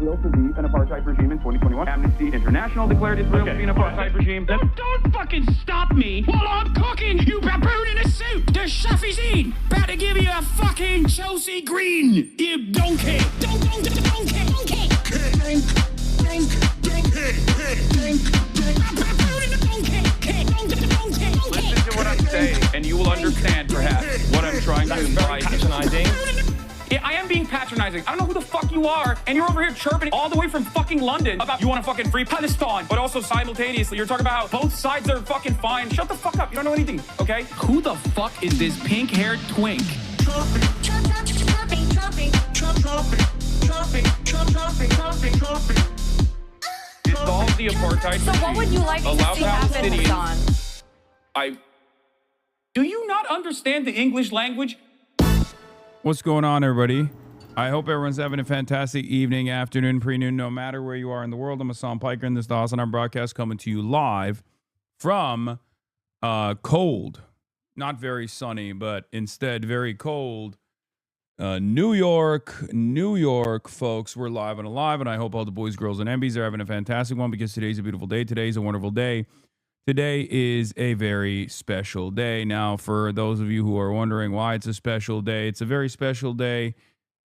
Israel to be an apartheid regime in 2021. Amnesty International declared Israel to be an apartheid regime. Don't fucking stop me while I'm cooking, you baboon in a suit! The chef is in! About to give you a fucking Chelsea Green, you donkey! Donkey! Listen to what I'm saying, and you will understand, perhaps, what I'm trying to imply. Patronizing. I am being patronizing. I don't know who the fuck you are, and you're over here chirping all the way from fucking London about you want to fucking free Palestine, but also simultaneously you're talking about how both sides are fucking fine. Shut the fuck up. You don't know anything, okay? Who the fuck is this pink-haired twink? the apartheid So what would you like to Allow see happen, Palestinians- Hasan? Do you not understand the English language? What's going on, everybody? I hope everyone's having a fantastic evening, afternoon, pre-noon, no matter where you are in the world. I'm Hasan Piker, and this is the HasanAbi broadcast coming to you live from cold, not very sunny, but instead very cold, New York, folks. We're live and alive, and I hope all the boys, girls, and MBs are having a fantastic one because today's a beautiful day. Today's a wonderful day. Today is a very special day. Now, for those of you who are wondering why it's a special day, it's a very special day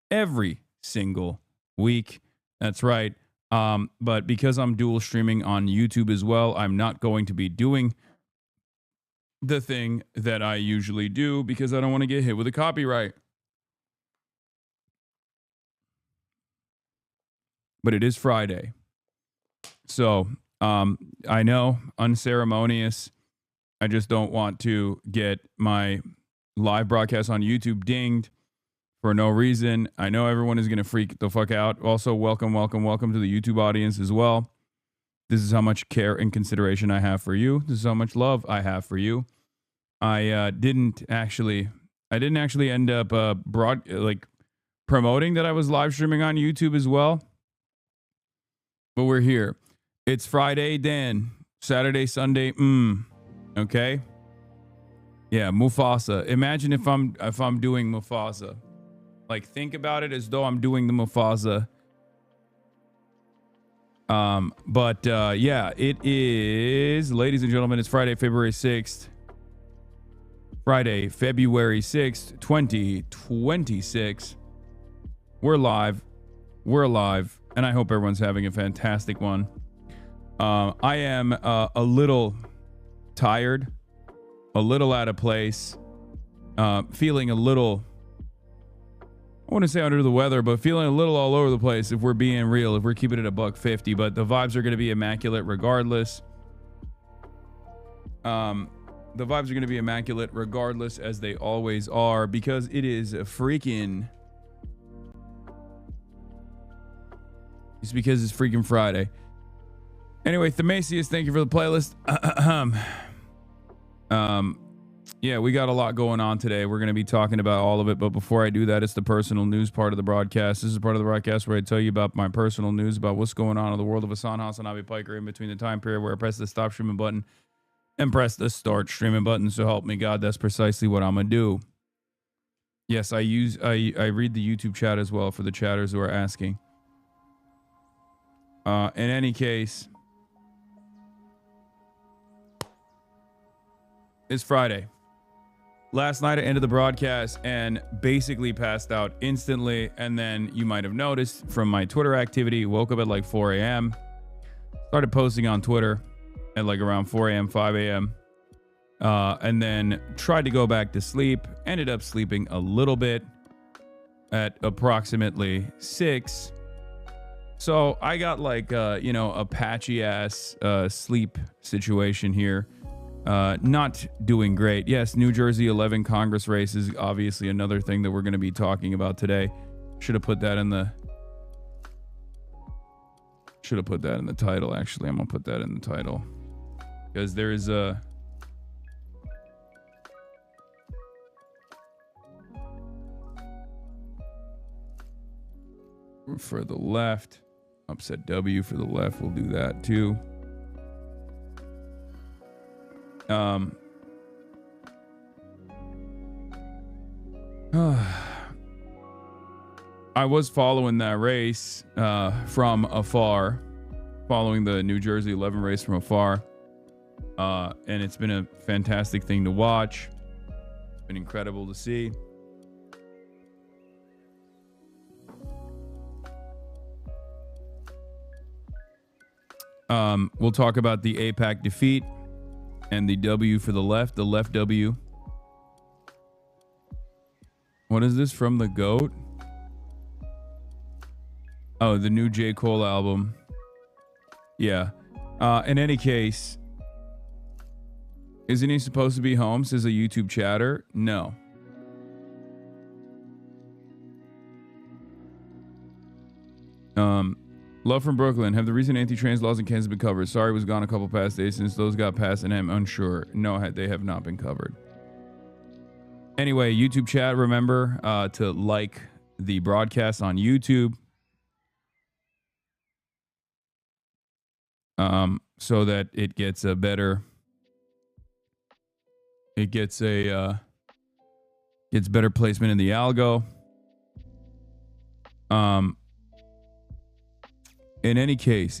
every single week. That's right. But because I'm dual streaming on YouTube as well, I'm not going to be doing the thing that I usually do because I don't want to get hit with a copyright. But it is Friday. So, I know, unceremonious. I just don't want to get my live broadcast on YouTube dinged for no reason. I know everyone is going to freak the fuck out. Also, welcome to the YouTube audience as well. This is how much care and consideration I have for you. This is how much love I have for you. I didn't actually end up promoting that I was live streaming on YouTube as well. But we're here. It's Friday, then Saturday, Sunday. Okay. Yeah, Mufasa. Imagine if I'm doing Mufasa. Like, think about it as though I'm doing the Mufasa. Yeah, it is, ladies and gentlemen, it's Friday, February 6th. Friday, February 6th, 2026. We're live, and I hope everyone's having a fantastic one. I am a little tired, a little out of place, feeling a little, I want to say under the weather, but feeling a little all over the place if we're being real, if we're keeping it a $150, but the vibes are going to be immaculate regardless. The vibes are going to be immaculate regardless, as they always are, because it is a freaking... It's because it's freaking Friday. Anyway, Themasius, thank you for the playlist. Yeah, we got a lot going on today. We're going to be talking about all of it. But before I do that, it's the personal news part of the broadcast. This is part of the broadcast where I tell you about my personal news, about what's going on in the world of HasanAbi Piker in between the time period where I press the stop streaming button and press the start streaming button. So help me God, that's precisely what I'm going to do. Yes, I read the YouTube chat as well for the chatters who are asking. In any case, it's Friday. Last night I ended the broadcast and basically passed out instantly. And then you might have noticed from my Twitter activity, woke up at like 4 a.m. Started posting on Twitter at like around 4 a.m., 5 a.m. And then tried to go back to sleep. Ended up sleeping a little bit at approximately 6. So I got like, a patchy ass sleep situation here. Not doing great. Yes, New Jersey 11 Congress race is obviously another thing that we're going to be talking about today. Should have put that in the title. Actually, I'm going to put that in the title because there is a for the left. Upset W for the left. We'll do that too. I was following that race from afar, following the New Jersey 11 race from afar. And it's been a fantastic thing to watch. It's been incredible to see. We'll talk about the AIPAC defeat and the W for the left W. What is this from the GOAT? Oh, the new J. Cole album. Yeah. In any case, isn't he supposed to be home, says a YouTube chatter? No. Love from Brooklyn. Have the recent anti-trans laws in Kansas been covered? Sorry, was gone a couple past days since those got passed, and I'm unsure. No, they have not been covered. Anyway, YouTube chat, remember to like the broadcast on YouTube. So that it gets a better, gets better placement in the algo. In any case,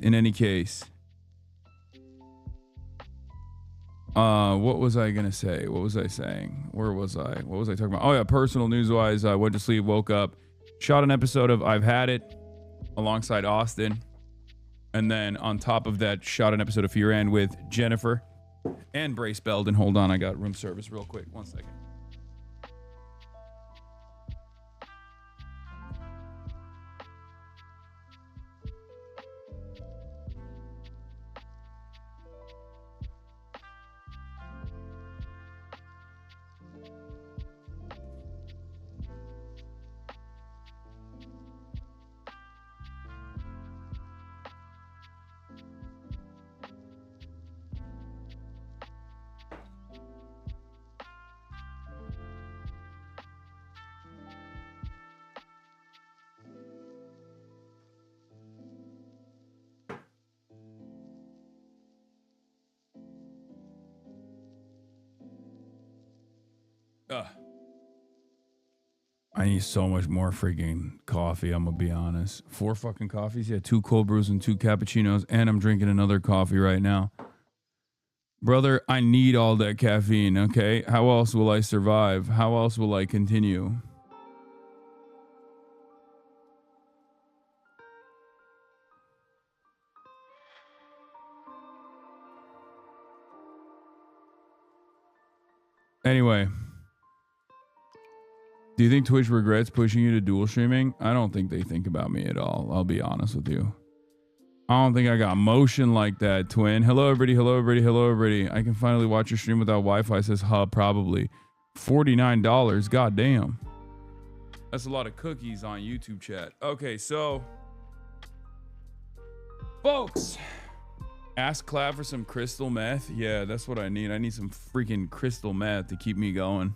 what was I gonna say? What was I saying? Where was I? What was I talking about? Oh yeah, personal news wise, I went to sleep, woke up, shot an episode of I've Had It alongside Austin. And then on top of that, shot an episode of Fear and with Jennifer and Brace Belden. Hold on, I got room service real quick. 1 second. I need so much more freaking coffee, I'm gonna be honest. 4 fucking coffees? Yeah, 2 cold brews and 2 cappuccinos, and I'm drinking another coffee right now. Brother, I need all that caffeine, okay? How else will I survive? How else will I continue? Anyway. Do you think Twitch regrets pushing you to dual streaming? I don't think they think about me at all. I'll be honest with you. I don't think I got motion like that, twin. Hello, everybody. Hello, everybody. Hello, everybody. I can finally watch your stream without Wi-Fi, says Hub, probably. $49. God damn. That's a lot of cookies on YouTube chat. Okay, so. Folks. Ask Clav for some crystal meth. Yeah, that's what I need. I need some freaking crystal meth to keep me going.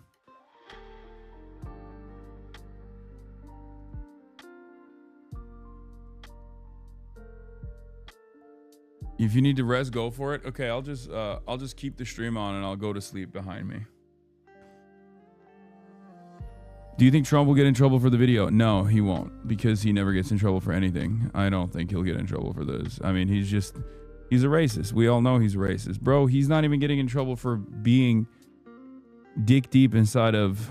If you need to rest, go for it. Okay, I'll just keep the stream on and I'll go to sleep behind me. Do you think Trump will get in trouble for the video? No, he won't, because he never gets in trouble for anything. I don't think he'll get in trouble for this. I mean, he's a racist. We all know he's a racist. Bro, he's not even getting in trouble for being dick deep inside of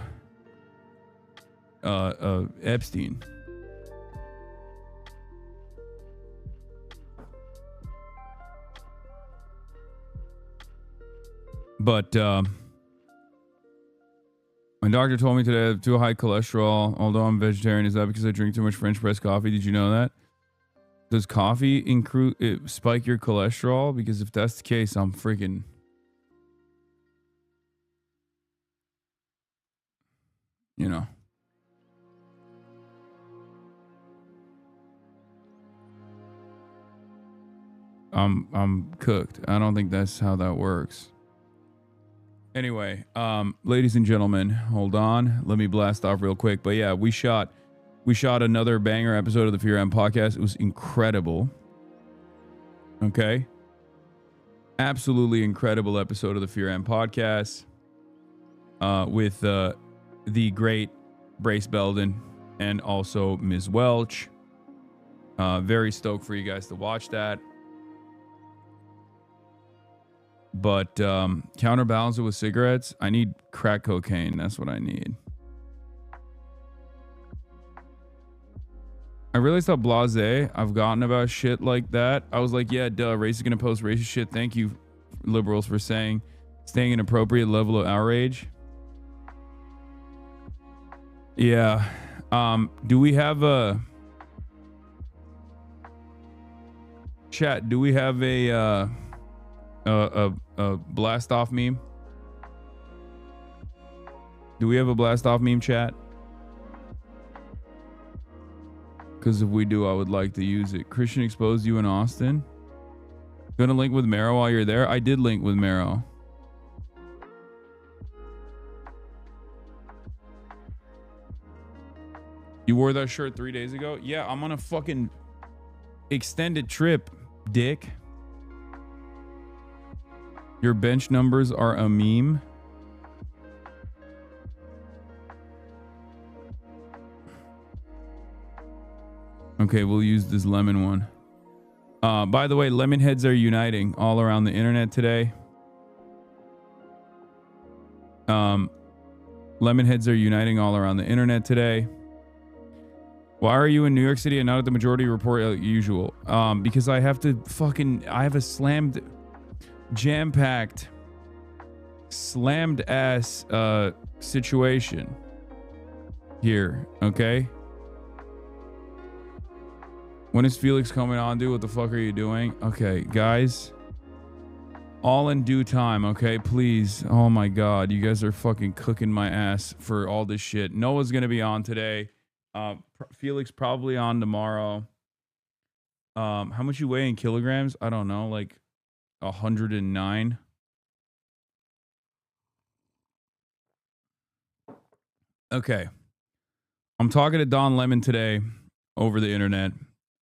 Epstein. But my doctor told me today I have too high cholesterol, although I'm vegetarian. Is that because I drink too much French press coffee? Did you know that? Does coffee spike your cholesterol? Because if that's the case, I'm freaking... You know. I'm cooked. I don't think that's how that works. Anyway, ladies and gentlemen, hold on. Let me blast off real quick. But yeah, we shot another banger episode of the Fear M podcast. It was incredible. Okay. Absolutely incredible episode of the Fear M podcast. With the great Brace Belden and also Ms. Welch. Very stoked for you guys to watch that. But counterbalance it with cigarettes. I need crack cocaine. That's what I need. I realized how blasé I've gotten about shit like that. I was like, yeah, duh, race is gonna post racist shit. Thank you, liberals, for staying an appropriate level of outrage. Yeah. Do we have a chat? Do we have a blast off meme? Do we have a blast off meme, chat? Because if we do, I would like to use it. Christian exposed you in Austin. Gonna link with Mero while you're there? I did link with Mero. You wore that shirt 3 days ago? Yeah, I'm on a fucking extended trip, dick. Your bench numbers are a meme. Okay, we'll use this lemon one. By the way, lemon heads are uniting all around the internet today. Lemon heads are uniting all around the internet today. Why are you in New York City and not at the majority report like usual? Because I have to I have a slammed, jam-packed, slammed ass situation here, okay? When is Felix coming on, dude? What the fuck are you doing? Okay, guys. All in due time, okay? Please. Oh my God. You guys are fucking cooking my ass for all this shit. Noah's gonna be on today. Felix probably on tomorrow. How much you weigh in kilograms? I don't know, like 109. Okay. I'm talking to Don Lemon today over the internet.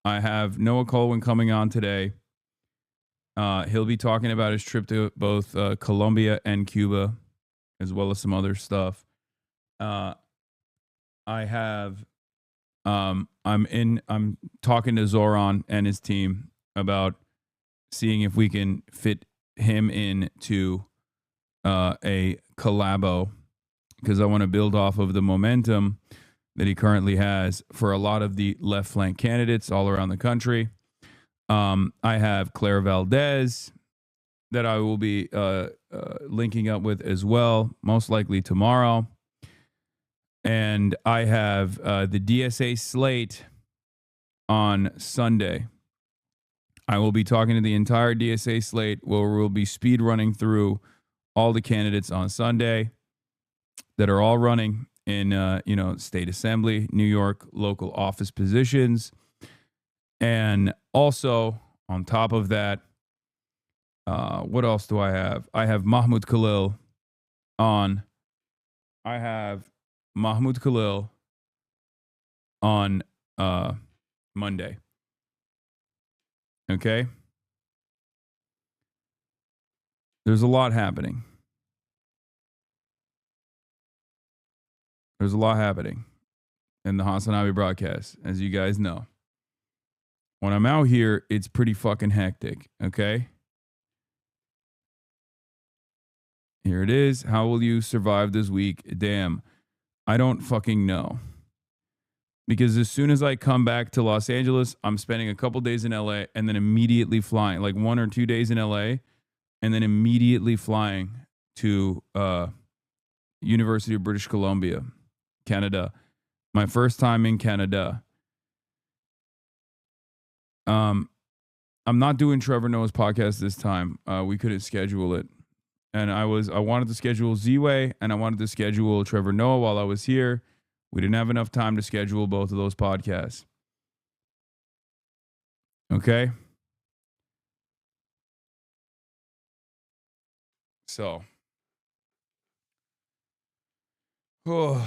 I have Noah Kulwin coming on today. He'll be talking about his trip to both Colombia and Cuba, as well as some other stuff. I have I'm talking to Zoran and his team about seeing if we can fit him into a collabo, because I want to build off of the momentum that he currently has for a lot of the left flank candidates all around the country. I have Claire Valdez that I will be linking up with as well, most likely tomorrow. And I have the DSA slate on Sunday. I will be talking to the entire DSA slate, where we'll be speed running through all the candidates on Sunday that are all running in, state assembly, New York, local office positions. And also, on top of that, what else do I have? I have Mahmoud Khalil on. I have Mahmoud Khalil on Monday. Okay? There's a lot happening. There's a lot happening in the HasanAbi broadcast, as you guys know. When I'm out here, it's pretty fucking hectic, okay? Here it is. How will you survive this week? Damn, I don't fucking know. Because as soon as I come back to Los Angeles, I'm spending a couple days in LA and then immediately flying, like 1 or 2 days in LA, and then immediately flying to University of British Columbia, Canada. My first time in Canada. I'm not doing Trevor Noah's podcast this time. We couldn't schedule it. And I wanted to schedule Z-Way and I wanted to schedule Trevor Noah while I was here. We didn't have enough time to schedule both of those podcasts. Okay? So. Oh.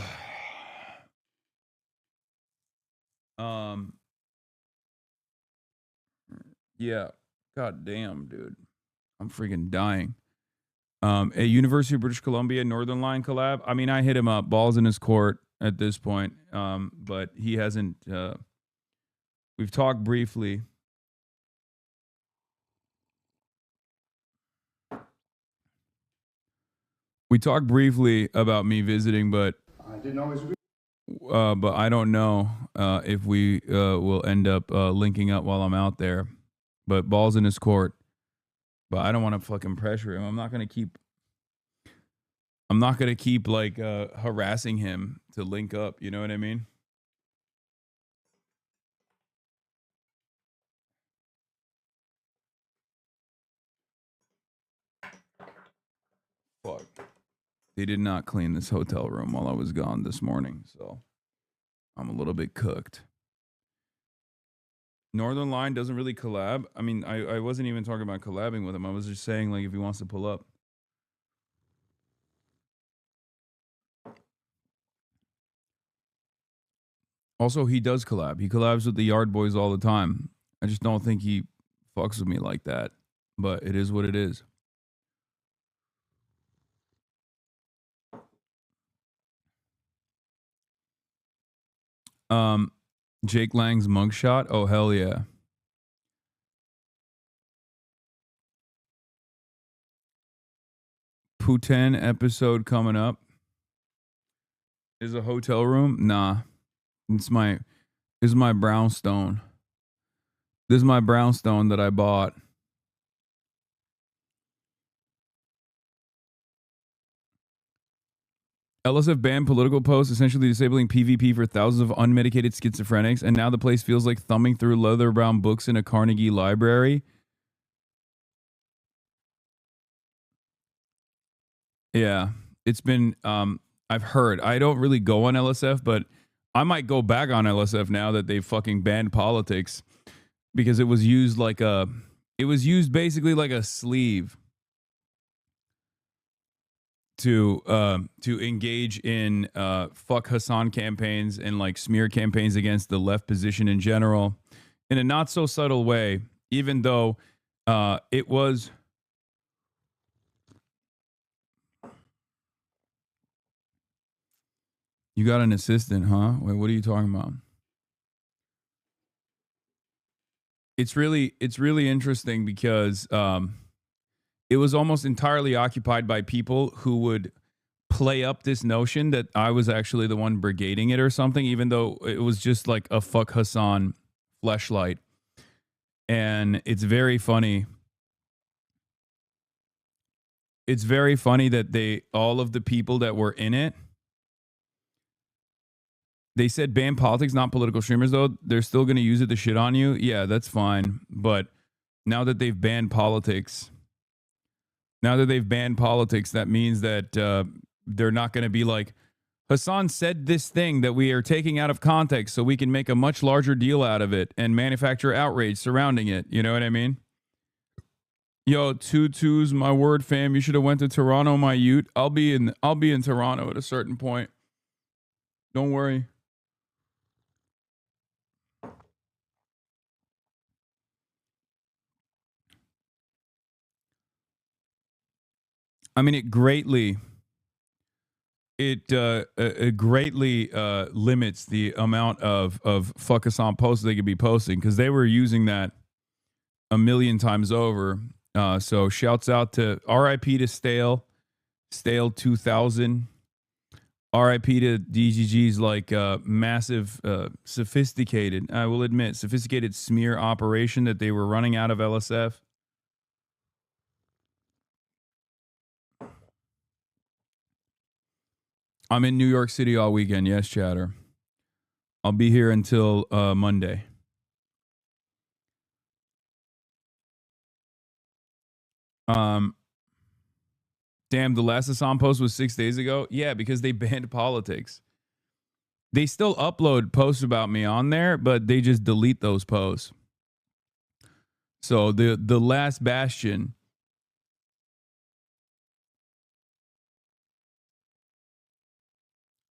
Yeah. God damn, dude. I'm freaking dying. A University of British Columbia Northern Line collab. I mean, I hit him up, balls in his court at this point. But he hasn't, we've talked briefly. We talked briefly about me visiting, but I didn't always agree. But I don't know if we will end up linking up while I'm out there. But balls in his court. But I don't want to fucking pressure him. I'm not gonna keep like harassing him to link up. You know what I mean? Fuck. They did not clean this hotel room while I was gone this morning, so I'm a little bit cooked. Northern Line doesn't really collab. I mean, I wasn't even talking about collabing with him. I was just saying, like, if he wants to pull up. Also, he does collab. He collabs with the Yard Boys all the time. I just don't think he fucks with me like that. But it is what it is. Jake Lang's mugshot. Oh, hell yeah. Putin episode coming up. Is a hotel room? Nah. This is my brownstone. This is my brownstone that I bought. LSF banned political posts, essentially disabling PvP for thousands of unmedicated schizophrenics, and now the place feels like thumbing through leather-bound books in a Carnegie library. Yeah, it's been, I've heard. I don't really go on LSF, but I might go back on LSF now that they fucking banned politics, because it was used like it was used basically like a sleeve to engage in fuck Hasan campaigns and like smear campaigns against the left position in general in a not so subtle way, even though it was. You got an assistant, huh? Wait, what are you talking about? It's really interesting because it was almost entirely occupied by people who would play up this notion that I was actually the one brigading it or something, even though it was just like a fuck Hasan fleshlight. And it's very funny. It's very funny that all of the people that were in it, they said ban politics, not political streamers, though. They're still going to use it to shit on you. Yeah, that's fine. But now that they've banned politics, that means that they're not going to be like, Hasan said this thing that we are taking out of context so we can make a much larger deal out of it and manufacture outrage surrounding it. You know what I mean? Yo, 2-2's my word, fam. You should have went to Toronto, my ute. I'll be in Toronto at a certain point. Don't worry. I mean, it greatly limits the amount of fuck Hasan posts they could be posting, because they were using that a million times over. So shouts out to RIP to Stale 2000. RIP to DGG's like massive, sophisticated, I will admit, sophisticated smear operation that they were running out of LSF. I'm in New York City all weekend. Yes, chatter. I'll be here until Monday. Damn, the last Hasan post was 6 days ago. Yeah, because they banned politics. They still upload posts about me on there, but they just delete those posts. So the last bastion.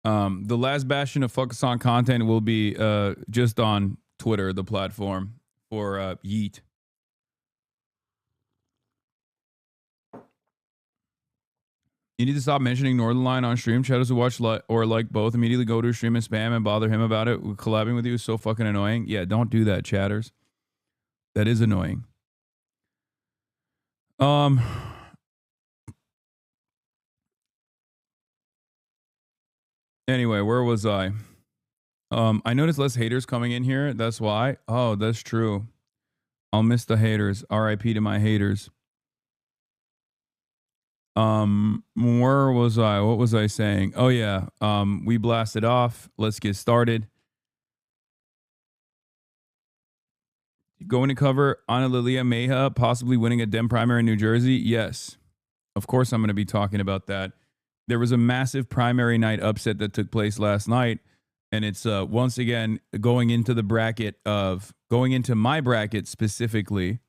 The last bastion of fuck Hasan content will be just on Twitter, the platform for Yeet. You need to stop mentioning Northern Line on stream. Shadows who watch or like both immediately go to a stream and spam and bother him about it. Collabing with you is so fucking annoying. Yeah, don't do that, chatters. That is annoying. Anyway, where was I? I noticed less haters coming in here. That's why. Oh, that's true. I'll miss the haters. RIP to my haters. Where was I? What was I saying? Oh yeah. We blasted off. Let's get started. Going to cover Ana Lilia Meja possibly winning a Dem primary in New Jersey? Yes. Of course I'm going to be talking about that. There was a massive primary night upset that took place last night. And it's once again going into my bracket specifically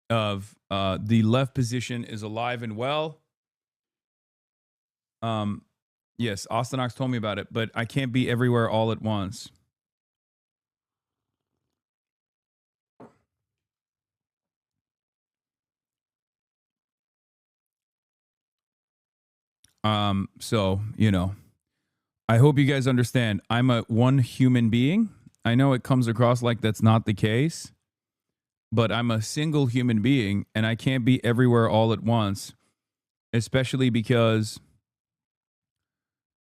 of the left position is alive and well. Yes, Austin Ox told me about it, but I can't be everywhere all at once. So, I hope you guys understand. I'm a one human being. I know it comes across like that's not the case, but I'm a single human being and I can't be everywhere all at once, especially because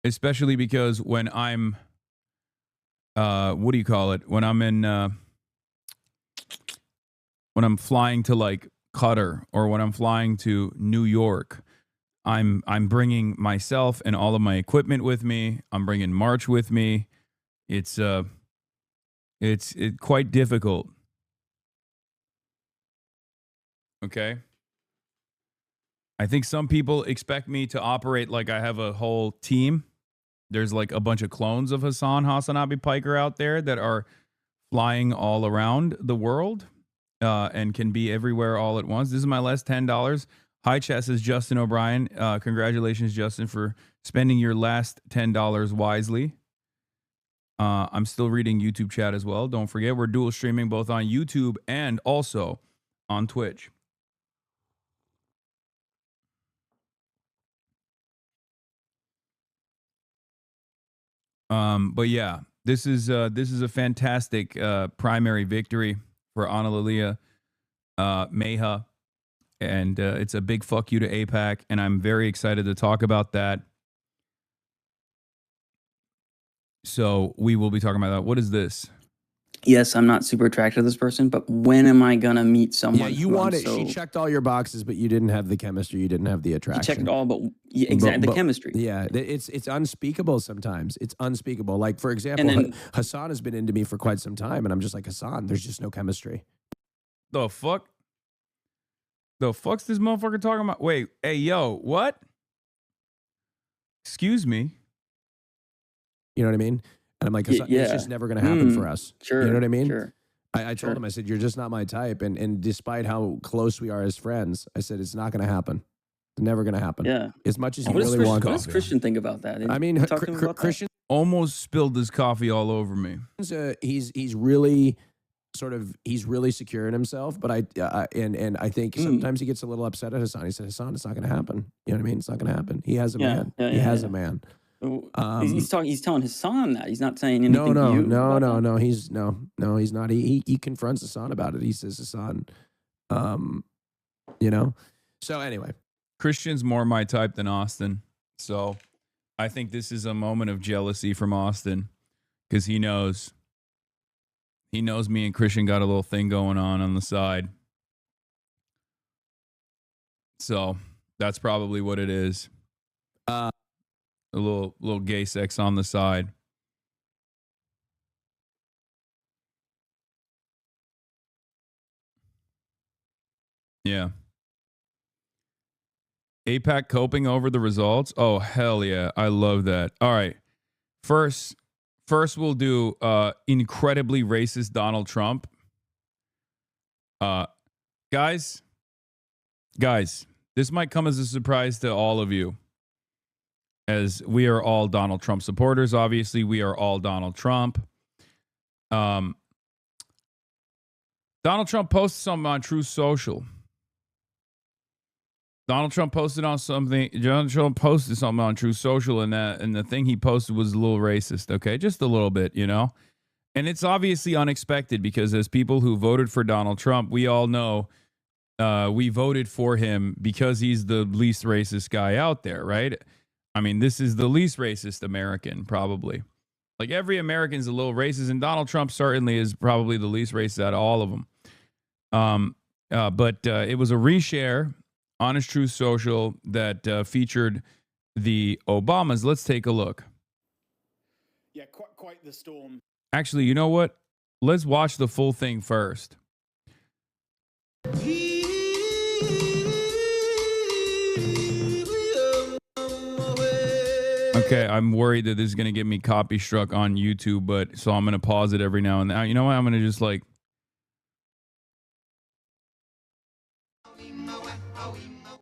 when I'm what do you call it? When I'm in when I'm flying to like Qatar or when I'm flying to New York, I'm bringing myself and all of my equipment with me. I'm bringing March with me. It's quite difficult. Okay. I think some people expect me to operate like I have a whole team. There's like a bunch of clones of HasanAbi Piker out there that are flying all around the world and can be everywhere all at once. This is my last $10. Hi, chat, says Justin O'Brien. Congratulations, Justin, for spending your last $10 wisely. I'm still reading YouTube chat as well. Don't forget, we're dual streaming both on YouTube and also on Twitch. But yeah, this is a fantastic primary victory for Analilia Meha. And it's a big fuck you to AIPAC, and I'm very excited to talk about that. So we will be talking about that. What is this? Yes, I'm not super attracted to this person, but when am I gonna meet someone? Yeah, you want it. She checked all your boxes, but you didn't have the chemistry. You didn't have the attraction. She checked it all, but exactly the chemistry. Yeah, it's unspeakable sometimes. It's unspeakable. Like, for example, Hasan has been into me for quite some time, and I'm just like, Hasan, there's just no chemistry. The fuck? The fuck's this motherfucker talking about? Wait, hey, yo, what? Excuse me. You know what I mean? And I'm like, it's just never going to happen for us. Sure. You know what I mean? Sure. I told him, I said, you're just not my type. And despite how close we are as friends, I said, it's not going to happen. It's never going to happen. Yeah. As much as you really want. What does Christian think about that? I mean, Christian almost spilled his coffee all over me. He's really secure in himself, but I think sometimes he gets a little upset at Hasan. He said, Hasan, it's not going to happen. You know what I mean? It's not going to happen. He has a man. He has a man. He's telling Hasan that. He's not saying anything No. to you. No. He's not. He confronts Hasan about it. He says, Hasan, So anyway, Christian's more my type than Austin. So I think this is a moment of jealousy from Austin because he knows me and Christian got a little thing going on the side. So that's probably what it is. A little gay sex on the side. Yeah. AIPAC coping over the results. Oh, hell yeah. I love that. All right. First we'll do incredibly racist Donald Trump. Guys, this might come as a surprise to all of you, as we are all Donald Trump supporters. Obviously, we are all Donald Trump. Donald Trump posted something on Truth Social. Donald Trump posted something on Truth Social, and the thing he posted was a little racist, okay? Just a little bit, And it's obviously unexpected because as people who voted for Donald Trump, we all know we voted for him because he's the least racist guy out there, right? I mean, this is the least racist American, probably. Like, every American's a little racist, and Donald Trump certainly is probably the least racist out of all of them. But it was a reshare on his Truth Social that featured the Obamas. Let's take a look. Yeah, quite the storm. Actually, you know what? Let's watch the full thing first. Okay, I'm worried that this is going to get me copy struck on YouTube, but so I'm going to pause it every now and then. You know what? I'm going to just like...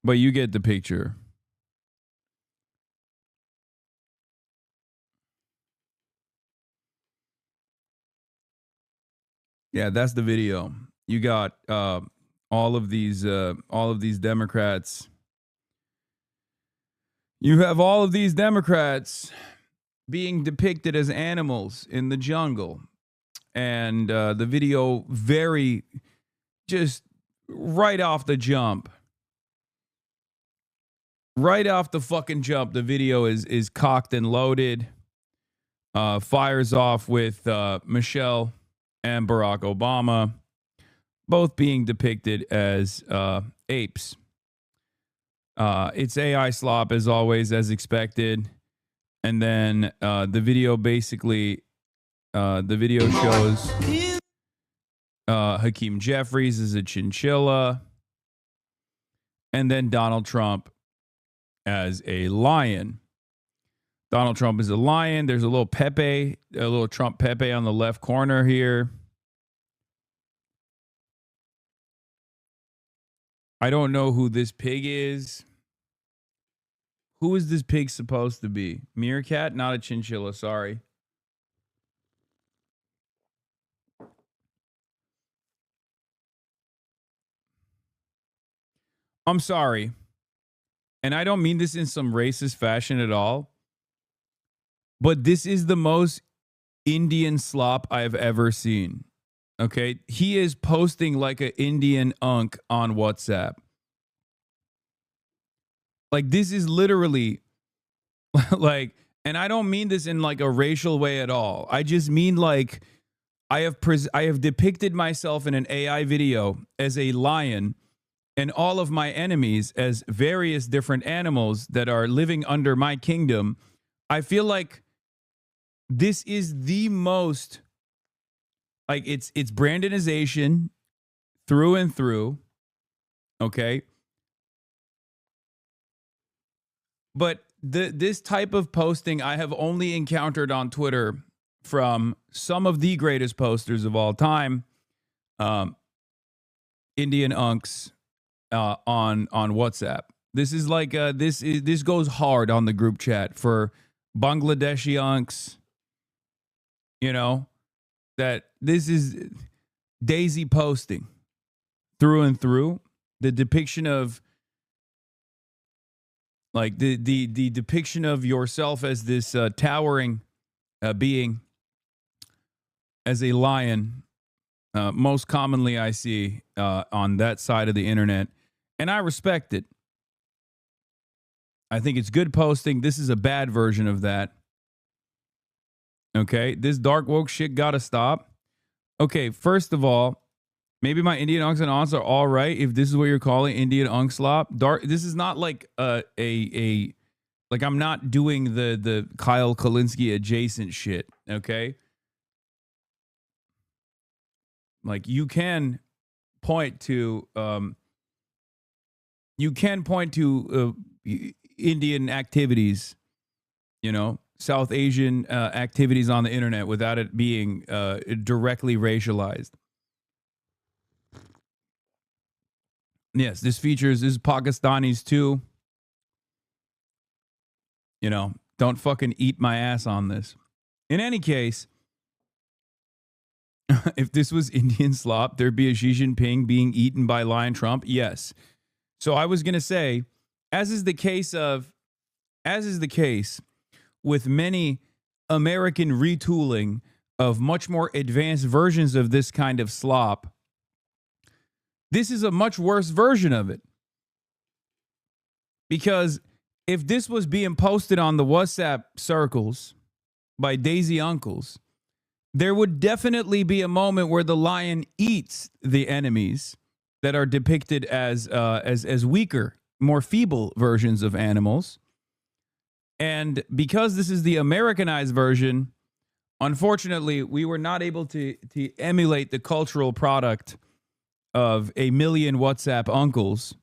But you get the picture. Yeah, that's the video. You got all of these Democrats. You have all of these Democrats being depicted as animals in the jungle. And the video very just right off the jump. Right off the fucking jump, the video is cocked and loaded. Fires off with Michelle and Barack Obama, both being depicted as apes. It's AI slop as always, as expected. And then the video basically, shows Hakeem Jeffries as a chinchilla. And then Donald Trump as a lion. Donald Trump is a lion. There's a little Pepe, a little Trump Pepe on the left corner here. I don't know who this pig is. Who is this pig supposed to be? Meerkat? Not a chinchilla, sorry. I'm sorry. And I don't mean this in some racist fashion at all. But this is the most Indian slop I've ever seen. Okay? He is posting like an Indian unk on WhatsApp. Like, this is literally like, and I don't mean this in like a racial way at all. I just mean like I have depicted myself in an AI video as a lion and all of my enemies as various different animals that are living under my kingdom. I feel like this is the most, like, it's Brandonization through and through. Okay. But this type of posting I have only encountered on Twitter from some of the greatest posters of all time, Indian unks on WhatsApp. This is like this goes hard on the group chat for Bangladeshi unks. You know, that this is Daisy posting through and through. The depiction of like the depiction of yourself as this towering being, as a lion, most commonly I see on that side of the internet, and I respect it. I think it's good posting. This is a bad version of that. Okay, this dark woke shit gotta stop. Okay, first of all, maybe my Indian unks and aunts are all right if this is what you're calling Indian unk slop. Dark. This is not like a like I'm not doing the Kyle Kalinske adjacent shit. Okay, like you can point to Indian activities, you know, South Asian activities on the internet without it being directly racialized. Yes, this is Pakistanis too. You know, don't fucking eat my ass on this. In any case, if this was Indian slop, there'd be a Xi Jinping being eaten by Lion Trump. Yes. So I was going to say, as is the case with many American retooling of much more advanced versions of this kind of slop, this is a much worse version of it. Because if this was being posted on the WhatsApp circles by Daisy Uncles, there would definitely be a moment where the lion eats the enemies that are depicted as weaker, more feeble versions of animals. And because this is the Americanized version, unfortunately, we were not able to emulate the cultural product of a million WhatsApp uncles.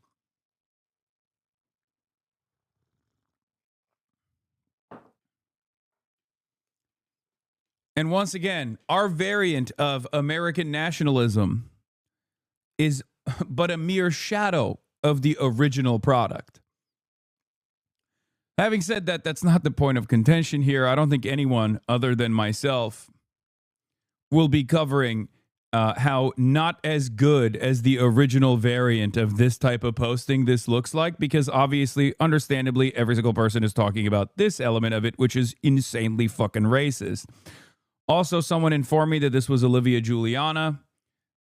And once again, our variant of American nationalism is but a mere shadow of the original product. Having said that, that's not the point of contention here. I don't think anyone other than myself will be covering how not as good as the original variant of this type of posting this looks like, because obviously, understandably, every single person is talking about this element of it, which is insanely fucking racist. Also, someone informed me that this was Olivia Juliana.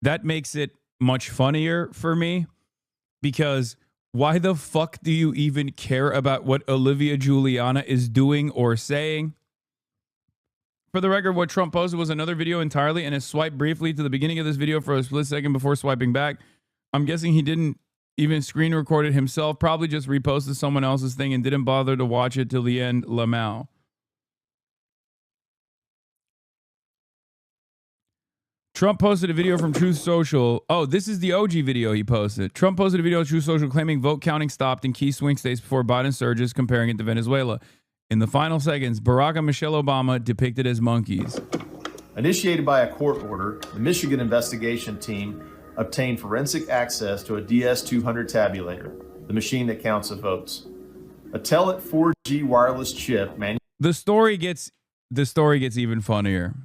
That makes it much funnier for me, because why the fuck do you even care about what Olivia Juliana is doing or saying? For the record, what Trump posted was another video entirely, and has swiped briefly to the beginning of this video for a split second before swiping back. I'm guessing he didn't even screen record it himself, probably just reposted someone else's thing and didn't bother to watch it till the end. Lamau. Trump posted a video from Truth Social. Oh, this is the OG video he posted. Trump posted a video on Truth Social claiming vote counting stopped in key swing states before Biden surges, comparing it to Venezuela. In the final seconds, Barack and Michelle Obama depicted as monkeys. Initiated by a court order, the Michigan investigation team obtained forensic access to a DS-200 tabulator, the machine that counts the votes. A Telit 4G wireless chip. The story gets even funnier.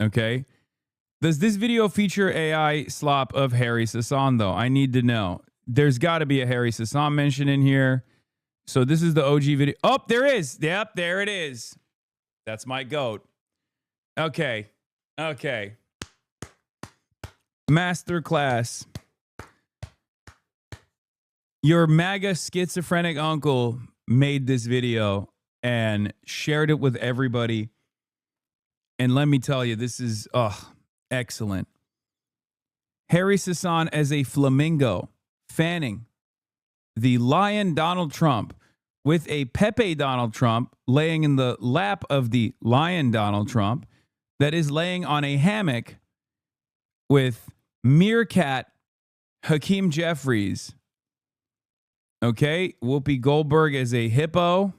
Okay. Does this video feature AI slop of Harry Hasan, though? I need to know. There's got to be a Harry Hasan mention in here. So this is the OG video. Oh, there is. Yep, there it is. That's my goat. Okay. Masterclass. Your MAGA schizophrenic uncle made this video and shared it with everybody. And let me tell you, this is excellent. Harry Hasan as a flamingo fanning the lion Donald Trump with a Pepe Donald Trump laying in the lap of the lion Donald Trump that is laying on a hammock with meerkat Hakeem Jeffries. Okay, Whoopi Goldberg as a hippo.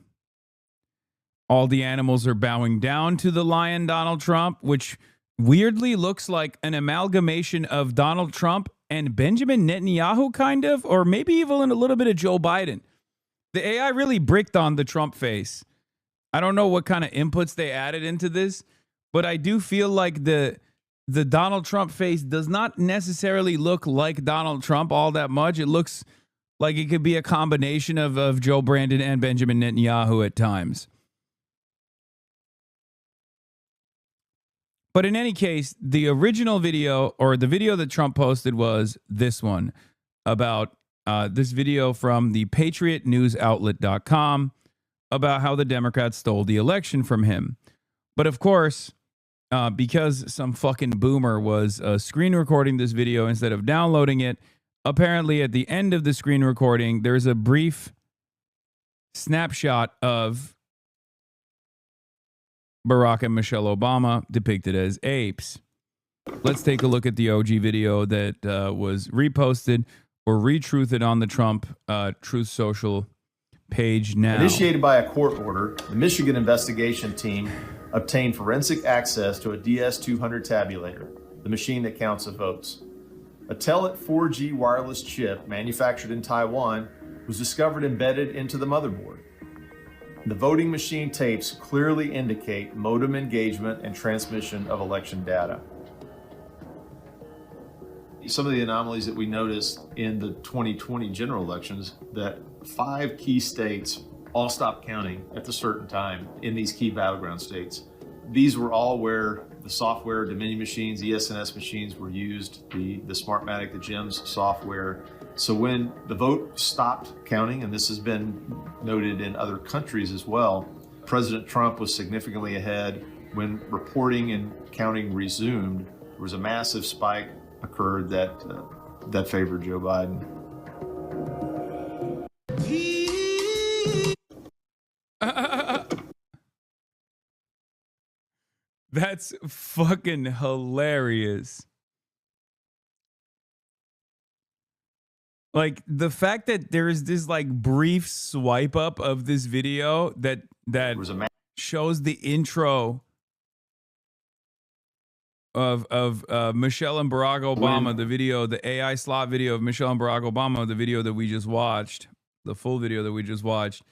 All the animals are bowing down to the lion Donald Trump, which weirdly looks like an amalgamation of Donald Trump and Benjamin Netanyahu, kind of, or maybe even a little bit of Joe Biden. The AI really bricked on the Trump face. I don't know what kind of inputs they added into this, but I do feel like the Donald Trump face does not necessarily look like Donald Trump all that much. It looks like it could be a combination of Joe Brandon and Benjamin Netanyahu at times. But in any case, the original video, or the video that Trump posted, was this one about this video from the PatriotNewsOutlet.com about how the Democrats stole the election from him. But of course, because some fucking boomer was screen recording this video instead of downloading it, apparently at the end of the screen recording, there's a brief snapshot of Barack and Michelle Obama depicted as apes. Let's take a look at the OG video that was reposted or retruthed on the Trump Truth Social page now. Initiated by a court order, the Michigan investigation team obtained forensic access to a DS-200 tabulator, the machine that counts the votes. A Telit 4G wireless chip manufactured in Taiwan was discovered embedded into the motherboard. The voting machine tapes clearly indicate modem engagement and transmission of election data. Some of the anomalies that we noticed in the 2020 general elections, that 5 key states all stopped counting at a certain time in these key battleground states. These were all where the software, Dominion machines, ESNS machines were used, the Smartmatic, the GEMS software. So when the vote stopped counting, and this has been noted in other countries as well, President Trump was significantly ahead. When reporting and counting resumed, there was a massive spike occurred that favored Joe Biden. That's fucking hilarious. Like, the fact that there is this like brief swipe up of this video that shows the intro of Michelle and Barack Obama, the video, the AI slot video of Michelle and Barack Obama, the video that we just watched, the full video that we just watched,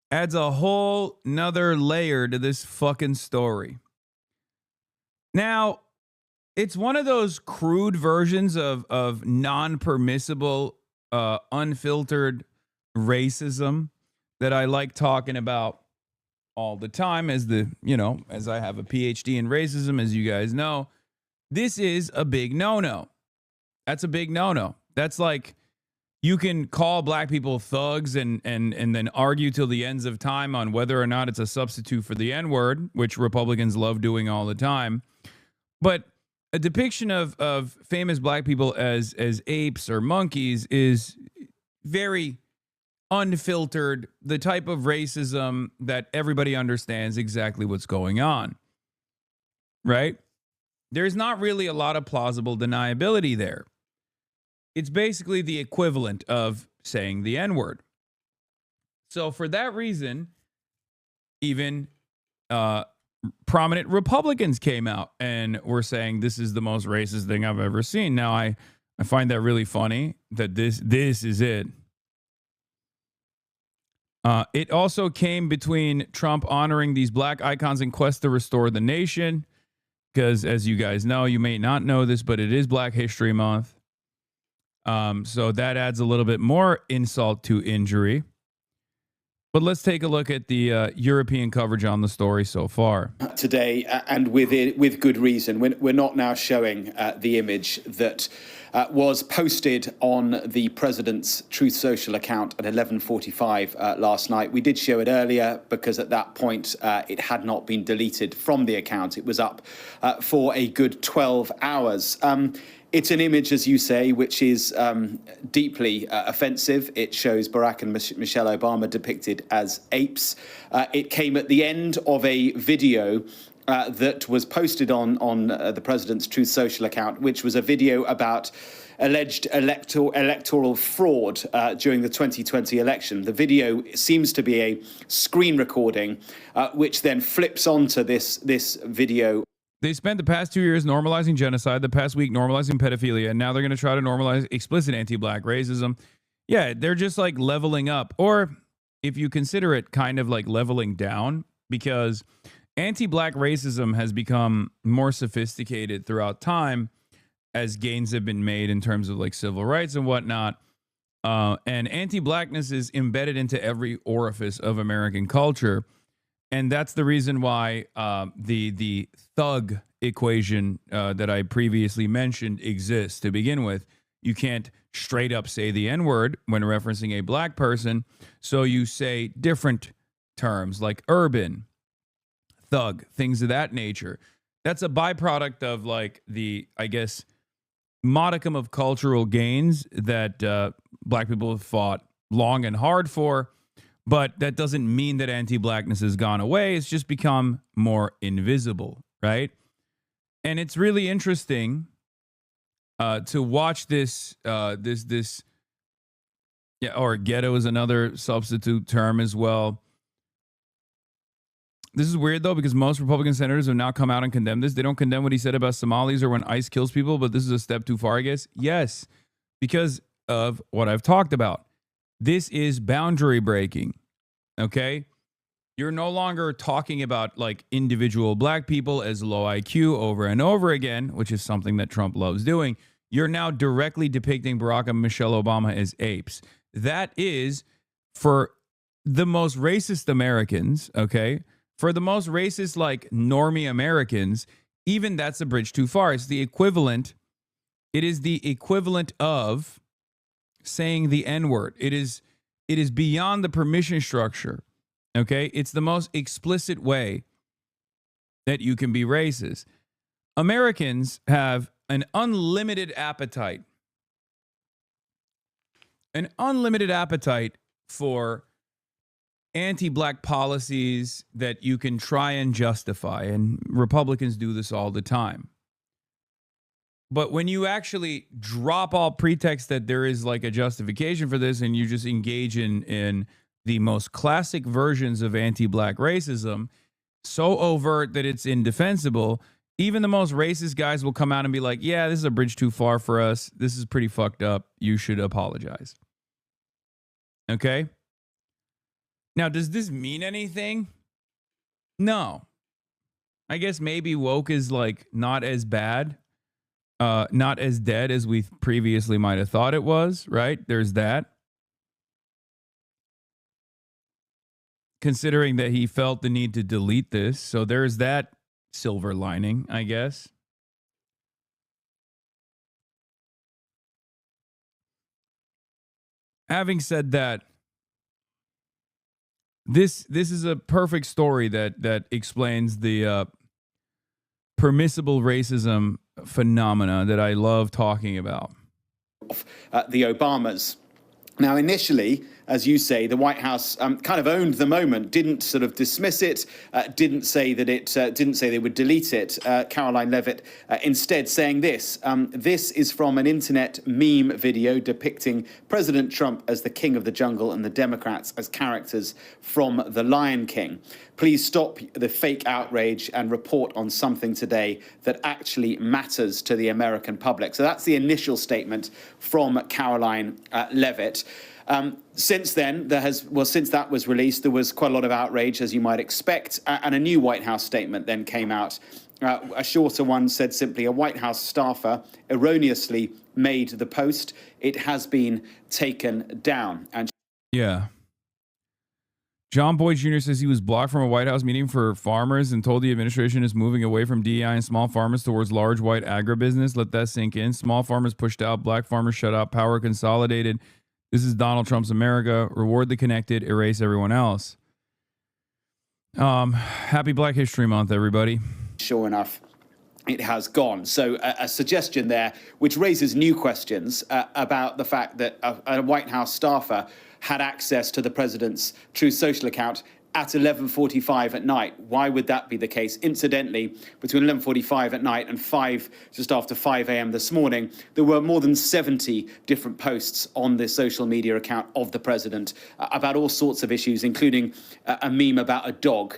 adds a whole nother layer to this fucking story. Now, it's one of those crude versions of non-permissible, unfiltered racism that I like talking about all the time as as I have a PhD in racism, as you guys know. This is a big no-no. That's a big no-no. That's like, you can call black people thugs and then argue till the ends of time on whether or not it's a substitute for the N-word, which Republicans love doing all the time. But a depiction of famous black people as apes or monkeys is very unfiltered, the type of racism that everybody understands exactly what's going on, right? There's not really a lot of plausible deniability there. It's basically the equivalent of saying the N-word. So for that reason, even prominent Republicans came out and were saying this is the most racist thing I've ever seen. Now, I find that really funny that this is it. It also came between Trump honoring these black icons in quest to restore the nation, because as you guys know, you may not know this, but it is Black History Month. So that adds a little bit more insult to injury. But let's take a look at the European coverage on the story so far. Today, and with good reason. We're not now showing the image that was posted on the president's Truth Social account at 11:45 last night. We did show it earlier because at that point it had not been deleted from the account. It was up for a good 12 hours. It's an image, as you say, which is deeply offensive. It shows Barack and Michelle Obama depicted as apes. It came at the end of a video that was posted on the president's Truth Social account, which was a video about alleged electoral fraud during the 2020 election. The video seems to be a screen recording, which then flips onto this video. They spent the past 2 years normalizing genocide, the past week normalizing pedophilia, and now they're going to try to normalize explicit anti-black racism. Yeah, they're just like leveling up. Or if you consider it kind of like leveling down, because anti-black racism has become more sophisticated throughout time as gains have been made in terms of like civil rights and whatnot. And anti-blackness is embedded into every orifice of American culture. And that's the reason why the thug equation that I previously mentioned exists to begin with. You can't straight up say the N-word when referencing a black person. So you say different terms like urban, thug, things of that nature. That's a byproduct of like the, I guess, modicum of cultural gains that black people have fought long and hard for. But that doesn't mean that anti-blackness has gone away. It's just become more invisible, right? And it's really interesting to watch this, or ghetto is another substitute term as well. This is weird, though, because most Republican senators have now come out and condemned this. They don't condemn what he said about Somalis or when ICE kills people, but this is a step too far, I guess. Yes, because of what I've talked about. This is boundary breaking, okay? You're no longer talking about like individual black people as low IQ over and over again, which is something that Trump loves doing. You're now directly depicting Barack and Michelle Obama as apes. That is, for the most racist Americans, okay? For the most racist, like normie Americans, even that's a bridge too far. It's the equivalent. It is the equivalent of saying the N-word. It is beyond the permission structure, okay? It's the most explicit way that you can be racist. Americans have an unlimited appetite for anti-black policies that you can try and justify, and Republicans do this all the time. But when you actually drop all pretext that there is like a justification for this and you just engage in the most classic versions of anti-black racism, so overt that it's indefensible, even the most racist guys will come out and be like, yeah, this is a bridge too far for us. This is pretty fucked up. You should apologize. Okay? Now, does this mean anything? No. I guess maybe woke is like not as bad, not as dead as we previously might have thought it was, right? There's that. Considering that he felt the need to delete this. So there's that silver lining, I guess. Having said that, this is a perfect story that explains the permissible racism phenomena that I love talking about. The Obamas. Now, initially, as you say, the White House kind of owned the moment, didn't sort of dismiss it, didn't say they would delete it. Caroline Leavitt instead saying this. This is from an internet meme video depicting President Trump as the king of the jungle and the Democrats as characters from The Lion King. Please stop the fake outrage and report on something today that actually matters to the American public. So that's the initial statement from Caroline Leavitt. Since then, since that was released, there was quite a lot of outrage, as you might expect, and a new White House statement then came out. A shorter one said simply, a White House staffer erroneously made the post. It has been taken down. And yeah. John Boyd Jr. says he was blocked from a White House meeting for farmers and told the administration is moving away from DEI and small farmers towards large white agribusiness. Let that sink in. Small farmers pushed out, black farmers shut out, power consolidated. This is Donald Trump's America. Reward the connected, erase everyone else. Happy Black History Month, everybody. Sure enough, it has gone. So a suggestion there, which raises new questions about the fact that a White House staffer had access to the president's Truth Social account at 11:45 at night. Why would that be the case? Incidentally, between 11:45 at night and just after 5 a.m. this morning, there were more than 70 different posts on the social media account of the president about all sorts of issues, including a meme about a dog.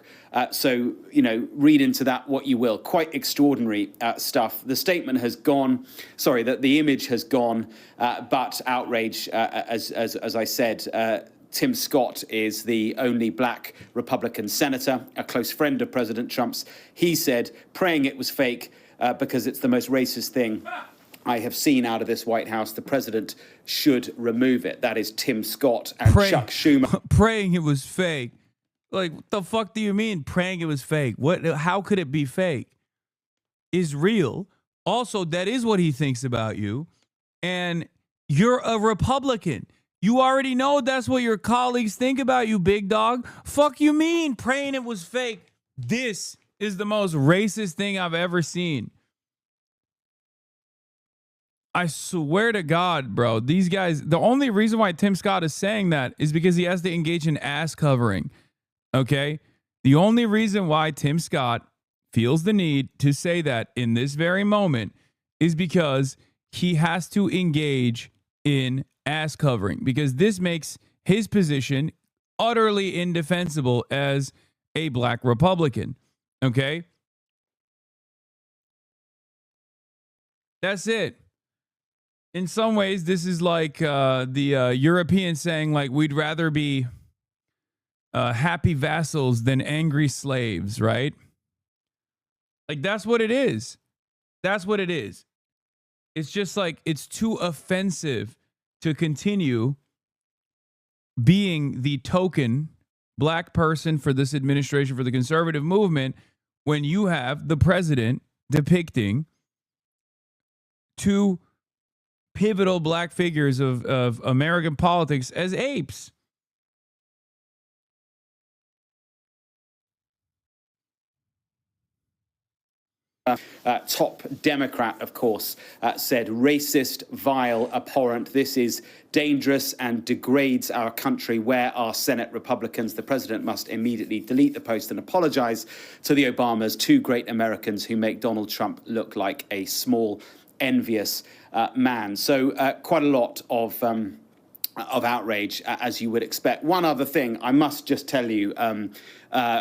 So, read into that what you will. Quite extraordinary stuff. The statement has gone, that the image has gone, but outrage, as I said, Tim Scott is the only black Republican senator, a close friend of President Trump's. He said, praying it was fake because it's the most racist thing I have seen out of this White House. The president should remove it. That is Tim Scott and Chuck Schumer. Praying it was fake. Like, what the fuck do you mean praying it was fake? How could it be fake? Is real. Also, that is what he thinks about you. And you're a Republican. You already know that's what your colleagues think about you, big dog. Fuck you mean praying it was fake. This is the most racist thing I've ever seen. I swear to God, bro, these guys, the only reason why Tim Scott is saying that is because he has to engage in ass covering. Okay? The only reason why Tim Scott feels the need to say that in this very moment is because he has to engage in ass covering, because this makes his position utterly indefensible as a black Republican. Okay? That's it. In some ways, this is like the Europeans saying, like, we'd rather be happy vassals than angry slaves, right? Like, that's what it is. That's what it is. It's just like, it's too offensive to continue being the token black person for this administration, for the conservative movement, when you have the president depicting two pivotal black figures of American politics as apes. Top Democrat, of course, said racist, vile, abhorrent. This is dangerous and degrades our country. Where are Senate Republicans? The president must immediately delete the post and apologize to the Obamas, two great Americans who make Donald Trump look like a small, envious man. So quite a lot of outrage, as you would expect. One other thing I must just tell you,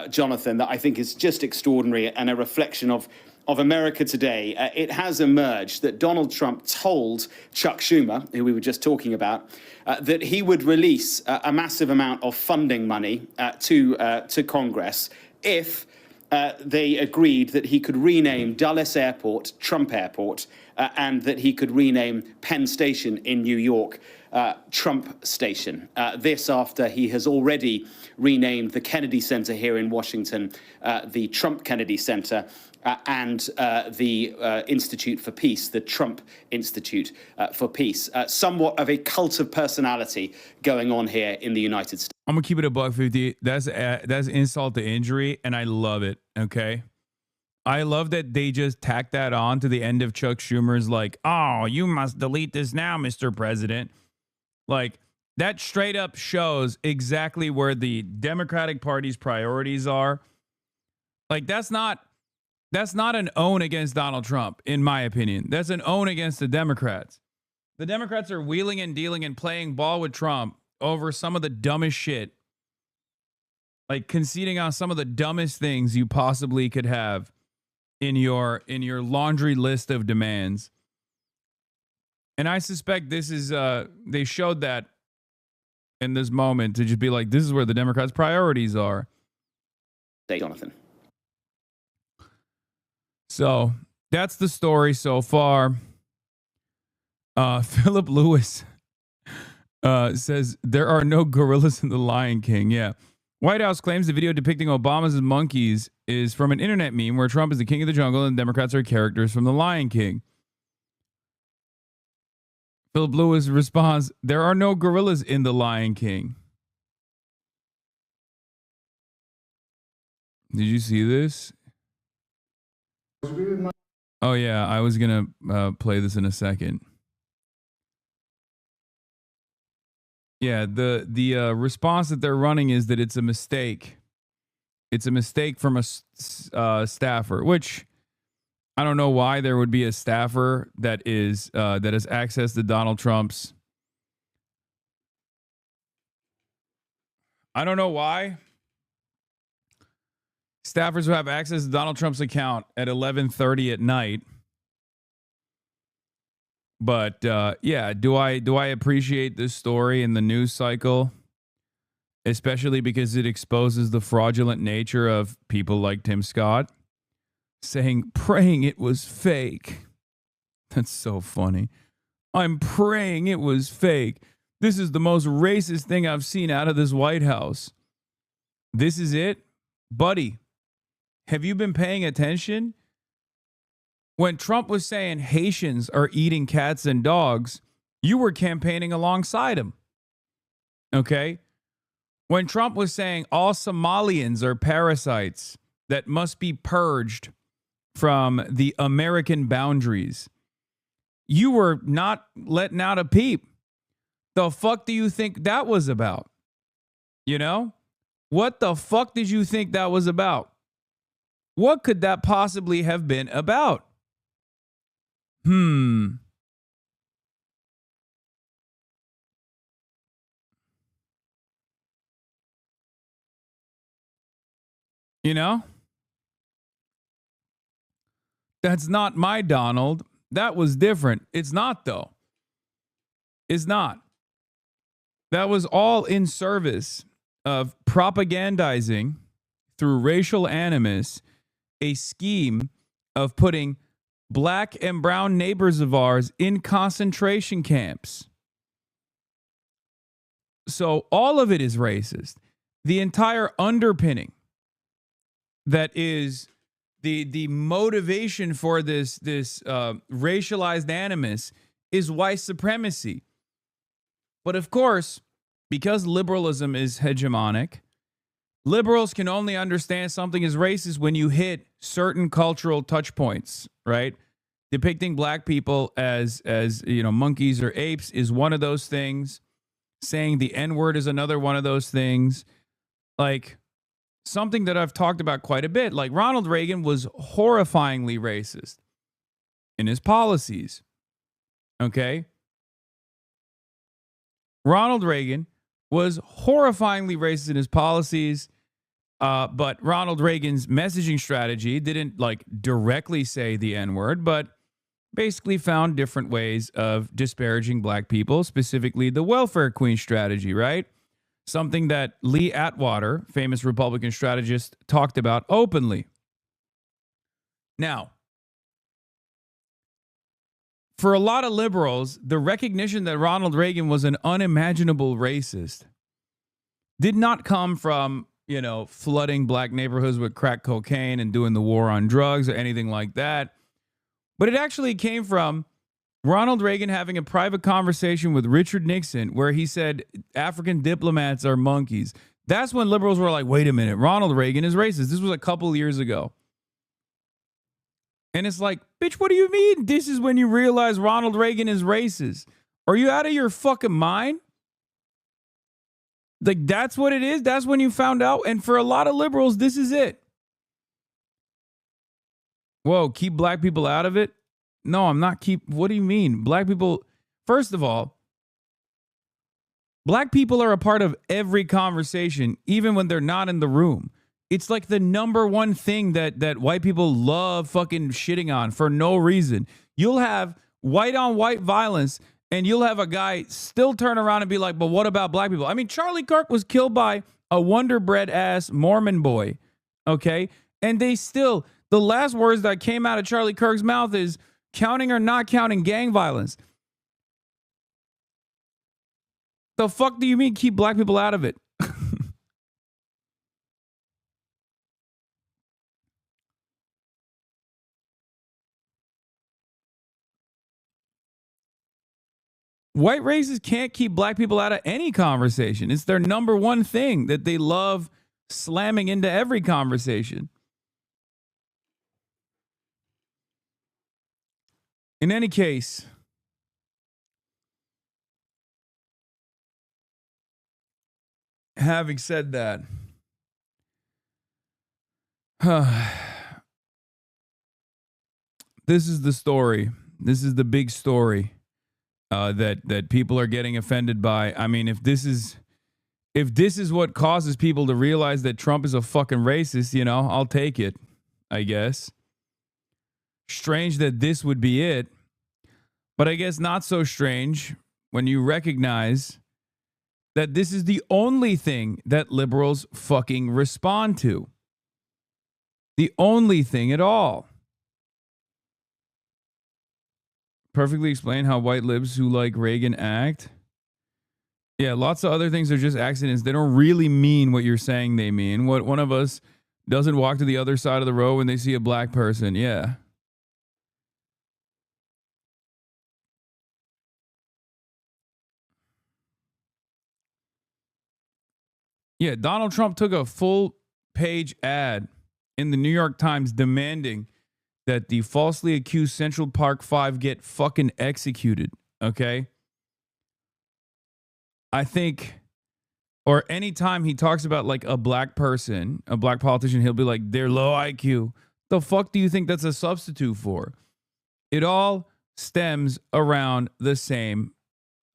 Jonathan, that I think is just extraordinary and a reflection of of America Today, it has emerged that Donald Trump told Chuck Schumer, who we were just talking about, that he would release a massive amount of funding money to Congress if they agreed that he could rename Dulles Airport Trump Airport, and that he could rename Penn Station in New York Trump Station. This after he has already renamed the Kennedy Center here in Washington the Trump Kennedy Center, and the Institute for Peace, the Trump Institute for Peace. Somewhat of a cult of personality going on here in the United States. I'm gonna keep it a $150. That's insult to injury, and I love it. Okay, I love that they just tack that on to the end of Chuck Schumer's like, "Oh, you must delete this now, Mr. President." Like, that straight up shows exactly where the Democratic Party's priorities are. Like, that's not an own against Donald Trump, in my opinion. That's an own against the Democrats. The Democrats are wheeling and dealing and playing ball with Trump over some of the dumbest shit. Like conceding on some of the dumbest things you possibly could have in your laundry list of demands. And I suspect this is, they showed that in this moment to just be like, this is where the Democrats' priorities are. Hey, Jonathan. So that's the story so far. Philip Lewis says there are no gorillas in The Lion King. Yeah. White House claims the video depicting Obama's monkeys is from an internet meme where Trump is the king of the jungle and Democrats are characters from The Lion King. Philip Lewis responds, there are no gorillas in The Lion King. Did you see this? Oh, yeah. I was going to play this in a second. Yeah, the response that they're running is that it's a mistake. It's a mistake from a staffer, which I don't know why there would be a staffer that has access to Donald Trump's. I don't know why staffers who have access to Donald Trump's account at 11:30 at night. But yeah, do I appreciate this story in the news cycle, especially because it exposes the fraudulent nature of people like Tim Scott praying it was fake. That's so funny. I'm praying it was fake. This is the most racist thing I've seen out of this White House. This is it? Buddy, have you been paying attention? When Trump was saying Haitians are eating cats and dogs, you were campaigning alongside him. Okay? When Trump was saying all Somalians are parasites that must be purged from the American boundaries, you were not letting out a peep. The fuck do you think that was about? You know? What the fuck did you think that was about? What could that possibly have been about? You know? That's not my Donald. That was different. It's not, though. It's not. That was all in service of propagandizing through racial animus a scheme of putting black and brown neighbors of ours in concentration camps. So all of it is racist. The entire underpinning that is the motivation for this racialized animus is white supremacy. But of course, because liberalism is hegemonic, liberals can only understand something is racist when you hit certain cultural touch points, right? Depicting black people as monkeys or apes is one of those things. Saying the N-word is another one of those things. Like something that I've talked about quite a bit. Like Ronald Reagan was horrifyingly racist in his policies. Okay? Ronald Reagan was horrifyingly racist in his policies, But Ronald Reagan's messaging strategy didn't like directly say the N-word, but basically found different ways of disparaging black people, specifically the welfare queen strategy, right? Something that Lee Atwater, famous Republican strategist, talked about openly. Now, for a lot of liberals, the recognition that Ronald Reagan was an unimaginable racist did not come from, you know, flooding black neighborhoods with crack cocaine and doing the war on drugs or anything like that. But it actually came from Ronald Reagan having a private conversation with Richard Nixon where he said African diplomats are monkeys. That's when liberals were like, wait a minute, Ronald Reagan is racist. This was a couple years ago. And it's like, bitch, what do you mean? This is when you realize Ronald Reagan is racist. Are you out of your fucking mind? Like, that's what it is? That's when you found out? And for a lot of liberals, this is it. Whoa, keep black people out of it? No, I'm not what do you mean? Black people, first of all, black people are a part of every conversation, even when they're not in the room. It's like the number one thing that white people love fucking shitting on for no reason. You'll have white on white violence and you'll have a guy still turn around and be like, but what about black people? I mean, Charlie Kirk was killed by a Wonder Bread ass Mormon boy. Okay. And they still, the last words that came out of Charlie Kirk's mouth is counting or not counting gang violence. The fuck do you mean keep black people out of it? White racists can't keep black people out of any conversation. It's their number one thing that they love slamming into every conversation. In any case, having said that, this is the story. This is the big story. That people are getting offended by. I mean, if this is what causes people to realize that Trump is a fucking racist, you know, I'll take it, I guess. Strange that this would be it, but I guess not so strange when you recognize that this is the only thing that liberals fucking respond to. The only thing at all. Perfectly explain how white libs who like Reagan act. Yeah, lots of other things are just accidents. They don't really mean what you're saying they mean. What one of us doesn't walk to the other side of the road when they see a black person. Yeah. Yeah, Donald Trump took a full page ad in the New York Times demanding that the falsely accused Central Park 5 get fucking executed, okay? I think, or anytime he talks about like a black person, a black politician, he'll be like, they're low IQ. The fuck do you think that's a substitute for? It all stems around the same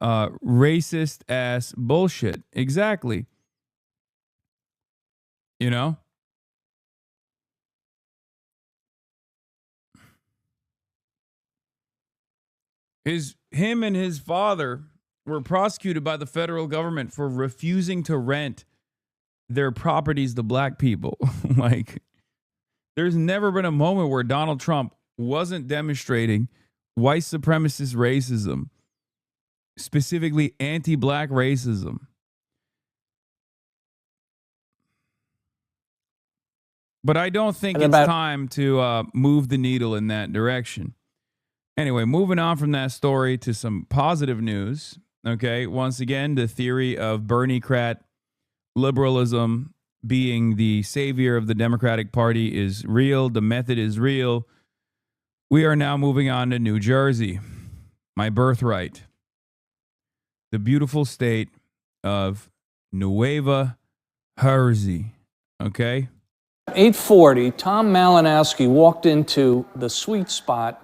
racist ass bullshit. Exactly. You know? Him and his father were prosecuted by the federal government for refusing to rent their properties to black people. Like, there's never been a moment where Donald Trump wasn't demonstrating white supremacist racism, specifically anti-black racism. But I don't think it's time to move the needle in that direction. Anyway, moving on from that story to some positive news. Okay, once again, the theory of Bernie-crat liberalism being the savior of the Democratic Party is real. The method is real. We are now moving on to New Jersey, my birthright. The beautiful state of Nueva Jersey. Okay? 8:40, Tom Malinowski walked into the Sweet Spot,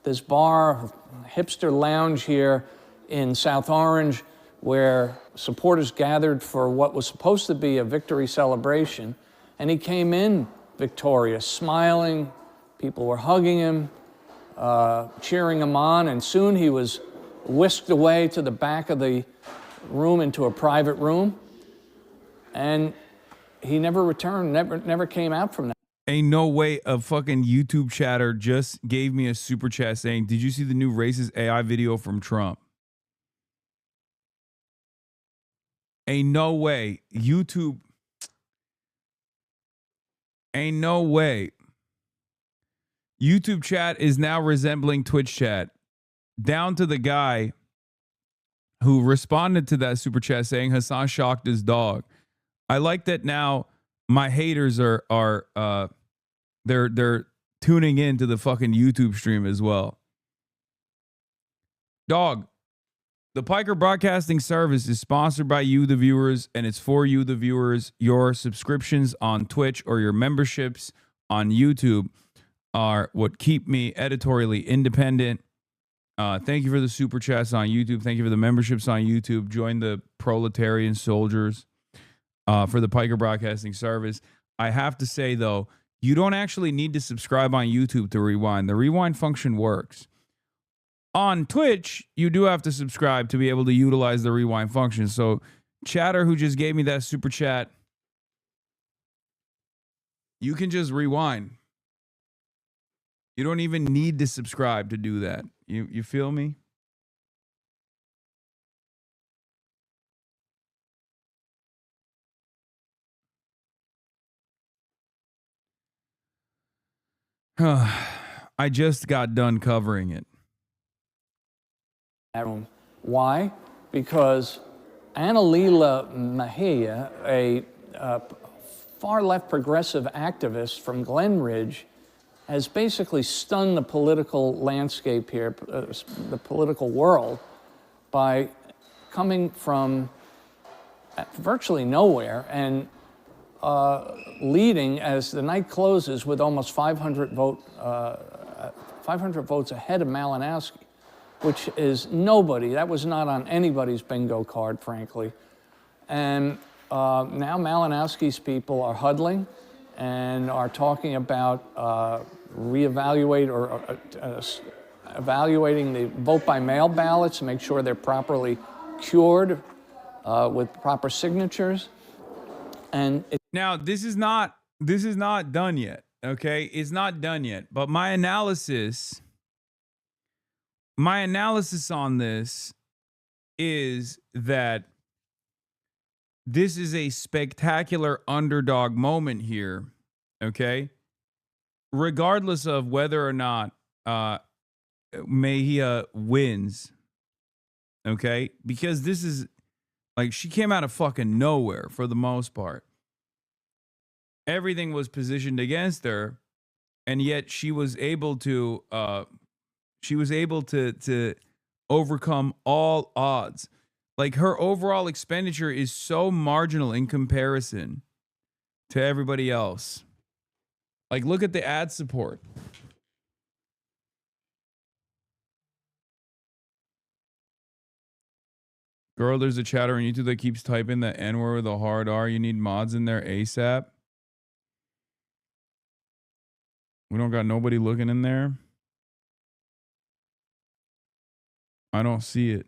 this bar, hipster lounge here in South Orange, where supporters gathered for what was supposed to be a victory celebration. And he came in victorious, smiling. People were hugging him, cheering him on, and soon he was whisked away to the back of the room into a private room, and he never returned, never came out from that. Ain't no way a fucking YouTube chatter just gave me a super chat saying, did you see the new racist AI video from Trump? Ain't no way. YouTube. Ain't no way. YouTube chat is now resembling Twitch chat. Down to the guy who responded to that super chat saying Hasan shocked his dog. I like that now my haters are they're tuning in to the fucking YouTube stream as well. Dog, the Piker Broadcasting Service is sponsored by you, the viewers, and it's for you, the viewers. Your subscriptions on Twitch or your memberships on YouTube are what keep me editorially independent. Thank you for the super chats on YouTube. Thank you for the memberships on YouTube. Join the proletarian soldiers for the Piker Broadcasting Service. I have to say, though, you don't actually need to subscribe on YouTube to rewind. The rewind function works. On Twitch, you do have to subscribe to be able to utilize the rewind function. So, chatter who just gave me that super chat, you can just rewind. You don't even need to subscribe to do that. You feel me? I just got done covering it. Why? Because Annalila Mejia, a far left progressive activist from Glen Ridge, has basically stunned the political landscape here, the political world, by coming from virtually nowhere and leading as the night closes with almost 500 votes ahead of Malinowski, which is nobody. That was not on anybody's bingo card, frankly. And now Malinowski's people are huddling and are talking about evaluating the vote-by-mail ballots to make sure they're properly cured with proper signatures. And now this is not done yet. Okay, it's not done yet. But my analysis on this is that this is a spectacular underdog moment here, okay? Regardless of whether or not Mejia wins, okay? Because this is, like, she came out of fucking nowhere for the most part. Everything was positioned against her, and yet she was able to overcome all odds. Like, her overall expenditure is so marginal in comparison to everybody else. Like, look at the ad support. Girl, there's a chatter on YouTube that keeps typing the N-word with a hard R. You need mods in there ASAP. We don't got nobody looking in there. I don't see it.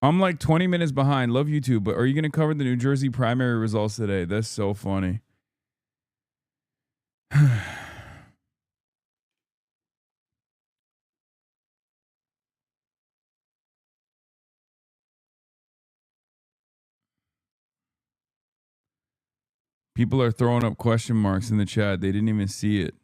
I'm like 20 minutes behind. Love you too, but are you going to cover the New Jersey primary results today? That's so funny. People are throwing up question marks in the chat. They didn't even see it.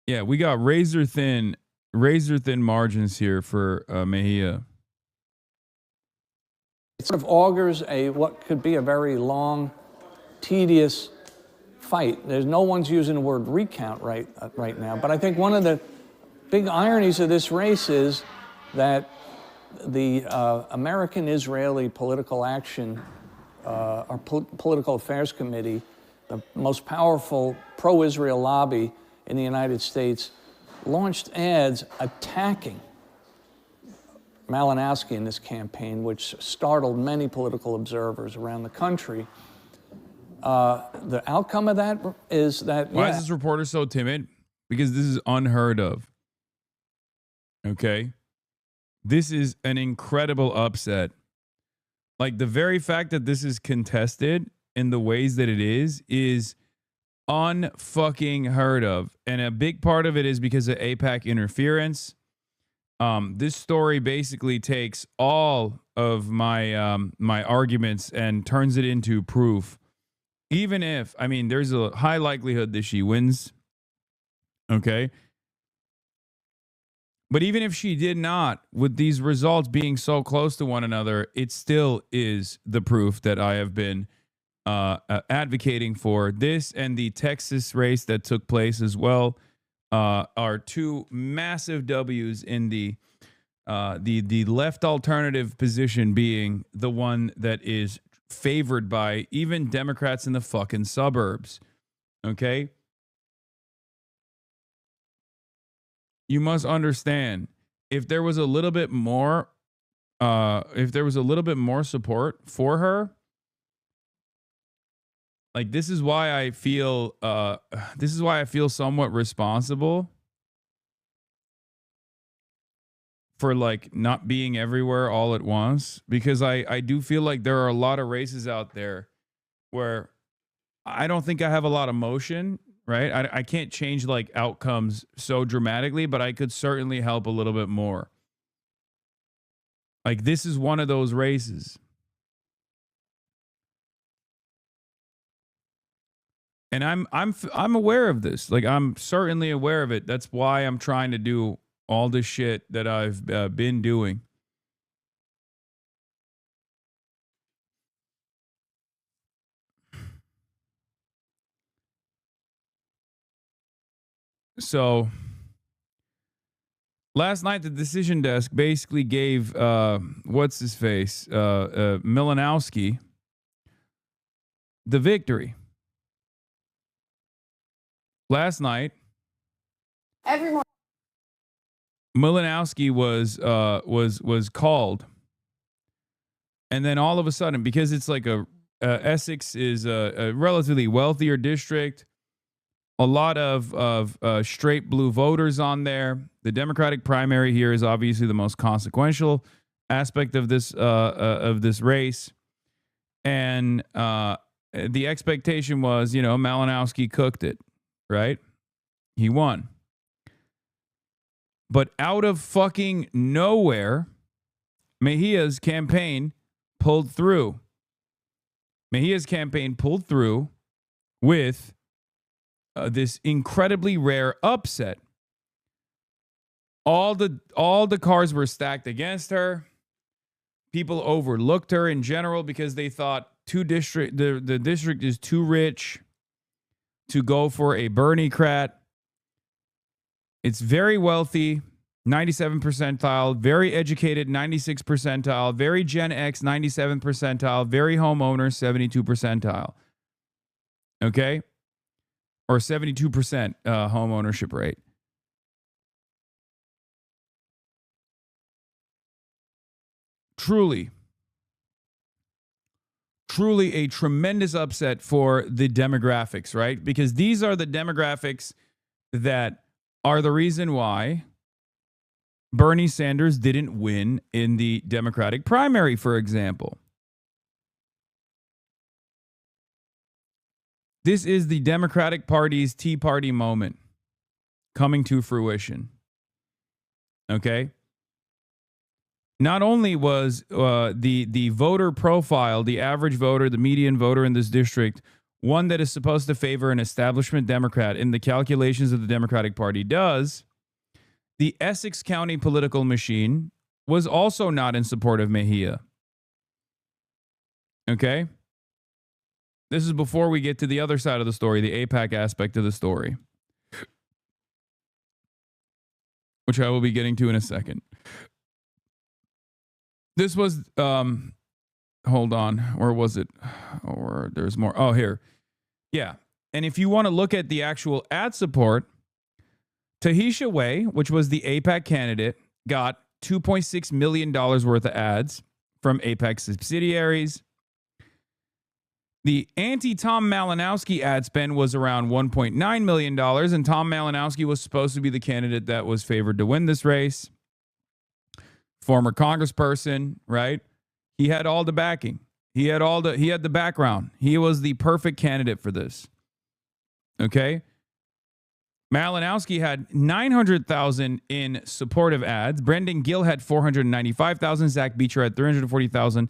Yeah, we got razor thin margins here for Mejia. sort of augurs what could be a very long, tedious fight. There's no one's using the word recount right now, but I think one of the big ironies of this race is that the American-Israeli Political Action, or Political Affairs Committee, the most powerful pro-Israel lobby in the United States, launched ads attacking Malinowski in this campaign, which startled many political observers around the country. The outcome of that is that... Why is this reporter so timid? Because this is unheard of. Okay? This is an incredible upset. Like, the very fact that this is contested in the ways that it is unfucking heard of. And a big part of it is because of AIPAC interference. This story basically takes all of my my arguments and turns it into proof. Even if, I mean, there's a high likelihood that she wins. Okay? But even if she did not, with these results being so close to one another, it still is the proof that I have been advocating for. This and the Texas race that took place as well are two massive W's in the left alternative position being the one that is favored by even Democrats in the fucking suburbs. Okay? You must understand, if there was a little bit more support for her, like, this is why I feel somewhat responsible for, like, not being everywhere all at once, because I do feel like there are a lot of races out there where I don't think I have a lot of motion. Right? I can't change, like, outcomes so dramatically, but I could certainly help a little bit more. Like, this is one of those races. And I'm aware of this. Like, I'm certainly aware of it. That's why I'm trying to do all this shit that I've been doing. So last night, the decision desk basically gave what's his face, Malinowski, the victory. Last night, everyone, Malinowski was called, and then all of a sudden, because it's like Essex is a relatively wealthier district. A lot of straight blue voters on there. The Democratic primary here is obviously the most consequential aspect of this race, and the expectation was, Malinowski cooked it, right? He won, but out of fucking nowhere, Mejia's campaign pulled through. Mejia's campaign pulled through with this incredibly rare upset. All the cards were stacked against her. People overlooked her in general because they thought the district is too rich to go for a Bernie-crat. It's very wealthy, 97 percentile, very educated, 96 percentile, very Gen X, 97 percentile, very homeowner, 72 percentile. Okay? Or 72% home ownership rate. Truly a tremendous upset for the demographics, right? Because these are the demographics that are the reason why Bernie Sanders didn't win in the Democratic primary, for example. This is the Democratic Party's Tea Party moment coming to fruition. Okay? Not only was the voter profile, the average voter, the median voter in this district, one that is supposed to favor an establishment Democrat in the calculations of the Democratic Party does, the Essex County political machine was also not in support of Mejia. Okay? This is before we get to the other side of the story, the AIPAC aspect of the story, which I will be getting to in a second. This was, hold on, or was it, or there's more. Oh, here. Yeah. And if you want to look at the actual ad support, Tahisha Way, which was the AIPAC candidate, got $2.6 million worth of ads from AIPAC subsidiaries. The anti-Tom Malinowski ad spend was around $1.9 million, and Tom Malinowski was supposed to be the candidate that was favored to win this race. Former congressperson, right? He had all the backing. He had the background. He was the perfect candidate for this. Okay? Malinowski had 900,000 in supportive ads. Brendan Gill had 495,000. Zach Beecher had 340,000.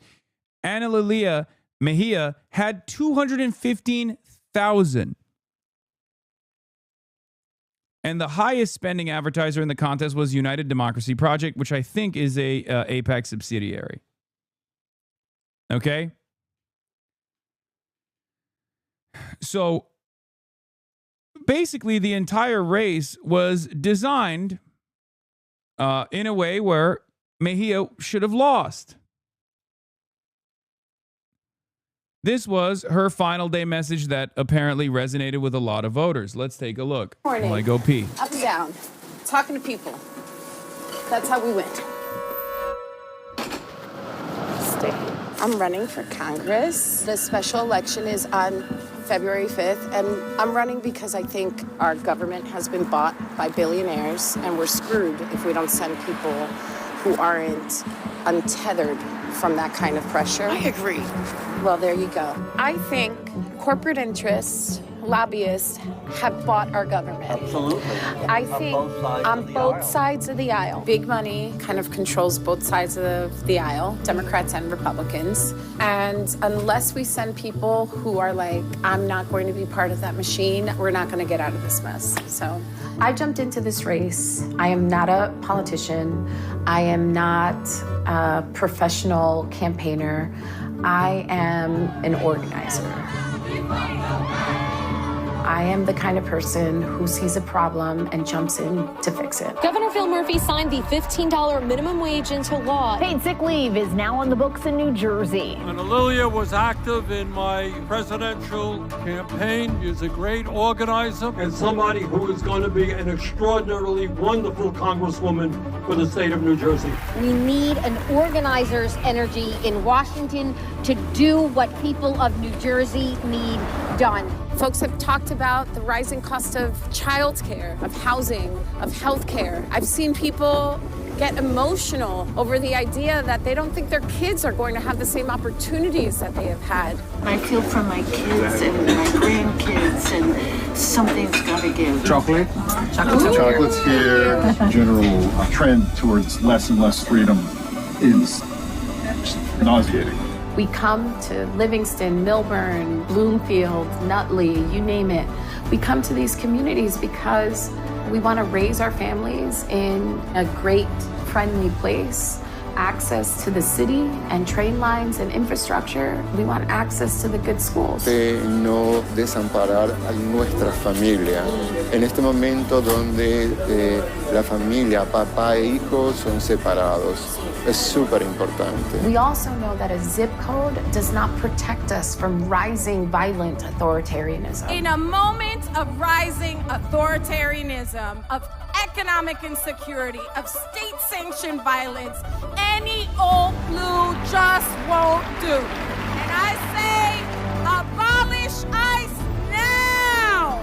Ana Lilia Mejia had 215,000. And the highest spending advertiser in the contest was United Democracy Project, which I think is a AIPAC subsidiary. Okay? So basically, the entire race was designed in a way where Mejia should have lost. This was her final day message that apparently resonated with a lot of voters. Let's take a look. Morning. While I go pee. Up and down. Talking to people. That's how we win. Stay. I'm running for Congress. The special election is on February 5th, and I'm running because I think our government has been bought by billionaires, and we're screwed if we don't send people who aren't untethered from that kind of pressure. I agree. Well, there you go. I think corporate interests, lobbyists have bought our government. Absolutely. I think on both sides of the aisle, big money kind of controls both sides of the aisle, Democrats and Republicans. And unless we send people who are like, I'm not going to be part of that machine, we're not going to get out of this mess. So I jumped into this race. I am not a politician. I am not a professional campaigner. I am an organizer. I am the kind of person who sees a problem and jumps in to fix it. Governor Phil Murphy signed the $15 minimum wage into law. Paid sick leave is now on the books in New Jersey. And Lilia was active in my presidential campaign. She's a great organizer and somebody who is going to be an extraordinarily wonderful congresswoman for the state of New Jersey. We need an organizer's energy in Washington to do what people of New Jersey need done. Folks have talked about the rising cost of childcare, of housing, of healthcare. I've seen people get emotional over the idea that they don't think their kids are going to have the same opportunities that they have had. I feel for my kids and my grandkids, and something's got to give. Chocolate? Chocolate's here. General trend towards less and less freedom is nauseating. We come to Livingston, Milburn, Bloomfield, Nutley, you name it. We come to these communities because we want to raise our families in a great, friendly place. Access to the city and train lines and infrastructure. We want access to the good schools. De no desamparar a nuestra familia. En este momento donde la familia, papá e hijos son separados. Es súper importante. We also know that a zip code does not protect us from rising violent authoritarianism. In a moment of rising authoritarianism, of economic insecurity, of state-sanctioned violence, any old blue just won't do. And I say, abolish ICE now!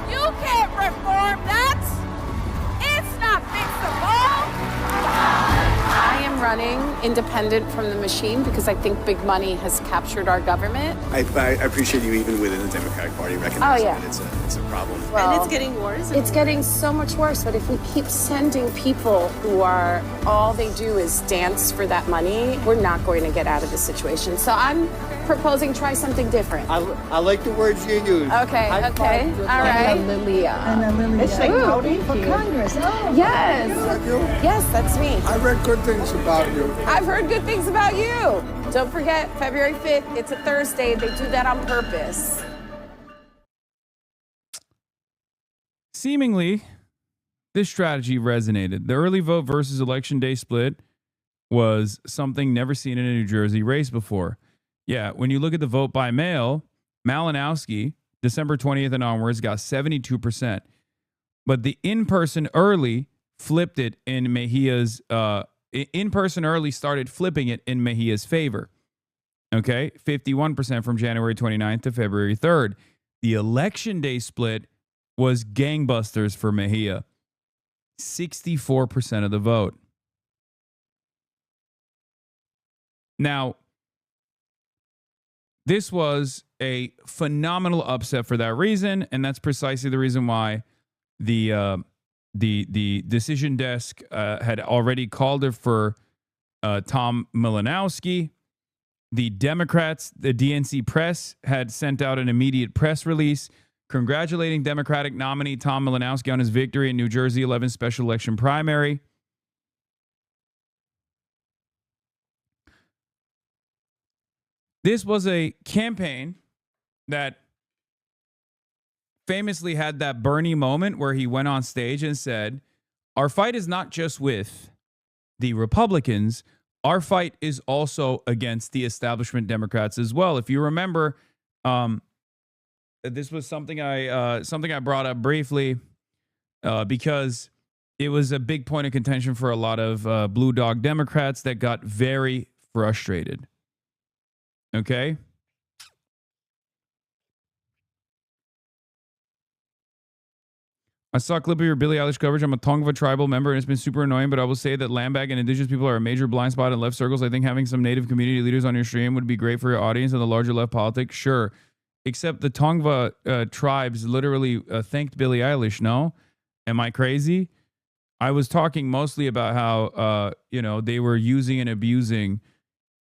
You can't reform that! It's not fixable! I am running independent from the machine because I think big money has captured our government. I appreciate you even within the Democratic Party recognizing that it's a problem. Well, and it's getting worse. It's getting so much worse, but if we keep sending people who are, all they do is dance for that money, we're not going to get out of this situation. So I'm proposing try something different. I like the words you use. Okay, all right. Ana Lilia. It's like voting for Congress. Oh. Yes. Yes, that's me. I read good things about you. I've heard good things about you. Don't forget, February 5th, it's a Thursday. They do that on purpose. Seemingly, this strategy resonated. The early vote versus election day split was something never seen in a New Jersey race before. Yeah, when you look at the vote by mail, Malinowski, December 20th and onwards, got 72%. But the in-person early flipped it in Mejia's, in-person early started flipping it in Mejia's favor. Okay, 51% from January 29th to February 3rd. The election day split was gangbusters for Mejia. 64% of the vote. Now, this was a phenomenal upset for that reason, and that's precisely the reason why the decision desk had already called it for Tom Malinowski. The Democrats, the DNC press, had sent out an immediate press release congratulating Democratic nominee Tom Malinowski on his victory in New Jersey 11 special election primary. This was a campaign that famously had that Bernie moment where he went on stage and said, our fight is not just with the Republicans, our fight is also against the establishment Democrats as well. If you remember, this was something I brought up briefly because it was a big point of contention for a lot of blue dog Democrats that got very frustrated. Okay? I saw a clip of your Billie Eilish coverage. I'm a Tongva tribal member, and it's been super annoying, but I will say that landbag and indigenous people are a major blind spot in left circles. I think having some native community leaders on your stream would be great for your audience and the larger left politics. Sure. Except the Tongva tribes literally thanked Billie Eilish, no? Am I crazy? I was talking mostly about how, they were using and abusing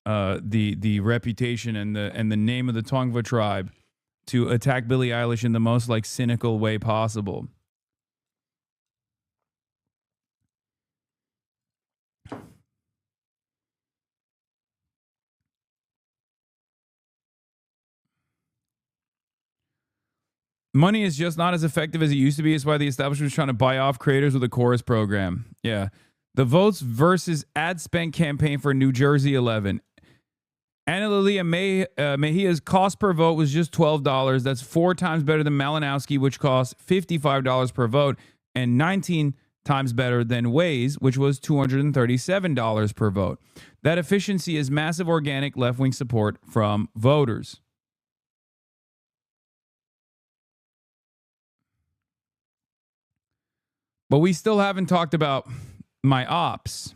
the reputation and the name of the Tongva tribe to attack Billie Eilish in the most cynical way possible. Money is just not as effective as it used to be. It's why the establishment is trying to buy off creators with a chorus program. Yeah. The votes versus ad spend campaign for New Jersey 11. Ana Lilia Mejia's cost per vote was just $12. That's 4 times better than Malinowski, which cost $55 per vote, and 19 times better than Waze, which was $237 per vote. That efficiency is massive organic left-wing support from voters. But we still haven't talked about my ops.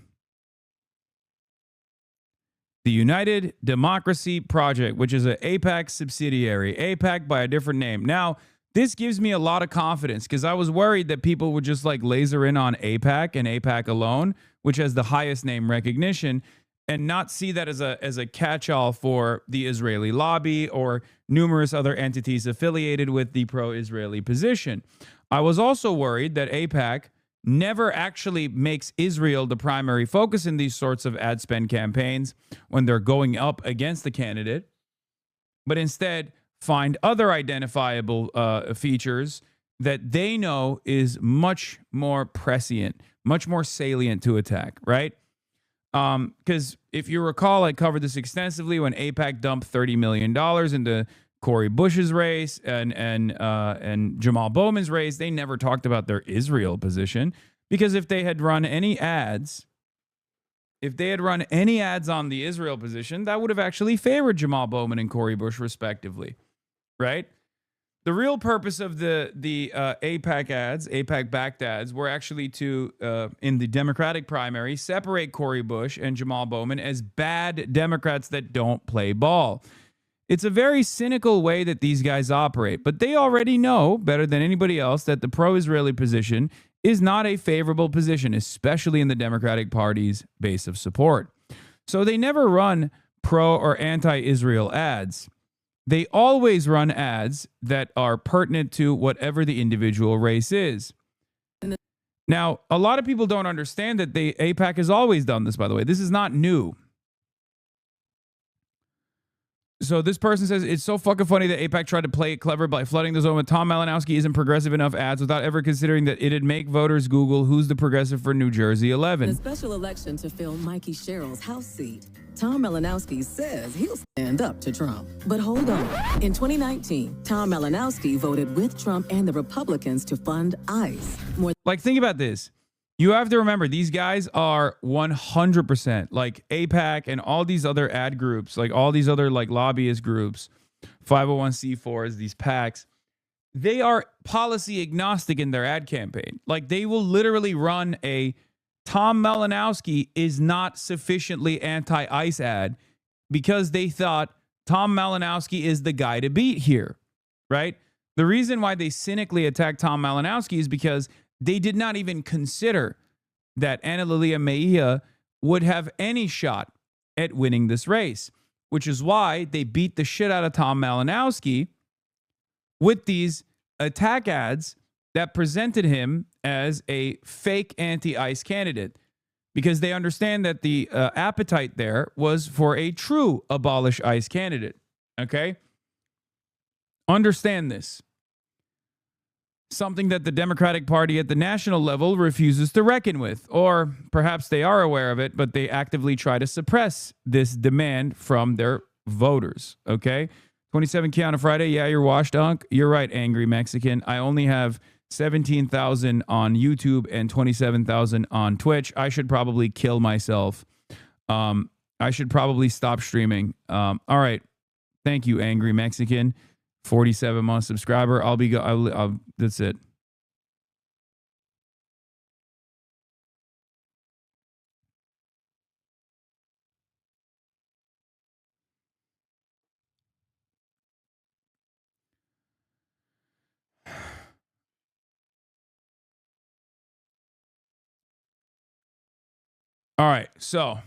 The United Democracy Project, which is an AIPAC subsidiary. AIPAC by a different name. Now, this gives me a lot of confidence because I was worried that people would just laser in on AIPAC and AIPAC alone, which has the highest name recognition, and not see that as a catch-all for the Israeli lobby or numerous other entities affiliated with the pro-Israeli position. I was also worried that AIPAC never actually makes Israel the primary focus in these sorts of ad spend campaigns when they're going up against the candidate, but instead find other identifiable features that they know is much more prescient, much more salient to attack, right? Because if you recall, I covered this extensively when AIPAC dumped $30 million into Cori Bush's race and Jamal Bowman's race. They never talked about their Israel position because if they had run any ads, on the Israel position, that would have actually favored Jamal Bowman and Cori Bush respectively, right? The real purpose of the AIPAC ads, AIPAC-backed ads, were actually to, in the Democratic primary, separate Cori Bush and Jamal Bowman as bad Democrats that don't play ball. It's a very cynical way that these guys operate, but they already know better than anybody else that the pro-Israeli position is not a favorable position, especially in the Democratic Party's base of support. So they never run pro or anti-Israel ads. They always run ads that are pertinent to whatever the individual race is. Now, a lot of people don't understand that AIPAC has always done this, by the way. This is not new. So this person says, it's so fucking funny that AIPAC tried to play it clever by flooding the zone with Tom Malinowski isn't progressive enough ads without ever considering that it'd make voters Google who's the progressive for New Jersey 11. The special election to fill Mikey Sherrill's House seat. Tom Malinowski says he'll stand up to Trump. But hold on. In 2019, Tom Malinowski voted with Trump and the Republicans to fund ICE. Like, think about this. You have to remember, these guys are 100%, like AIPAC and all these other ad groups, like all these other like lobbyist groups, 501c4s, these PACs, they are policy agnostic in their ad campaign. Like, they will literally run a Tom Malinowski is not sufficiently anti-ICE ad because they thought Tom Malinowski is the guy to beat here, right? The reason why they cynically attacked Tom Malinowski is because they did not even consider that Ana Lilia Mejia would have any shot at winning this race, which is why they beat the shit out of Tom Malinowski with these attack ads that presented him as a fake anti-ICE candidate, because they understand that the appetite there was for a true abolish ICE candidate. Okay? Understand this. Something that the Democratic Party at the national level refuses to reckon with, or perhaps they are aware of it, but they actively try to suppress this demand from their voters. Okay? 27K on a Friday. Yeah, you're washed, Unk. You're right, angry Mexican. I only have 17,000 on YouTube and 27,000 on Twitch. I should probably kill myself. I should probably stop streaming. All right. Thank you, angry Mexican. 47-month subscriber. That's it. All right, so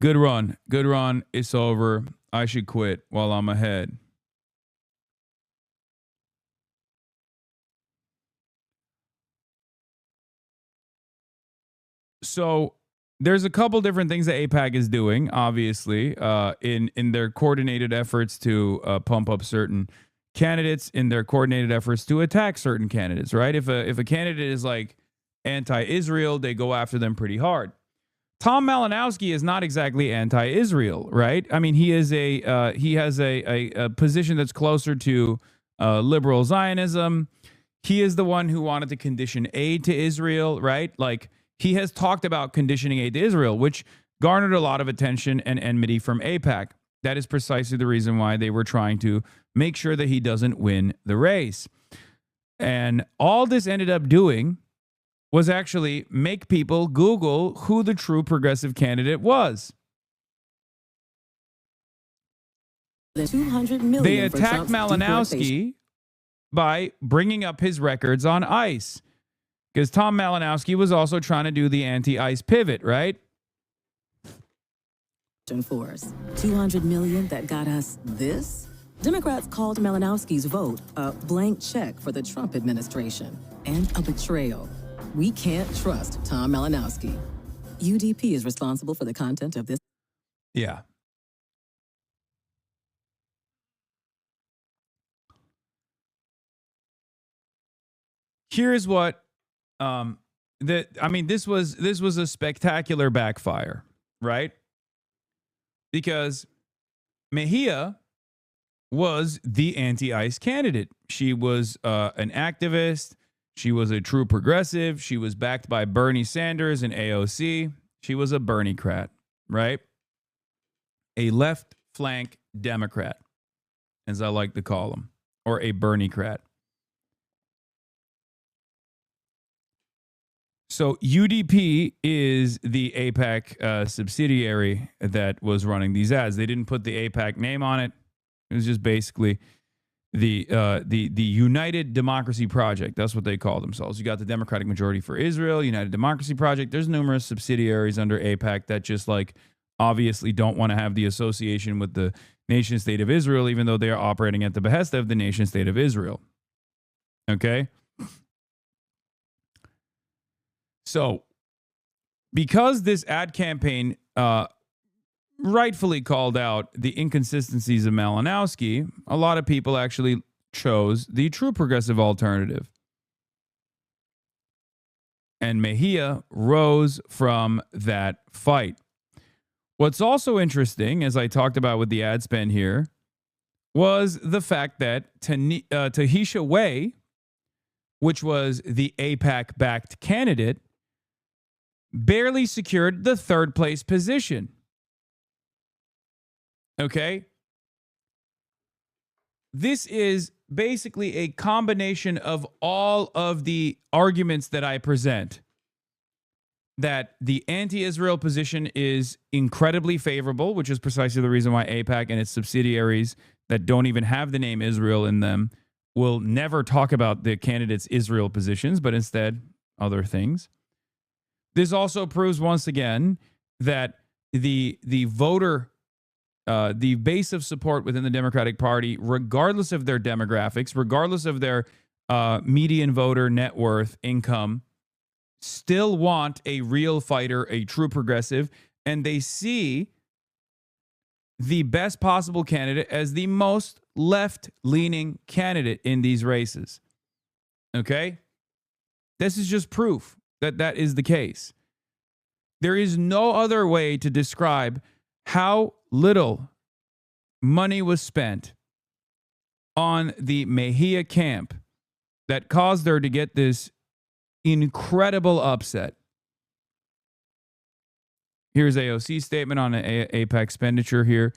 good run. Good run. It's over. I should quit while I'm ahead. So there's a couple different things that AIPAC is doing, obviously, in their coordinated efforts to pump up certain candidates, in their coordinated efforts to attack certain candidates, right? If a candidate is like anti-Israel, they go after them pretty hard. Tom Malinowski is not exactly anti-Israel, right? I mean, he has a position that's closer to liberal Zionism. He is the one who wanted to condition aid to Israel, right? Like, he has talked about conditioning aid to Israel, which garnered a lot of attention and enmity from AIPAC. That is precisely the reason why they were trying to make sure that he doesn't win the race. And all this ended up doing was actually make people Google who the true progressive candidate was. $200 million they attacked Malinowski by bringing up his records on ICE, because Tom Malinowski was also trying to do the anti-ICE pivot, right? Force. $200 million that got us this? Democrats called Malinowski's vote a blank check for the Trump administration and a betrayal. We can't trust Tom Malinowski. UDP is responsible for the content of this. Yeah. Here's what this was a spectacular backfire, right? Because Mejia was the anti-ICE candidate. She was an activist. She was a true progressive. She was backed by Bernie Sanders and AOC. She was a Bernie-crat, right? A left flank Democrat, as I like to call them, or a Bernie-crat. So UDP is the AIPAC subsidiary that was running these ads. They didn't put the AIPAC name on it. It was just basically the United Democracy Project. That's what they call themselves. You got the Democratic Majority for Israel, United Democracy Project. There's numerous subsidiaries under AIPAC that just like obviously don't want to have the association with the nation state of Israel, even though they are operating at the behest of the nation state of Israel. Okay? So because this ad campaign rightfully called out the inconsistencies of Malinowski, a lot of people actually chose the true progressive alternative. And Mejia rose from that fight. What's also interesting, as I talked about with the ad spend here, was the fact that Tahisha Way, which was the AIPAC-backed candidate, barely secured the third place position. Okay? This is basically a combination of all of the arguments that I present. That the anti-Israel position is incredibly favorable, which is precisely the reason why AIPAC and its subsidiaries that don't even have the name Israel in them will never talk about the candidates' Israel positions, but instead other things. This also proves once again that the voter, the base of support within the Democratic Party, regardless of their demographics, regardless of their median voter net worth, income, still want a real fighter, a true progressive, and they see the best possible candidate as the most left-leaning candidate in these races. Okay? This is just proof that that is the case. There is no other way to describe how little money was spent on the Mejia camp that caused her to get this incredible upset. Here's AOC's statement on AIPAC expenditure here.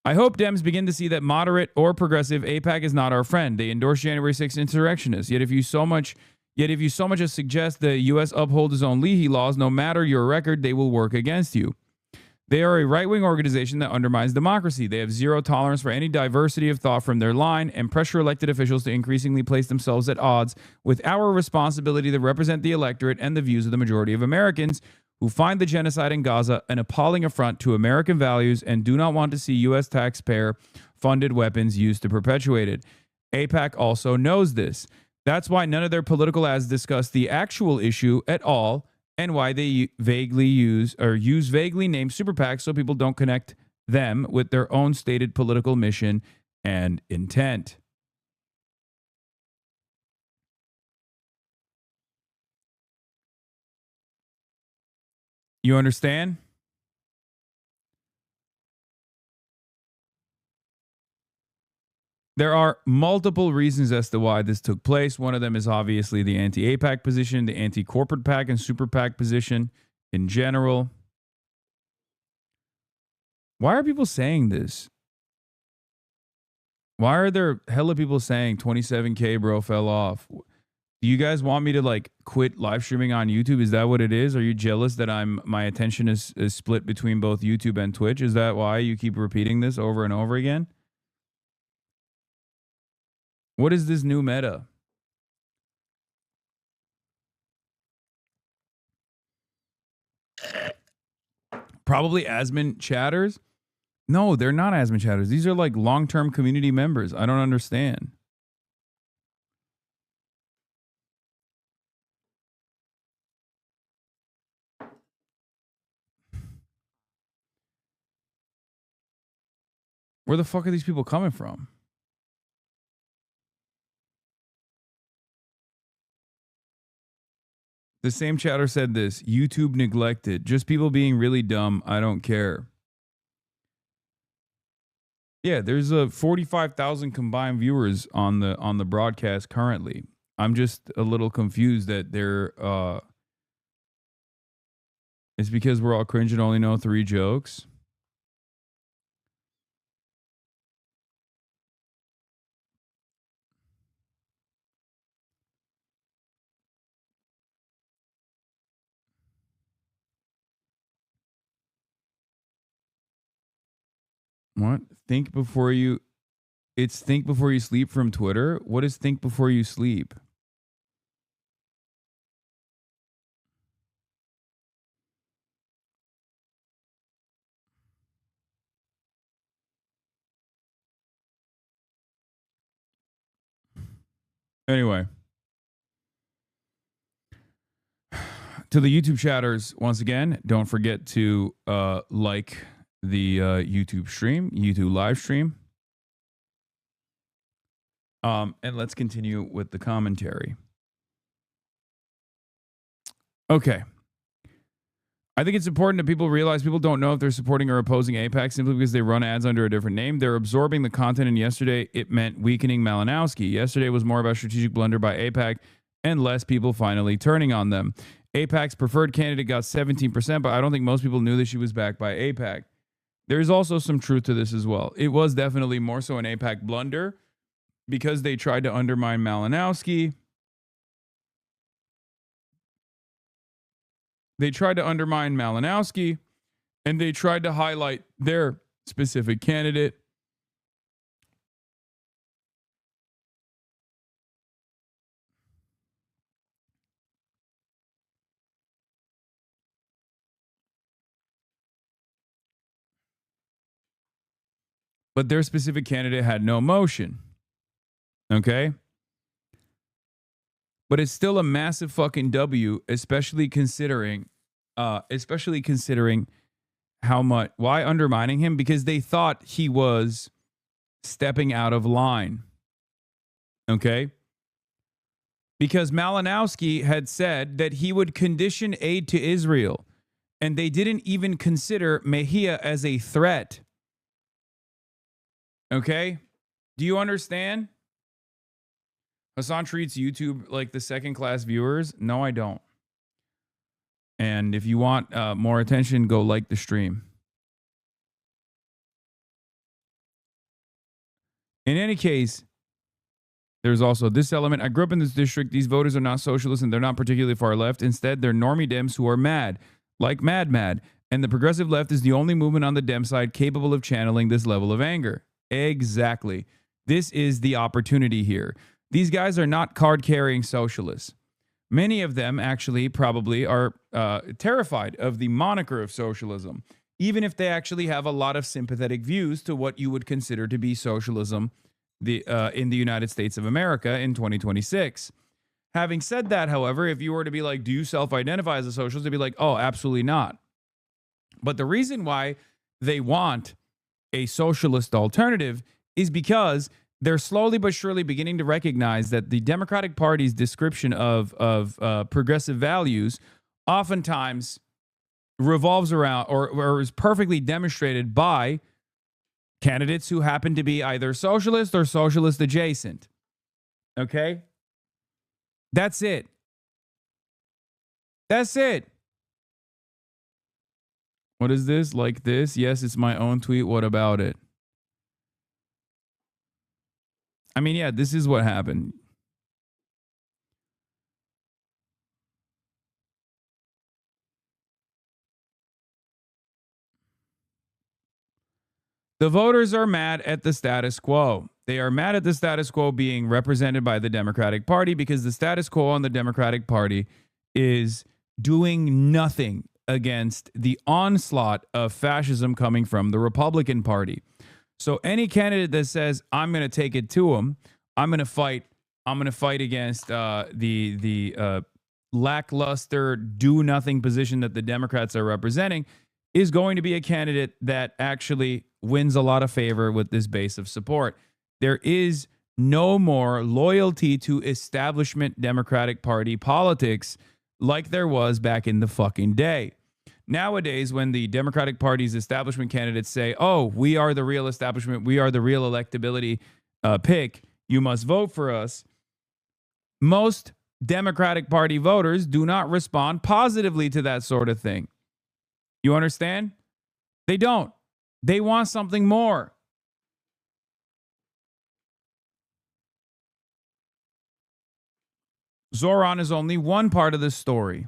I hope Dems begin to see that moderate or progressive AIPAC is not our friend. They endorse January 6th insurrectionists. Yet if you so much as suggest the U.S. uphold its own Leahy laws, no matter your record, they will work against you. They are a right-wing organization that undermines democracy. They have zero tolerance for any diversity of thought from their line and pressure elected officials to increasingly place themselves at odds with our responsibility to represent the electorate and the views of the majority of Americans who find the genocide in Gaza an appalling affront to American values and do not want to see U.S. taxpayer-funded weapons used to perpetuate it. AIPAC also knows this. That's why none of their political ads discuss the actual issue at all, and why they vaguely use vaguely named super PACs so people don't connect them with their own stated political mission and intent. You understand? There are multiple reasons as to why this took place. One of them is obviously the anti-AIPAC position, the anti-corporate PAC and super PAC position in general. Why are people saying this? Why are there hella people saying 27K bro fell off? Do you guys want me to like quit live streaming on YouTube? Is that what it is? Are you jealous that my attention is split between both YouTube and Twitch? Is that why you keep repeating this over and over again? What is this new meta? Probably admin chatters? No, they're not admin chatters. These are like long-term community members. I don't understand. Where the fuck are these people coming from? The same chatter said this, YouTube neglected. Just people being really dumb. I don't care. Yeah, there's 45,000 combined viewers on the broadcast currently. I'm just a little confused that they're it's because we're all cringe and only know 3 jokes. What? Think before you... It's think before you sleep from Twitter? What is think before you sleep? Anyway. To the YouTube chatters, once again, don't forget to like the YouTube live stream. And let's continue with the commentary. Okay. I think it's important that people realize people don't know if they're supporting or opposing AIPAC simply because they run ads under a different name. They're absorbing the content, and yesterday it meant weakening Malinowski. Yesterday was more about strategic blunder by AIPAC and less people finally turning on them. AIPAC's preferred candidate got 17%, but I don't think most people knew that she was backed by AIPAC. There's also some truth to this as well. It was definitely more so an AIPAC blunder because they tried to undermine Malinowski. They tried to undermine Malinowski, and they tried to highlight their specific candidate. But their specific candidate had no motion. Okay? But it's still a massive fucking W, especially considering how much, why undermining him? Because they thought he was stepping out of line. Okay? Because Malinowski had said that he would condition aid to Israel, and they didn't even consider Mejia as a threat. Okay? Do you understand? Hasan treats YouTube like the second-class viewers. No, I don't. And if you want more attention, go like the stream. In any case, there's also this element. I grew up in this district. These voters are not socialists, and they're not particularly far left. Instead, they're normie Dems who are mad, like mad. And the progressive left is the only movement on the Dem side capable of channeling this level of anger. Exactly. This is the opportunity here. These guys are not card-carrying socialists. Many of them actually probably are terrified of the moniker of socialism, even if they actually have a lot of sympathetic views to what you would consider to be socialism in the United States of America in 2026. Having said that, however, if you were to be like, do you self-identify as a socialist? They'd be like, oh, absolutely not. But the reason why they want a socialist alternative is because they're slowly but surely beginning to recognize that the Democratic Party's description of progressive values oftentimes revolves around or is perfectly demonstrated by candidates who happen to be either socialist or socialist adjacent. Okay? That's it. That's it. What is this? Like this? Yes, it's my own tweet. What about it? I mean, yeah, this is what happened. The voters are mad at the status quo. They are mad at the status quo being represented by the Democratic Party because the status quo on the Democratic Party is doing nothing against the onslaught of fascism coming from the Republican Party. So any candidate that says, I'm going to take it to him, I'm going to fight against the lackluster, do-nothing position that the Democrats are representing, is going to be a candidate that actually wins a lot of favor with this base of support. There is no more loyalty to establishment Democratic Party politics like there was back in the fucking day. Nowadays, when the Democratic Party's establishment candidates say, oh, we are the real establishment, we are the real electability pick, you must vote for us, most Democratic Party voters do not respond positively to that sort of thing. You understand? They don't. They want something more. Zoran is only one part of the story.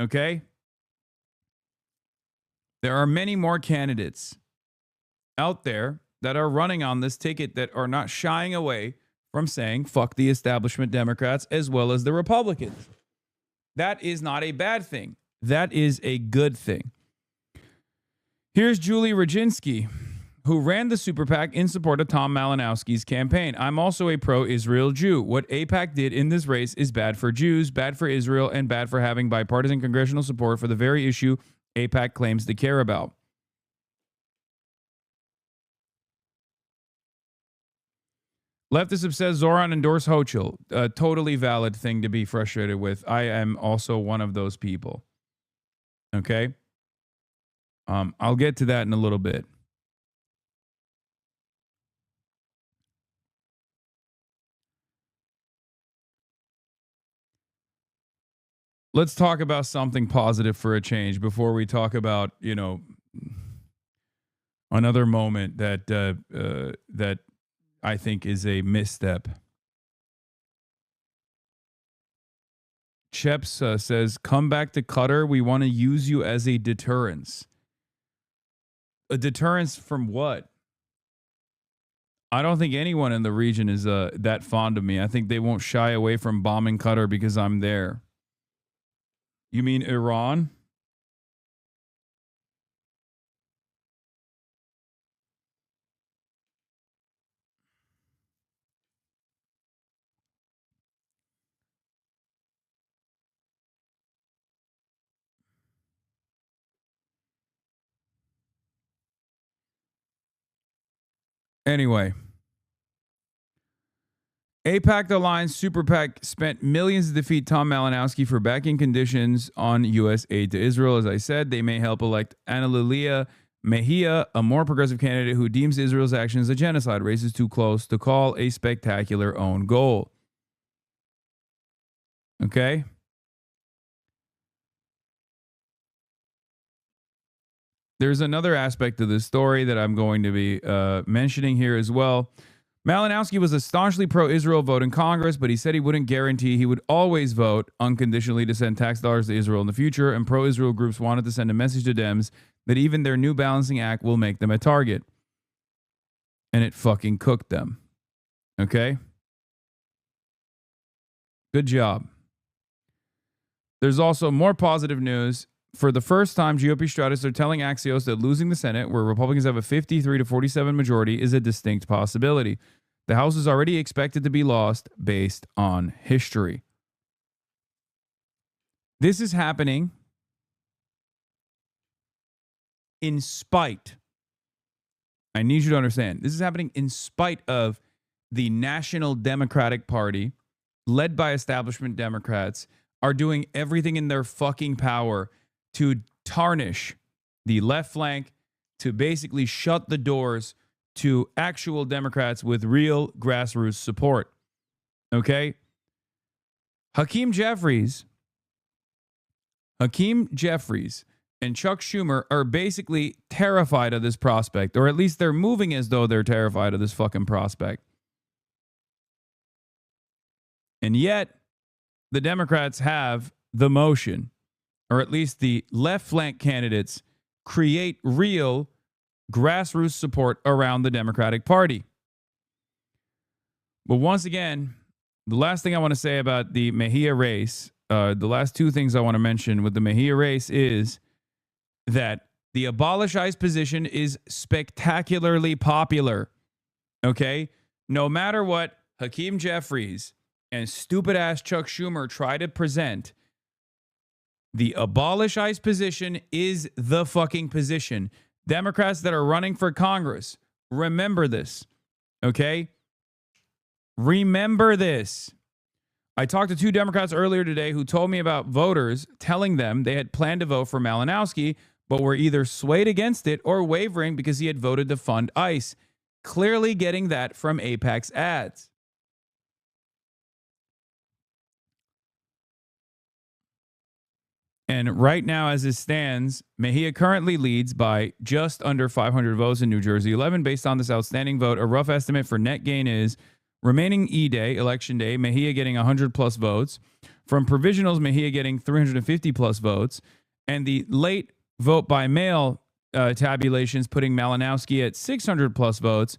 Okay? There are many more candidates out there that are running on this ticket that are not shying away from saying, fuck the establishment Democrats as well as the Republicans. That is not a bad thing. That is a good thing. Here's Julie Rodzinski, who ran the super PAC in support of Tom Malinowski's campaign. I'm also a pro-Israel Jew. What AIPAC did in this race is bad for Jews, bad for Israel, and bad for having bipartisan congressional support for the very issue AIPAC claims to care about. Leftist obsessed Zoran endorsed Hochul. A totally valid thing to be frustrated with. I am also one of those people. Okay? I'll get to that in a little bit. Let's talk about something positive for a change before we talk about, you know, another moment that that I think is a misstep. Cheps says, come back to Qatar. We want to use you as a deterrence. A deterrence from what? I don't think anyone in the region is that fond of me. I think they won't shy away from bombing Qatar because I'm there. You mean Iran? Anyway, AIPAC Alliance Super PAC spent millions to defeat Tom Malinowski for backing conditions on U.S. aid to Israel. As I said, they may help elect Analilia Mejia, a more progressive candidate who deems Israel's actions a genocide. Race is too close to call a spectacular own goal. Okay? There's another aspect of this story that I'm going to be mentioning here as well. Malinowski was a staunchly pro-Israel vote in Congress, but he said he wouldn't guarantee he would always vote unconditionally to send tax dollars to Israel in the future, and pro-Israel groups wanted to send a message to Dems that even their new balancing act will make them a target. And it fucking cooked them. Okay? Good job. There's also more positive news. For the first time, GOP strategists are telling Axios that losing the Senate, where Republicans have a 53 to 47 majority, is a distinct possibility. The House is already expected to be lost based on history. This is happening in spite, I need you to understand, this is happening in spite of the National Democratic Party, led by establishment Democrats, are doing everything in their fucking power to tarnish the left flank, to basically shut the doors to actual Democrats with real grassroots support. Okay? Hakeem Jeffries and Chuck Schumer are basically terrified of this prospect, or at least they're moving as though they're terrified of this fucking prospect. And yet, the Democrats have the motion, or at least the left flank candidates create real grassroots support around the Democratic Party. But once again, the last thing I want to say about the Mejia race, the last two things I want to mention with the Mejia race is that the abolish ICE position is spectacularly popular. Okay? No matter what Hakeem Jeffries and stupid ass Chuck Schumer try to present, the abolish ICE position is the fucking position. Democrats that are running for Congress, remember this, okay? Remember this. I talked to two Democrats earlier today who told me about voters telling them they had planned to vote for Malinowski, but were either swayed against it or wavering because he had voted to fund ICE, clearly getting that from AIPAC's ads. And right now, as it stands, Mejia currently leads by just under 500 votes in New Jersey 11. Based on this outstanding vote, a rough estimate for net gain is remaining E-Day, Election Day, Mejia getting 100 plus votes. From provisionals, Mejia getting 350 plus votes. And the late vote by mail tabulations putting Malinowski at 600 plus votes,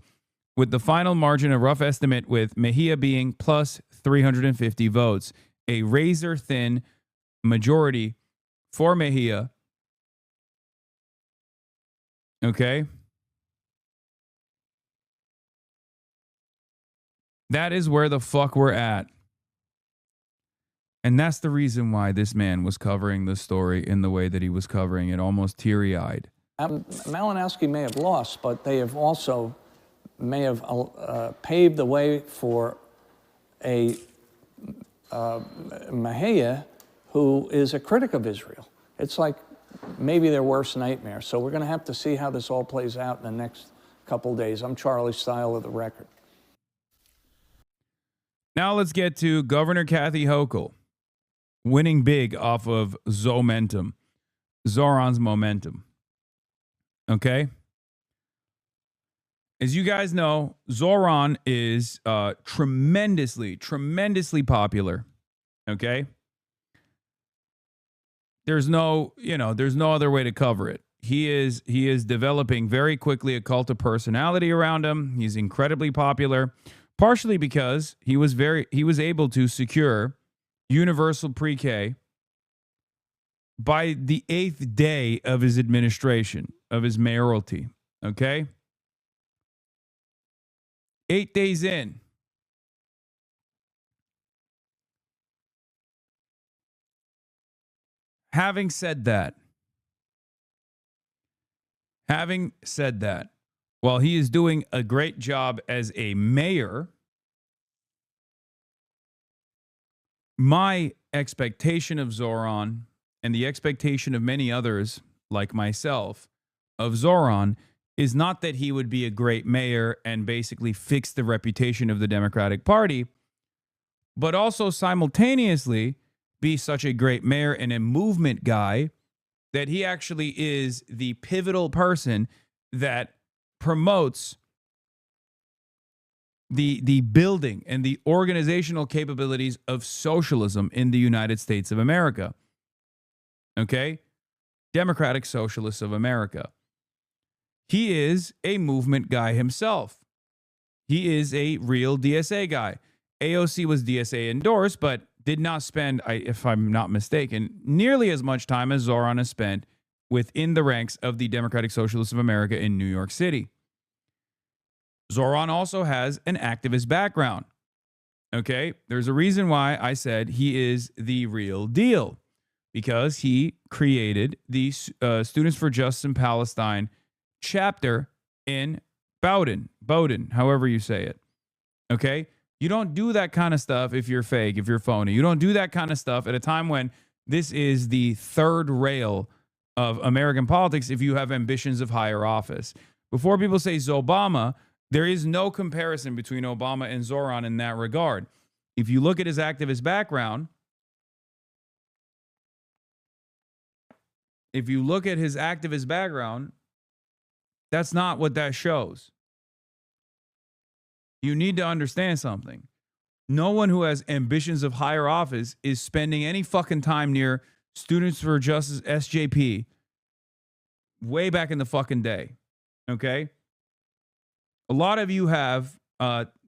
with the final margin, a rough estimate with Mejia being plus 350 votes. A razor thin majority for Mejia. Okay? That is where the fuck we're at. And that's the reason why this man was covering the story in the way that he was covering it, almost teary-eyed. Malinowski may have lost, but they have also may have paved the way for a Mahia who is a critic of Israel. It's like maybe their worst nightmare. So we're going to have to see how this all plays out in the next couple days. I'm Charlie Style of The Record. Now let's get to Governor Kathy Hochul winning big off of Zoran's momentum. Okay? As you guys know, Zoran is tremendously popular. Okay? There's no other way to cover it. He is developing very quickly a cult of personality around him. He's incredibly popular, partially because he was able to secure universal pre-K by the 8th day of his administration, of his mayoralty. Okay? 8 days in. Having said that, while he is doing a great job as a mayor, my expectation of Zoran and the expectation of many others like myself of Zoran is not that he would be a great mayor and basically fix the reputation of the Democratic Party, but also simultaneously be such a great mayor and a movement guy that he actually is the pivotal person that promotes the building and the organizational capabilities of socialism in the United States of America. Okay? Democratic Socialists of America. He is a movement guy himself. He is a real DSA guy. AOC was DSA endorsed, but did not spend, if I'm not mistaken, nearly as much time as Zoran has spent within the ranks of the Democratic Socialists of America in New York City. Zoran also has an activist background. Okay? There's a reason why I said he is the real deal. Because he created the Students for Justice in Palestine chapter in Bowdoin, however you say it. Okay? You don't do that kind of stuff if you're fake, if you're phony. You don't do that kind of stuff at a time when this is the third rail of American politics if you have ambitions of higher office. Before people say Zobama, there is no comparison between Obama and Zoran in that regard. If you look at his activist background, that's not what that shows. You need to understand something. No one who has ambitions of higher office is spending any fucking time near Students for Justice, SJP, way back in the fucking day. Okay? A lot of you have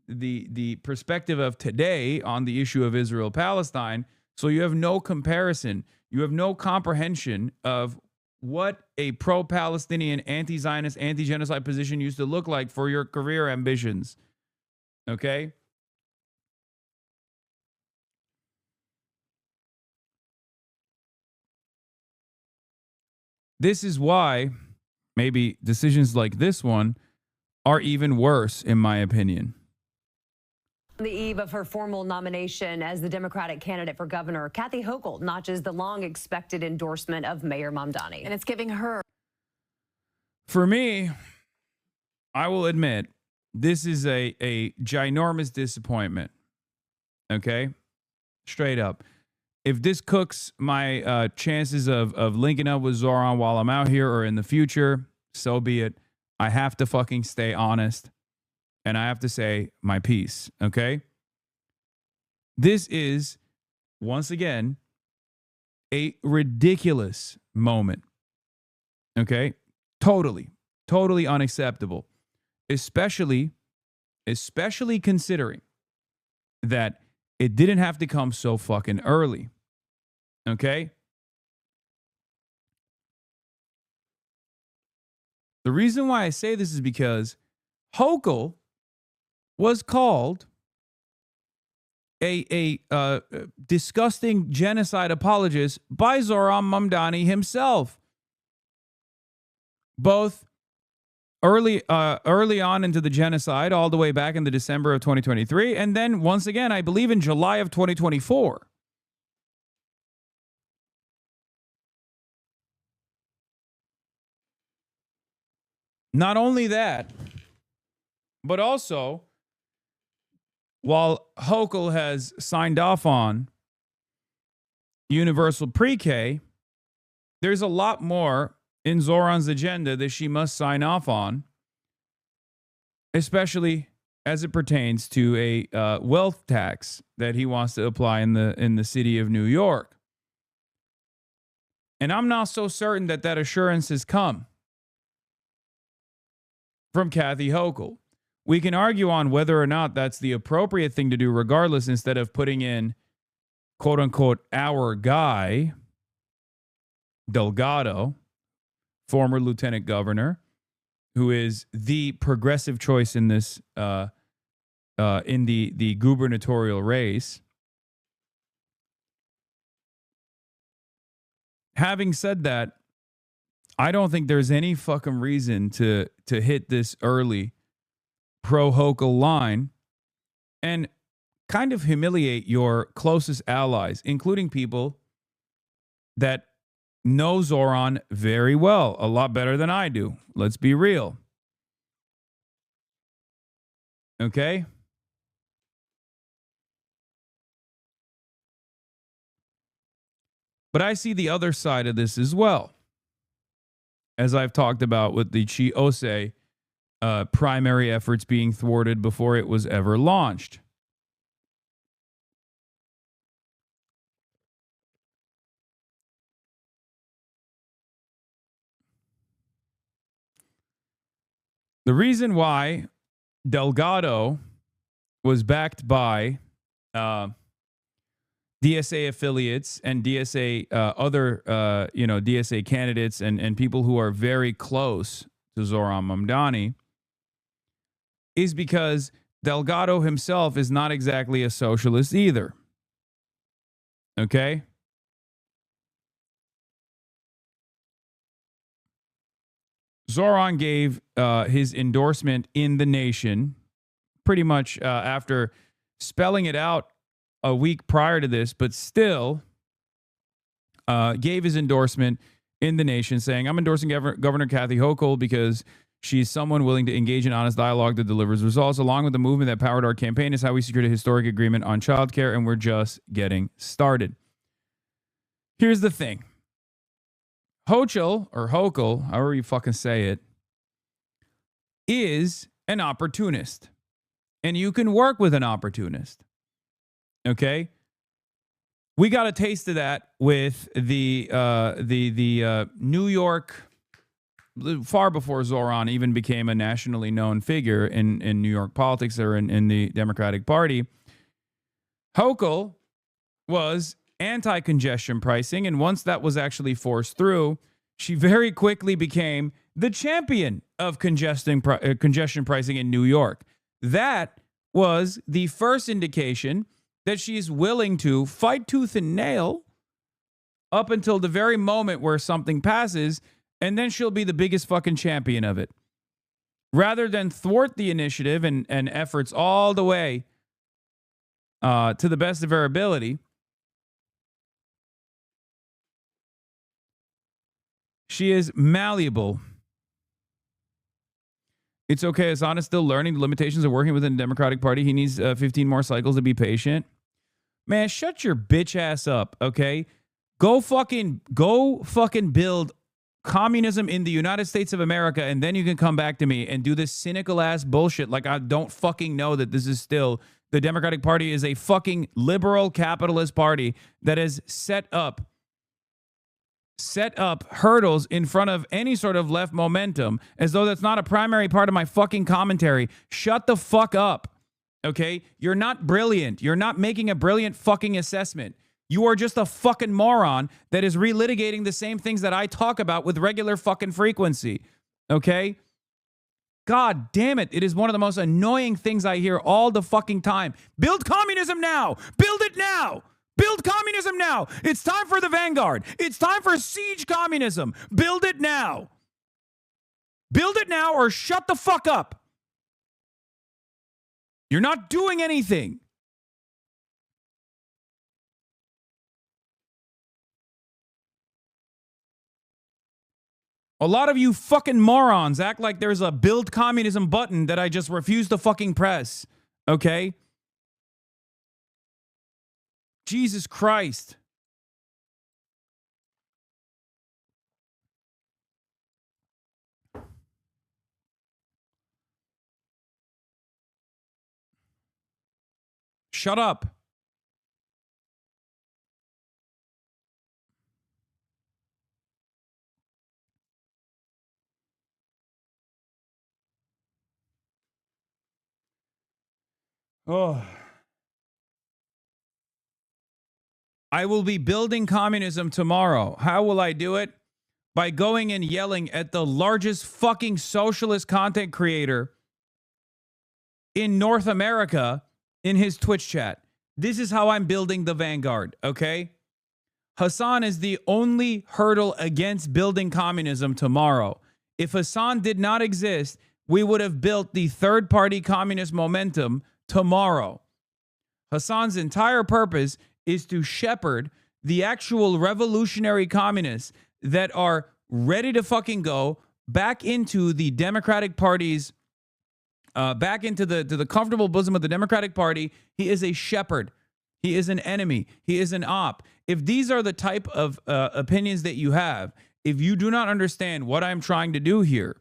the perspective of today on the issue of Israel-Palestine, so you have no comparison. You have no comprehension of what a pro-Palestinian, anti-Zionist, anti-genocide position used to look like for your career ambitions. Okay? This is why maybe decisions like this one are even worse, in my opinion. On the eve of her formal nomination as the Democratic candidate for governor, Kathy Hochul notches the long-expected endorsement of Mayor Mamdani. And it's giving her... For me, I will admit, this is a ginormous disappointment. Okay? Straight up. If this cooks my chances of linking up with Zoran while I'm out here or in the future, so be it. I have to fucking stay honest. And I have to say my piece. Okay? This is, once again, a ridiculous moment. Okay? Totally unacceptable. Especially considering that it didn't have to come so fucking early. Okay? The reason why I say this is because Hochul was called a disgusting genocide apologist by Zoran Mamdani himself. Both early on into the genocide, all the way back in the December of 2023, and then once again, I believe in July of 2024. Not only that, but also, while Hochul has signed off on universal pre-K, there's a lot more in Zoran's agenda that she must sign off on, especially as it pertains to a wealth tax that he wants to apply in the city of New York. And I'm not so certain that that assurance has come from Kathy Hochul. We can argue on whether or not that's the appropriate thing to do regardless, instead of putting in, quote unquote, our guy, Delgado, former lieutenant governor, who is the progressive choice in this, in the gubernatorial race. Having said that, I don't think there's any fucking reason to hit this early pro-Hochul line and kind of humiliate your closest allies, including people that know Zoran very well, a lot better than I do. Let's be real. Okay? But I see the other side of this as well, as I've talked about with the Chiose primary efforts being thwarted before it was ever launched. The reason why Delgado was backed by DSA affiliates and DSA other DSA candidates and people who are very close to Zoran Mamdani is because Delgado himself is not exactly a socialist either. Okay? Zoran gave his endorsement in the nation pretty much after spelling it out a week prior to this, but still gave his endorsement in the nation, saying, I'm endorsing Governor Kathy Hochul because she's someone willing to engage in honest dialogue that delivers results. Along with the movement that powered our campaign is how we secured a historic agreement on childcare, and we're just getting started. Here's the thing. Hochul, or Hochul, however you fucking say it, is an opportunist. And you can work with an opportunist. Okay? We got a taste of that with the New York, far before Zoran even became a nationally known figure in New York politics or in the Democratic Party. Hochul was anti-congestion pricing, and once that was actually forced through, she very quickly became the champion of congestion pricing in New York. That was the first indication that she's willing to fight tooth and nail up until the very moment where something passes, and then she'll be the biggest fucking champion of it. Rather than thwart the initiative and efforts all the way to the best of her ability, she is malleable. It's okay. Hasan is still learning the limitations of working within the Democratic Party. He needs 15 more cycles to be patient. Man, shut your bitch ass up, okay? Go fucking build communism in the United States of America, and then you can come back to me and do this cynical ass bullshit like I don't fucking know that this is still the Democratic Party is a fucking liberal capitalist party that has set up hurdles in front of any sort of left momentum, as though that's not a primary part of my fucking commentary. Shut the fuck up, okay? You're not brilliant. You're not making a brilliant fucking assessment. You are just a fucking moron that is relitigating the same things that I talk about with regular fucking frequency, okay? God damn it. It is one of the most annoying things I hear all the fucking time. Build communism now. Build it now. Build communism now. It's time for the vanguard. It's time for siege communism. Build it now. Build it now or shut the fuck up. You're not doing anything. A lot of you fucking morons act like there's a build communism button that I just refuse to fucking press. Okay? Jesus Christ. Shut up. Oh. I will be building communism tomorrow. How will I do it? By going and yelling at the largest fucking socialist content creator in North America in his Twitch chat. This is how I'm building the vanguard, okay? Hasan is the only hurdle against building communism tomorrow. If Hasan did not exist, we would have built the third-party communist momentum tomorrow. Hasan's entire purpose is to shepherd the actual revolutionary communists that are ready to fucking go back into the Democratic Party's, back into the comfortable bosom of the Democratic Party. He is a shepherd. He is an enemy. He is an op. If these are the type of opinions that you have, if you do not understand what I'm trying to do here,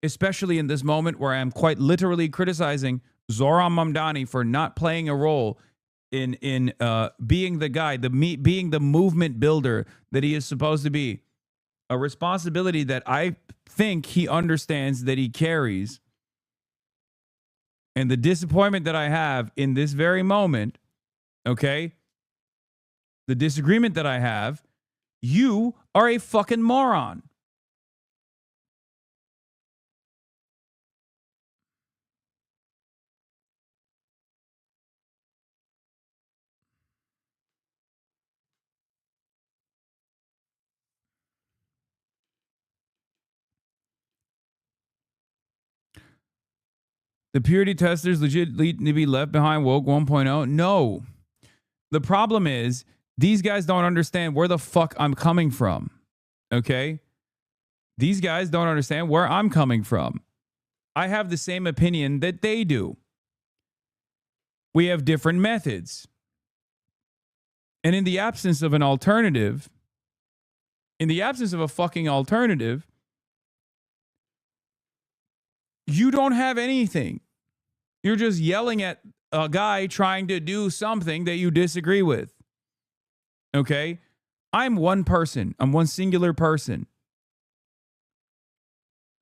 especially in this moment where I am quite literally criticizing Zoran Mamdani for not playing a role in being the guy, being the movement builder that he is supposed to be, a responsibility that I think he understands that he carries, and the disappointment that I have in this very moment, okay, the disagreement that I have, you are a fucking moron. The purity testers legit need to be left behind woke 1.0? No. The problem is these guys don't understand where the fuck I'm coming from. Okay? These guys don't understand where I'm coming from. I have the same opinion that they do. We have different methods. And in the absence of an alternative, in the absence of a fucking alternative, you don't have anything. You're just yelling at a guy trying to do something that you disagree with. Okay? I'm one person. I'm one singular person.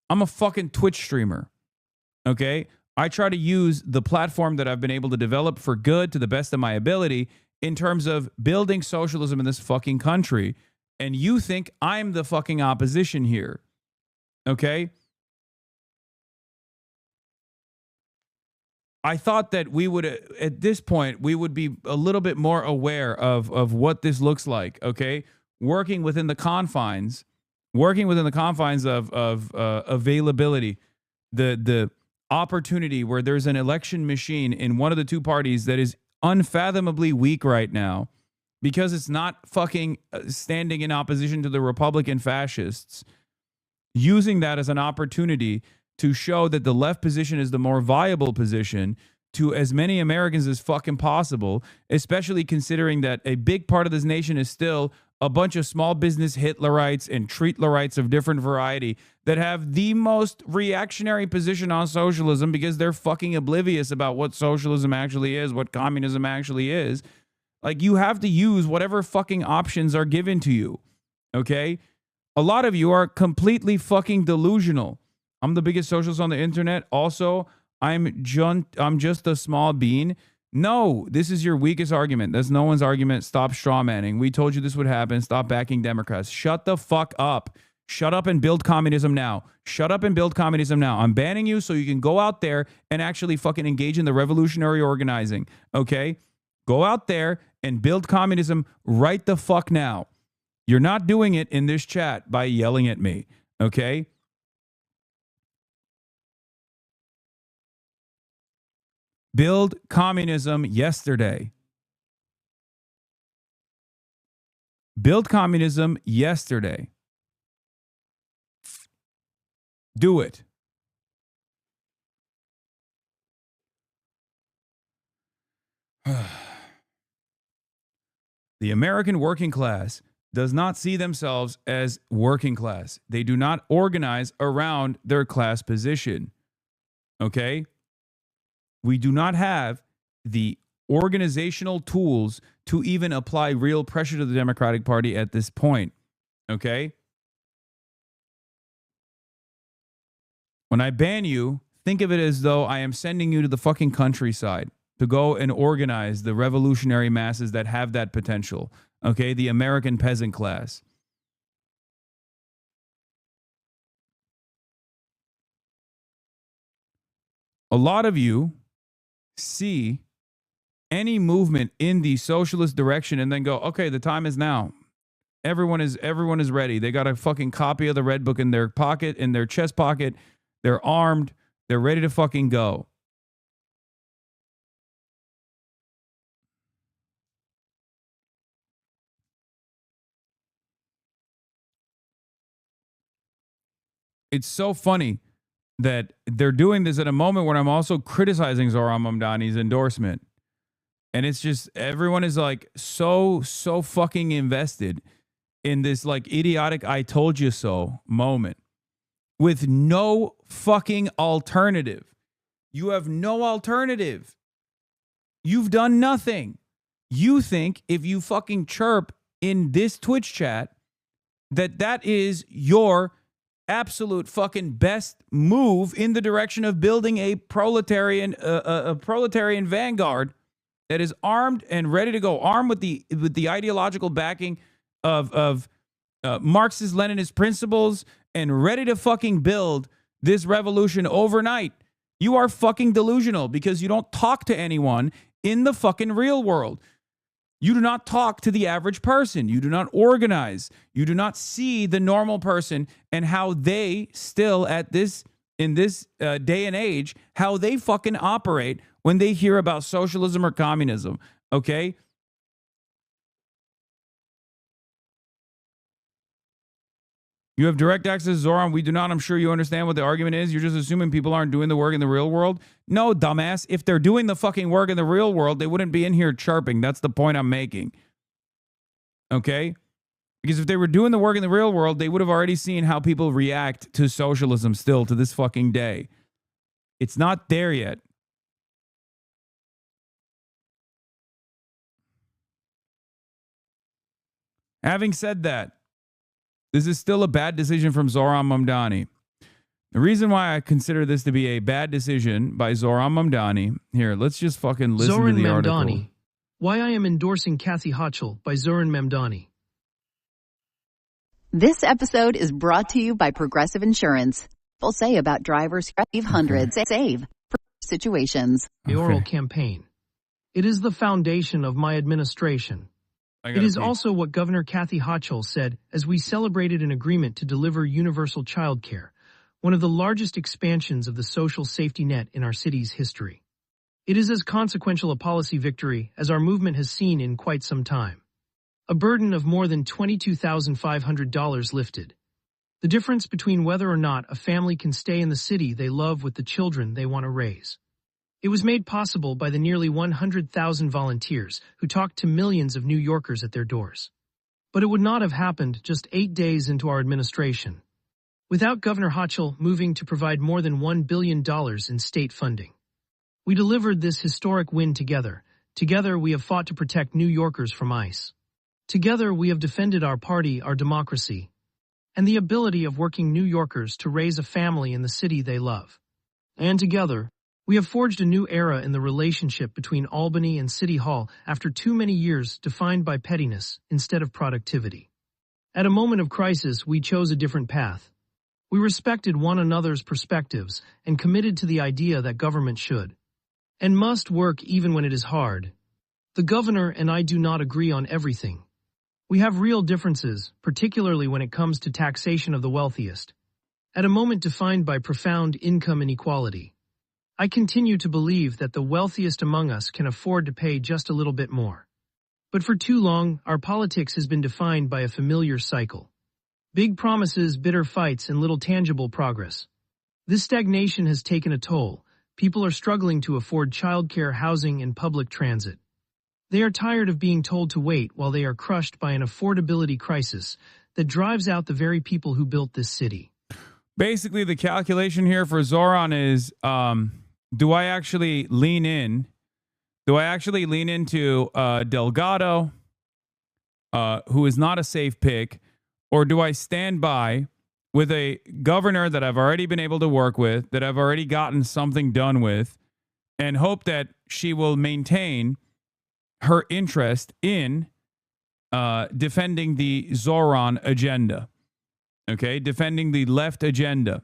I'm a fucking Twitch streamer. Okay? I try to use the platform that I've been able to develop for good to the best of my ability in terms of building socialism in this fucking country. And you think I'm the fucking opposition here. Okay? I thought that we would, at this point, we would be a little bit more aware of what this looks like, okay? Working within the confines of availability, the opportunity where there's an election machine in one of the two parties that is unfathomably weak right now because it's not fucking standing in opposition to the Republican fascists, using that as an opportunity to show that the left position is the more viable position to as many Americans as fucking possible, especially considering that a big part of this nation is still a bunch of small business Hitlerites and Treatlerites of different variety that have the most reactionary position on socialism because they're fucking oblivious about what socialism actually is, what communism actually is. Like, you have to use whatever fucking options are given to you, okay? A lot of you are completely fucking delusional. I'm the biggest socialist on the internet. Also, I'm just a small bean. No, this is your weakest argument. That's no one's argument. Stop strawmanning. We told you this would happen. Stop backing Democrats. Shut the fuck up. Shut up and build communism now. Shut up and build communism now. I'm banning you so you can go out there and actually fucking engage in the revolutionary organizing. Okay? Go out there and build communism right the fuck now. You're not doing it in this chat by yelling at me. Okay? Build communism yesterday. Build communism yesterday. Do it. The American working class does not see themselves as working class. They do not organize around their class position. Okay? We do not have the organizational tools to even apply real pressure to the Democratic Party at this point. Okay? When I ban you, think of it as though I am sending you to the fucking countryside to go and organize the revolutionary masses that have that potential. Okay? The American peasant class. A lot of you see any movement in the socialist direction and then go, okay, the time is now. Everyone is ready. They got a fucking copy of the Red Book in their pocket, in their chest pocket. They're armed. They're ready to fucking go. It's so funny that they're doing this at a moment when I'm also criticizing Zohran Mamdani's endorsement. And it's just, everyone is like so fucking invested in this like idiotic I told you so moment with no fucking alternative. You have no alternative. You've done nothing. You think if you fucking chirp in this Twitch chat that is your absolute fucking best move in the direction of building a proletarian vanguard that is armed and ready to go, armed with the ideological backing of Marxist-Leninist principles and ready to fucking build this revolution overnight. You are fucking delusional because you don't talk to anyone in the fucking real world. You do not talk to the average person. You do not organize. You do not see the normal person and how they still in this day and age, how they fucking operate when they hear about socialism or communism. Okay? You have direct access to Zoran. We do not. I'm sure you understand what the argument is. You're just assuming people aren't doing the work in the real world. No, dumbass. If they're doing the fucking work in the real world, they wouldn't be in here chirping. That's the point I'm making. Okay? Because if they were doing the work in the real world, they would have already seen how people react to socialism still to this fucking day. It's not there yet. Having said that, this is still a bad decision from Zohran Mamdani. The reason why I consider this to be a bad decision by Zohran Mamdani, here, let's just fucking listen Zohran to the Mamdani. article. Why I am endorsing Kathy Hochul by Zohran Mamdani. This episode is brought to you by Progressive Insurance. People say about drivers save hundreds, save for situations. The oral campaign. It is the foundation of my administration. It is also what Governor Kathy Hochul said as we celebrated an agreement to deliver universal child care, one of the largest expansions of the social safety net in our city's history. It is as consequential a policy victory as our movement has seen in quite some time. A burden of more than $22,500 lifted. The difference between whether or not a family can stay in the city they love with the children they want to raise. It was made possible by the nearly 100,000 volunteers who talked to millions of New Yorkers at their doors. But it would not have happened just 8 days into our administration, without Governor Hochul moving to provide more than $1 billion in state funding. We delivered this historic win together. Together we have fought to protect New Yorkers from ICE. Together we have defended our party, our democracy, and the ability of working New Yorkers to raise a family in the city they love. And together, we have forged a new era in the relationship between Albany and City Hall after too many years defined by pettiness instead of productivity. At a moment of crisis, we chose a different path. We respected one another's perspectives and committed to the idea that government should and must work even when it is hard. The governor and I do not agree on everything. We have real differences, particularly when it comes to taxation of the wealthiest. At a moment defined by profound income inequality. I continue to believe that the wealthiest among us can afford to pay just a little bit more. But for too long, our politics has been defined by a familiar cycle. Big promises, bitter fights, and little tangible progress. This stagnation has taken a toll. People are struggling to afford childcare, housing, and public transit. They are tired of being told to wait while they are crushed by an affordability crisis that drives out the very people who built this city. Basically, the calculation here for Zoran is, do I actually lean in? Do I actually lean into Delgado, who is not a safe pick, or do I stand by with a governor that I've already been able to work with, that I've already gotten something done with, and hope that she will maintain her interest in defending the Zoran agenda? Okay, defending the left agenda.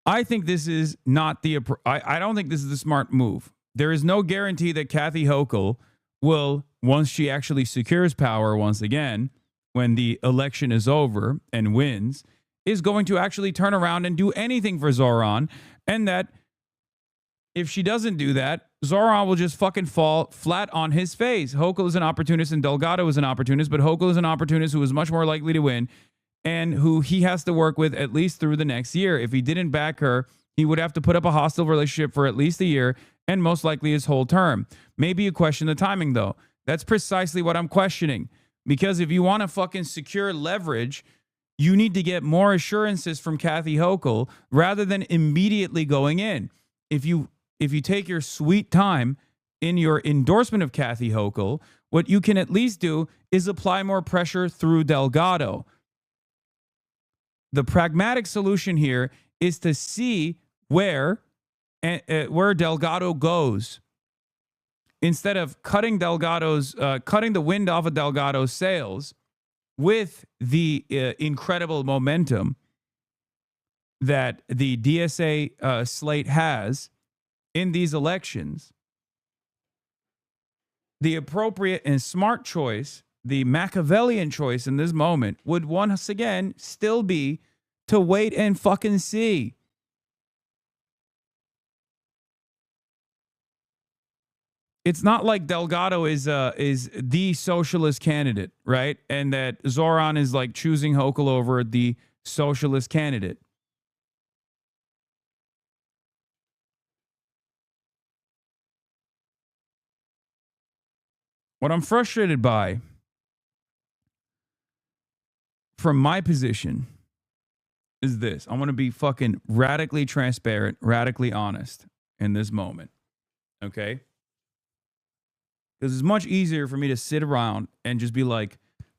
I think this is not the... I don't think this is the smart move. There is no guarantee that Kathy Hochul will, once she actually secures power once again, when the election is over and wins, is going to actually turn around and do anything for Zoran, and that if she doesn't do that, Zoran will just fucking fall flat on his face. Hochul is an opportunist and Delgado is an opportunist, but Hochul is an opportunist who is much more likely to win and who he has to work with at least through the next year. If he didn't back her, he would have to put up a hostile relationship for at least a year and most likely his whole term. Maybe you question the timing, though. That's precisely what I'm questioning. Because if you want to fucking secure leverage, you need to get more assurances from Kathy Hochul rather than immediately going in. If you take your sweet time in your endorsement of Kathy Hochul, what you can at least do is apply more pressure through Delgado. The pragmatic solution here is to see where Delgado goes, instead of cutting the wind off of Delgado's sails with the incredible momentum that the DSA slate has in these elections. The appropriate and smart choice, the Machiavellian choice in this moment, would once again still be to wait and fucking see. It's not like Delgado is the socialist candidate, right? And that Zoran is like choosing Hochul over the socialist candidate. What I'm frustrated by, from my position, is this. I want to be fucking radically transparent, radically honest in this moment. Okay? Because it's much easier for me to sit around and just be like,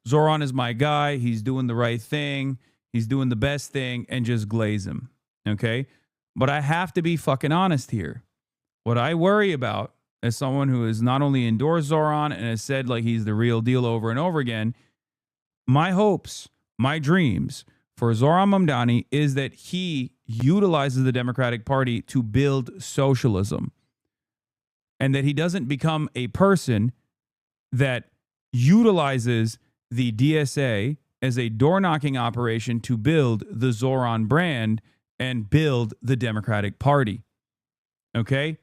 Zoran is my guy. He's doing the right thing. He's doing the best thing, and just glaze him. Okay? But I have to be fucking honest here. What I worry about, as someone who has not only endorsed Zoran and has said like he's the real deal over and over again, my hopes, my dreams for Zoran Mamdani is that he utilizes the Democratic Party to build socialism, and that he doesn't become a person that utilizes the DSA as a door-knocking operation to build the Zoran brand and build the Democratic Party. Okay?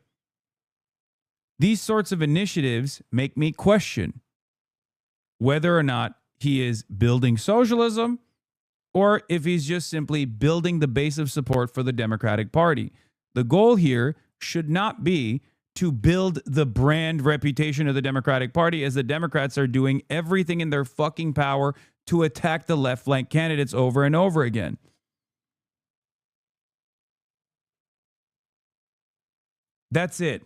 These sorts of initiatives make me question whether or not he is building socialism or if he's just simply building the base of support for the Democratic Party. The goal here should not be to build the brand reputation of the Democratic Party, as the Democrats are doing everything in their fucking power to attack the left flank candidates over and over again. That's it.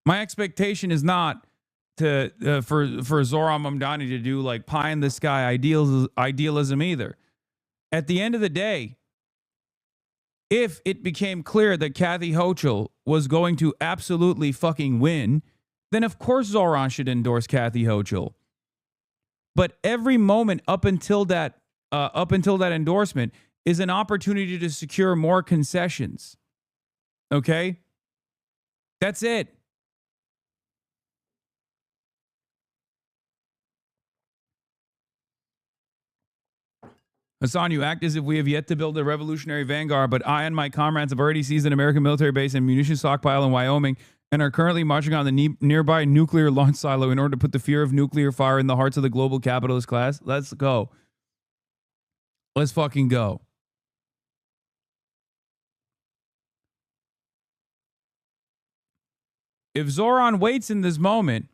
My expectation is not to for Zoran Mamdani to do like pie in the sky idealism either. At the end of the day, if it became clear that Kathy Hochul was going to absolutely fucking win, then of course Zoran should endorse Kathy Hochul. But every moment up until that endorsement is an opportunity to secure more concessions. Okay? That's it. Hasan, you act as if we have yet to build a revolutionary vanguard, but I and my comrades have already seized an American military base and munition stockpile in Wyoming and are currently marching on the nearby nuclear launch silo in order to put the fear of nuclear fire in the hearts of the global capitalist class. Let's go. Let's fucking go. If Zoran waits in this moment,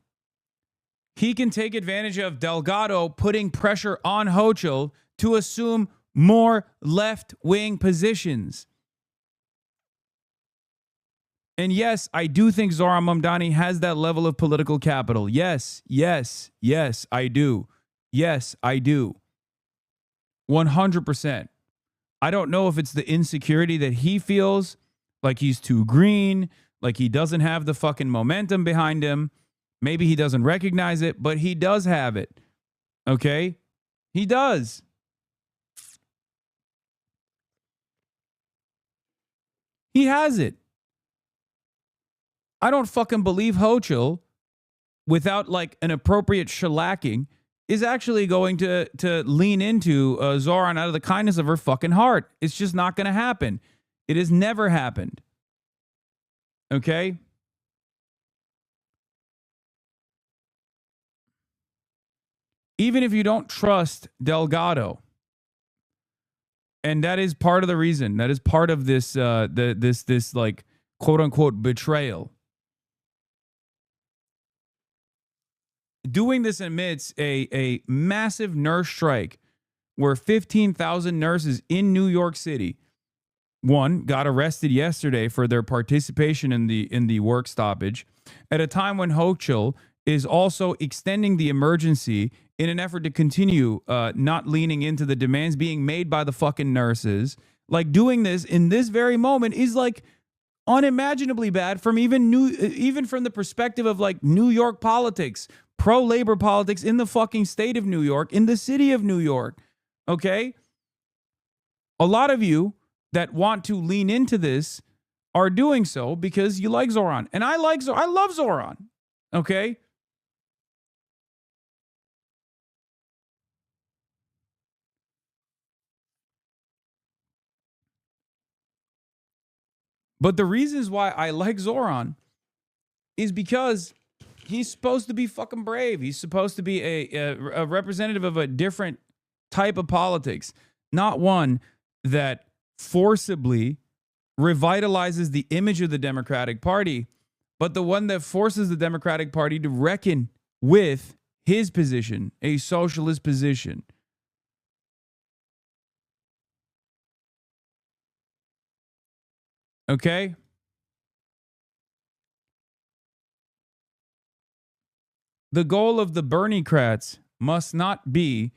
he can take advantage of Delgado putting pressure on Hochul to assume more left-wing positions. And yes, I do think Zoran Mamdani has that level of political capital. Yes, I do. Yes, I do. 100%. I don't know if it's the insecurity that he feels, like he's too green, like he doesn't have the fucking momentum behind him. Maybe he doesn't recognize it, but he does have it. Okay? He does. He has it. I don't fucking believe Hochul, without like an appropriate shellacking, is actually going to lean into Zoran out of the kindness of her fucking heart. It's just not going to happen. It has never happened. Okay? Even if you don't trust Delgado, and that is part of the reason, that is part of this, this like quote unquote betrayal. Doing this amidst a massive nurse strike where 15,000 nurses in New York City, one, got arrested yesterday for their participation in the work stoppage at a time when Hochul is also extending the emergency in an effort to continue not leaning into the demands being made by the fucking nurses. Like, doing this in this very moment is like unimaginably bad from even from the perspective of like New York politics, pro-labor politics in the fucking state of New York, in the city of New York. Okay? A lot of you that want to lean into this are doing so because you like Zoran. And I love Zoran. Okay? But the reasons why I like Zoran is because he's supposed to be fucking brave. He's supposed to be a representative of a different type of politics, not one that forcibly revitalizes the image of the Democratic Party, but the one that forces the Democratic Party to reckon with his position, a socialist position. Okay? The goal of the Bernie-crats must not be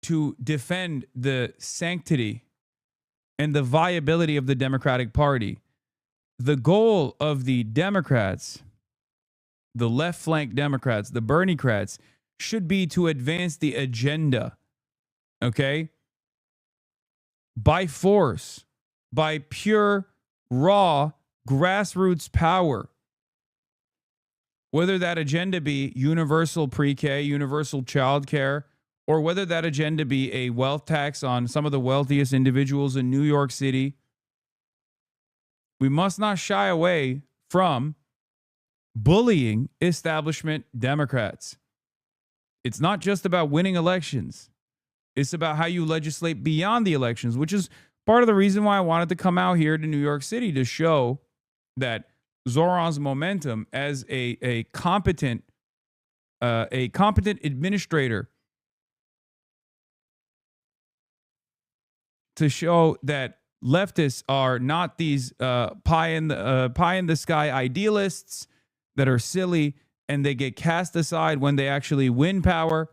to defend the sanctity and the viability of the Democratic Party. The goal of the Democrats, the left flank Democrats, the Bernie-crats, should be to advance the agenda. Okay? By force, by pure, raw, grassroots power. Whether that agenda be universal pre-K, universal child care, or whether that agenda be a wealth tax on some of the wealthiest individuals in New York City, we must not shy away from bullying establishment Democrats. It's not just about winning elections. It's about how you legislate beyond the elections, which is part of the reason why I wanted to come out here to New York City to show that Zoran's momentum as a competent administrator, to show that leftists are not these pie in the sky idealists that are silly and they get cast aside when they actually win power,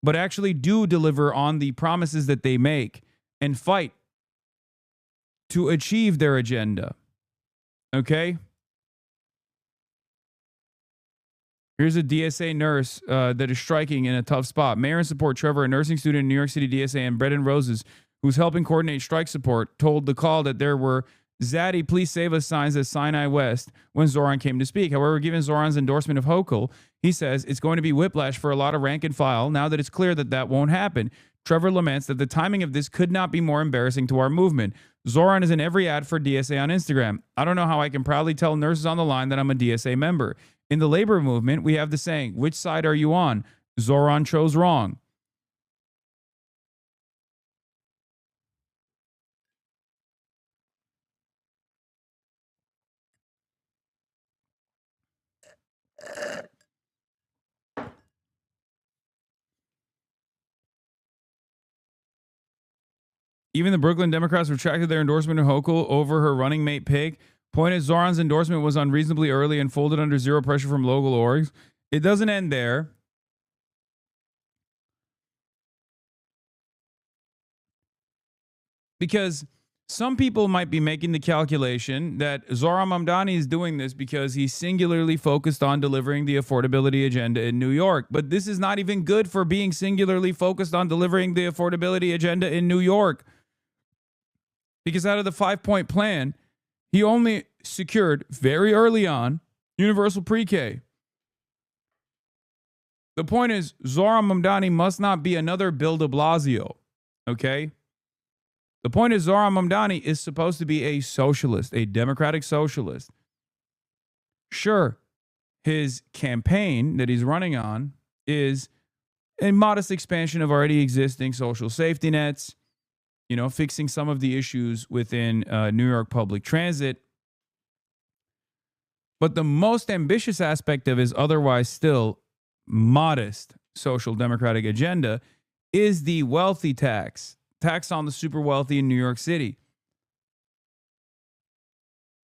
but actually do deliver on the promises that they make and fight to achieve their agenda. Okay? Here's a DSA nurse that is striking in a tough spot. Mayor and support Trevor, a nursing student in New York City DSA, and Brendan Roses, who's helping coordinate strike support, told the call that there were Zaddy, please save us signs at Sinai West when Zoran came to speak. However, given Zoran's endorsement of Hochul, he says it's going to be whiplash for a lot of rank and file now that it's clear that that won't happen. Trevor laments that the timing of this could not be more embarrassing to our movement. Zoran is in every ad for DSA on Instagram. I don't know how I can proudly tell nurses on the line that I'm a DSA member. In the labor movement, we have the saying, which side are you on? Zoran chose wrong. Even the Brooklyn Democrats retracted their endorsement of Hochul over her running mate Pig. Point is, Zoran's endorsement was unreasonably early and folded under zero pressure from local orgs. It doesn't end there. Because some people might be making the calculation that Zoran Mamdani is doing this because he's singularly focused on delivering the affordability agenda in New York. But this is not even good for being singularly focused on delivering the affordability agenda in New York. Because out of the 5-point plan, he only secured very early on universal pre-K. The point is, Zoran Mamdani must not be another Bill de Blasio, okay? The point is, Zoran Mamdani is supposed to be a socialist, a democratic socialist. Sure, his campaign that he's running on is a modest expansion of already existing social safety nets, you know, fixing some of the issues within New York public transit. But the most ambitious aspect of his otherwise still modest social democratic agenda is the wealthy tax on the super wealthy in New York City.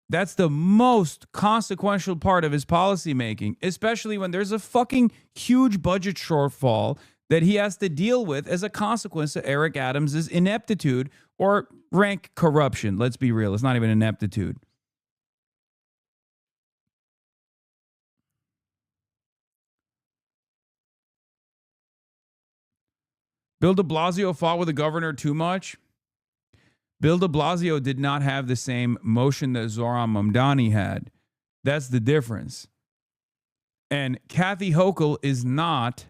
That's the most consequential part of his policy making, especially when there's a fucking huge budget shortfall that he has to deal with as a consequence of Eric Adams' ineptitude or rank corruption. Let's be real. It's not even ineptitude. Bill de Blasio fought with the governor too much. Bill de Blasio did not have the same motion that Zoran Mamdani had. That's the difference. And Kathy Hochul is not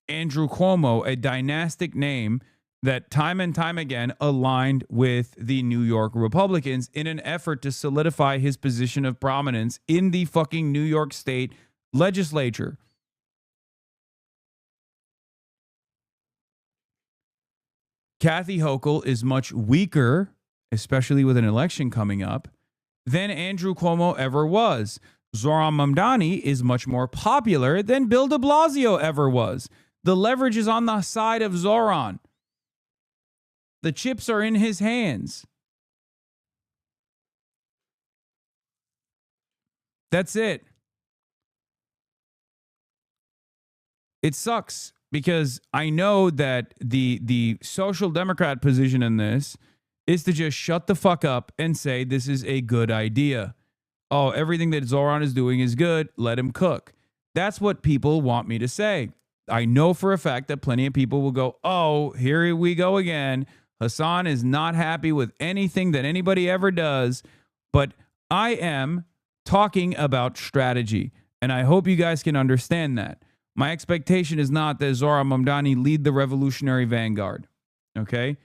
Andrew Cuomo, a dynastic name that time and time again aligned with the New York Republicans in an effort to solidify his position of prominence in the fucking New York State legislature. Kathy Hochul is much weaker, especially with an election coming up, than Andrew Cuomo ever was. Zoran Mamdani is much more popular than Bill de Blasio ever was. The leverage is on the side of Zoran. The chips are in his hands. That's it. It sucks because I know that the social democrat position in this is to just shut the fuck up and say this is a good idea. Oh, everything that Zoran is doing is good. Let him cook. That's what people want me to say. I know for a fact that plenty of people will go, oh, here we go again. Hasan is not happy with anything that anybody ever does. But I am talking about strategy. And I hope you guys can understand that. My expectation is not that Zoran Mamdani lead the revolutionary vanguard. Okay?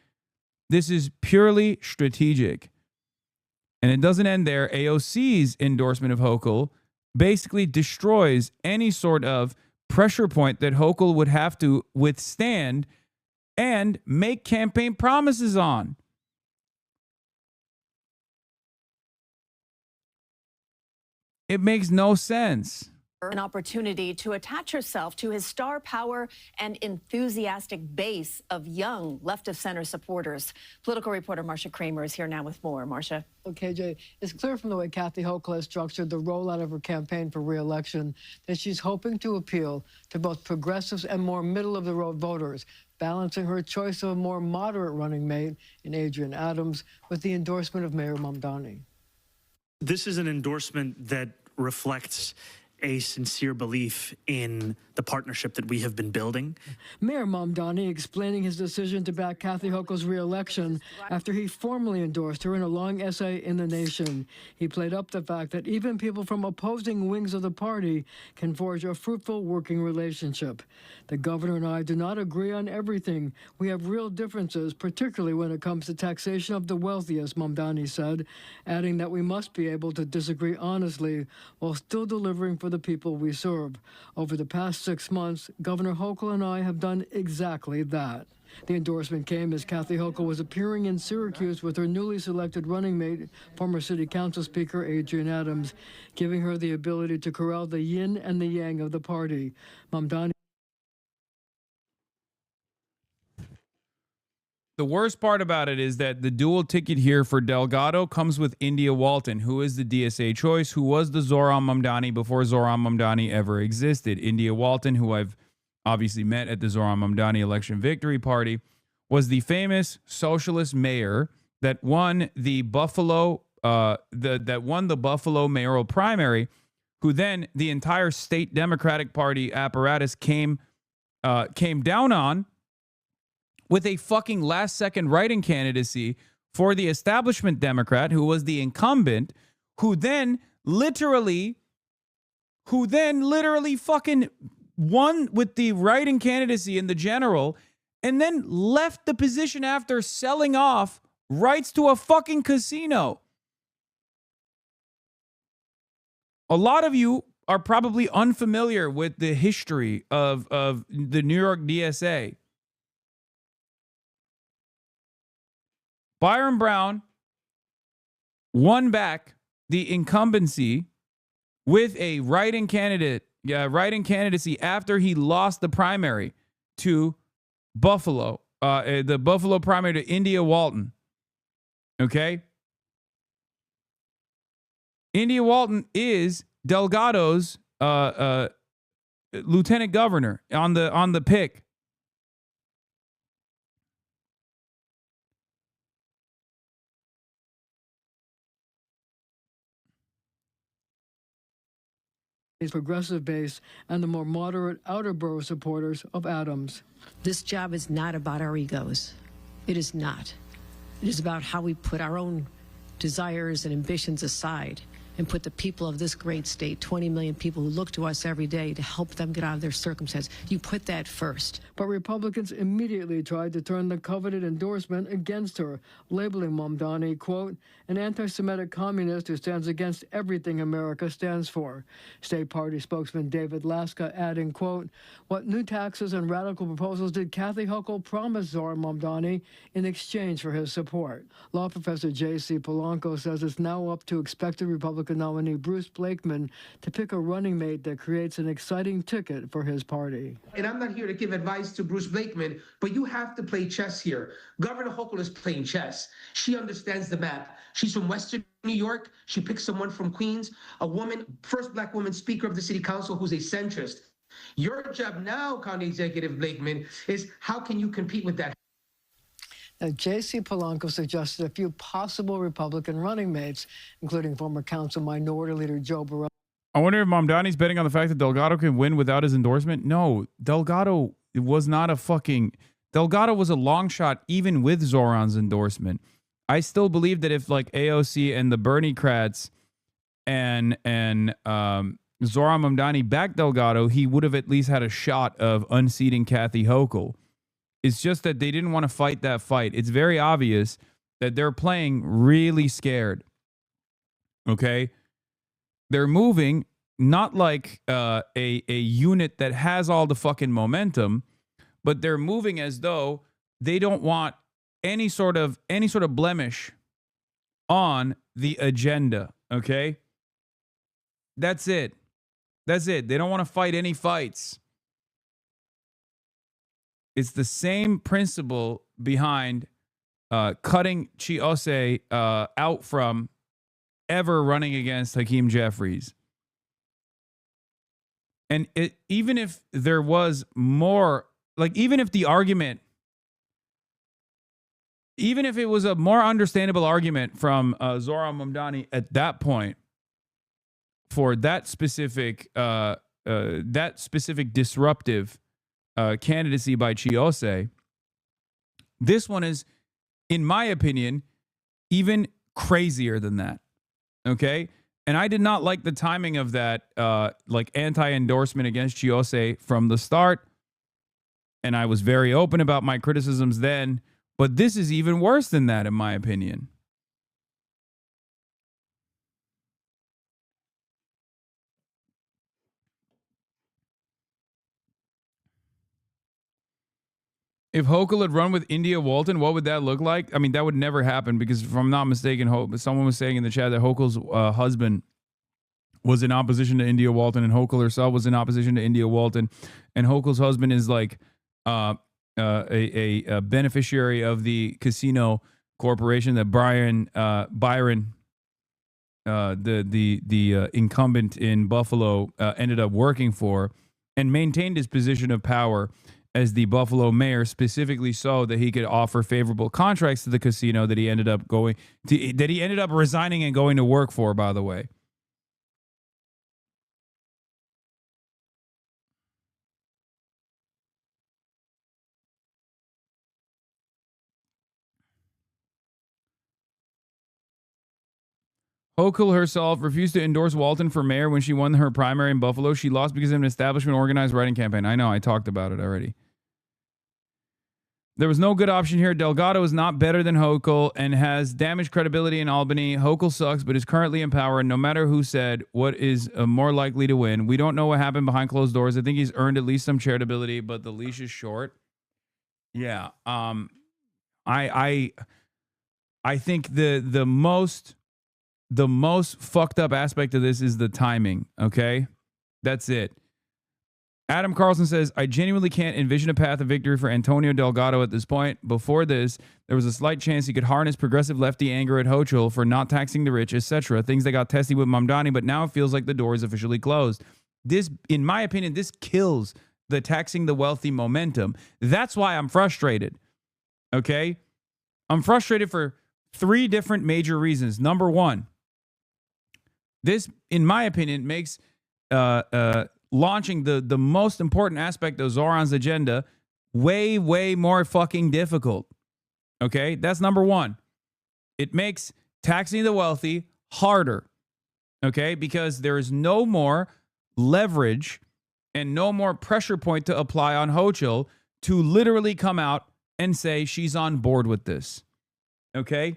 This is purely strategic. And it doesn't end there. AOC's endorsement of Hochul basically destroys any sort of pressure point that Hochul would have to withstand and make campaign promises on. It makes no sense. An opportunity to attach herself to his star power and enthusiastic base of young left-of-center supporters. Political reporter Marcia Kramer is here now with more. Marcia. Okay, Jay, it's clear from the way Kathy Hochul has structured the rollout of her campaign for re-election that she's hoping to appeal to both progressives and more middle-of-the-road voters, balancing her choice of a more moderate running mate in Adrian Adams with the endorsement of Mayor Mamdani. This is an endorsement that reflects a sincere belief in the the partnership that we have been building. Mayor Mamdani explaining his decision to back Kathy Hochul's re-election after he formally endorsed her in a long essay in The Nation. He played up the fact that even people from opposing wings of the party can forge a fruitful working relationship. The governor and I do not agree on everything. We have real differences, particularly when it comes to taxation of the wealthiest, Mamdani said, adding that we must be able to disagree honestly while still delivering for the people we serve. Over the past 6 months, Governor Hochul and I have done exactly that. The endorsement came as Kathy Hochul was appearing in Syracuse with her newly selected running mate, former City Council Speaker Adrian Adams, giving her the ability to corral the yin and the yang of the party. Mamdani. The worst part about it is that the dual ticket here for Delgado comes with India Walton, who is the DSA choice, who was the Zohran Mamdani before Zohran Mamdani ever existed. India Walton, who I've obviously met at the Zohran Mamdani election victory party, was the famous socialist mayor that won the Buffalo Buffalo mayoral primary, who then the entire state Democratic Party apparatus came down on with a fucking last-second write-in candidacy for the establishment Democrat, who was the incumbent, who then literally fucking won with the write-in candidacy in the general, and then left the position after selling off rights to a fucking casino. A lot of you are probably unfamiliar with the history of the New York DSA. Byron Brown won back the incumbency with a write-in candidacy after he lost the primary to Buffalo, the Buffalo primary to India Walton. Okay? India Walton is Delgado's lieutenant governor on the pick. Progressive base and the more moderate outer borough supporters of Adams. This job is not about our egos. It is not. It is about how we put our own desires and ambitions aside and put the people of this great state, 20 million people who look to us every day to help them get out of their circumstance. You put that first. But Republicans immediately tried to turn the coveted endorsement against her, labeling Mamdani, quote, an anti-Semitic communist who stands against everything America stands for. State Party spokesman David Laska adding, quote, what new taxes and radical proposals did Kathy Hochul promise Zohran Mamdani in exchange for his support? Law professor J.C. Polanco says it's now up to expected Republican nominee Bruce Blakeman to pick a running mate that creates an exciting ticket for his party. And I'm not here to give advice to Bruce Blakeman, but you have to play chess here. Governor Hochul is playing chess. She understands the map. She's from Western New York. She picked someone from Queens, a woman, first black woman speaker of the city council who's a centrist. Your job now, County Executive Blakeman, is how can you compete with that? Now, J.C. Polanco suggested a few possible Republican running mates, including former Council Minority Leader Joe Burrow. I wonder if Mamdani's betting on the fact that Delgado can win without his endorsement. No, Delgado was not a fucking... Delgado was a long shot even with Zohran's endorsement. I still believe that if like AOC and the Bernie-crats and Zohran Mamdani backed Delgado, he would have at least had a shot of unseating Kathy Hochul. It's just that they didn't want to fight that fight. It's very obvious that they're playing really scared. Okay? They're moving not like a unit that has all the fucking momentum, but they're moving as though they don't want any sort of blemish on the agenda. Okay? That's it. That's it. They don't want to fight any fights. It's the same principle behind cutting Chiose out from ever running against Hakeem Jeffries. And even if there was more, like even if the argument, even if it was a more understandable argument from Zohran Mamdani at that point for that specific that specific disruptive candidacy by Chiose. This one is, in my opinion, even crazier than that. Okay? And I did not like the timing of that like anti-endorsement against Chiose from the start. And I was very open about my criticisms then. But this is even worse than that, in my opinion. If Hochul had run with India Walton, what would that look like? I mean, that would never happen because if I'm not mistaken, someone was saying in the chat that Hochul's husband was in opposition to India Walton and Hochul herself was in opposition to India Walton. And Hochul's husband is like a beneficiary of the casino corporation that Byron, the incumbent in Buffalo, ended up working for and maintained his position of power as the Buffalo mayor, specifically so that he could offer favorable contracts to the casino that he ended up resigning and going to work for, by the way. Hochul herself refused to endorse Walton for mayor when she won her primary in Buffalo. She lost because of an establishment organized writing campaign. I know, I talked about it already. There was no good option here. Delgado is not better than Hochul and has damaged credibility in Albany. Hochul sucks, but is currently in power, and no matter who said what is more likely to win. We don't know what happened behind closed doors. I think he's earned at least some charitability, but the leash is short. Yeah. I think the most fucked up aspect of this is the timing, okay? That's it. Adam Carlson says, I genuinely can't envision a path of victory for Antonio Delgado at this point. Before this, there was a slight chance he could harness progressive lefty anger at Hochul for not taxing the rich, etc. Things that got testy with Mamdani, but now it feels like the door is officially closed. This, in my opinion, this kills the taxing the wealthy momentum. That's why I'm frustrated, okay? I'm frustrated for 3 different major reasons. Number one, this, in my opinion, makes launching the most important aspect of Zoran's agenda way, way more fucking difficult. Okay? That's number one. It makes taxing the wealthy harder. Okay? Because there is no more leverage and no more pressure point to apply on Hochul to literally come out and say she's on board with this. Okay?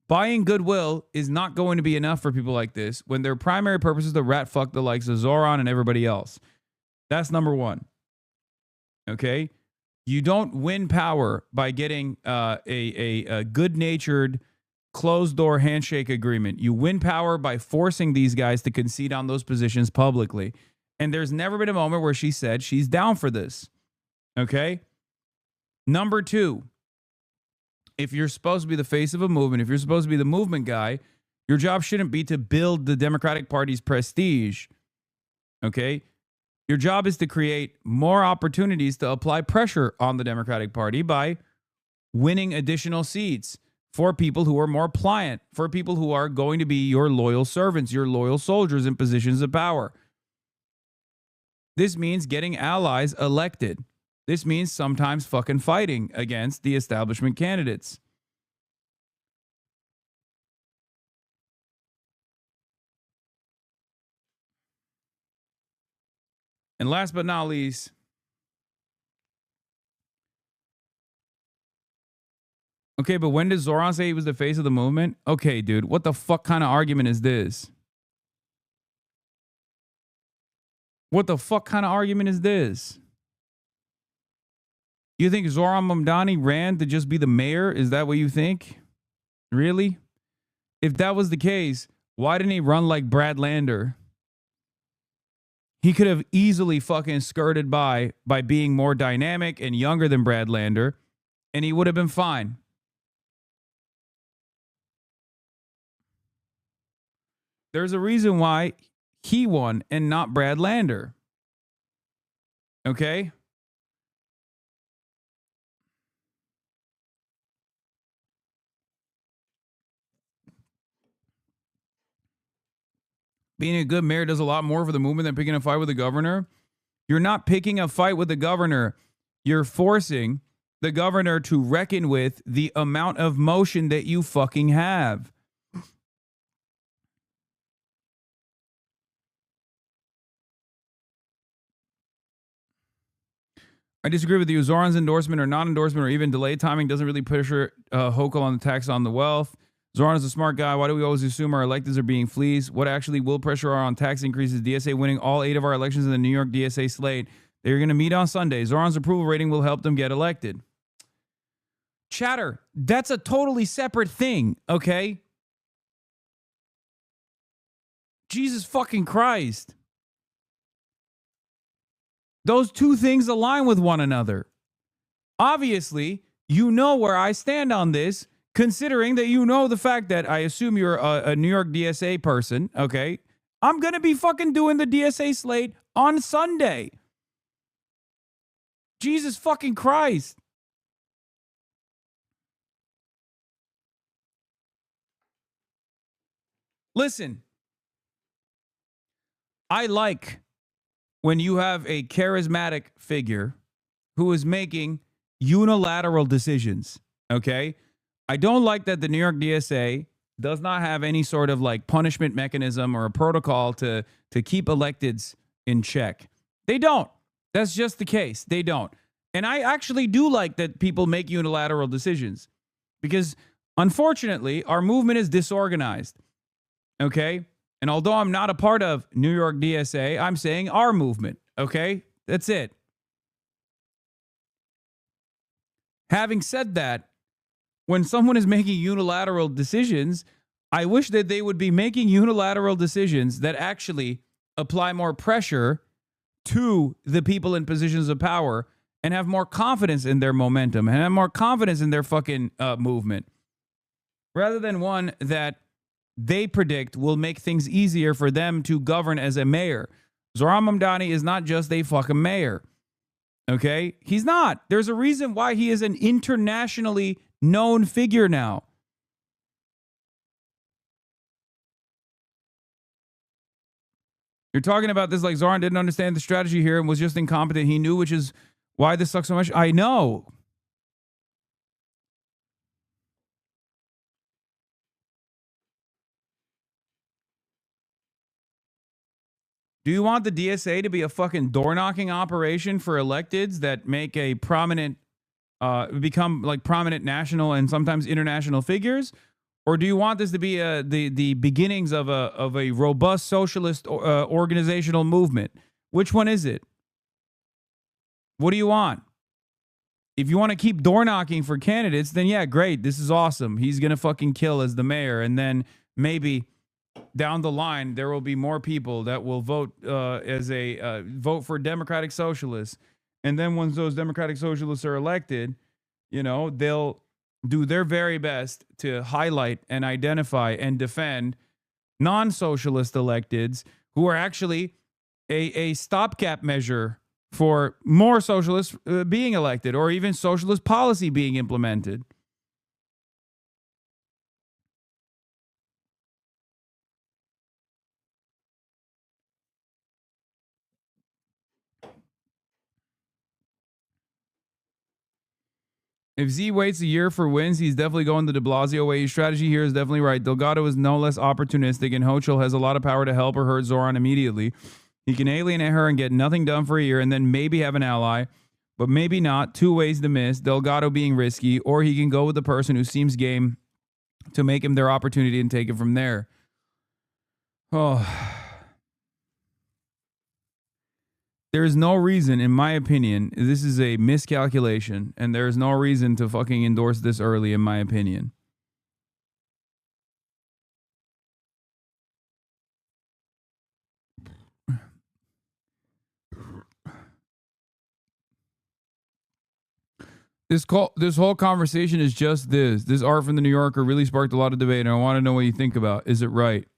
Buying goodwill is not going to be enough for people like this when their primary purpose is to rat fuck the likes of Zoran and everybody else. That's number one. Okay? You don't win power by getting a good-natured, closed-door handshake agreement. You win power by forcing these guys to concede on those positions publicly. And there's never been a moment where she said she's down for this. Okay? Number two, if you're supposed to be the face of a movement, if you're supposed to be the movement guy, your job shouldn't be to build the Democratic Party's prestige. Okay? Your job is to create more opportunities to apply pressure on the Democratic Party by winning additional seats for people who are more pliant, for people who are going to be your loyal servants, your loyal soldiers in positions of power. This means getting allies elected. This means sometimes fucking fighting against the establishment candidates. And last but not least, okay, but when did Zoran say he was the face of the movement? Okay, dude, what the fuck kind of argument is this? What the fuck kind of argument is this? You think Zoran Mamdani ran to just be the mayor? Is that what you think? Really? If that was the case, why didn't he run like Brad Lander? He could have easily fucking skirted by being more dynamic and younger than Brad Lander, and he would have been fine. There's a reason why he won and not Brad Lander. Okay? being a good mayor does a lot more for the movement than picking a fight with the governor. You're not picking a fight with the governor. You're forcing the governor to reckon with the amount of motion that you fucking have. I disagree with you. Zoran's endorsement or non-endorsement or even delayed timing doesn't really push Hochul on the tax on the wealth. Zoran is a smart guy. Why do we always assume our electeds are being fleeced? What actually will pressure our on tax increases? DSA winning all 8 of our elections in the New York DSA slate. They're going to meet on Sunday. Zoran's approval rating will help them get elected. Chatter, that's a totally separate thing, okay? Jesus fucking Christ. Those two things align with one another. Obviously, you know where I stand on this, considering that you know the fact that I assume you're a New York DSA person, okay? I'm going to be fucking doing the DSA slate on Sunday. Jesus fucking Christ. Listen, I like when you have a charismatic figure who is making unilateral decisions, okay? I don't like that the New York DSA does not have any sort of like punishment mechanism or a protocol to keep electeds in check. They don't. That's just the case. They don't. And I actually do like that people make unilateral decisions because, unfortunately, our movement is disorganized, okay? And although I'm not a part of New York DSA, I'm saying our movement, okay? That's it. Having said that, when someone is making unilateral decisions, I wish that they would be making unilateral decisions that actually apply more pressure to the people in positions of power and have more confidence in their momentum and have more confidence in their fucking movement. Rather than one that they predict will make things easier for them to govern as a mayor. Zoran Mamdani is not just a fucking mayor. Okay? He's not. There's a reason why he is an internationally known figure now. You're talking about this like Zoran didn't understand the strategy here and was just incompetent. He knew, which is why this sucks so much. I know. Do you want the DSA to be a fucking door-knocking operation for electeds that make a prominent, become like prominent national and sometimes international figures? Or do you want this to be the beginnings of a robust socialist organizational movement? Which one is it? What do you want? If you want to keep door-knocking for candidates, then yeah, great. This is awesome. He's going to fucking kill as the mayor. And then maybe down the line, there will be more people that will vote vote for Democratic Socialists. And then once those Democratic Socialists are elected, you know, they'll do their very best to highlight and identify and defend non-socialist electeds who are actually a stopgap measure for more socialists being elected or even socialist policy being implemented. If Z waits a year for wins, he's definitely going the de Blasio way. His strategy here is definitely right. Delgado is no less opportunistic, and Hochul has a lot of power to help or hurt Zoran immediately. He can alienate her and get nothing done for a year and then maybe have an ally, but maybe not. 2 ways to miss, Delgado being risky, or he can go with the person who seems game to make him their opportunity and take it from there. Oh. There is no reason, in my opinion, this is a miscalculation, and there is no reason to fucking endorse this early, in my opinion. This whole conversation is just this. This art from the New Yorker really sparked a lot of debate, and I want to know what you think about. Is it right?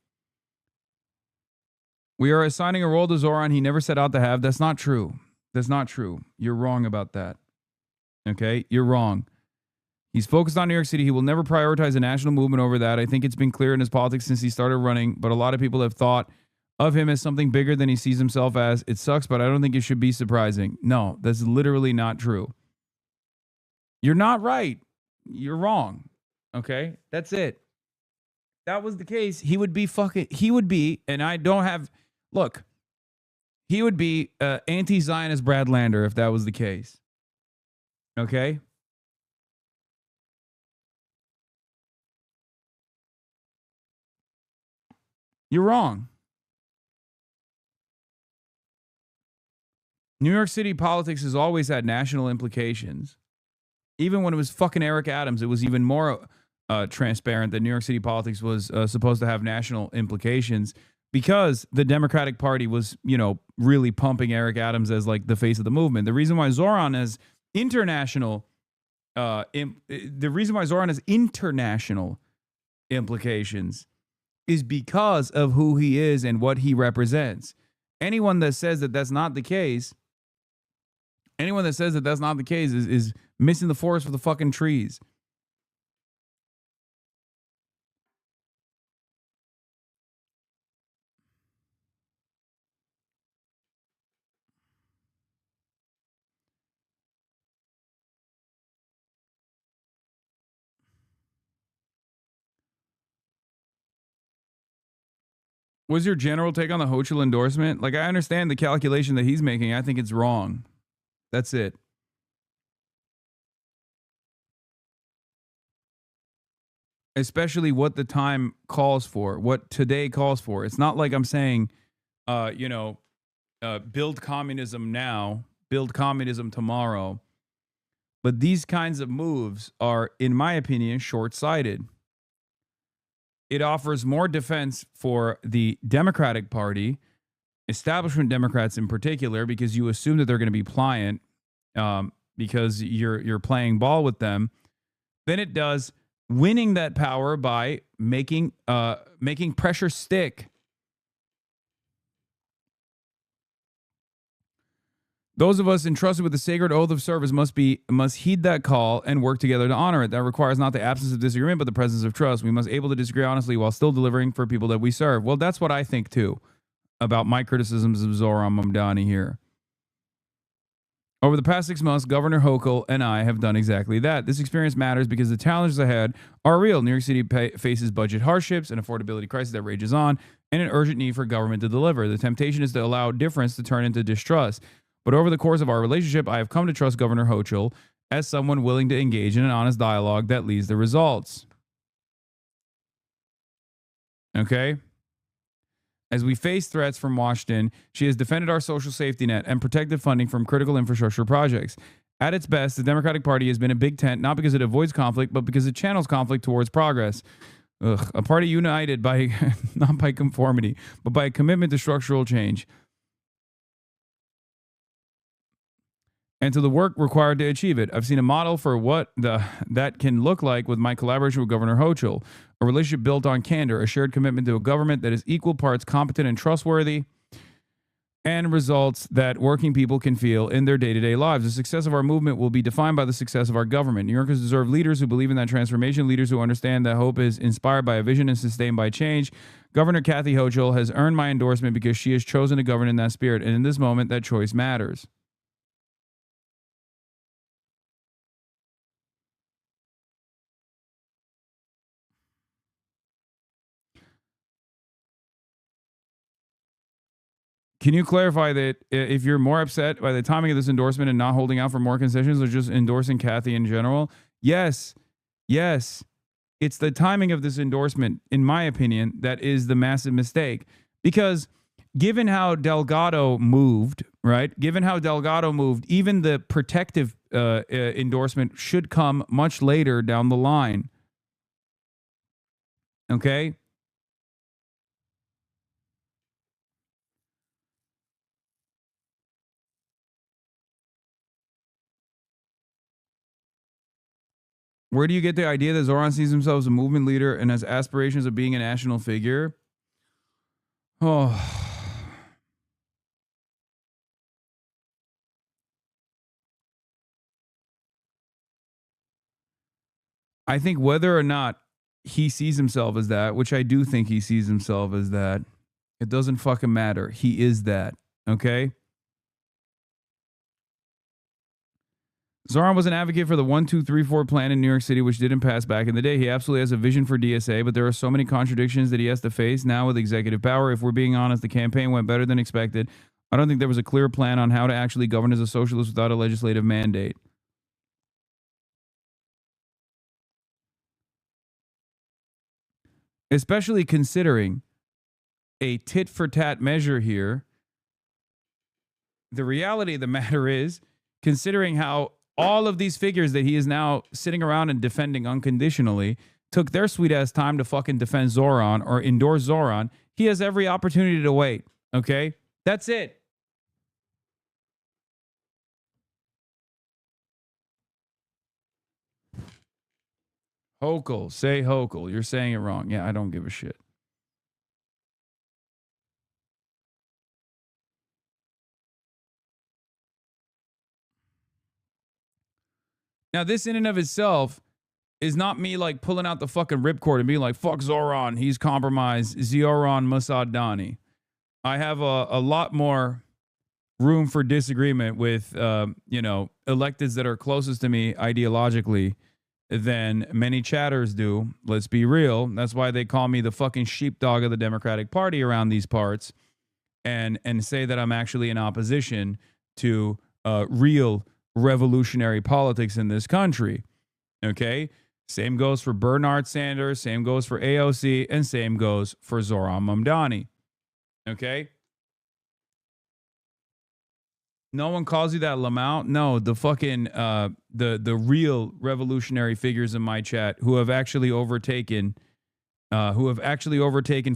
We are assigning a role to Zoran he never set out to have. That's not true. That's not true. You're wrong about that. Okay? You're wrong. He's focused on New York City. He will never prioritize a national movement over that. I think it's been clear in his politics since he started running, but a lot of people have thought of him as something bigger than he sees himself as. It sucks, but I don't think it should be surprising. No, that's literally not true. You're not right. You're wrong. Okay? That's it. If that was the case, he would be, and I don't have, look, he would be anti-Zionist Brad Lander if that was the case. Okay? You're wrong. New York City politics has always had national implications. Even when it was fucking Eric Adams, it was even more transparent that New York City politics was supposed to have national implications because the Democratic Party was, really pumping Eric Adams as like the face of the movement. The reason why Zoran has international implications is because of who he is and what he represents. Anyone that says that that's not the case, is missing the forest for the fucking trees. What's your general take on the Hochul endorsement? Like, I understand the calculation that he's making. I think it's wrong. That's it. Especially what the time calls for, what today calls for. It's not like I'm saying, build communism now, build communism tomorrow. But these kinds of moves are, in my opinion, short-sighted. It offers more defense for the Democratic Party, establishment Democrats in particular, because you assume that they're going to be pliant because you're playing ball with them, than it does winning that power by making pressure stick. Those of us entrusted with the sacred oath of service must heed that call and work together to honor it. That requires not the absence of disagreement, but the presence of trust. We must be able to disagree honestly while still delivering for people that we serve. Well, that's what I think too about my criticisms of Zohran Mamdani here. Over the past 6 months, Governor Hochul and I have done exactly that. This experience matters because the challenges ahead are real. New York City faces budget hardships, an affordability crisis that rages on, and an urgent need for government to deliver. The temptation is to allow difference to turn into distrust. But over the course of our relationship, I have come to trust Governor Hochul as someone willing to engage in an honest dialogue that leads to results. Okay? As we face threats from Washington, she has defended our social safety net and protected funding from critical infrastructure projects. At its best, the Democratic Party has been a big tent, not because it avoids conflict, but because it channels conflict towards progress. A party united by, not by conformity, but by a commitment to structural change. And to the work required to achieve it. I've seen a model for what that can look like with my collaboration with Governor Hochul. A relationship built on candor, a shared commitment to a government that is equal parts competent and trustworthy, and results that working people can feel in their day-to-day lives. The success of our movement will be defined by the success of our government. New Yorkers deserve leaders who believe in that transformation, leaders who understand that hope is inspired by a vision and sustained by change. Governor Kathy Hochul has earned my endorsement because she has chosen to govern in that spirit, and in this moment, that choice matters. Can you clarify that if you're more upset by the timing of this endorsement and not holding out for more concessions or just endorsing Kathy in general? Yes. It's the timing of this endorsement, in my opinion, that is the massive mistake. Because given how Delgado moved, right? Given how Delgado moved, even the protective endorsement should come much later down the line. Okay? Where do you get the idea that Zoran sees himself as a movement leader and has aspirations of being a national figure? Oh. I think whether or not he sees himself as that, which I do think he sees himself as that, It doesn't fucking matter. He is that. Okay? Zoran was an advocate for the 1, 2, 3, 4 plan in New York City, which didn't pass back in the day. He absolutely has a vision for DSA, but there are so many contradictions that he has to face now with executive power. If we're being honest, the campaign went better than expected. I don't think there was a clear plan on how to actually govern as a socialist without a legislative mandate. Especially considering a tit-for-tat measure here. The reality of the matter is, considering how all of these figures that he is now sitting around and defending unconditionally took their sweet-ass time to fucking defend Zoran or endorse Zoran, he has every opportunity to wait, okay? That's it. Hochul. Say Hochul. You're saying it wrong. Yeah, I don't give a shit. Now, this in and of itself is not me like pulling out the fucking ripcord and being like, fuck Zoran, he's compromised, Zoran Musadani. I have a lot more room for disagreement with, electeds that are closest to me ideologically than many chatters do. Let's be real. That's why they call me the fucking sheepdog of the Democratic Party around these parts and say that I'm actually in opposition to real revolutionary politics in this country. Okay? Same goes for Bernard Sanders, same goes for AOC, and same goes for Zoran Mamdani. Okay? No one calls you that, Lamau? No, the fucking the real revolutionary figures in my chat who have actually overtaken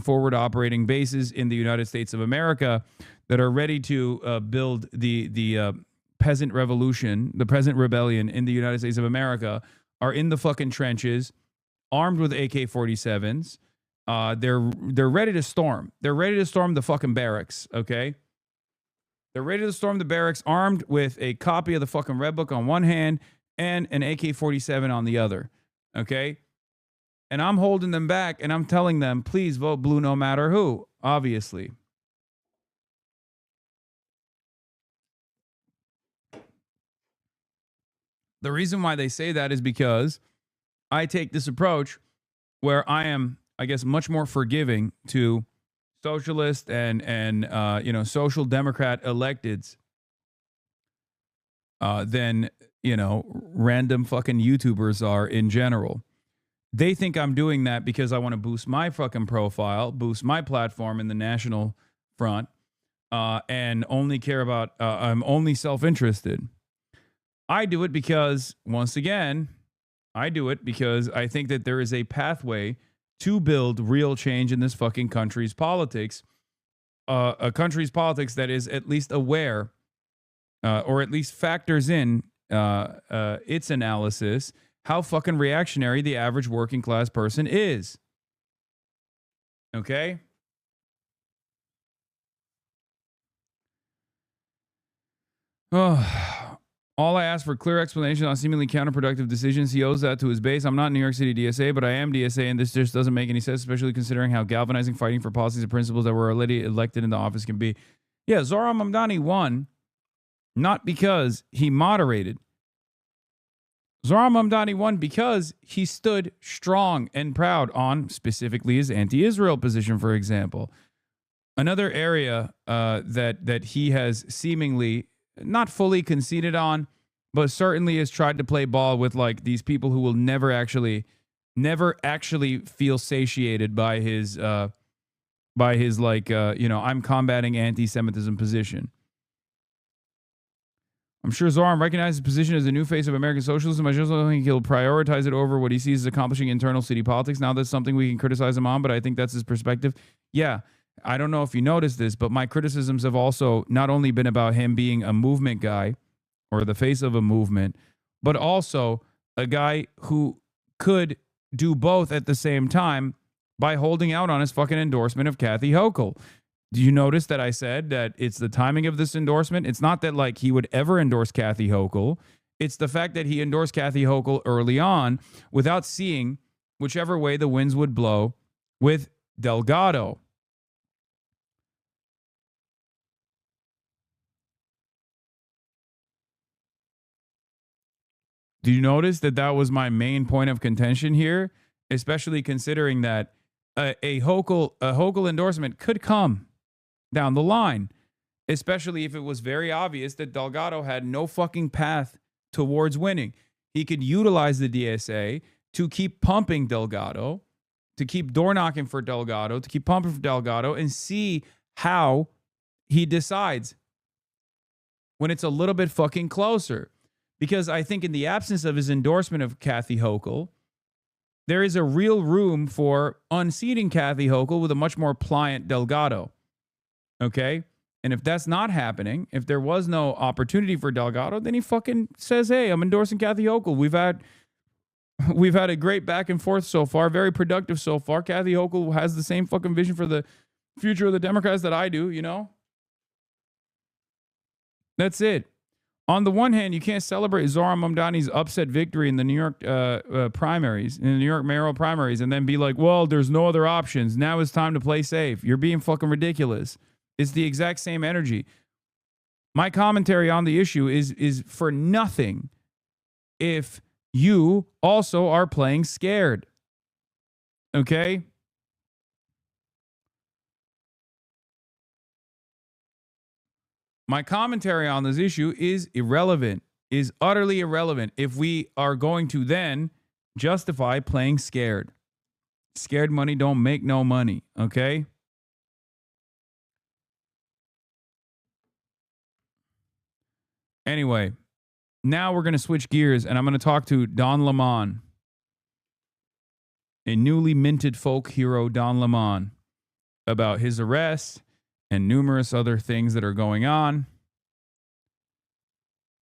forward operating bases in the United States of America that are ready to build the peasant revolution, the peasant rebellion in the United States of America, are in the fucking trenches, armed with AK-47s. They're ready to storm. They're ready to storm the fucking barracks, okay? They're ready to storm the barracks armed with a copy of the fucking Red Book on one hand and an AK-47 on the other, okay? And I'm holding them back and I'm telling them, please vote blue no matter who, obviously. The reason why they say that is because I take this approach where I am, I guess, much more forgiving to socialist and social democrat electeds than, random fucking YouTubers are in general. They think I'm doing that because I want to boost my fucking profile, boost my platform in the national front, and only care about, I'm only self-interested. I do it because, once again, I think that there is a pathway to build real change in this fucking country's politics. A country's politics that is at least aware or at least factors in its analysis how fucking reactionary the average working class person is. Okay? All I ask for clear explanation on seemingly counterproductive decisions. He owes that to his base. I'm not New York City DSA, but I am DSA, and this just doesn't make any sense, especially considering how galvanizing fighting for policies and principles that were already elected into office can be. Yeah, Zoran Mamdani won, not because he moderated. Zoran Mamdani won because he stood strong and proud on specifically his anti-Israel position, for example. Another area that he has seemingly not fully conceded on, but certainly has tried to play ball with like these people who will never actually feel satiated by his I'm combating anti-Semitism position. I'm sure Zoran recognizes his position as the new face of American socialism. I just don't think he'll prioritize it over what he sees as accomplishing internal city politics. Now that's something we can criticize him on, but I think that's his perspective. Yeah. I don't know if you noticed this, but my criticisms have also not only been about him being a movement guy or the face of a movement, but also a guy who could do both at the same time by holding out on his fucking endorsement of Kathy Hochul. Do you notice that I said that it's the timing of this endorsement? It's not that like he would ever endorse Kathy Hochul. It's the fact that he endorsed Kathy Hochul early on without seeing whichever way the winds would blow with Delgado. Do you notice that that was my main point of contention here, especially considering that a Hochul endorsement could come down the line, especially if it was very obvious that Delgado had no fucking path towards winning. He could utilize the DSA to keep pumping Delgado, to keep door knocking for Delgado, to keep pumping for Delgado, and see how he decides when it's a little bit fucking closer. Because I think in the absence of his endorsement of Kathy Hochul, there is a real room for unseating Kathy Hochul with a much more pliant Delgado. Okay? And if that's not happening, if there was no opportunity for Delgado, then he fucking says, hey, I'm endorsing Kathy Hochul. We've had a great back and forth so far, very productive so far. Kathy Hochul has the same fucking vision for the future of the Democrats that I do, you know? That's it. On the one hand, you can't celebrate Zohran Mamdani's upset victory in the New York primaries, in the New York mayoral primaries, and then be like, well, there's no other options. Now it's time to play safe. You're being fucking ridiculous. It's the exact same energy. My commentary on the issue is for nothing if you also are playing scared. Okay? My commentary on this issue is irrelevant, is utterly irrelevant if we are going to then justify playing scared. Scared money don't make no money, okay? Anyway, now we're going to switch gears, and I'm going to talk to Don Lemon, a newly minted folk hero, Don Lemon, about his arrest and numerous other things that are going on.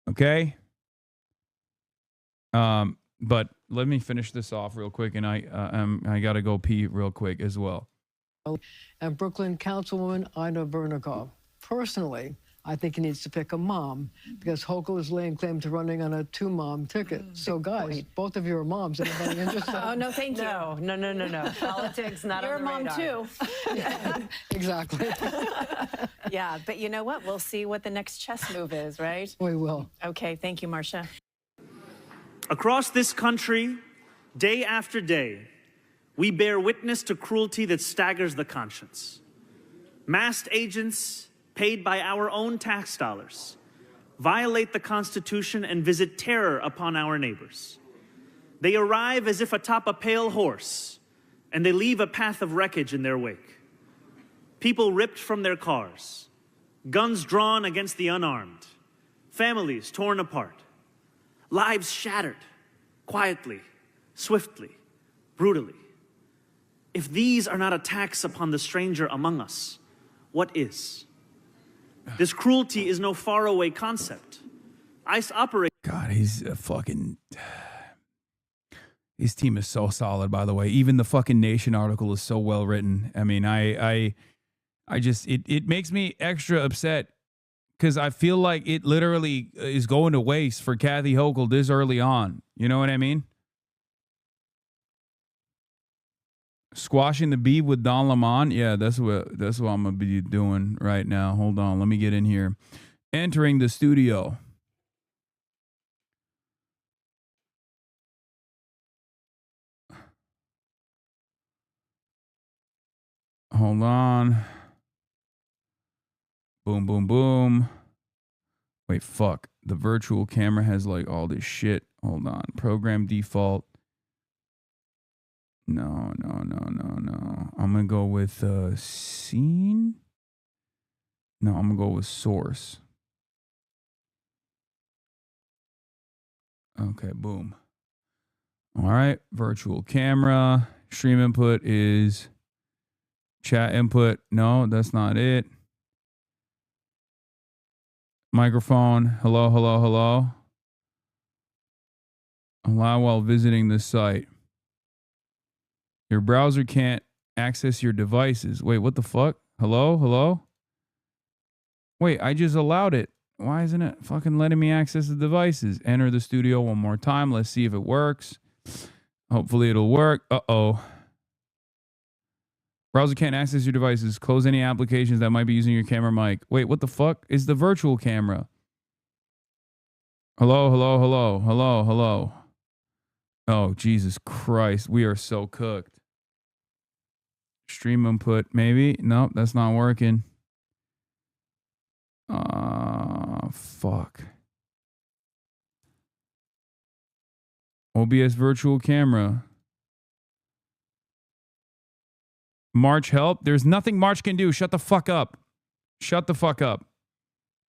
Okay? But let me finish this off real quick, and I got to go pee real quick as well. And Brooklyn Councilwoman Ina Vernikov. Personally, I think he needs to pick a mom because Hochul is laying claim to running on a two-mom ticket. So, guys, both of you are moms. Anybody interested? Oh, no, thank you. No. Politics, not You're on the a mom, radar. too. Yeah, exactly. Yeah, but you know what? We'll see what the next chess move is, right? We will. Okay, thank you, Marcia. Across this country, day after day, we bear witness to cruelty that staggers the conscience. Masked agents paid by our own tax dollars violate the Constitution and visit terror upon our neighbors. They arrive as if atop a pale horse, and they leave a path of wreckage in their wake. People ripped from their cars, guns drawn against the unarmed, families torn apart, lives shattered, quietly, swiftly, brutally. If these are not attacks upon the stranger among us, what is? This cruelty is no faraway concept. ICE operates. God, he's a fucking... His team is so solid, by the way. Even the fucking Nation article is so well written. I mean, I just, it makes me extra upset because I feel like it literally is going to waste for Kathy Hochul this early on. You know what I mean? Squashing the beef with Don Lemon. Yeah, that's what I'm gonna be doing right now. Hold on, let me get in here. Entering the studio. Hold on. Boom, boom, boom. Wait, fuck. The virtual camera has like all this shit. Hold on. Program default. No. I'm going to go with scene. No, I'm going to go with source. Okay, boom. All right, virtual camera. Stream input is chat input. No, that's not it. Microphone. Hello. Allow while visiting the site. Your browser can't access your devices. Wait, what the fuck? Hello? Wait, I just allowed it. Why isn't it fucking letting me access the devices? Enter the studio one more time. Let's see if it works. Hopefully it'll work. Uh-oh. Browser can't access your devices. Close any applications that might be using your camera mic. Wait, what the fuck is the virtual camera? Hello, hello, hello, hello, hello. Oh, Jesus Christ. We are so cooked. Stream input, maybe. Nope, that's not working. Fuck. OBS virtual camera. March help? There's nothing March can do. Shut the fuck up. Shut the fuck up.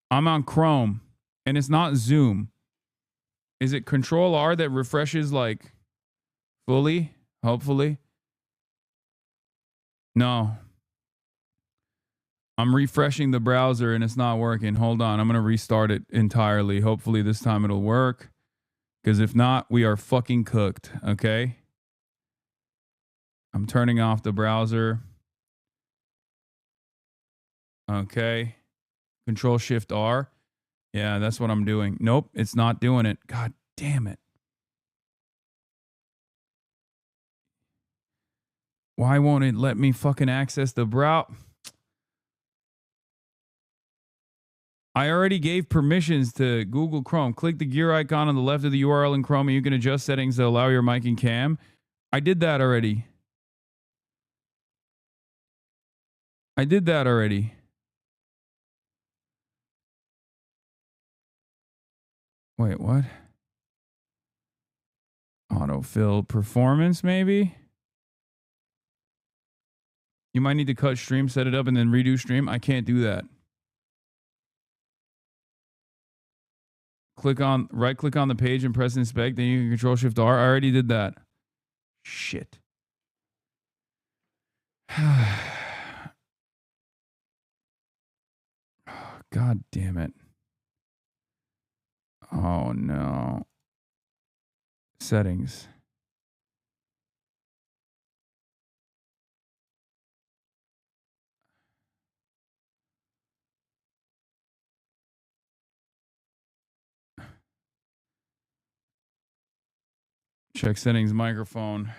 I'm on Chrome and it's not Zoom. Is it Control R that refreshes like fully? Hopefully. No. I'm refreshing the browser and it's not working. Hold on. I'm going to restart it entirely. Hopefully this time it'll work. Because if not, we are fucking cooked. Okay? I'm turning off the browser. Okay. Control Shift R. Yeah, that's what I'm doing. Nope, it's not doing it. God damn it. Why won't it let me fucking access the browser? I already gave permissions to Google Chrome. Click the gear icon on the left of the URL in Chrome and you can adjust settings to allow your mic and cam. I did that already. Wait, what? Autofill performance, maybe? You might need to cut stream, set it up, and then redo stream. I can't do that. Right click on the page and press inspect, then you can Control Shift R. I already did that. Shit. God damn it. Oh no. Settings. Check settings, microphone.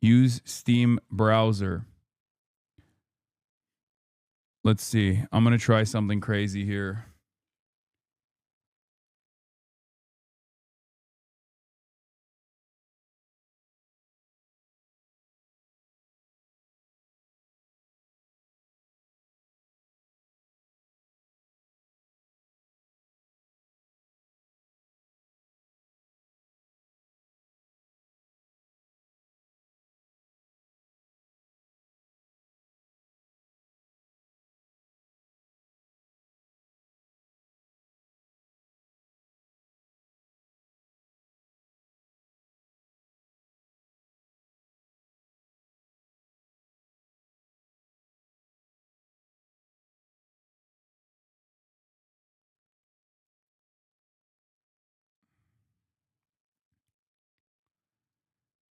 Use Steam browser. Let's see. I'm going to try something crazy here.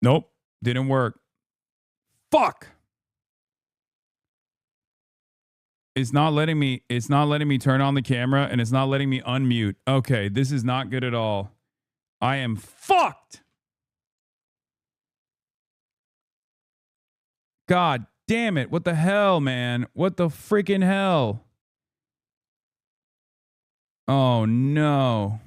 Nope, didn't work. Fuck. It's not letting me turn on the camera and it's not letting me unmute. Okay, this is not good at all. I am fucked. God damn it. What the hell, man? What the freaking hell? Oh no.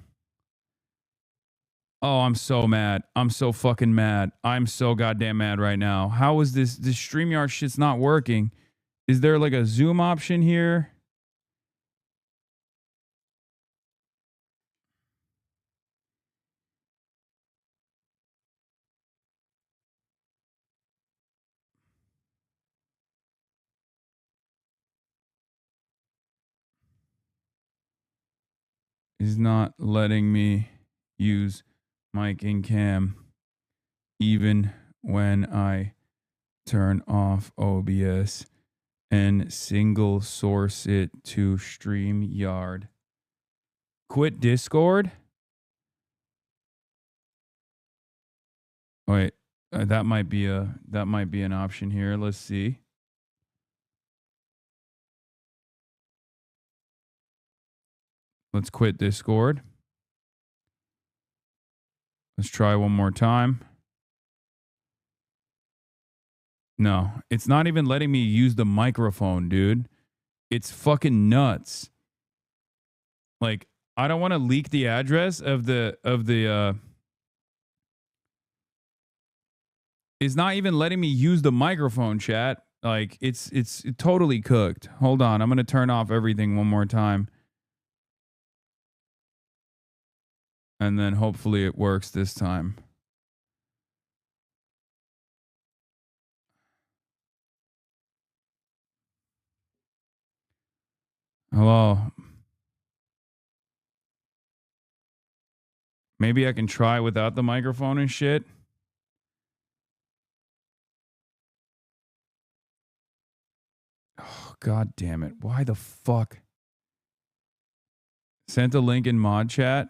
Oh, I'm so mad. I'm so fucking mad. I'm so goddamn mad right now. How is this StreamYard shit's not working? Is there like a Zoom option here? Is not letting me use mic and cam even when I turn off OBS and single source it to StreamYard. Quit Discord? Wait, that might be an option here. Let's see. Let's quit Discord. Let's try one more time. No, it's not even letting me use the microphone, dude. It's fucking nuts. Like, I don't want to leak the address of the it's not even letting me use the microphone, chat. Like, it's totally cooked. Hold on, I'm going to turn off everything one more time. And then hopefully it works this time. Hello. Maybe I can try without the microphone and shit. Oh, God damn it. Why the fuck? Sent a link in mod chat.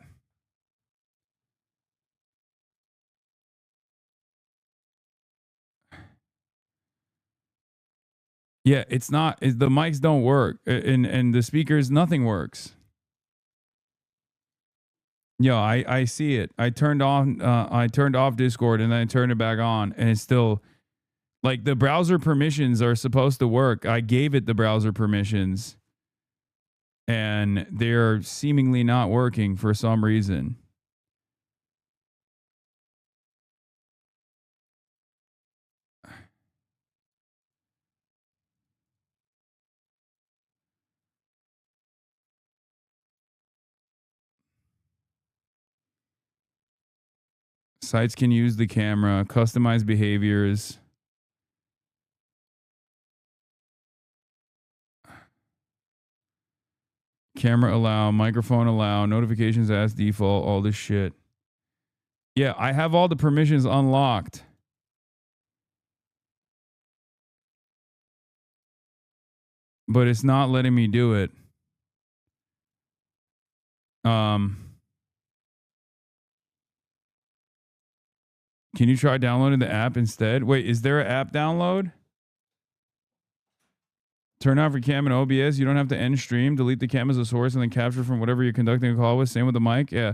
Yeah, it's not. The mics don't work, and the speakers, nothing works. Yo, I see it. I turned off Discord and then I turned it back on, and it's still like the browser permissions are supposed to work. I gave it the browser permissions, and they're seemingly not working for some reason. Sites can use the camera, customize behaviors. Camera allow, microphone allow, notifications as default, all this shit. Yeah, I have all the permissions unlocked. But it's not letting me do it. Can you try downloading the app instead? Wait, is there an app download? Turn off your cam and OBS. You don't have to end stream. Delete the cam as a source and then capture from whatever you're conducting a call with. Same with the mic. Yeah.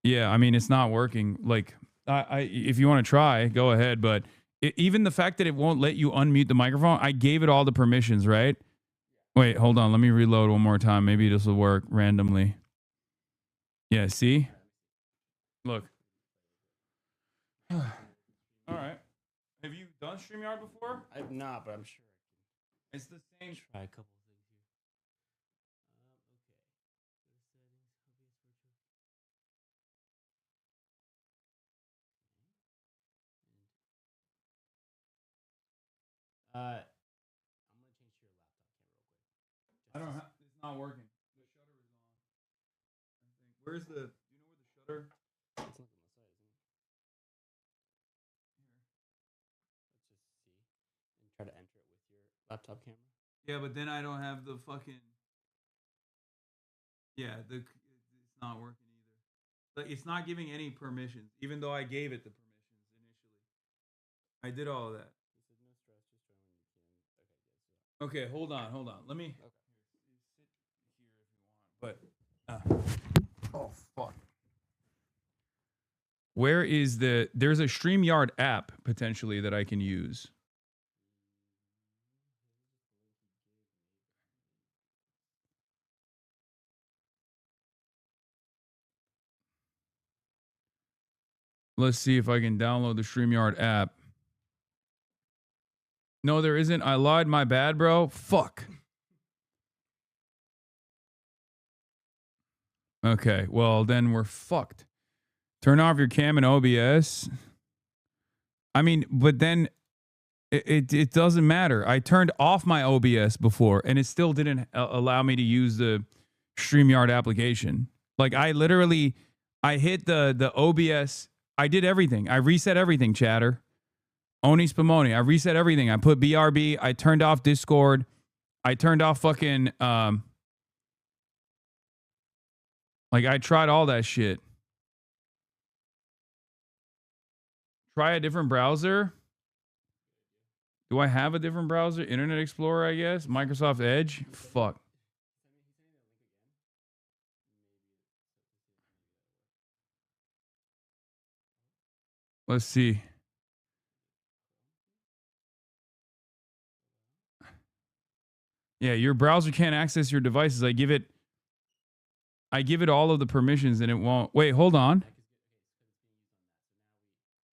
Yeah, I mean, it's not working. Like, if you want to try, go ahead. But even the fact that it won't let you unmute the microphone, I gave it all the permissions, right? Wait, hold on. Let me reload one more time. Maybe this will work randomly. Yeah, see? Look. All right. Have you done StreamYard before? I've not, but I'm sure it's the same. Try a couple things here. I'm gonna change to your laptop camera real quick. I don't have. It's not working. The shutter is on. I think. Where's the? You know where the shutter? It's not on the side, isn't it? Here. Let's just see and try to enter it with your laptop camera. Yeah, but then I don't have the fucking. Yeah, it's not working either. Like, it's not giving any permissions, even though I gave it the permissions initially. I did all of that. This is no stress. Just try when you can. Okay, hold on. Let me. Okay. Sit here if you want. But. Oh fuck. Where is the? There's a StreamYard app potentially that I can use. Let's see if I can download the StreamYard app. No, there isn't. I lied. My bad, bro. Fuck. Okay, well, then we're fucked. Turn off your cam and OBS. I mean, but then it doesn't matter. I turned off my OBS before, and it still didn't allow me to use the StreamYard application. Like, I hit the OBS. I did everything. I reset everything, chatter. Oni Spumoni. I reset everything. I put BRB. I turned off Discord. I turned off fucking... like, I tried all that shit. Try a different browser. Do I have a different browser? Internet Explorer, I guess. Microsoft Edge. Fuck. Let's see. Yeah, your browser can't access your devices. I give it I give it all of the permissions and it won't. Wait, hold on.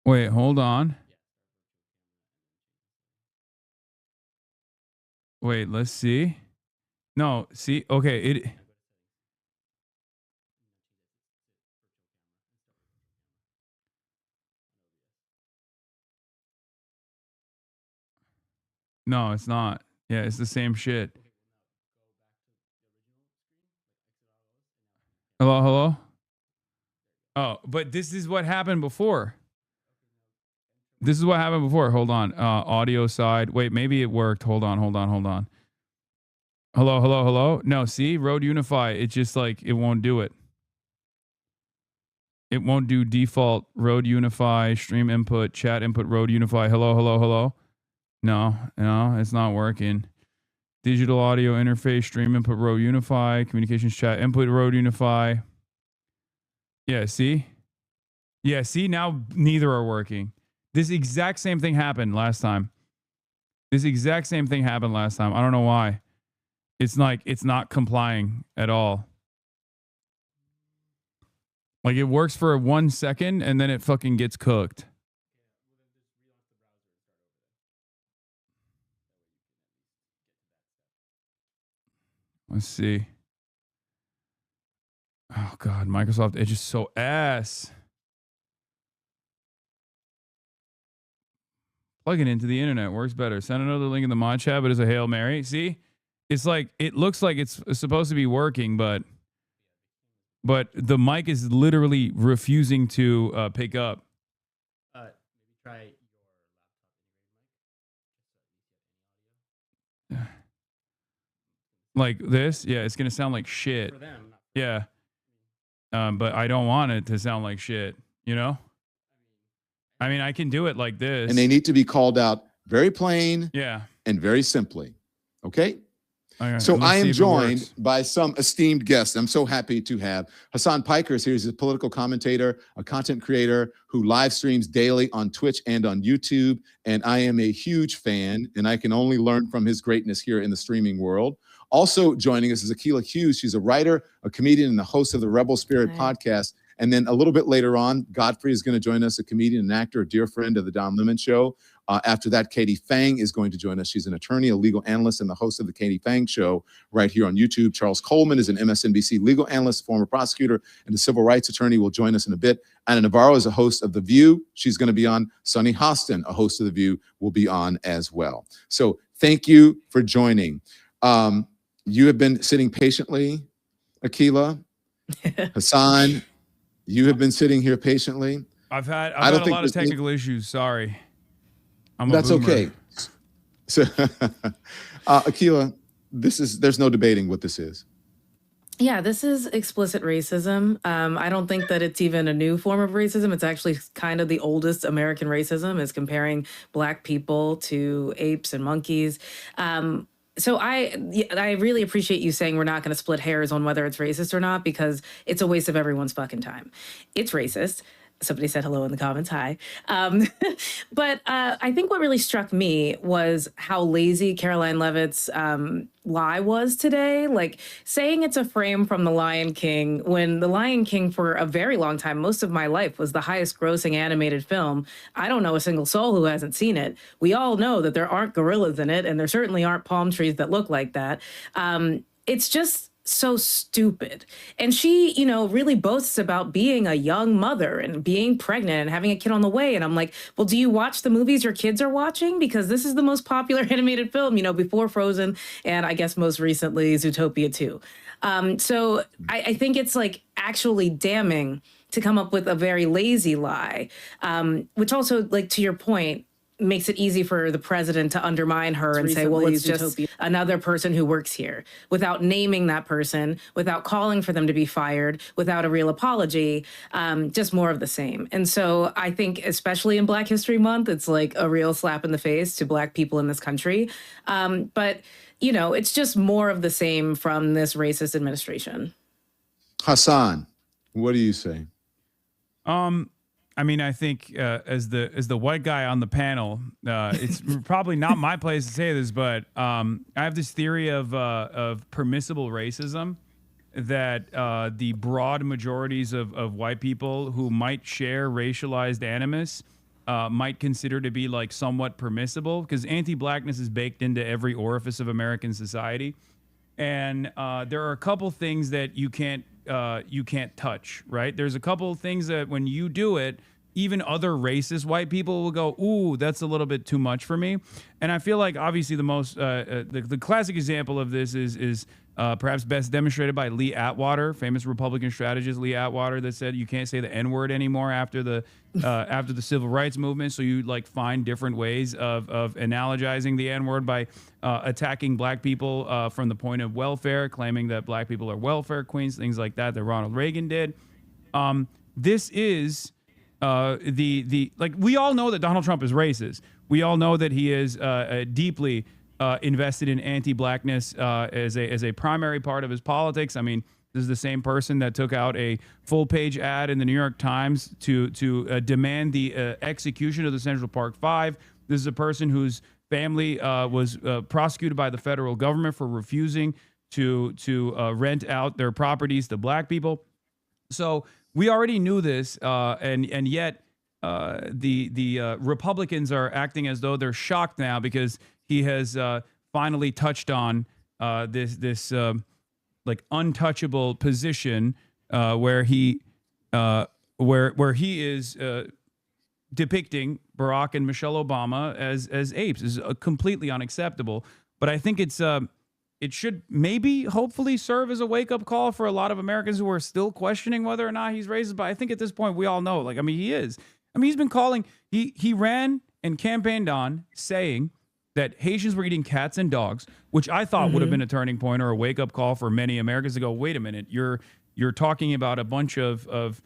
Wait, hold on. Wait, let's see. No, see, okay, it. No, it's not. Yeah, it's the same shit. Hello, hello? Oh, but this is what happened before. This is what happened before. Hold on. Audio side. Wait, maybe it worked. Hold on. Hello, hello, hello? No, see? Road Unify. It just like, it won't do it. It won't do default Road Unify, stream input, chat input, Road Unify. Hello, hello, hello? No, it's not working. Digital audio interface, stream input, Road Unify, communications chat input, Road Unify. Yeah, see? Yeah, see? Now neither are working. This exact same thing happened last time. I don't know why. It's like, it's not complying at all. Like it works for 1 second and then it fucking gets cooked. Let's see. Oh God, Microsoft Edge is so ass. Plug it into the internet works better. Send another link in the mod chat, but it's a Hail Mary. See? It's like, it looks like it's supposed to be working, but the mic is literally refusing to pick up. Maybe try your laptop. Like this? Yeah, it's going to sound like shit. For them. Yeah. But I don't want it to sound like shit, you know? I mean, I can do it like this. And they need to be called out very plain and very simply. Okay? So I am joined by some esteemed guests. I'm so happy to have Hasan Piker is here. He's a political commentator, a content creator who live streams daily on Twitch and on YouTube. And I am a huge fan, and I can only learn from his greatness here in the streaming world. Also joining us is Akilah Hughes. She's a writer, a comedian, and the host of the Rebel Spirit podcast. And then a little bit later on, Godfrey is going to join us, a comedian and actor, a dear friend of the Don Lemon Show. After that, Katie Fang is going to join us. She's an attorney, a legal analyst, and the host of the Katie Fang Show right here on YouTube. Charles Coleman is an MSNBC legal analyst, former prosecutor, and a civil rights attorney, will join us in a bit. Anna Navarro is a host of The View. She's going to be on. Sunny Hostin, a host of The View, will be on as well. So thank you for joining. You have been sitting patiently, Akilah. Hasan, you have been sitting here patiently. I've had a lot of technical issues. Sorry. That's okay. So, Akilah, there's no debating what this is. Yeah, this is explicit racism. I don't think that it's even a new form of racism. It's actually kind of the oldest American racism, is comparing Black people to apes and monkeys. So I really appreciate you saying we're not going to split hairs on whether it's racist or not, because it's a waste of everyone's fucking time. It's racist. Somebody said hello in the comments. Hi. But I think what really struck me was how lazy Caroline Leavitt's lie was today. Like saying it's a frame from The Lion King, when The Lion King for a very long time, most of my life, was the highest grossing animated film. I don't know a single soul who hasn't seen it. We all know that there aren't gorillas in it, and there certainly aren't palm trees that look like that. It's just so stupid. And she, really boasts about being a young mother and being pregnant and having a kid on the way. And I'm like, well, do you watch the movies your kids are watching? Because this is the most popular animated film, before Frozen and I guess most recently Zootopia 2. So I think it's like actually damning to come up with a very lazy lie, which also, like, to your point, makes it easy for the president to undermine her and say, well, it's just another person who works here, without naming that person, without calling for them to be fired, without a real apology, just more of the same. And so I think, especially in Black History Month, it's like a real slap in the face to Black people in this country. But, it's just more of the same from this racist administration. Hasan, what do you say? I mean, I think as the white guy on the panel, it's probably not my place to say this, but I have this theory of permissible racism, that the broad majorities of white people who might share racialized animus might consider to be like somewhat permissible, because anti-blackness is baked into every orifice of American society. And there are a couple things that you can't touch, right? There's a couple things that when you do it, even other racist white people will go, ooh, that's a little bit too much for me. And I feel like obviously the most, the classic example of this is perhaps best demonstrated by Lee Atwater, famous Republican strategist Lee Atwater, that said you can't say the N-word anymore after the civil rights movement. So you like find different ways of analogizing the N-word by attacking black people from the point of welfare, claiming that black people are welfare queens, things like that Ronald Reagan did. This is like we all know that Donald Trump is racist. We all know that he is deeply invested in anti-blackness as a primary part of his politics. I mean, this is the same person that took out a full-page ad in the New York Times to demand the execution of the Central Park Five. This is a person whose family was prosecuted by the federal government for refusing to rent out their properties to black people. So we already knew this, and yet the Republicans are acting as though they're shocked now because he has finally touched on this like untouchable position where he is depicting Barack and Michelle Obama as apes. Is completely unacceptable. But I think it should maybe hopefully serve as a wake-up call for a lot of Americans who are still questioning whether or not he's racist. But I think at this point we all know, like, I mean, he is. I mean, he's been calling, he ran and campaigned on saying that Haitians were eating cats and dogs, which I thought would have been a turning point or a wake-up call for many Americans to go, wait a minute, you're talking about a bunch of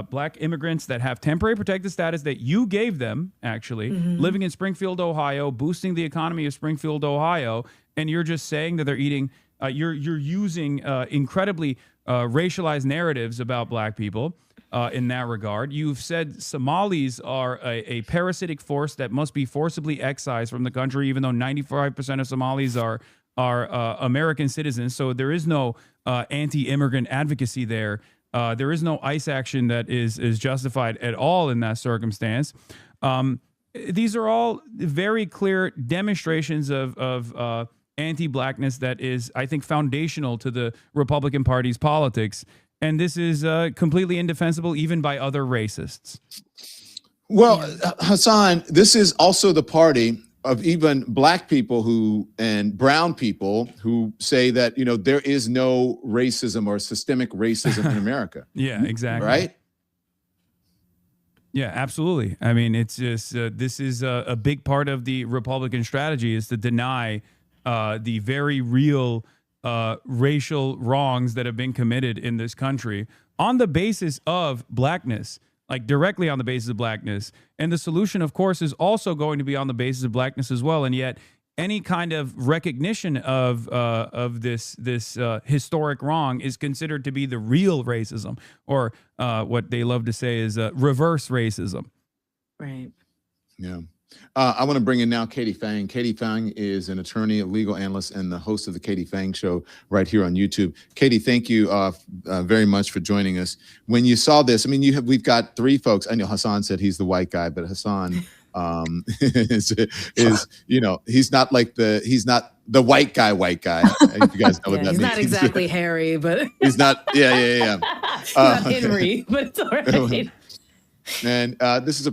black immigrants that have temporary protected status that you gave them, actually, living in Springfield, Ohio, boosting the economy of Springfield, Ohio, and you're just saying that they're eating, you're using incredibly racialized narratives about black people in that regard. You've said Somalis are a parasitic force that must be forcibly excised from the country, even though 95% of Somalis are American citizens. So there is no anti-immigrant advocacy there. There is no ICE action that is justified at all in that circumstance. These are all very clear demonstrations of anti-blackness that is, I think, foundational to the Republican Party's politics. And this is completely indefensible even by other racists. Well, Hasan, this is also the party of even black people and brown people who say that, there is no racism or systemic racism in America. Yeah, exactly. Right? Yeah, absolutely. I mean, it's just this is a big part of the Republican strategy is to deny the very real racial wrongs that have been committed in this country on the basis of blackness, like directly on the basis of blackness. And the solution, of course, is also going to be on the basis of blackness as well. And yet any kind of recognition of this historic wrong is considered to be the real racism, or what they love to say is reverse racism. Right. Yeah. I want to bring in now Katie Phang. Katie Phang is an attorney, a legal analyst, and the host of the Katie Phang Show right here on YouTube. Katie, thank you very much for joining us. When you saw this, I mean, we've got three folks. I know Hasan said he's the white guy, but Hasan is he's not the white guy. You guys know what that means. He's not exactly Harry, but he's not. Yeah. He's not Henry, but it's all right. And this is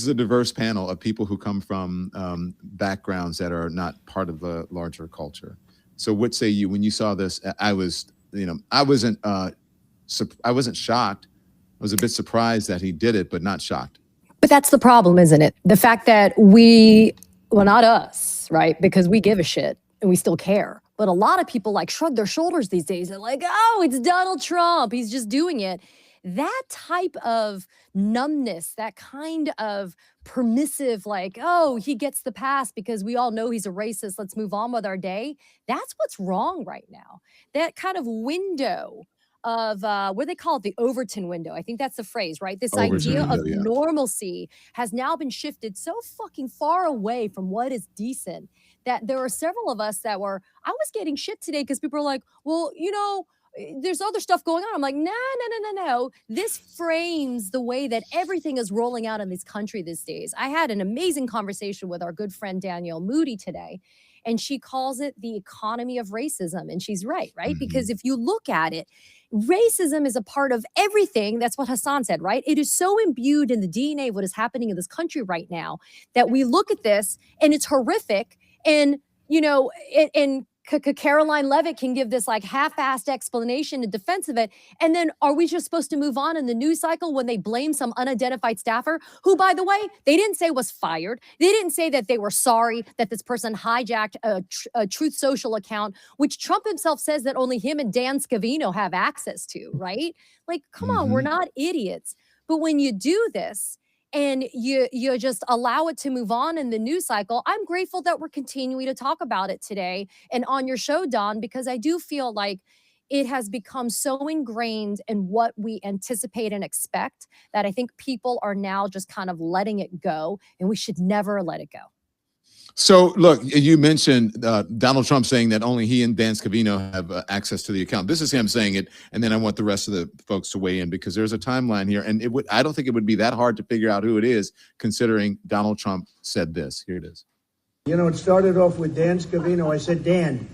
a diverse panel of people who come from backgrounds that are not part of the larger culture. So what say you, when you saw this? I wasn't shocked. I was a bit surprised that he did it, but not shocked. But that's the problem, isn't it? The fact that not us, right? Because we give a shit and we still care. But a lot of people shrug their shoulders these days. They're like, oh, it's Donald Trump. He's just doing it. That type of numbness, that kind of permissive, oh, he gets the pass because we all know he's a racist, let's move on with our day. That's what's wrong right now. That kind of window of what they call it, the Overton window. I think that's the phrase, right? This idea of normalcy has now been shifted so fucking far away from what is decent that there are several of us that I was getting shit today because people are like, well, there's other stuff going on. I'm like, no. This frames the way that everything is rolling out in this country these days. I had an amazing conversation with our good friend Danielle Moody today, and she calls it the economy of racism. And she's right? Because if you look at it, racism is a part of everything. That's what Hasan said, right? It is so imbued in the DNA of what is happening in this country right now that we look at this and it's horrific. And, Caroline Levitt can give this like half-assed explanation in defense of it. And then are we just supposed to move on in the news cycle when they blame some unidentified staffer who, by the way, they didn't say was fired. They didn't say that they were sorry that this person hijacked a Truth Social account, which Trump himself says that only him and Dan Scavino have access to, right? Like, come on, we're not idiots. But when you do this, and you just allow it to move on in the news cycle, I'm grateful that we're continuing to talk about it today and on your show, Don, because I do feel like it has become so ingrained in what we anticipate and expect that I think people are now just kind of letting it go, and we should never let it go. So, look, you mentioned Donald Trump saying that only he and Dan Scavino have access to the account. This is him saying it, and then I want the rest of the folks to weigh in because there's a timeline here, and I don't think it would be that hard to figure out who it is, considering Donald Trump said this. Here it is. It started off with Dan Scavino. I said, Dan,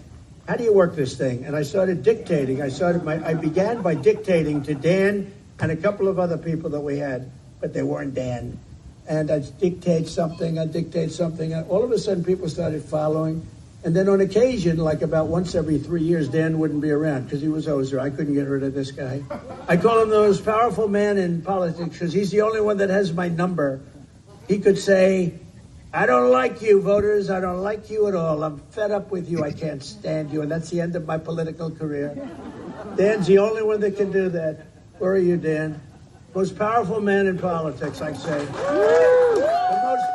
how do you work this thing? And I started dictating. I began by dictating to Dan and a couple of other people that we had, but they weren't Dan. And I'd dictate something, and all of a sudden people started following. And then on occasion, like about once every 3 years, Dan wouldn't be around because he was always there. I couldn't get rid of this guy. I call him the most powerful man in politics because he's the only one that has my number. He could say, I don't like you, voters. I don't like you at all. I'm fed up with you. I can't stand you. And that's the end of my political career. Dan's the only one that can do that. Where are you, Dan? Most powerful man in politics, I say. The most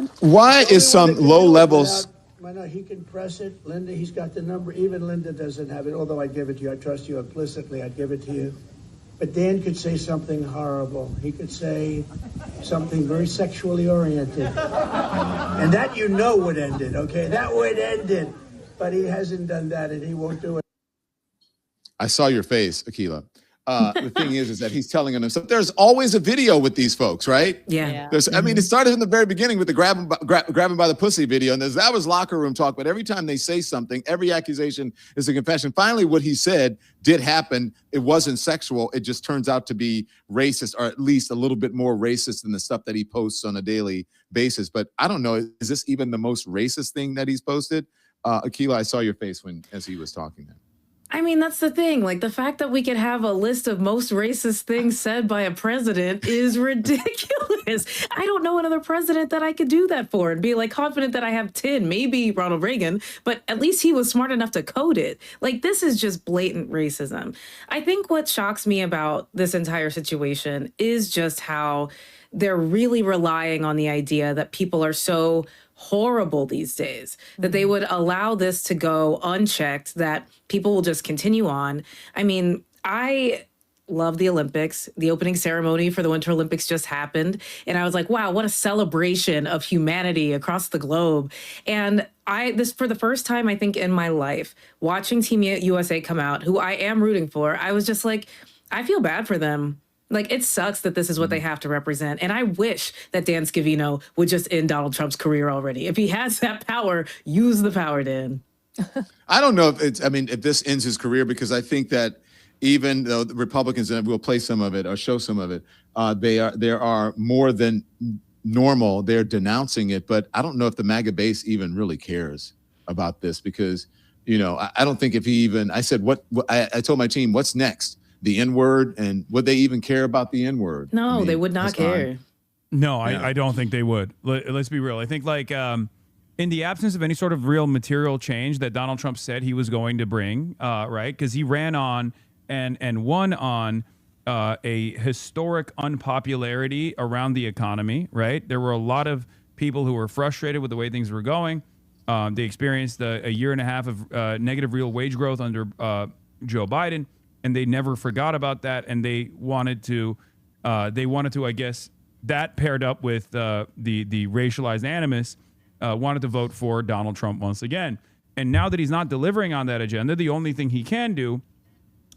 powerful. Why is some low levels? He can press it. Linda, he's got the number. Even Linda doesn't have it, although I'd give it to you. I trust you implicitly. I'd give it to you. But Dan could say something horrible. He could say something very sexually oriented. And that would end it, okay? That would end it. But he hasn't done that, and he won't do it. I saw your face, Akilah. The thing is that he's telling them himself. There's always a video with these folks, right? Yeah. I mean, it started in the very beginning with the grab him by the pussy video, and that was locker room talk. But every time they say something, every accusation is a confession. Finally, what he said did happen. It wasn't sexual. It just turns out to be racist, or at least a little bit more racist than the stuff that he posts on a daily basis. But I don't know. Is this even the most racist thing that he's posted? Akilah, I saw your face as he was talking there. I mean, that's the thing. Like, the fact that we could have a list of most racist things said by a president is ridiculous. I don't know another president that I could do that for and be like confident that I have 10, maybe Ronald Reagan, but at least he was smart enough to code it. Like, this is just blatant racism. I think what shocks me about this entire situation is just how they're really relying on the idea that people are so horrible these days, that they would allow this to go unchecked, that people will just continue on. I mean, I love the Olympics. The opening ceremony for the Winter Olympics just happened. And I was like, wow, what a celebration of humanity across the globe. And this for the first time, I think, in my life, watching Team USA come out, who I am rooting for, I was just like, I feel bad for them. Like, it sucks that this is what they have to represent. And I wish that Dan Scavino would just end Donald Trump's career already. If he has that power, use the power, Dan. I don't know if this ends his career, because I think that even though the Republicans, and we'll play some of it or show some of it, there are more than normal. They're denouncing it, but I don't know if the MAGA base even really cares about this, because, I don't think if he even, I said, I told my team, what's next? The N-word, and would they even care about the N-word? No, they would not care. No, I don't think they would. Let's be real. I think in the absence of any sort of real material change that Donald Trump said he was going to bring, right? Because he ran on and won on a historic unpopularity around the economy, right? There were a lot of people who were frustrated with the way things were going. They experienced a year and a half of negative real wage growth under Joe Biden. And they never forgot about that, and they wanted to, I guess, that paired up with the racialized animus, wanted to vote for Donald Trump once again. And now that he's not delivering on that agenda, the only thing he can do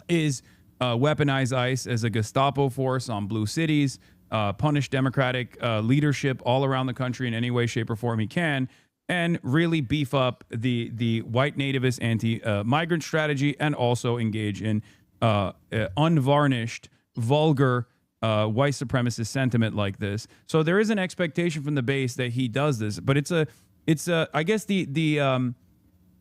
is weaponize ICE as a Gestapo force on blue cities, punish Democratic leadership all around the country in any way, shape, or form he can, and really beef up the white nativist anti-migrant strategy, and also engage in unvarnished, vulgar white supremacist sentiment like this. So there is an expectation from the base that he does this, but it's I guess the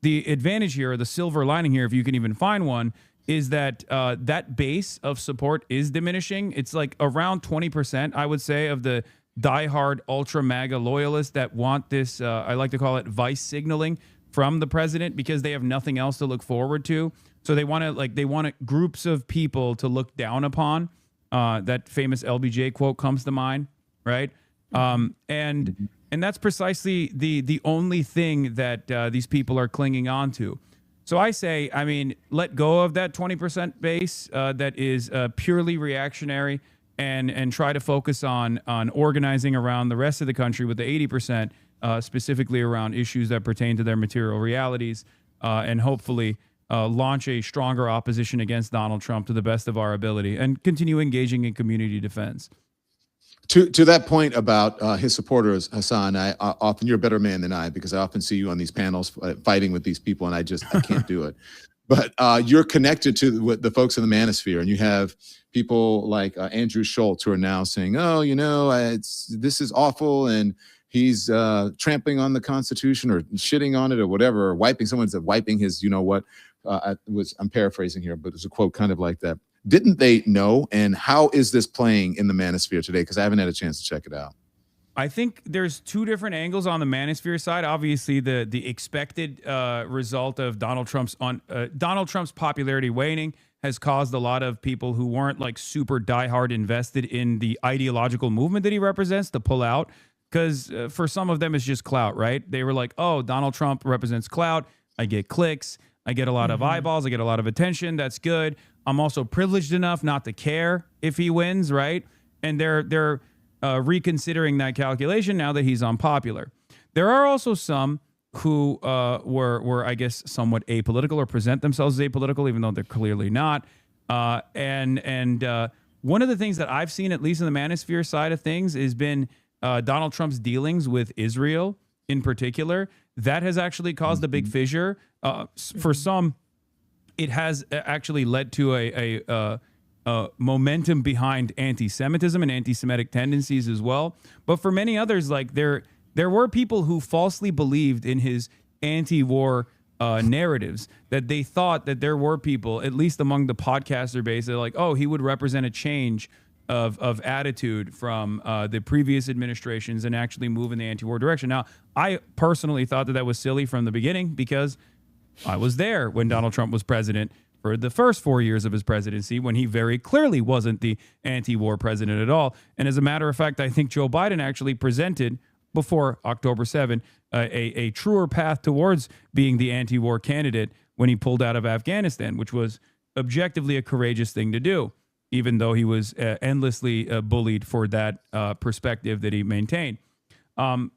advantage here, or the silver lining here, if you can even find one, is that that base of support is diminishing. It's like around 20%, I would say, of the diehard ultra MAGA loyalists that want this, I like to call it vice signaling from the president, because they have nothing else to look forward to. So they want groups of people to look down upon. That famous LBJ quote comes to mind, right? And that's precisely the only thing that these people are clinging on to. So I say, I mean, let go of that 20% base that is purely reactionary, and try to focus on organizing around the rest of the country with the 80%, specifically around issues that pertain to their material realities, and hopefully launch a stronger opposition against Donald Trump to the best of our ability, and continue engaging in community defense. To that point about his supporters, Hasan, often you're a better man than I, because I often see you on these panels fighting with these people, and I can't do it. But you're connected to the folks in the manosphere, and you have people like Andrew Schultz who are now saying, "Oh, this is awful," and he's trampling on the Constitution, or shitting on it, or whatever, or wiping his, I'm paraphrasing here, but there's a quote kind of like that. Didn't they know? And how is this playing in the manosphere today? Because I haven't had a chance to check it out. I think there's two different angles on the manosphere side. Obviously, the expected result of Donald Trump's popularity waning has caused a lot of people who weren't like super diehard invested in the ideological movement that he represents to pull out, because for some of them it's just clout, right? They were like, "Oh, Donald Trump represents clout. I get clicks. I get a lot of eyeballs. I get a lot of attention. That's good. I'm also privileged enough not to care if he wins," right? And they're reconsidering that calculation now that he's unpopular. There are also some who were, I guess, somewhat apolitical, or present themselves as apolitical, even though they're clearly not. And one of the things that I've seen, at least in the manosphere side of things, has been Donald Trump's dealings with Israel in particular. That has actually caused a big fissure. For some, it has actually led to a momentum behind anti-Semitism and anti-Semitic tendencies as well. But for many others, like there were people who falsely believed in his anti-war narratives, that they thought that there were people, at least among the podcaster base, that like, oh, he would represent a change of attitude from the previous administrations and actually move in the anti-war direction. Now, I personally thought that was silly from the beginning, because I was there when Donald Trump was president for the first 4 years of his presidency, when he very clearly wasn't the anti-war president at all. And as a matter of fact, I think Joe Biden actually presented, before October 7, a truer path towards being the anti-war candidate when he pulled out of Afghanistan, which was objectively a courageous thing to do, even though he was endlessly bullied for that perspective that he maintained.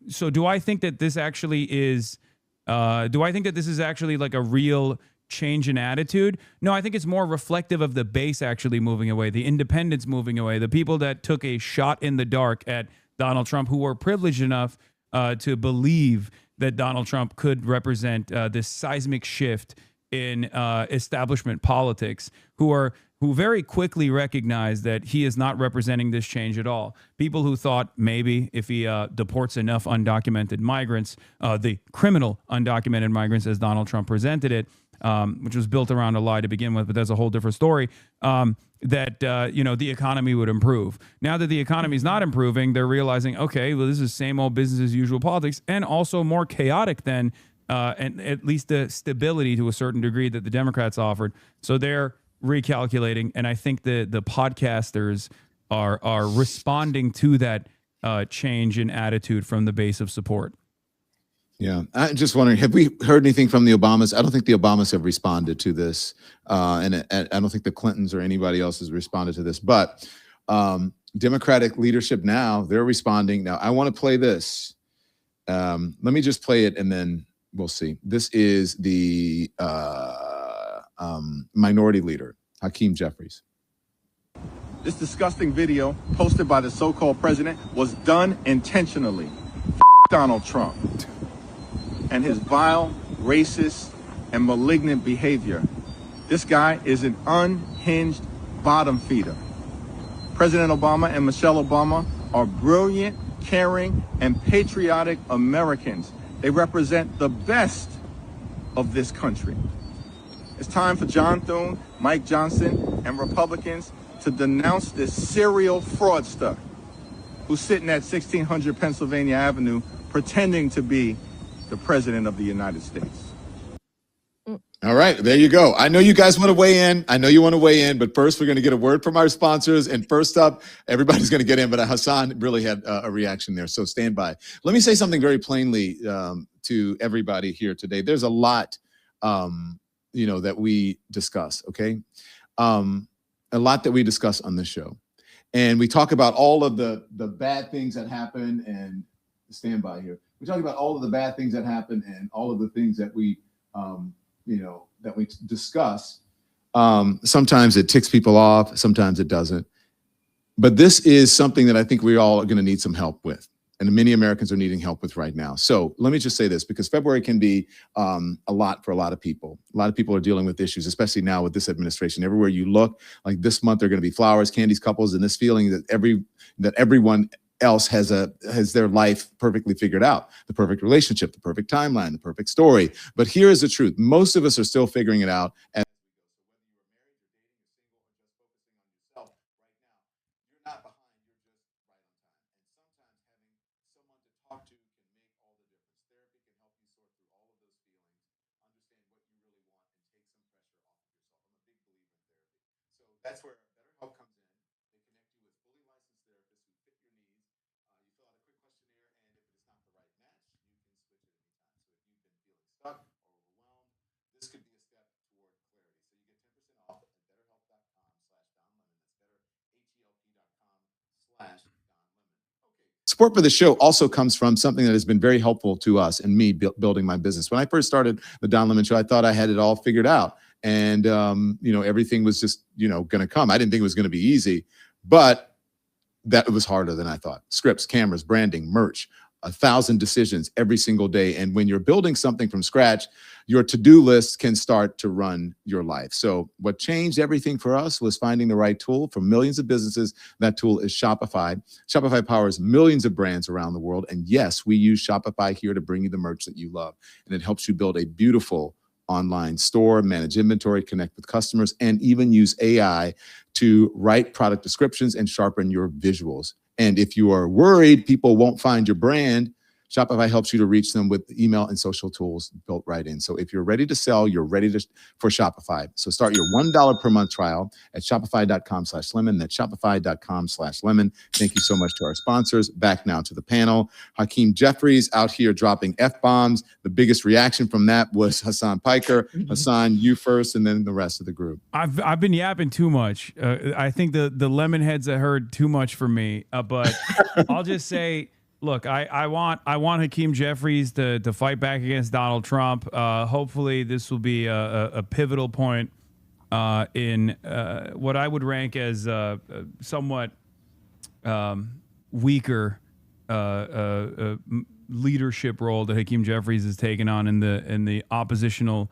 So do I think that this actually is... do I think that this is actually like a real change in attitude? No, I think it's more reflective of the base actually moving away, the independents moving away, the people that took a shot in the dark at Donald Trump, who were privileged enough to believe that Donald Trump could represent this seismic shift in establishment politics, who very quickly recognized that he is not representing this change at all. People who thought maybe if he deports enough undocumented migrants, the criminal undocumented migrants as Donald Trump presented it, which was built around a lie to begin with, but that's a whole different story, that the economy would improve. Now that the economy is not improving, they're realizing, okay, well, this is same old business as usual politics, and also more chaotic than and at least the stability to a certain degree that the Democrats offered. So they're recalculating, and I think the podcasters are responding to that change in attitude from the base of support. Yeah, I'm just wondering, have we heard anything from the Obamas? I don't think the Obamas have responded to this, and I don't think the Clintons or anybody else has responded to this. But Democratic leadership now, they're responding. Now, I want to play this. Let me just play it, and then we'll see. This is the minority leader, Hakeem Jeffries. This disgusting video posted by the so-called president was done intentionally. Donald Trump and his vile, racist, and malignant behavior. This guy is an unhinged bottom feeder. President Obama and Michelle Obama are brilliant, caring, and patriotic Americans. They represent the best of this country. It's time for John Thune, Mike Johnson, and Republicans to denounce this serial fraudster who's sitting at 1600 Pennsylvania Avenue pretending to be the president of the United States. All right, there you go. I know you guys want to weigh in. I know you want to weigh in, but first we're going to get a word from our sponsors. And first up, everybody's going to get in, but Hasan really had a reaction there. So stand by. Let me say something very plainly to everybody here today. There's a lot, that we discuss, okay? A lot that we discuss on this show. And we talk about all of the bad things that happen, and stand by here. We talk about all of the bad things that happen and all of the things that we, that we discuss. Sometimes it ticks people off, sometimes it doesn't. But this is something that I think we all are going to need some help with, and many Americans are needing help with right now. So let me just say this, because February can be a lot for a lot of people. A lot of people are dealing with issues, especially now with this administration. Everywhere you look, like this month, they're going to be flowers, candies, couples, and this feeling that everyone else has their life perfectly figured out, the perfect relationship, the perfect timeline, the perfect story. But here is the truth. Most of us are still figuring it out. And that's where BetterHelp comes in. They connect you with fully licensed therapists who fit your needs. You fill out a quick questionnaire, and if it is not the right match, you can switch at any time. So if you've been feeling stuck or overwhelmed, this could be a step toward clarity. So you get 10% off at BetterHelp.com/DonLemon. That's BetterHelp.com/DonLemon. Support for the show also comes from something that has been very helpful to us and me building my business. When I first started the Don Lemon Show, I thought I had it all figured out. And, everything was just, going to come. I didn't think it was going to be easy, but that it was harder than I thought. Scripts, cameras, branding, merch, 1,000 decisions every single day. And when you're building something from scratch, your to-do list can start to run your life. So what changed everything for us was finding the right tool for millions of businesses. That tool is Shopify. Shopify powers millions of brands around the world. And yes, we use Shopify here to bring you the merch that you love. And it helps you build a beautiful online store, manage inventory, connect with customers, and even use AI to write product descriptions and sharpen your visuals. And if you are worried people won't find your brand, Shopify helps you to reach them with email and social tools built right in. So if you're ready to sell, you're ready for Shopify. So start your $1 per month trial at shopify.com/lemon. That's shopify.com/lemon. Thank you so much to our sponsors. Back now to the panel. Hakeem Jeffries out here dropping F-bombs. The biggest reaction from that was Hasan Piker. Hasan, you first, and then the rest of the group. I've been yapping too much. I think the lemon heads have heard too much from me. But I'll just say, look, I want Hakeem Jeffries to fight back against Donald Trump. Hopefully, this will be a pivotal point in what I would rank as somewhat weaker leadership role that Hakeem Jeffries has taken on in the oppositional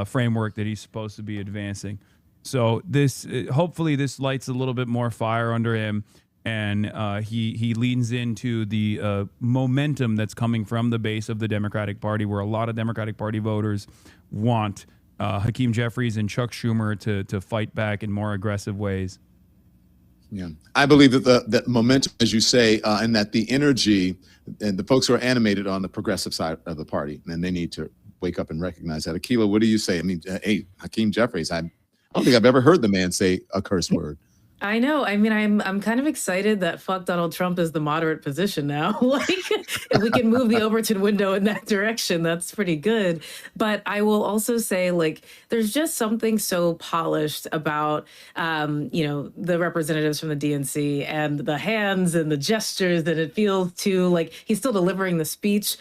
framework that he's supposed to be advancing. So hopefully this lights a little bit more fire under him. And he leans into the momentum that's coming from the base of the Democratic Party, where a lot of Democratic Party voters want Hakeem Jeffries and Chuck Schumer to fight back in more aggressive ways. Yeah, I believe that that momentum, as you say, and that the energy and the folks who are animated on the progressive side of the party, and they need to wake up and recognize that. Akilah, what do you say? I mean, hey, Hakeem Jeffries, I don't think I've ever heard the man say a curse word. I know. I mean, I'm kind of excited that fuck Donald Trump is the moderate position now. Like, if we can move the Overton window in that direction, that's pretty good. But I will also say, like, there's just something so polished about, the representatives from the DNC and the hands and the gestures that it feels to like he's still delivering the speech.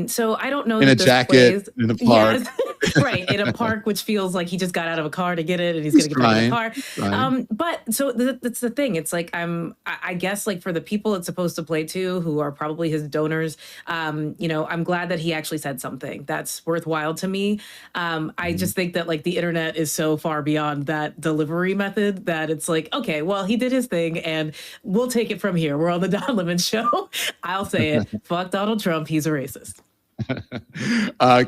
So I don't know in that a this jacket plays, in a park. yes, right, in a park, which feels like he just got out of a car to get it, and he's going to get back in the car. But so that's the thing. It's like I guess like for the people it's supposed to play to, who are probably his donors, I'm glad that he actually said something that's worthwhile to me. I just think that like the internet is so far beyond that delivery method that it's like, okay, well, he did his thing and we'll take it from here. We're on the Don Lemon show. I'll say it. Fuck Donald Trump. He's a racist.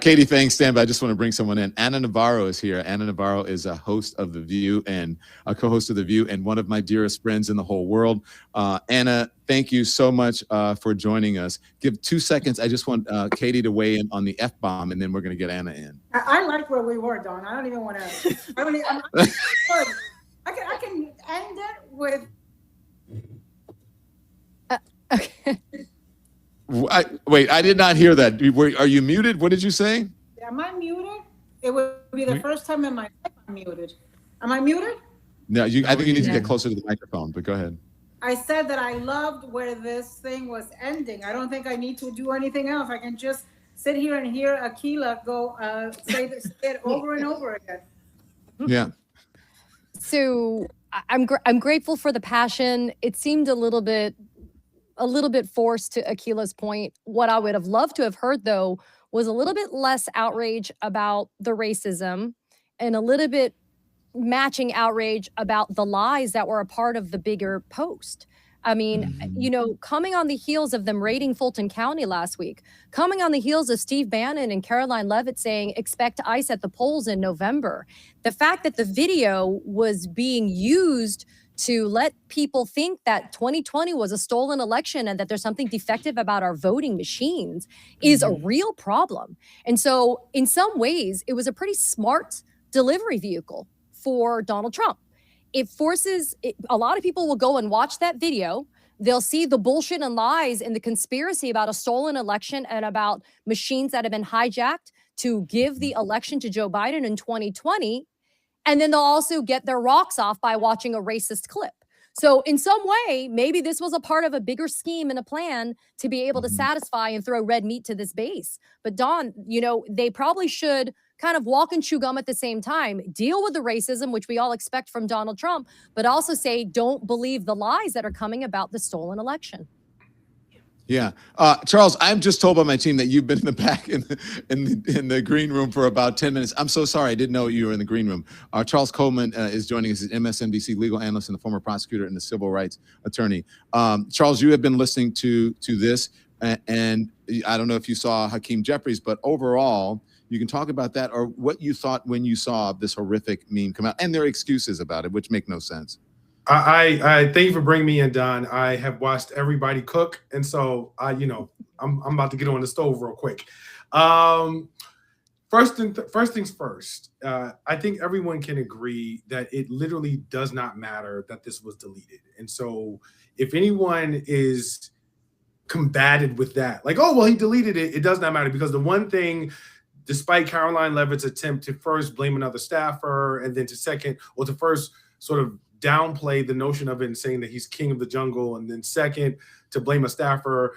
Katie Fang, stand by. I just want to bring someone in. Anna Navarro is here. Anna Navarro is a host of The View and a co-host of The View and one of my dearest friends in the whole world. Anna, thank you so much for joining us. Give 2 seconds. I just want Katie to weigh in on the F-bomb, and then we're going to get Anna in. I like where we were, Don. I don't even want to. I can end it with. Okay. Wait, I did not hear that. Are you muted? What did you say? Am I muted? It would be the first time in my life I'm muted. Am I muted? No, I think you need to get closer to the microphone, but go ahead. I said that I loved where this thing was ending. I don't think I need to do anything else. I can just sit here and hear Akilah go say it over and over again. Yeah. So I'm grateful for the passion. It seemed a little bit forced, to Akilah's point. What I would have loved to have heard, though, was a little bit less outrage about the racism and a little bit matching outrage about the lies that were a part of the bigger post. I mean, coming on the heels of them raiding Fulton County last week, coming on the heels of Steve Bannon and Caroline Leavitt saying, expect ICE at the polls in November. The fact that the video was being used to let people think that 2020 was a stolen election and that there's something defective about our voting machines is a real problem. And so in some ways, it was a pretty smart delivery vehicle for Donald Trump. It forces, a lot of people will go and watch that video. They'll see the bullshit and lies and the conspiracy about a stolen election and about machines that have been hijacked to give the election to Joe Biden in 2020. And then they'll also get their rocks off by watching a racist clip. So in some way, maybe this was a part of a bigger scheme and a plan to be able to satisfy and throw red meat to this base. But Don, they probably should kind of walk and chew gum at the same time, deal with the racism, which we all expect from Donald Trump, but also say, don't believe the lies that are coming about the stolen election. Yeah. Charles, I'm just told by my team that you've been in the back in the green room for about 10 minutes. I'm so sorry. I didn't know you were in the green room. Charles Coleman is joining us as MSNBC legal analyst and the former prosecutor and the civil rights attorney. Charles, you have been listening to this, and I don't know if you saw Hakeem Jeffries, but overall, you can talk about that or what you thought when you saw this horrific meme come out and their excuses about it, which make no sense. I thank you for bringing me in, Don. I have watched everybody cook, and so I'm about to get on the stove real quick. First things first. I think everyone can agree that it literally does not matter that this was deleted, and so if anyone is combated with that, like, oh well, he deleted it, it does not matter, because the one thing, despite Caroline Leavitt's attempt to first blame another staffer and then to first sort of downplay the notion of it and saying that he's king of the jungle, and then second, to blame a staffer.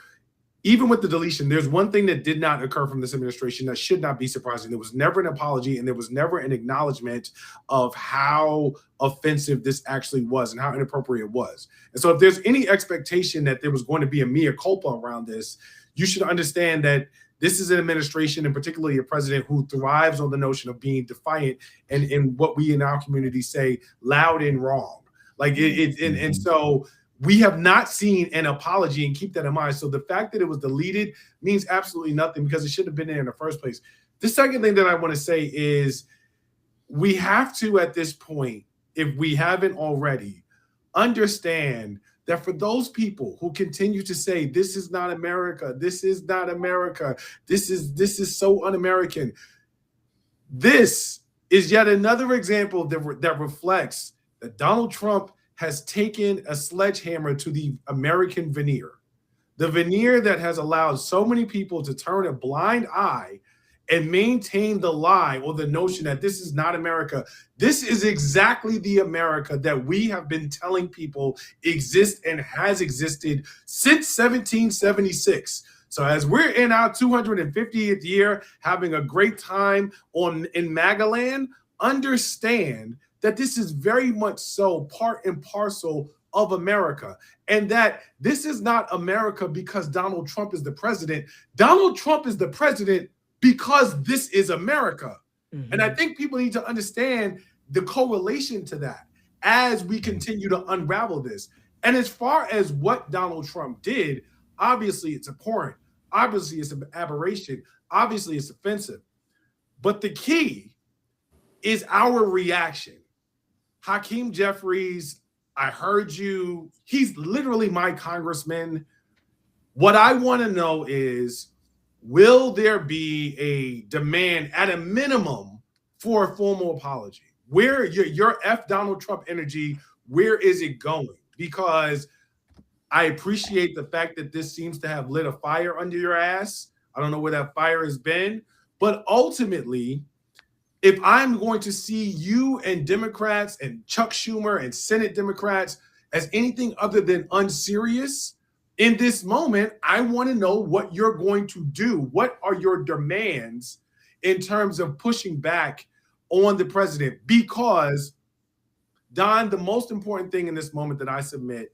Even with the deletion, there's one thing that did not occur from this administration that should not be surprising. There was never an apology, and there was never an acknowledgement of how offensive this actually was and how inappropriate it was. And so if there's any expectation that there was going to be a mea culpa around this, you should understand that this is an administration, and particularly a president, who thrives on the notion of being defiant and in what we in our community say, loud and wrong. Like and so we have not seen an apology, and keep that in mind. So the fact that it was deleted means absolutely nothing, because it should have been there in the first place. The second thing that I want to say is we have to, at this point, if we haven't already, understand that for those people who continue to say, this is not America, this is not America, this is so un-American, this is yet another example that reflects that Donald Trump has taken a sledgehammer to the American veneer. The veneer that has allowed so many people to turn a blind eye and maintain the lie or the notion that this is not America. This is exactly the America that we have been telling people exists and has existed since 1776. So as we're in our 250th year, having a great time in Magaland, understand that this is very much so part and parcel of America, and that this is not America because Donald Trump is the president. Donald Trump is the president because this is America. And I think people need to understand the correlation to that as we continue to unravel this. And as far as what Donald Trump did, obviously it's abhorrent. Obviously it's an aberration. Obviously it's offensive. But the key is our reaction. Hakeem Jeffries, I heard you. He's literally my congressman. What I want to know is, will there be a demand at a minimum for a formal apology? Where your F Donald Trump energy, where is it going? Because I appreciate the fact that this seems to have lit a fire under your ass. I don't know where that fire has been, but ultimately, if I'm going to see you and Democrats and Chuck Schumer and Senate Democrats as anything other than unserious in this moment, I want to know what you're going to do. What are your demands in terms of pushing back on the president? Because, Don, the most important thing in this moment that I submit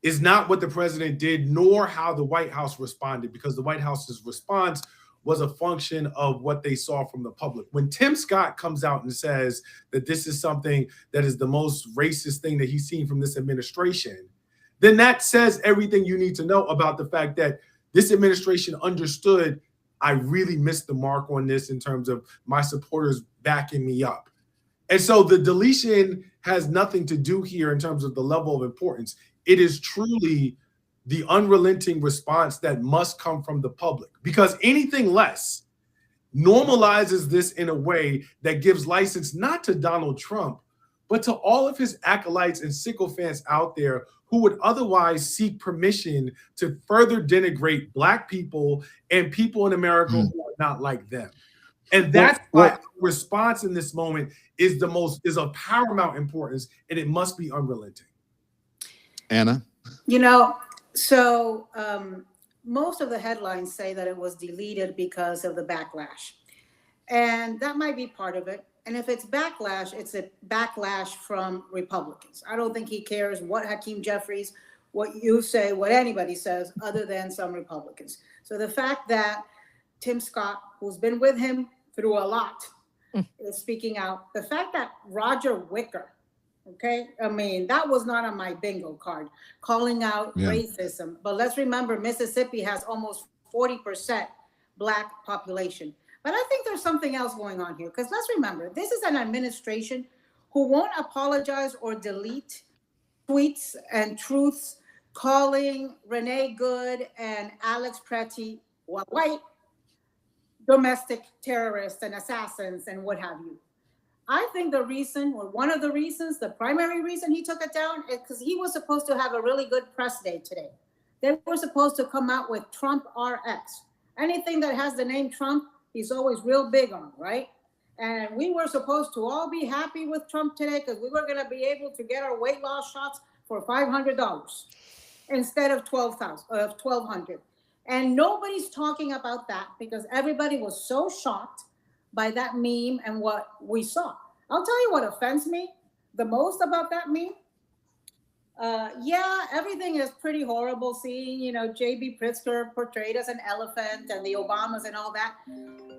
is not what the president did, nor how the White House responded, because the White House's response was a function of what they saw from the public. When Tim Scott comes out and says that this is something that is the most racist thing that he's seen from this administration, then that says everything you need to know about the fact that this administration understood I really missed the mark on this in terms of my supporters backing me up. And so the deletion has nothing to do here in terms of the level of importance. It is truly the unrelenting response that must come from the public, because anything less normalizes this in a way that gives license not to Donald Trump, but to all of his acolytes and sycophants out there who would otherwise seek permission to further denigrate Black people and people in America who are not like them. And that's why response in this moment is of paramount importance, and it must be unrelenting. Anna? You know, so most of the headlines say that it was deleted because of the backlash. And that might be part of it. And if it's backlash, it's a backlash from Republicans. I don't think he cares what Hakeem Jeffries, what you say, what anybody says, other than some Republicans. So the fact that Tim Scott, who's been with him through a lot, is speaking out. The fact that Roger Wicker, okay, I mean, that was not on my bingo card, calling out racism. But let's remember, Mississippi has almost 40% Black population. But I think there's something else going on here, because let's remember, this is an administration who won't apologize or delete tweets and truths calling Renee Good and Alex Pretty white domestic terrorists and assassins and what have you. I think the reason, or one of the reasons, the primary reason he took it down is because he was supposed to have a really good press day today. They were supposed to come out with Trump RX. Anything that has the name Trump, he's always real big on, right? And we were supposed to all be happy with Trump today because we were going to be able to get our weight loss shots for $500 instead of $1,200. And nobody's talking about that because everybody was so shocked by that meme and what we saw. I'll tell you what offends me the most about that meme. Yeah, everything is pretty horrible. Seeing, you know, J.B. Pritzker portrayed as an elephant and the Obamas and all that.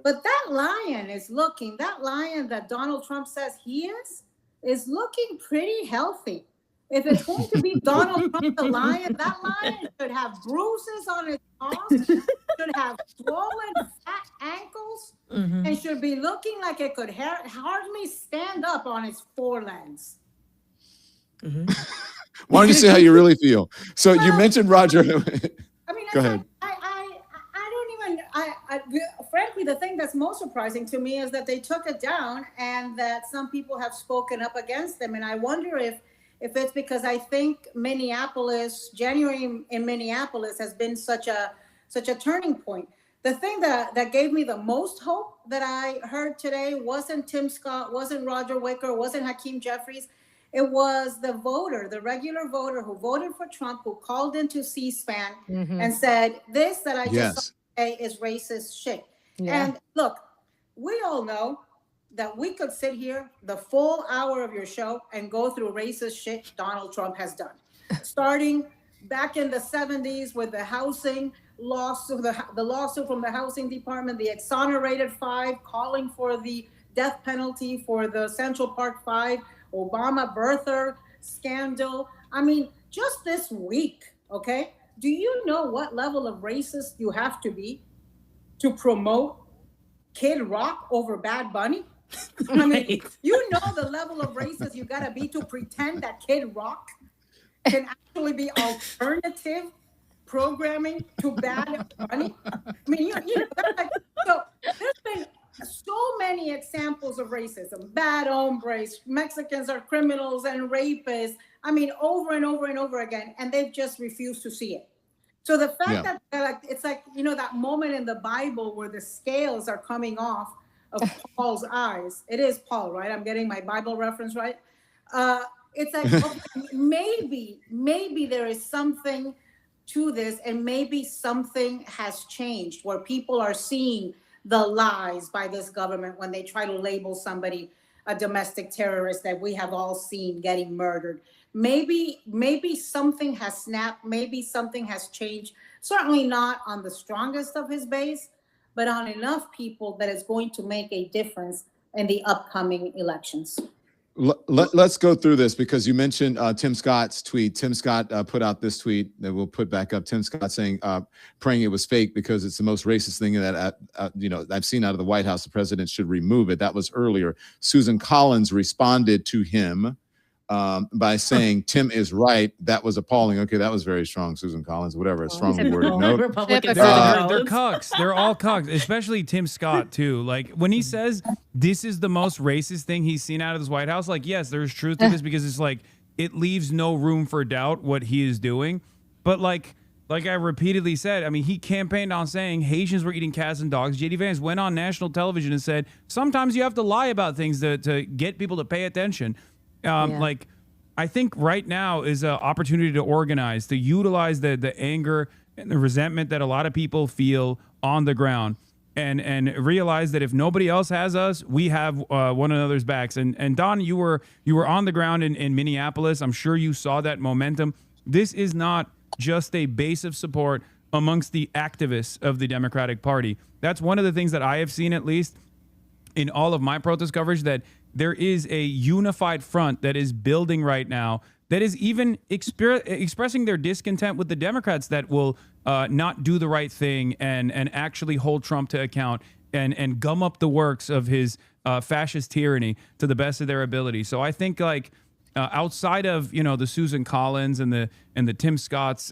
But that lion that lion that Donald Trump says he is looking pretty healthy. If it's going to be Donald Trump the lion, that lion should have bruises on his paws, should have swollen fat ankles, and should be looking like it could hardly stand up on its forelegs. Why don't you say how you really feel? So you mentioned Roger. I mean, go ahead. Frankly, the thing that's most surprising to me is that they took it down and that some people have spoken up against them. And I wonder if it's because I think January in Minneapolis has been such a turning point. The thing that gave me the most hope that I heard today wasn't Tim Scott, wasn't Roger Wicker, wasn't Hakeem Jeffries. It was the regular voter who voted for Trump, who called into C-SPAN and said, this that I just saw today is racist shit. Yeah. And look, we all know that we could sit here the full hour of your show and go through racist shit Donald Trump has done. Starting back in the 70s with the housing lawsuit, the lawsuit from the housing department, the exonerated 5 calling for the death penalty for the Central Park 5, Obama birther scandal. I mean, just this week, okay? Do you know what level of racist you have to be to promote Kid Rock over Bad Bunny? I mean, you know the level of racist you gotta be to pretend that Kid Rock can actually be alternative programming to Bad Bunny. I mean, you know, that's like, so there's been so many examples of racism, bad hombres, Mexicans are criminals and rapists. I mean, over and over and over again, and they've just refused to see it. So the fact that like, it's like, you know, that moment in the Bible where the scales are coming off of Paul's eyes. It is Paul, right? I'm getting my Bible reference right. It's like, okay, maybe there is something to this, and maybe something has changed where people are seeing the lies by this government when they try to label somebody a domestic terrorist that we have all seen getting murdered. Maybe something has snapped, maybe something has changed, certainly not on the strongest of his base, but on enough people that is going to make a difference in the upcoming elections. Let's go through this because you mentioned Tim Scott's tweet. Tim Scott put out this tweet that we'll put back up. Tim Scott saying, praying it was fake because it's the most racist thing that I've seen out of the White House. The president should remove it. That was earlier. Susan Collins responded to him by saying, Tim is right. That was appalling. Okay, that was very strong, Susan Collins, whatever, a strongly worded note. They're cucks. They're all cucks, especially Tim Scott, too. Like, when he says this is the most racist thing he's seen out of this White House, like, yes, there's truth to this because it's like, it leaves no room for doubt what he is doing. But like I repeatedly said, I mean, he campaigned on saying Haitians were eating cats and dogs. J.D. Vance went on national television and said, sometimes you have to lie about things to get people to pay attention. Like, I think right now is an opportunity to organize, to utilize the anger and the resentment that a lot of people feel on the ground, and realize that if nobody else has us, we have one another's backs. And Don, you were on the ground in Minneapolis. I'm sure you saw that momentum. This is not just a base of support amongst the activists of the Democratic Party. That's one of the things that I have seen, at least in all of my protest coverage, that there is a unified front that is building right now that is even expressing their discontent with the Democrats that will not do the right thing and actually hold Trump to account and gum up the works of his fascist tyranny to the best of their ability. So I think, like, outside of, you know, the Susan Collins and the Tim Scotts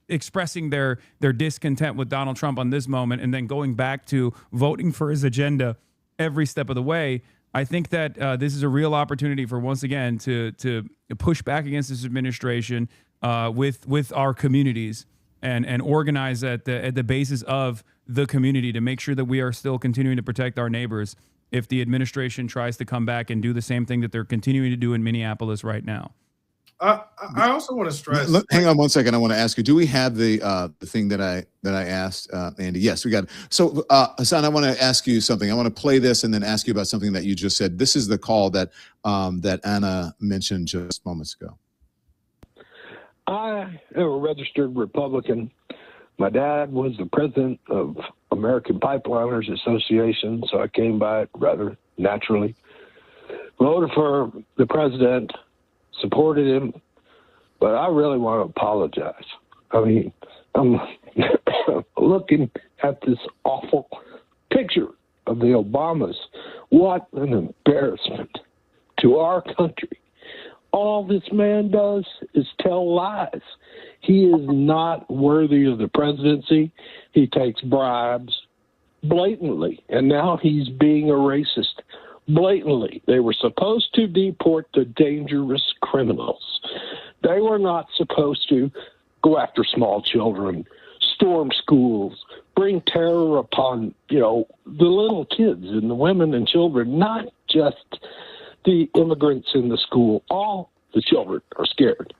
expressing their discontent with Donald Trump on this moment and then going back to voting for his agenda every step of the way, I think that this is a real opportunity for, once again, to push back against this administration with our communities and organize at the basis of the community to make sure that we are still continuing to protect our neighbors if the administration tries to come back and do the same thing that they're continuing to do in Minneapolis right now. I also want to stress. Hang on one second. I want to ask you, do we have the thing that I asked Andy? Yes, we got it. So Hasan, I want to ask you something. I want to play this and then ask you about something that you just said. This is the call that Anna mentioned just moments ago. I am a registered Republican. My dad was the president of American Pipeliners Association, so I came by it rather naturally. Voted for the president, supported him, but I really want to apologize. I mean, I'm looking at this awful picture of the Obamas. What an embarrassment to our country. All this man does is tell lies. He is not worthy of the presidency. He takes bribes blatantly, and now he's being a racist. blatantly. They were supposed to deport the dangerous criminals. They were not supposed to go after small children, storm schools, bring terror upon, the little kids and the women and children, not just the immigrants in the school. All the children are scared.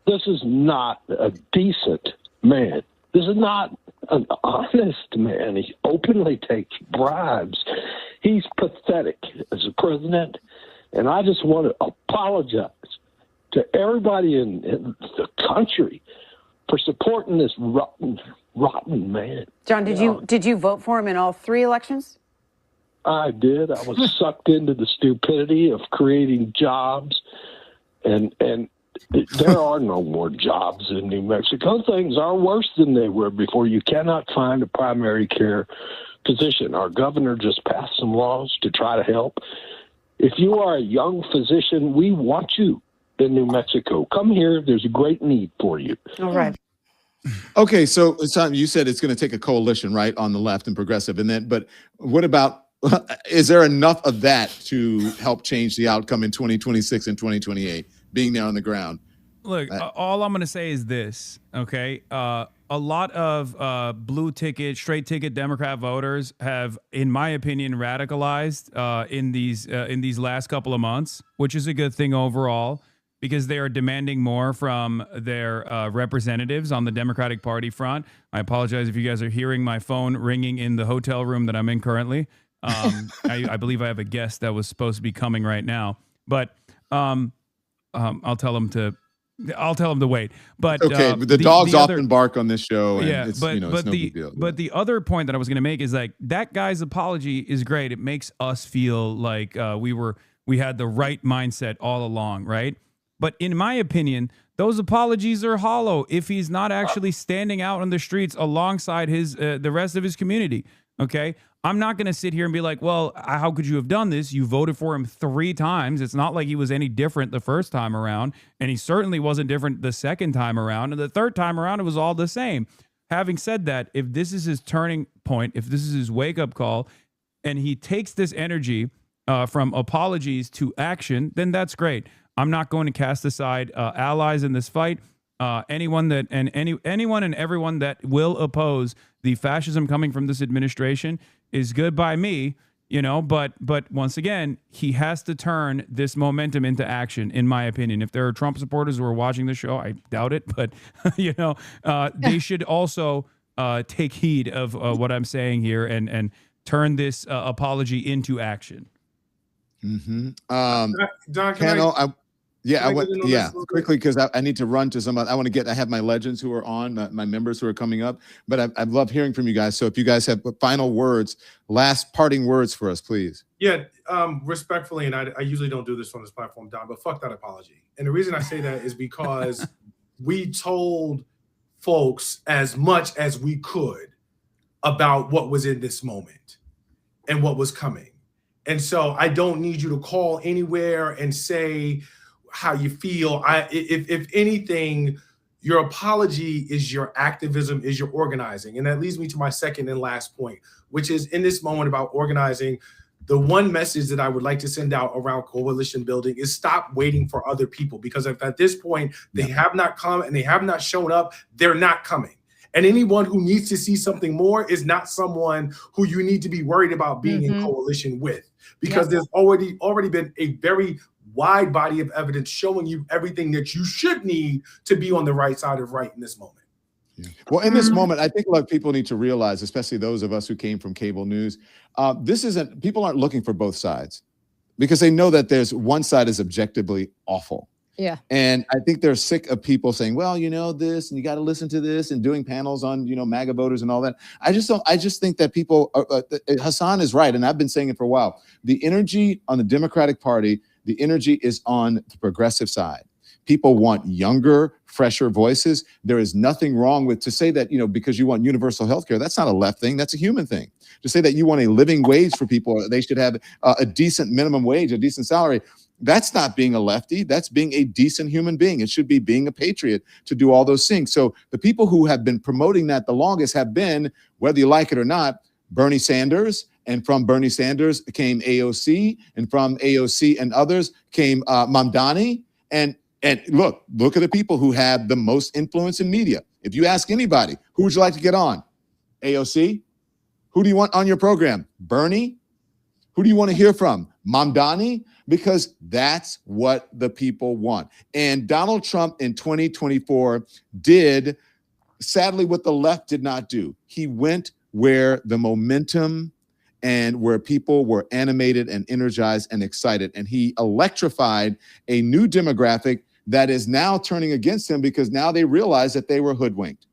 This is not a decent man. This is not an honest man. He openly takes bribes. He's pathetic as a president, and I just want to apologize to everybody in the country for supporting this rotten man. John, did you vote for him in all 3 elections? I did. I was sucked into the stupidity of creating jobs, and there are no more jobs in New Mexico. Things are worse than they were before. You cannot find a primary care physician. Our governor just passed some laws to try to help. If you are a young physician, we want you in New Mexico. Come here. There's a great need for you. All right. Okay, so you said it's going to take a coalition, right, on the left and progressive, but what about? Is there enough of that to help change the outcome in 2026 and 2028? Being there on the ground. Look, all I'm going to say is this, okay? A lot of blue ticket, straight ticket Democrat voters have, in my opinion, radicalized in these last couple of months, which is a good thing overall, because they are demanding more from their representatives on the Democratic Party front. I apologize if you guys are hearing my phone ringing in the hotel room that I'm in currently. I believe I have a guest that was supposed to be coming right now, but I'll tell him to wait. But okay, the dogs often bark on this show. And yeah, it's, it's no big deal. But the other point that I was going to make is like that guy's apology is great. It makes us feel like we had the right mindset all along, right? But in my opinion, those apologies are hollow if he's not actually standing out on the streets alongside the rest of his community. Okay, I'm not going to sit here and be like, well, how could you have done this? You voted for him 3 times. It's not like he was any different the first time around, and he certainly wasn't different the second time around, and the third time around, it was all the same. Having said that, if this is his turning point, if this is his wake-up call, and he takes this energy from apologies to action, then that's great. I'm not going to cast aside allies in this fight. Anyone and everyone that will oppose the fascism coming from this administration is good by me, but once again, he has to turn this momentum into action, in my opinion. If there are Trump supporters who are watching the show, I doubt it, but they should also take heed of what I'm saying here and turn this apology into action. Mm-hmm. Don, quickly, because I need to run to some. I have my legends who are on, my members who are coming up, but I love hearing from you guys. So if you guys have final words, last parting words for us, please. Yeah, respectfully, and I usually don't do this on this platform, Don, but fuck that apology. And the reason I say that is because we told folks as much as we could about what was in this moment and what was coming. And so I don't need you to call anywhere and say how you feel. If anything, your apology is your activism, is your organizing. And that leads me to my second and last point, which is in this moment about organizing. The one message that I would like to send out around coalition building is stop waiting for other people, because if at this point they have not come and they have not shown up, they're not coming. And anyone who needs to see something more is not someone who you need to be worried about being in coalition with, because there's already been a very wide body of evidence showing you everything that you should need to be on the right side of right in this moment. Yeah. Well, in this moment, I think people need to realize, especially those of us who came from cable news, people aren't looking for both sides, because they know that there's one side is objectively awful. Yeah. And I think they're sick of people saying, well, this, and you got to listen to this, and doing panels on, MAGA voters and all that. I just think that people, Hasan is right. And I've been saying it for a while. The energy on the Democratic Party, the energy is on the progressive side. People want younger, fresher voices. There is nothing wrong with to say that, because you want universal health care, that's not a left thing. That's a human thing. To say that you want a living wage for people, they should have a decent minimum wage, a decent salary. That's not being a lefty. That's being a decent human being. It should be being a patriot to do all those things. So the people who have been promoting that the longest have been, whether you like it or not, Bernie Sanders And from Bernie Sanders came AOC, and from AOC and others came Mamdani. And look at the people who have the most influence in media. If you ask anybody, who would you like to get on? AOC? Who do you want on your program? Bernie? Who do you want to hear from? Mamdani? Because that's what the people want. And Donald Trump in 2024 did, sadly, what the left did not do. He went where the momentum and where people were animated and energized and excited. And he electrified a new demographic that is now turning against him because now they realize that they were hoodwinked.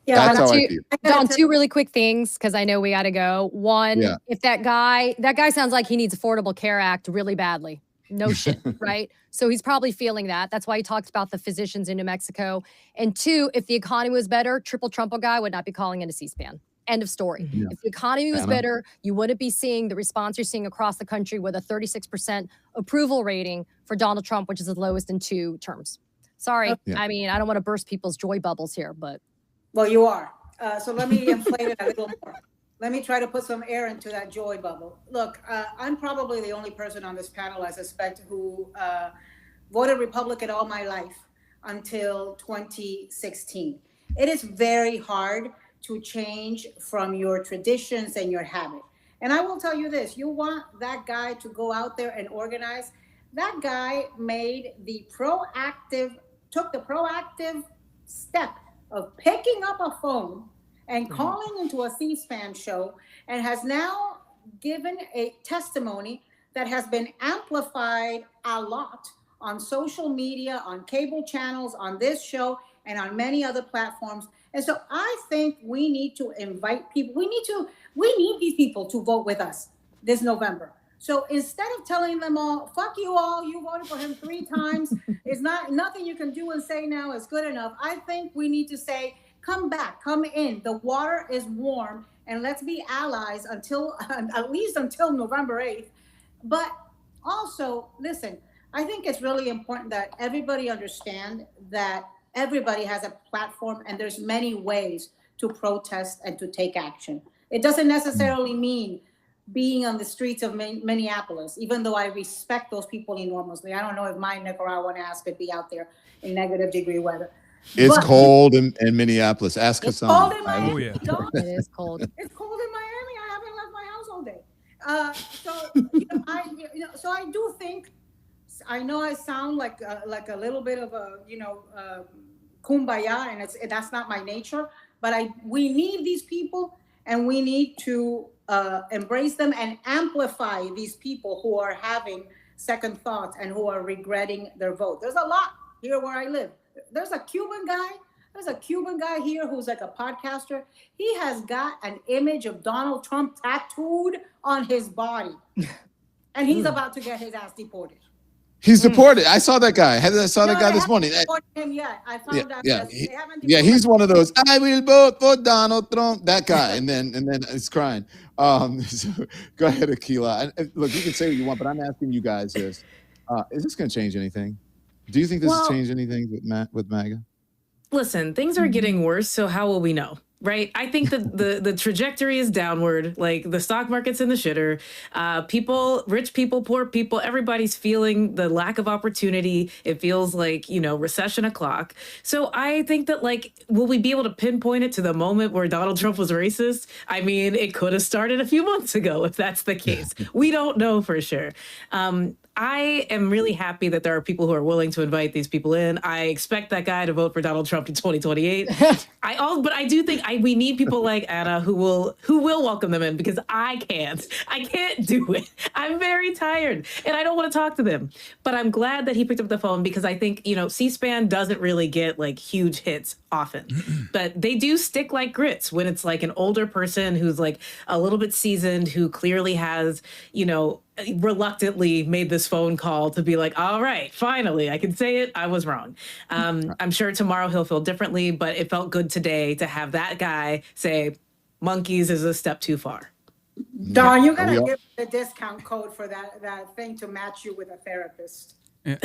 Yeah, that's how I feel. Don, two really quick things because I know we got to go. One, if that guy sounds like he needs Affordable Care Act really badly. No shit, right? So he's probably feeling that. That's why he talks about the physicians in New Mexico. And two, if the economy was better, Triple Trump guy would not be calling into C-SPAN. End of story. Yeah. If the economy was better, you wouldn't be seeing the response you're seeing across the country with a 36% approval rating for Donald Trump, which is the lowest in 2 terms. Sorry. I mean, I don't want to burst people's joy bubbles here, but. Well, you are. So let me inflate it a little more. Let me try to put some air into that joy bubble. Look, I'm probably the only person on this panel, I suspect, who voted Republican all my life until 2016. It is very hard to change from your traditions and your habit. And I will tell you this, you want that guy to go out there and organize. That guy took the proactive step of picking up a phone and calling into a C-SPAN show and has now given a testimony that has been amplified a lot on social media, on cable channels, on this show, and on many other platforms. And so I think we need to invite people. We need these people to vote with us this November. So instead of telling them all, fuck you all, you voted for him 3 times, it's nothing you can do and say now is good enough. I think we need to say, come back, come in. The water is warm, and let's be allies until at least until November 8th. But also, listen, I think it's really important that everybody understand that everybody has a platform and there's many ways to protest and to take action. It doesn't necessarily mean being on the streets of Minneapolis, even though I respect those people enormously. I don't know if my Nicaraguan ass could be out there in -degree weather. It's cold in Minneapolis. Ask Hasan. It's cold in Miami. Oh, yeah. It is cold. It's cold in Miami. I haven't left my house all day. So I do think, I know I sound like a little bit of a, kumbaya, and that's not my nature, but we need these people, and we need to embrace them and amplify these people who are having second thoughts and who are regretting their vote. There's a lot here where I live. There's a Cuban guy here who's like a podcaster. He has got an image of Donald Trump tattooed on his body, and he's about to get his ass deported. He's deported. I saw that guy. I saw that guy this morning. Him yet. I found out. He's one of those. I will vote for Donald Trump. That guy, and then it's crying. So go ahead, Akila. Look, you can say what you want, but I'm asking you guys this: is this going to change anything? Do you think this has changed anything with MAGA? Listen, things are getting worse, so how will we know? Right? I think that the trajectory is downward. Like, the stock market's in the shitter. People, rich people, poor people, everybody's feeling the lack of opportunity. It feels like, recession o'clock. So I think that, will we be able to pinpoint it to the moment where Donald Trump was racist? I mean, it could have started a few months ago, if that's the case. We don't know for sure. I am really happy that there are people who are willing to invite these people in. I expect that guy to vote for Donald Trump in 2028. But I do think we need people like Anna who will welcome them in, because I can't do it. I'm very tired and I don't want to talk to them. But I'm glad that he picked up the phone, because I think, C-SPAN doesn't really get huge hits often, but they do stick like grits when it's an older person who's a little bit seasoned, who clearly has, reluctantly made this phone call to be all right, finally, I can say it. I was wrong. I'm sure tomorrow he'll feel differently, but it felt good today to have that guy say monkeys is a step too far. Don, you gotta give the discount code for that thing to match you with a therapist. Yeah.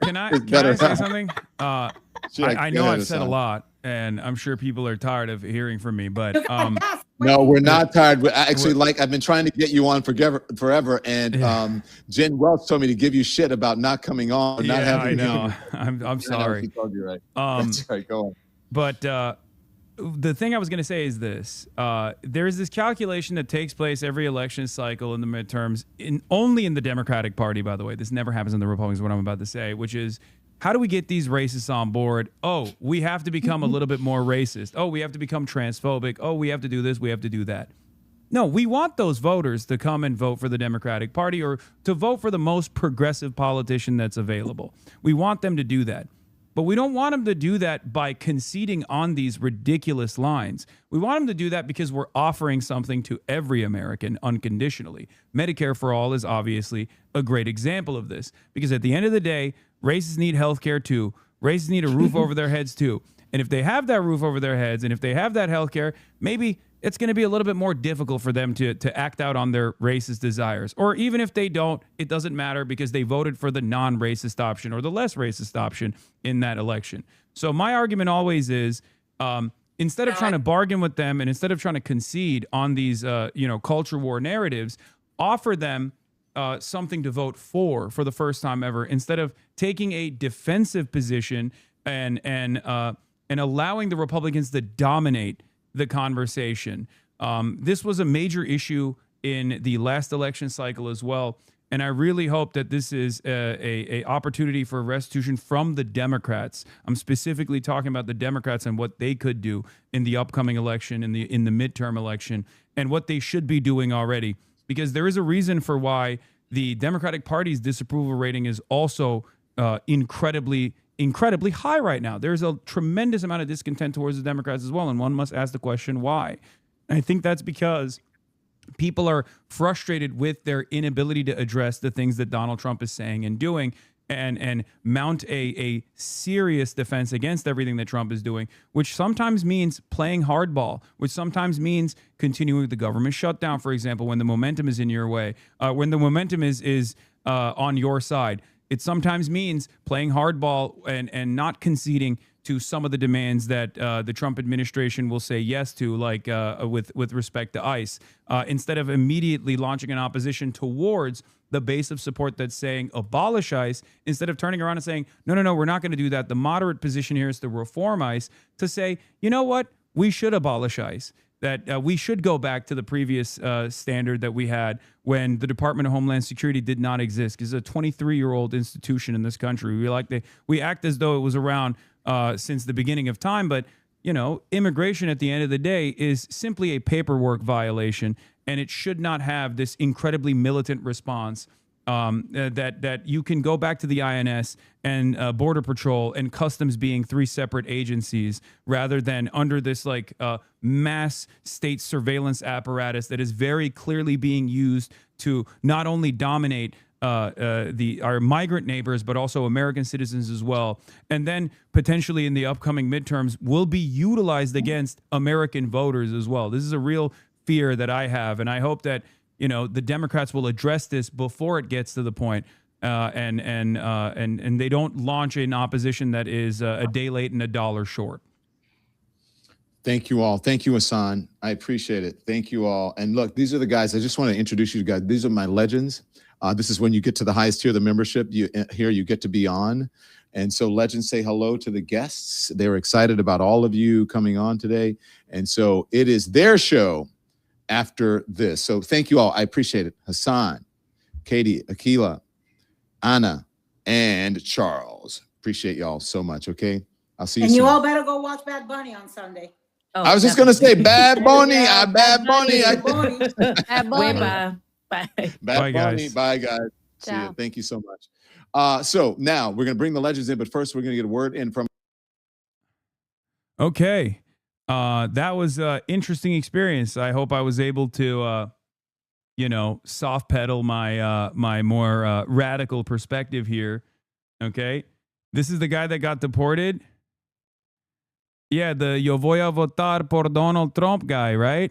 Can I say something? I know I've said a lot, and I'm sure people are tired of hearing from me, but No, we're not tired. Actually, like I've been trying to get you on forever, and Jen Welch told me to give you shit about not coming on. Not having. I know. I'm sorry. She told you right. That's right. Go on. But the thing I was going to say is this: there's this calculation that takes place every election cycle in the midterms, only in the Democratic Party. By the way, this never happens in the Republicans. What I'm about to say, which is, how do we get these racists on board? Oh, we have to become a little bit more racist. Oh, we have to become transphobic. Oh, we have to do this. We have to do that. No, we want those voters to come and vote for the Democratic Party or to vote for the most progressive politician that's available. We want them to do that. But we don't want them to do that by conceding on these ridiculous lines. We want them to do that because we're offering something to every American unconditionally. Medicare for all is obviously a great example of this, because at the end of the day, racists need health care too. Racists need a roof over their heads too. And if they have that roof over their heads and if they have that health care, maybe it's going to be a little bit more difficult for them to act out on their racist desires. Or even if they don't, it doesn't matter because they voted for the non-racist option or the less racist option in that election. So my argument always is, instead of trying to bargain with them and instead of trying to concede on these, culture war narratives, offer them something to vote for the first time ever, instead of taking a defensive position and allowing the Republicans to dominate the conversation. This was a major issue in the last election cycle as well. And I really hope that this is a opportunity for restitution from the Democrats. I'm specifically talking about the Democrats and what they could do in the upcoming election, in the midterm election, and what they should be doing already. Because there is a reason for why the Democratic Party's disapproval rating is also incredibly high right now. There's a tremendous amount of discontent towards the Democrats as well, and one must ask the question, why? And I think that's because people are frustrated with their inability to address the things that Donald Trump is saying and doing, and mount a serious defense against everything that Trump is doing, which sometimes means playing hardball, which sometimes means continuing the government shutdown, for example, when the momentum is in your way, when the momentum is on your side. It sometimes means playing hardball and not conceding to some of the demands that the Trump administration will say yes to, like with respect to ICE, instead of immediately launching an opposition towards the base of support that's saying abolish ICE, instead of turning around and saying, no, we're not going to do that. The moderate position here is to reform ICE, to say, you know what, we should abolish ICE. That we should go back to the previous standard that we had when the Department of Homeland Security did not exist. It's a 23-year-old institution in this country. We act as though it was around since the beginning of time, but immigration at the end of the day is simply a paperwork violation, and it should not have this incredibly militant response. That you can go back to the INS and Border Patrol and Customs being three separate agencies rather than under this mass state surveillance apparatus that is very clearly being used to not only dominate our migrant neighbors, but also American citizens as well. And then potentially in the upcoming midterms will be utilized against American voters as well. This is a real fear that I have, and I hope that the Democrats will address this before it gets to the point, and they don't launch an opposition that is a day late and a dollar short. Thank you all. Thank you, Hasan. I appreciate it. Thank you all. And look, these are the guys. I just want to introduce you to guys. These are my legends. This is when you get to the highest tier of the membership. You get to be on. And so legends say hello to the guests. They were excited about all of you coming on today. And so it is their show after this. So thank you all. I appreciate it. Hasan, Katie, Akila, Anna, and Charles. Appreciate y'all so much. Okay. I'll see you soon. And you all better go watch Bad Bunny on Sunday. Oh, I was just going to say Bad Bunny. Bad Bunny. Bad Bunny. Bye. Bad Bye, Bunny. guys. Bye, guys. See you. Thank you so much. So now we're going to bring the legends in, but first we're going to get a word in from. Okay. That was an interesting experience. I hope I was able to, soft pedal my more radical perspective here. Okay. This is the guy that got deported. Yeah, the yo voy a votar por Donald Trump guy, right?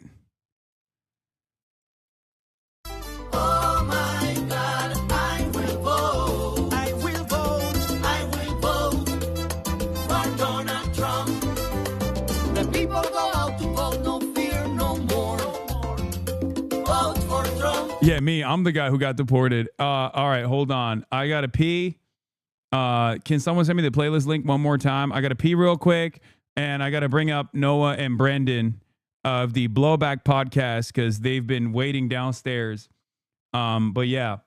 Oh my God, I will vote. I will vote. I will vote for Donald Trump. The people go out to vote, no fear, no more. Yeah, me. I'm the guy who got deported. All right, hold on. I gotta pee. Can someone send me the playlist link one more time? I gotta pee real quick, and I gotta bring up Noah and Brandon of the Blowback podcast because they've been waiting downstairs. But yeah.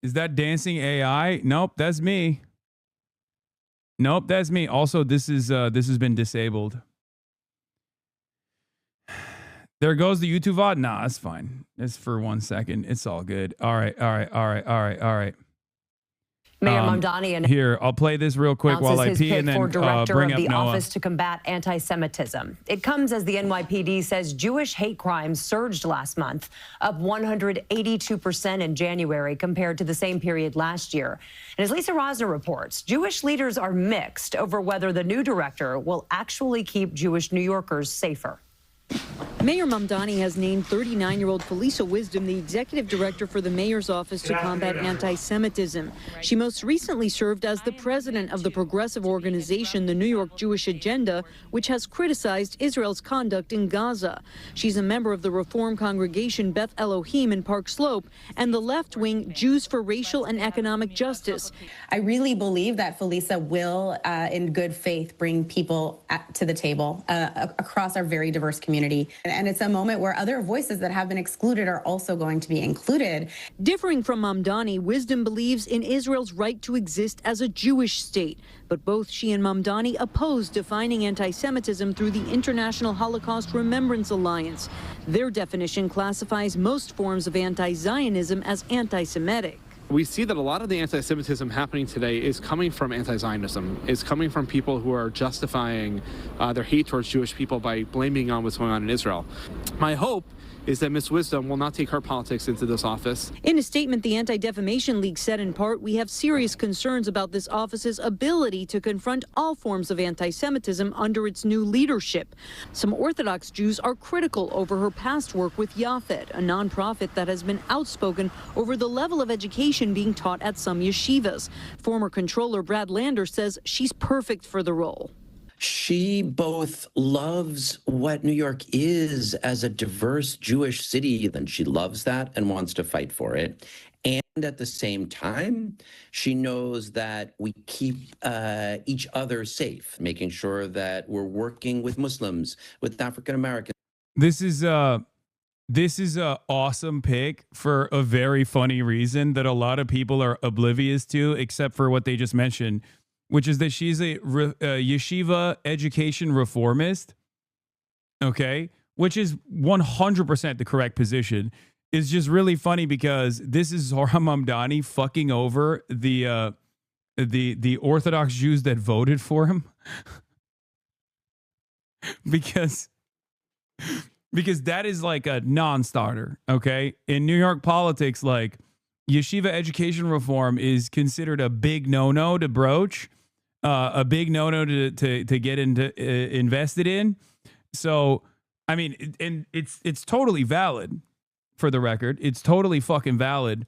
Is that dancing AI? Nope, that's me. Nope, that's me. Also, this has been disabled. There goes the YouTube VOD. Nah, that's fine. It's for 1 second. It's all good. All right. Mayor Mamdani and here, I'll play this real quick while I pee and then for director bring of up the Noah. Office to Combat Anti-Semitism. It comes as the NYPD says Jewish hate crimes surged last month, up 182% in January compared to the same period last year. And as Lisa Rosner reports, Jewish leaders are mixed over whether the new director will actually keep Jewish New Yorkers safer. Mayor Mamdani has named 39-year-old Felicia Wisdom the executive director for the mayor's office to combat anti-Semitism. She most recently served as the president of the progressive organization, the New York Jewish Agenda, which has criticized Israel's conduct in Gaza. She's a member of the Reform congregation Beth Elohim in Park Slope and the left-wing Jews for Racial and Economic Justice. I really believe that Felicia will, in good faith, bring people to the table across our very diverse community. And it's a moment where other voices that have been excluded are also going to be included. Differing from Mamdani, Wisdom believes in Israel's right to exist as a Jewish state. But both she and Mamdani oppose defining anti-Semitism through the International Holocaust Remembrance Alliance. Their definition classifies most forms of anti-Zionism as anti-Semitic. We see that a lot of the anti-Semitism happening today is coming from anti-Zionism. It's coming from people who are justifying their hate towards Jewish people by blaming on what's going on in Israel. My hope is that Ms. Wisdom will not take her politics into this office. In a statement, the Anti-Defamation League said in part, we have serious concerns about this office's ability to confront all forms of anti-Semitism under its new leadership. Some Orthodox Jews are critical over her past work with Yafet, a nonprofit that has been outspoken over the level of education being taught at some yeshivas. Former controller Brad Lander says she's perfect for the role. She both loves what New York is as a diverse Jewish city, then she loves that and wants to fight for it. And at the same time, she knows that we keep each other safe, making sure that we're working with Muslims, with African Americans. This is a awesome pick for a very funny reason that a lot of people are oblivious to, except for what they just mentioned, which is that she's a yeshiva education reformist, okay, which is 100% the correct position. It's just really funny because this is Zohran Mamdani fucking over the Orthodox Jews that voted for him, because that is like a non-starter, okay? In New York politics, like, yeshiva education reform is considered a big no-no to broach. A big no-no to get into invested in. So, I mean, and it's totally valid, for the record. It's totally fucking valid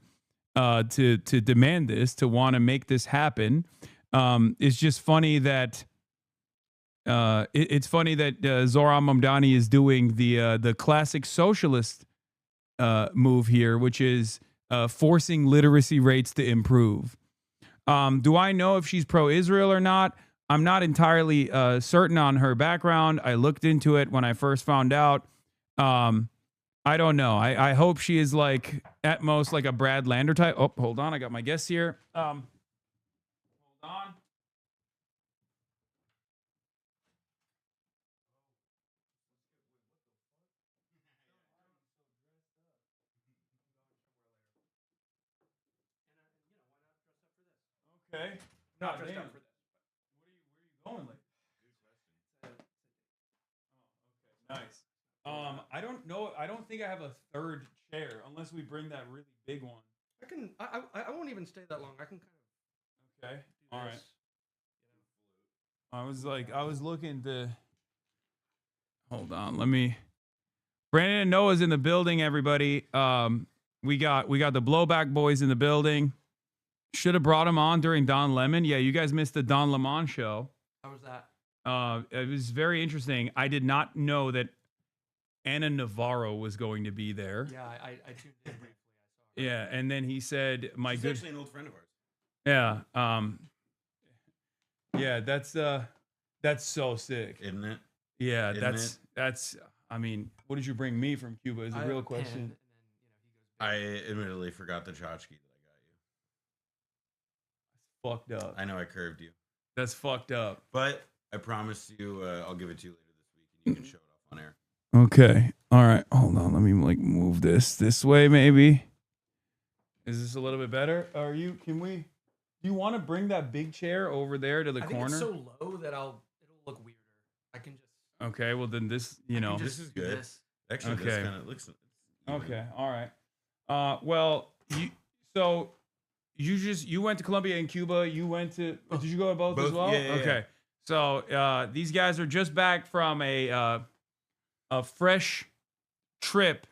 to demand this, to want to make this happen. It's just funny that it's funny that Zohran Mamdani is doing the classic socialist move here, which is forcing literacy rates to improve. Do I know if she's pro-Israel or not? I'm not entirely certain on her background. I looked into it when I first found out. I don't know. I hope she is like at most like a Brad Lander type. Oh, hold on. I got my guess here. Hold on. Okay. Not dressed up for this. Where are you going like? Oh, okay. Nice. I don't know. I don't think I have a third chair unless we bring that really big one. I won't even stay that long. I can kind of. Okay. All right. I was looking to. Hold on. Let me. Brandon and Noah's in the building. Everybody. We got the Blowback Boys in the building. Should have brought him on during Don Lemon. Yeah, you guys missed the Don Lemon show. How was that? It was very interesting. I did not know that Ana Navarro was going to be there. Yeah, I tuned in briefly. Yeah, and then he said, "My She's good." actually an old friend of ours. Yeah. Yeah. That's so sick, isn't it? Yeah. Isn't That's. I mean, what did you bring me from Cuba? Is a real question. I admittedly forgot the tchotchke that I got you. Fucked up. I know I curved you. That's fucked up. But I promise you, I'll give it to you later this week, and you can show it off on air. Okay. All right. Hold on. Let me like move this way, maybe. Is this a little bit better? Can we? Do you want to bring that big chair over there to the I think corner? it's so low that it'll look weirder. I can just. Okay. Well, then this, This is good. Actually, Okay. this kind of looks. Okay. All right. Well, you went to Colombia and Cuba. You went to. Did you go to both as well? Yeah. Okay. So these guys are just back from a fresh trip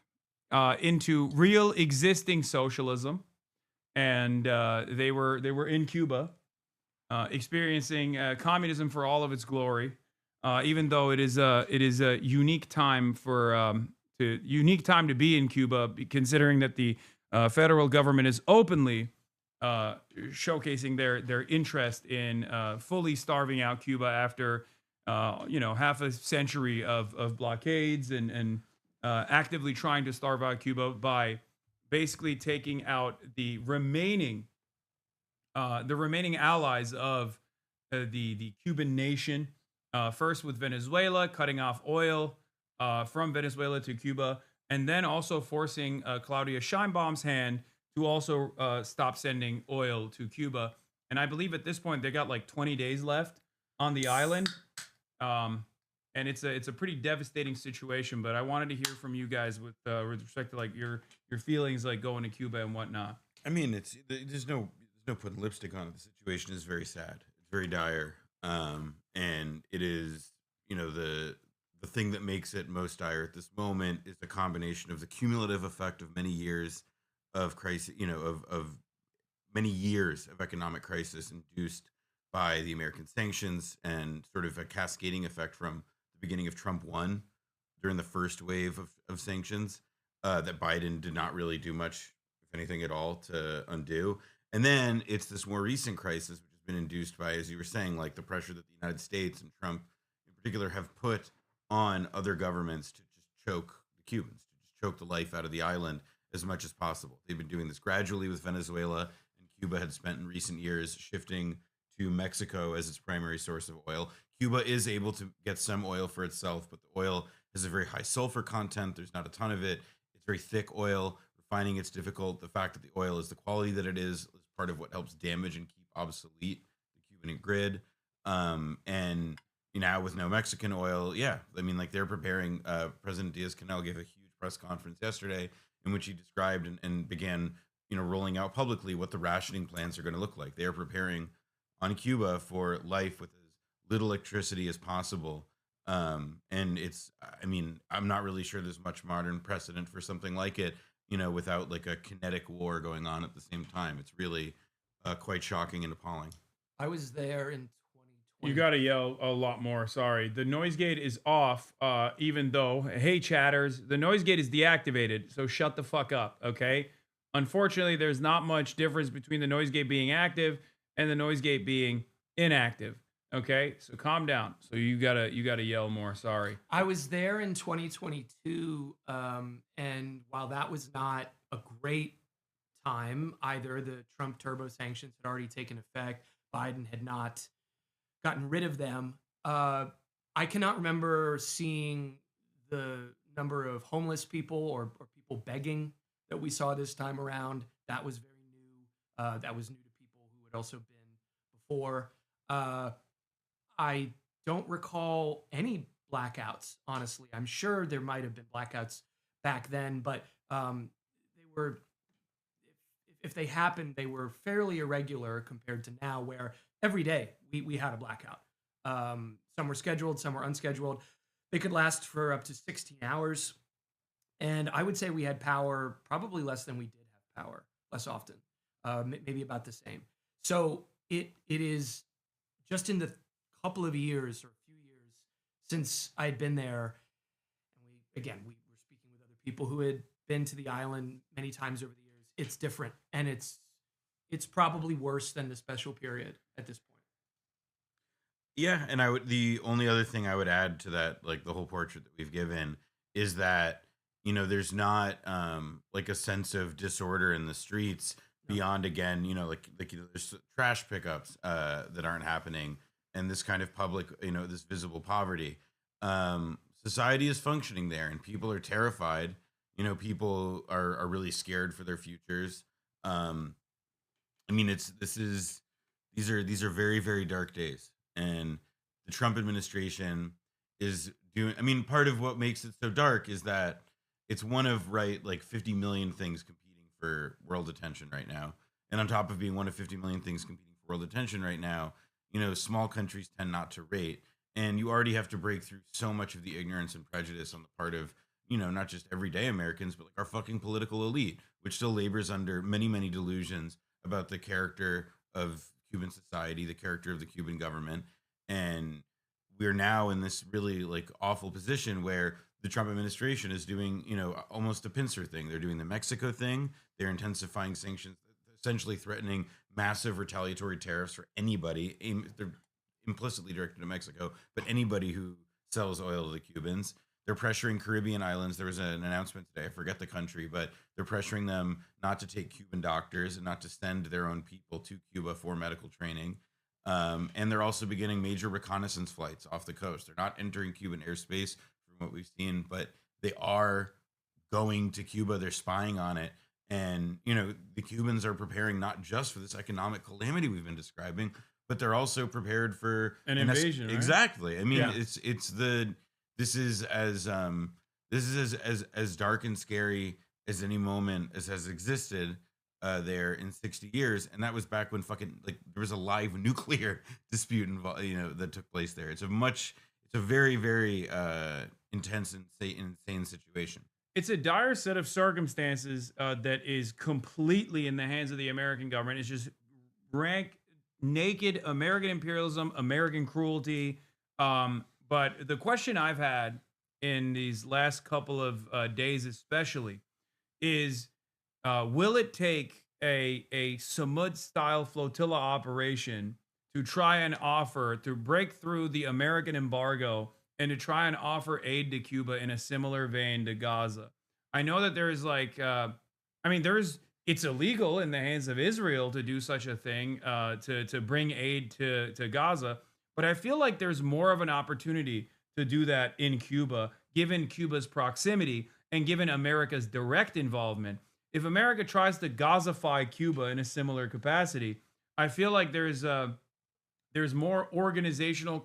into real existing socialism, and they were in Cuba, experiencing communism for all of its glory. Even though it is a unique time to be in Cuba, considering that the federal government is openly showcasing their interest in fully starving out Cuba after half a century of blockades and actively trying to starve out Cuba by basically taking out the remaining allies of the Cuban nation. First with Venezuela, cutting off oil from Venezuela to Cuba, and then also forcing Claudia Sheinbaum's hand to also stop sending oil to Cuba. And I believe at this point they got like 20 days left on the island. And it's a pretty devastating situation. But I wanted to hear from you guys with respect to like your feelings like going to Cuba and whatnot. I mean, there's no putting lipstick on it. The situation is very sad. It's very dire. And it is, the thing that makes it most dire at this moment is the combination of the cumulative effect of many years of crisis, of many years of economic crisis induced by the American sanctions and sort of a cascading effect from the beginning of Trump 1 during the first wave of sanctions that Biden did not really do much, if anything at all, to undo. And then it's this more recent crisis, which has been induced by, as you were saying, like the pressure that the United States and Trump in particular have put on other governments to just choke the Cubans, to just choke the life out of the island as much as possible. They've been doing this gradually with Venezuela, and Cuba had spent in recent years shifting to Mexico as its primary source of oil. Cuba is able to get some oil for itself, but the oil has a very high sulfur content. There's not a ton of it. It's very thick oil. Refining it's difficult. The fact that the oil is the quality that it is part of what helps damage and keep obsolete the Cuban grid. And now with no Mexican oil, they're preparing. President Diaz-Canel gave a huge press conference yesterday in which he described and began, rolling out publicly what the rationing plans are going to look like. They are preparing on Cuba for life with as little electricity as possible. And I'm not really sure there's much modern precedent for something like it, without like a kinetic war going on at the same time. It's really quite shocking and appalling. I was there in 2020. You got to yell a lot more. Sorry. The noise gate is off, even though, hey, chatters, the noise gate is deactivated. So shut the fuck up, okay? Unfortunately, there's not much difference between the noise gate being active and the noise gate being inactive. Okay, so calm down. So you gotta yell more. Sorry. I was there in 2022, and while that was not a great time either, the Trump turbo sanctions had already taken effect. Biden had not gotten rid of them. I cannot remember seeing the number of homeless people or people begging that we saw this time around. That was very new. That was new to people who had also been before. I don't recall any blackouts, honestly. I'm sure there might have been blackouts back then, but they were, if they happened, they were fairly irregular compared to now, where every day we had a blackout. Some were scheduled, some were unscheduled. They could last for up to 16 hours. And I would say we had power probably less than we did have power, less often, maybe about the same. So it is just in the couple of years or a few years since I had been there, and we were people who had been to the island many times over the years, it's different, and it's probably worse than the special period at this point. Yeah, and the only other thing I would add to that, like the whole portrait that we've given, is that there's not like a sense of disorder in the streets beyond, again, there's trash pickups that aren't happening, and this kind of public, this visible poverty. Society is functioning there, and people are terrified. People are really scared for their futures. I mean, these are very, very dark days, and the Trump administration is doing. I mean, part of what makes it so dark is that it's one of like 50 million things competing for world attention right now, and on top of being one of 50 million things competing for world attention right now, small countries tend not to rate, and you already have to break through so much of the ignorance and prejudice on the part of not just everyday Americans, but like our fucking political elite, which still labors under many, many delusions about the character of Cuban society, the character of the Cuban government. And we're now in this really like awful position where the Trump administration is doing, almost a pincer thing. They're doing the Mexico thing. They're intensifying sanctions, essentially threatening massive retaliatory tariffs for anybody. They're implicitly directed to Mexico, but anybody who sells oil to the Cubans. They're pressuring Caribbean islands. There was an announcement today, I forget the country, but they're pressuring them not to take Cuban doctors and not to send their own people to Cuba for medical training. And they're also beginning major reconnaissance flights off the coast. They're not entering Cuban airspace from what we've seen, but they are going to Cuba. They're spying on it. And, the Cubans are preparing not just for this economic calamity we've been describing, but they're also prepared for an invasion. Right? Exactly. I mean, Yeah. This is as dark and scary as any moment as has existed there in 60 years, and that was back when fucking like there was a live nuclear dispute involved, that took place there. It's a very, very intense and insane situation. It's a dire set of circumstances that is completely in the hands of the American government. It's just rank naked American imperialism, American cruelty. But the question I've had in these last couple of days especially is, will it take a Samud-style flotilla operation to try and to break through the American embargo and to try and offer aid to Cuba in a similar vein to Gaza? I know that there's it's illegal in the hands of Israel to do such a thing, to bring aid to Gaza. But I feel like there's more of an opportunity to do that in Cuba, given Cuba's proximity and given America's direct involvement. If America tries to Gazify Cuba in a similar capacity, I feel like there's more organizational,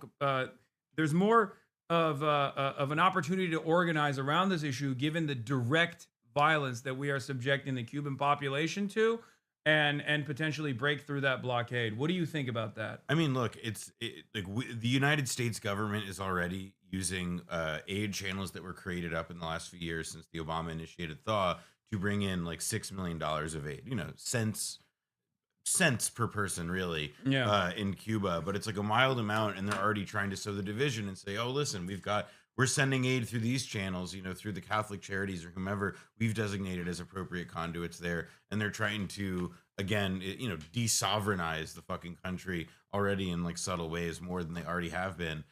there's more of an opportunity to organize around this issue, given the direct violence that we are subjecting the Cuban population to. And potentially break through that blockade. What do you think about that? I mean, look, the United States government is already using aid channels that were created up in the last few years since the Obama initiated thaw to bring in like $6 million of aid. Cents per person, really, in Cuba. But it's like a mild amount, and they're already trying to sow the division and say, oh, listen, we're sending aid through these channels, through the Catholic Charities or whomever we've designated as appropriate conduits there. And they're trying to, again, de-sovereignize the fucking country already in like subtle ways more than they already have been.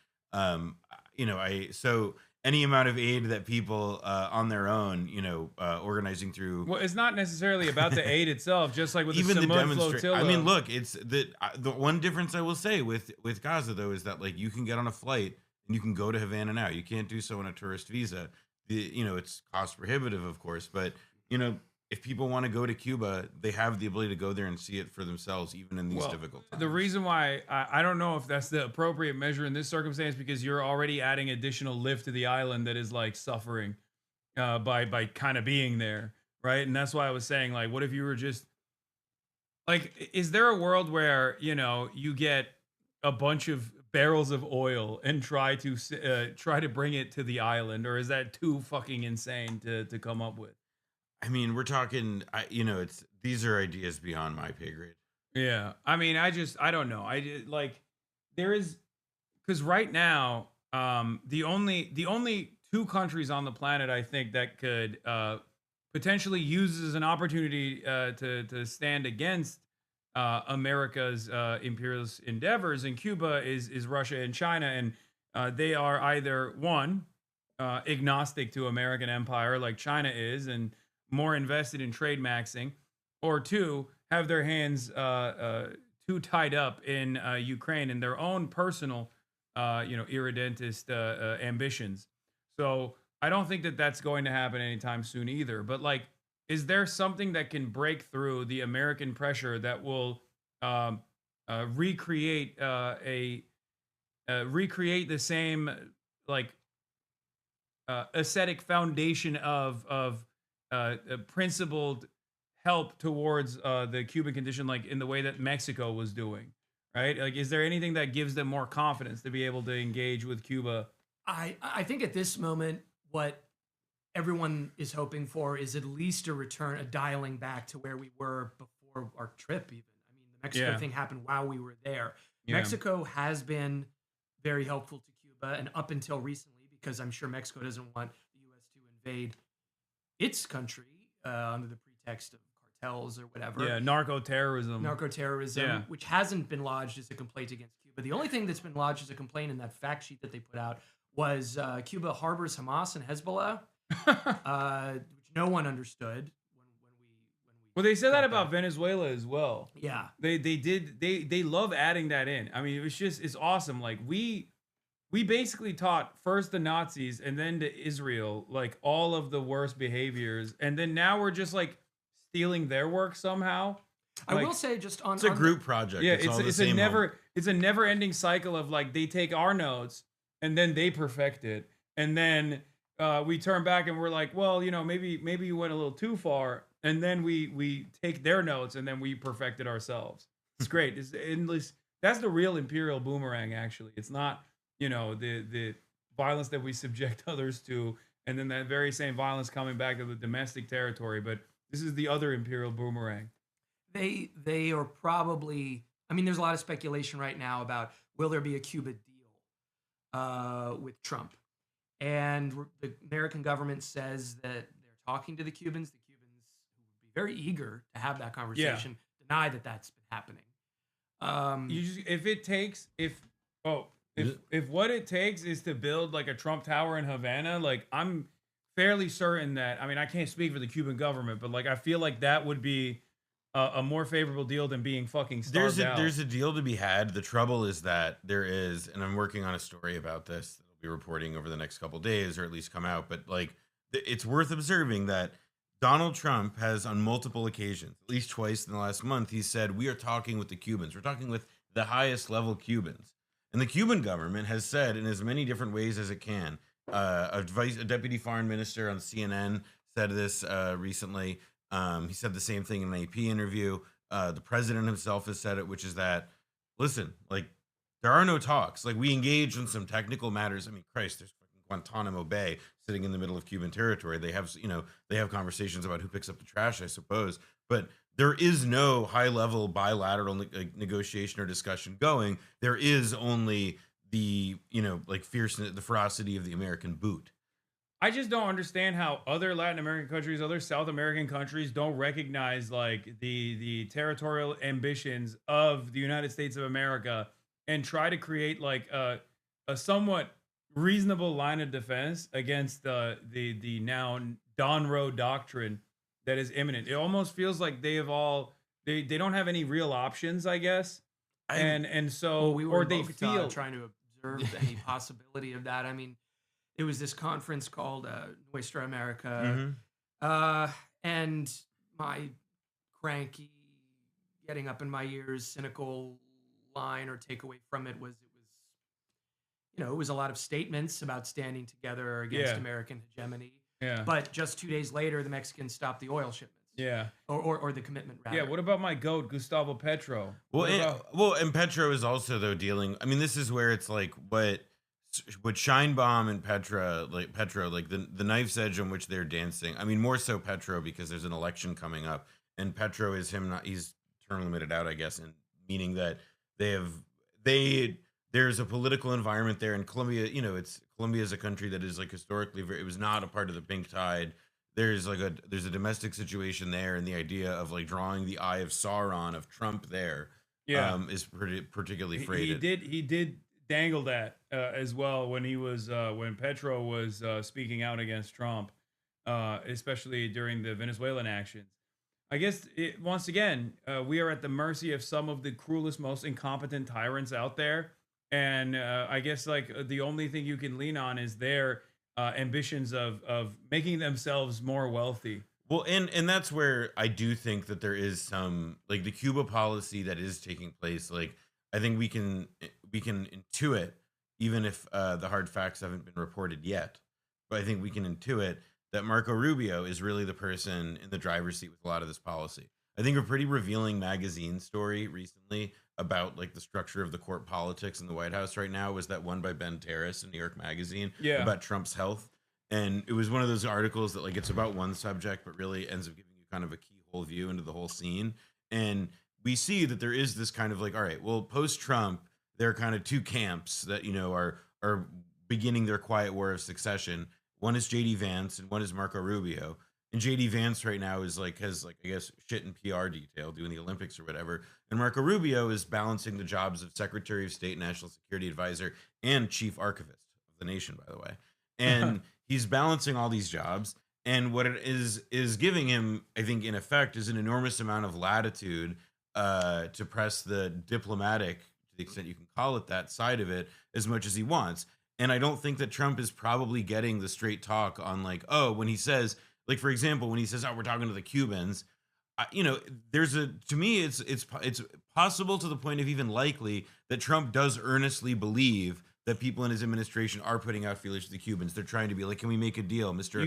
So any amount of aid that people on their own, organizing through. Well, it's not necessarily about the aid itself, just like with even the demonstration. flotilla. I mean, look, it's the one difference I will say with Gaza, though, is that like you can get on a flight and you can go to Havana now. You can't do so on a tourist visa. It's cost prohibitive, of course, but if people want to go to Cuba, they have the ability to go there and see it for themselves, even in these difficult times. The reation why I don't know if that's the appropriate measure in this circumstance, because you're already adding additional lift to the island that is like suffering by kind of being there, right? And that's why I was saying, like, what if you were just like, is there a world where you get a bunch of barrels of oil and try to bring it to the island, or is that too fucking insane to come up with? I mean, we're talking, these are ideas beyond my pay grade. Yeah. I mean, I don't know. Because right now, the only two countries on the planet, I think, that could potentially use as an opportunity to stand against America's imperialist endeavors. And Cuba is Russia and China, and they are either one agnostic to American empire like China is, and more invested in trade maxing, or two, have their hands too tied up in Ukraine and their own personal, irredentist ambitions. So I don't think that that's going to happen anytime soon either. But like, is there something that can break through the American pressure that will recreate recreate the same like ascetic foundation of principled help towards the Cuban condition, like in the way that Mexico was doing, right? Like, is there anything that gives them more confidence to be able to engage with Cuba? I think at this moment, what everyone is hoping for is at least a return, a dialing back to where we were before our trip even. I mean, the Mexico thing happened while we were there. Yeah. Mexico has been very helpful to Cuba, and up until recently, because I'm sure Mexico doesn't want the U.S. to invade its country under the pretext of cartels or whatever. Yeah, narco-terrorism. Narco-terrorism, which hasn't been lodged as a complaint against Cuba. The only thing that's been lodged as a complaint in that fact sheet that they put out was Cuba harbors Hamas and Hezbollah, which no one understood. Well, they said that about Venezuela as well. Yeah. They love adding that in. I mean, it's awesome. Like we basically taught first the Nazis and then to Israel, like all of the worst behaviors. And then now we're just like stealing their work somehow. I will say just on... It's a group project. Yeah, it's a never ending cycle of like, they take our notes and then they perfect it. And then we turn back and we're like, well, maybe you went a little too far. And then we take their notes and then we perfect it ourselves. It's great. It's endless. That's the real imperial boomerang, actually. It's not, the violence that we subject others to, and then that very same violence coming back to the domestic territory. But this is the other imperial boomerang. They are probably, I mean, there's a lot of speculation right now about will there be a Cuba deal with Trump? And the American government says that they're talking to the Cubans. The Cubans, who would be very eager to have that conversation, deny that that's been happening. If what it takes is to build like a Trump Tower in Havana, like I'm fairly certain that, I mean, I can't speak for the Cuban government, but like I feel like that would be a more favorable deal than being fucking starved out. There's a deal to be had. The trouble is that there is, and I'm working on a story about this that I'll be reporting over the next couple of days, or at least come out. But like, it's worth observing that Donald Trump has on multiple occasions, at least twice in the last month, he said, we are talking with the Cubans. We're talking with the highest level Cubans. And the Cuban government has said in as many different ways as it can. A deputy foreign minister on CNN said this recently. He said the same thing in an AP interview. The president himself has said it, which is that, listen, like, there are no talks. Like, we engage in some technical matters. I mean, Christ, there's fucking Guantanamo Bay sitting in the middle of Cuban territory. They have, they have conversations about who picks up the trash, I suppose. But there is no high-level bilateral negotiation or discussion going. There is only the, fierceness, the ferocity of the American boot. I just don't understand how other Latin American countries, other South American countries don't recognize like the territorial ambitions of the United States of America and try to create like a somewhat reasonable line of defense against the now Don Road doctrine that is imminent. It almost feels like they don't have any real options, I guess. So we were or they feel trying to observe any possibility of that. I mean, it was this conference called Nuestra America, and my cranky, getting up in my ears, cynical line or takeaway from it was it was a lot of statements about standing together against American hegemony. Yeah. But just 2 days later, the Mexicans stopped the oil shipments. Yeah. Or the commitment, rather. Yeah. What about my goat, Gustavo Petro? And Petro is also, though, dealing. I mean, this is where it's like what Scheinbaum and Petro, like the knife's edge on which they're dancing. I mean, more so Petro because there's an election coming up, and Petro is he's term limited out, I guess, and meaning that there's a political environment there in Colombia. Colombia is a country that is like historically it was not a part of the pink tide. There's a domestic situation there, and the idea of like drawing the eye of Sauron of Trump there is particularly freighted. He did dangle that as well when he was when Petro was speaking out against Trump, especially during the Venezuelan actions. I guess once again we are at the mercy of some of the cruelest, most incompetent tyrants out there, and I guess like the only thing you can lean on is their ambitions of making themselves more wealthy. Well, and that's where I do think that there is some like the Cuba policy that is taking place. Like I think we can intuit, even if the hard facts haven't been reported yet, but I think we can intuit that Marco Rubio is really the person in the driver's seat with a lot of this policy. I think a pretty revealing magazine story recently about like the structure of the court politics in the White House right now was that one by Ben Terrace in New York Magazine about Trump's health. And it was one of those articles that like it's about one subject, but really ends up giving you kind of a keyhole view into the whole scene. And we see that there is this kind of like, all right, well, post-Trump, there are kind of two camps that, you know, are beginning their quiet war of succession. One is JD Vance and one is Marco Rubio. And JD Vance right now is like, has like, I guess, shit in PR detail doing the Olympics or whatever. And Marco Rubio is balancing the jobs of Secretary of State, National Security Advisor, and Chief Archivist of the nation, by the way. And he's balancing all these jobs. And what it is giving him, I think, in effect, is an enormous amount of latitude to press the diplomatic, to the extent you can call it that, side of it as much as he wants. And I don't think that Trump is probably getting the straight talk on like, oh, when he says, like, for example, when he says, oh, we're talking to the Cubans, you know, to me, it's possible to the point of even likely that Trump does earnestly believe that people in his administration are putting out feelers to the Cubans. They're trying to be like, can we make a deal, Mr. Deal.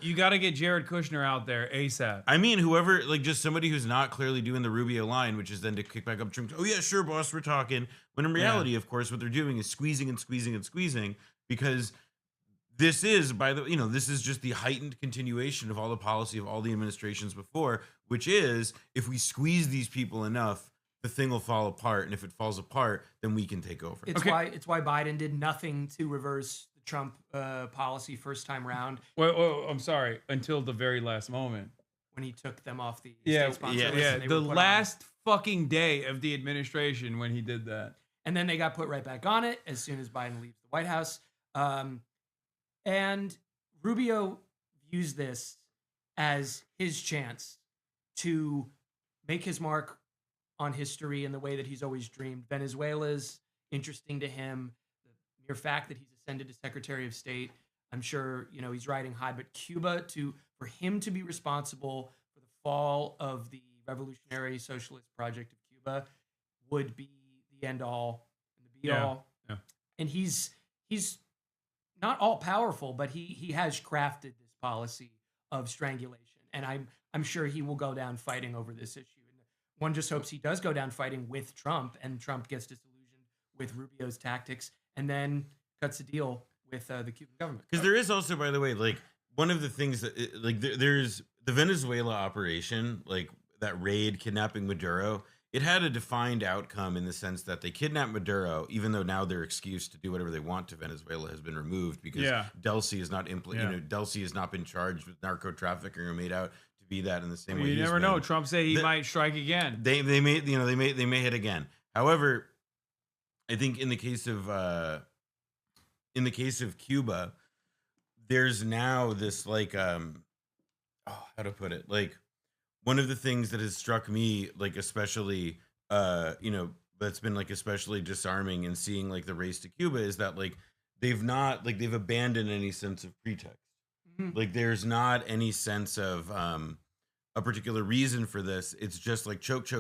You got to get Jared Kushner out there ASAP. I mean, whoever, like just somebody who's not clearly doing the Rubio line, which is then to kick back up Trump. Oh yeah, sure, boss, we're talking. When in reality, of course, what they're doing is squeezing and squeezing and squeezing, because this is, this is just the heightened continuation of all the policy of all the administrations before, which is if we squeeze these people enough, the thing will fall apart, and if it falls apart, then we can take over. It's why Biden did nothing to reverse the Trump policy first time round. Well, I'm sorry, until the very last moment when he took them off the state sponsor list. Yeah, the last fucking day of the administration when he did that, and then they got put right back on it as soon as Biden leaves the White House. And Rubio views this as his chance to make his mark on history in the way that he's always dreamed. Venezuela's interesting to him. The mere fact that he's ascended to Secretary of State, I'm sure, you know, he's riding high. But Cuba, for him to be responsible for the fall of the revolutionary socialist project of Cuba would be the end all and the be all. Yeah. And he's not all powerful, but he has crafted this policy of strangulation. And I'm sure he will go down fighting over this issue. One just hopes he does go down fighting with Trump, and Trump gets disillusioned with Rubio's tactics, and then cuts a deal with the Cuban government. Because there is also, by the way, like one of the things that, there's the Venezuela operation, like that raid kidnapping Maduro. It had a defined outcome in the sense that they kidnapped Maduro, even though now their excuse to do whatever they want to Venezuela has been removed because Delcy is not Delcy has not been charged with narco trafficking or made out to be that in the same way. You never know. Trump say he might strike again. They may hit again. However, I think in the case of Cuba, there's now this like how to put it, like one of the things that has struck me like especially that's been like especially disarming in seeing like the race to Cuba is that like they've abandoned any sense of pretext. Like there's not any sense of a particular reason for this. It's just like choke.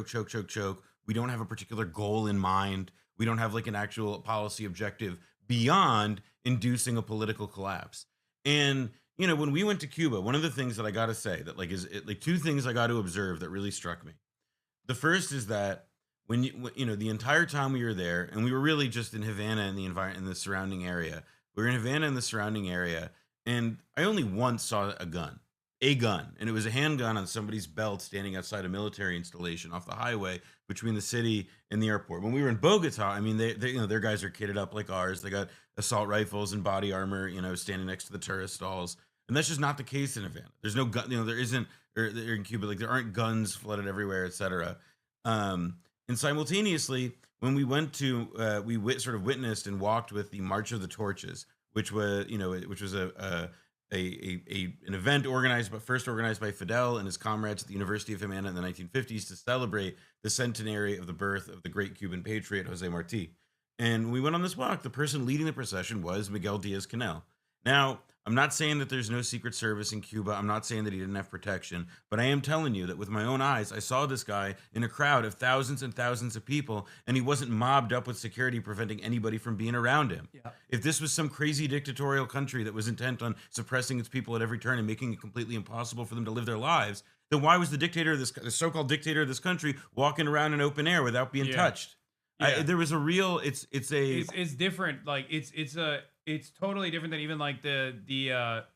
We don't have a particular goal in mind. We don't have like an actual policy objective beyond inducing a political collapse. And you know, when we went to Cuba, one of the things that I got to say that two things I got to observe that really struck me. The first is that when the entire time we were there, and we were really just in Havana and in the surrounding area. We were in Havana and the surrounding area, and I only once saw a gun a gun, and it was a handgun on somebody's belt standing outside a military installation off the highway between the city and the airport. When we were in Bogota, I mean, they you know, their guys are kitted up like ours. They got assault rifles and body armor, you know, standing next to the tourist stalls. And that's just not the case in Havana. There's no gun, you know, there isn't, or in Cuba, like there aren't guns flooded everywhere, etc. And simultaneously, when we went to, sort of witnessed and walked with the March of the Torches, which was, you know, which was an event first organized by Fidel and his comrades at the University of Havana in the 1950s to celebrate the centenary of the birth of the great Cuban patriot Jose Marti. And we went on this walk. The person leading the procession was Miguel Diaz-Canel. Now, I'm not saying that there's no Secret Service in Cuba. I'm not saying that he didn't have protection, but I am telling you that with my own eyes, I saw this guy in a crowd of thousands and thousands of people, and he wasn't mobbed up with security preventing anybody from being around him. Yeah. If this was some crazy dictatorial country that was intent on suppressing its people at every turn and making it completely impossible for them to live their lives, then why was the so-called dictator of this country walking around in open air without being touched? Yeah. There was a real, it's different. Like it's totally different than even like the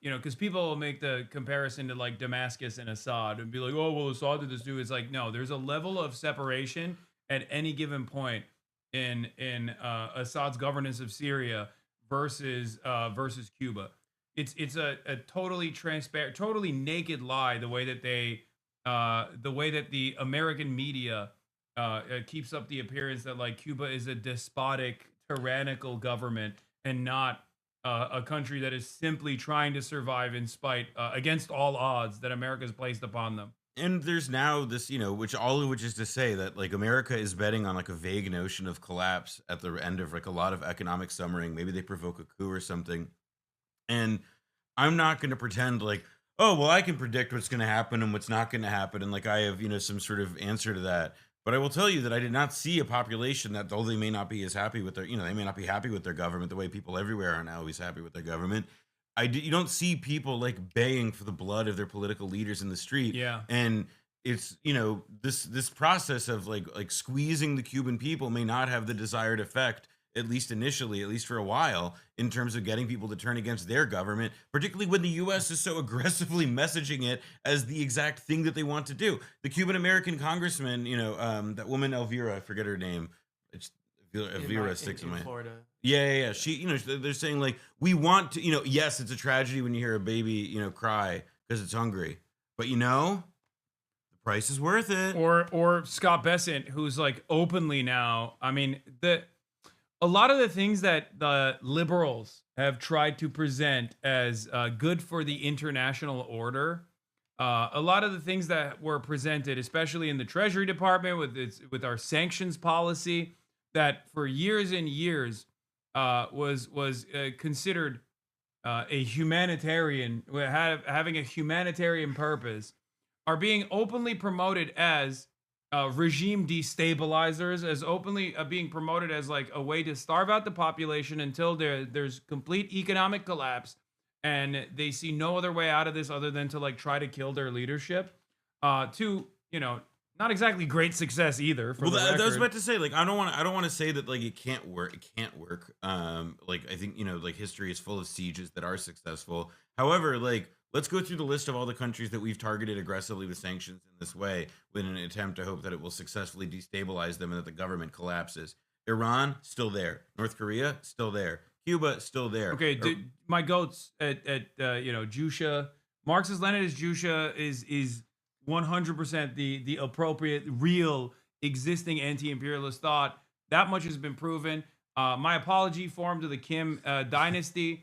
you know, because people will make the comparison to like Damascus and Assad and be like, oh well, Assad did this too. It's like, no, there's a level of separation at any given point in Assad's governance of Syria versus Cuba. It's a totally transparent, totally naked lie, the way that the American media keeps up the appearance that like Cuba is a despotic, tyrannical government and not a country that is simply trying to survive in spite, against all odds that America's placed upon them. And there's now this, you know, which is to say that like America is betting on like a vague notion of collapse at the end of like a lot of economic summering. Maybe they provoke a coup or something. And I'm not going to pretend like, oh, well, I can predict what's going to happen and what's not going to happen. And like I have, you know, some sort of answer to that. But I will tell you that I did not see a population that, though they may not be as happy with their, you know, they may not be happy with their government the way people everywhere are now always happy with their government. You don't see people like baying for the blood of their political leaders in the street. Yeah. And it's, you know, this process of like squeezing the Cuban people may not have the desired effect, at least initially, at least for a while, in terms of getting people to turn against their government, particularly when the U.S. is so aggressively messaging it as the exact thing that they want to do. The Cuban-American congressman, you know, that woman Elvira, I forget her name. It's Elvira sticks in my Florida. Yeah. She, you know, they're saying like, we want to, you know, yes, it's a tragedy when you hear a baby, you know, cry because it's hungry, but you know, the price is worth it. Or Scott Bessent, who's like openly now, I mean, a lot of the things that the liberals have tried to present as good for the international order, a lot of the things that were presented, especially in the Treasury Department with our sanctions policy, that for years and years was considered a humanitarian, having a humanitarian purpose, are being openly promoted as regime destabilizers, as openly being promoted as like a way to starve out the population until there's complete economic collapse and they see no other way out of this other than to like try to kill their leadership, to, you know, not exactly great success either. Well, I was about to say, like, I don't want to say that like it can't work. It can't work. Like I think, you know, like history is full of sieges that are successful. However, like, let's go through the list of all the countries that we've targeted aggressively with sanctions in this way, with an attempt to hope that it will successfully destabilize them and that the government collapses. Iran, still there. North Korea, still there. Cuba, still there. Okay, my goats at you know, Jusha, Marxist-Leninist Jusha is 100% the appropriate, real, existing anti-imperialist thought. That much has been proven. My apology for him to the Kim dynasty.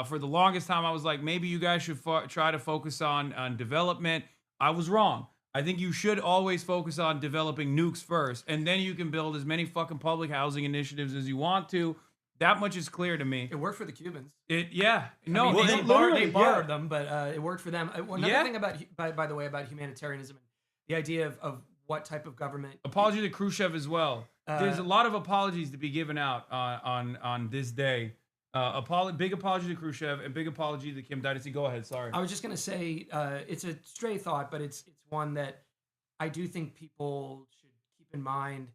For the longest time, I was like, maybe you guys should try to focus on development. I was wrong. I think you should always focus on developing nukes first, and then you can build as many fucking public housing initiatives as you want to. That much is clear to me. It worked for the Cubans. Yeah. No, I mean, they borrowed them, but it worked for them. Another thing about, by the way, about humanitarianism, the idea of what type of government. Apology to Khrushchev as well. There's a lot of apologies to be given out on this day. Big apology to Khrushchev and big apology to the Kim dynasty. Go ahead. Sorry. I was just going to say it's a stray thought, but it's one that I do think people should keep in mind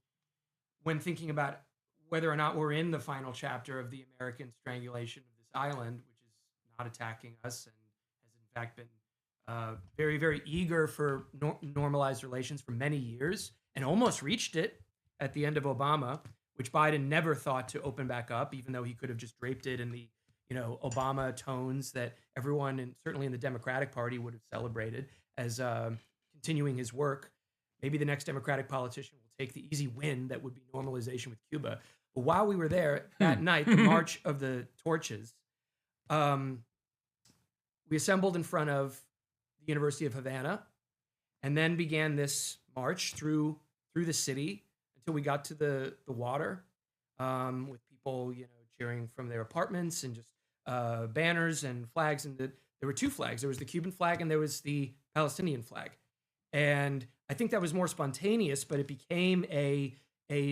when thinking about whether or not we're in the final chapter of the American strangulation of this island, which is not attacking us and has in fact been very, very eager for normalized relations for many years and almost reached it at the end of Obama, which Biden never thought to open back up, even though he could have just draped it in the, Obama tones that everyone, and certainly in the Democratic Party, would have celebrated as continuing his work. Maybe the next Democratic politician will take the easy win that would be normalization with Cuba. But while we were there that night, the March of the Torches, we assembled in front of the University of Havana, and then began this march through the city until we got to the water, with people cheering from their apartments and just banners and flags. And there were two flags. There was the Cuban flag and there was the Palestinian flag. And I think that was more spontaneous, but it became a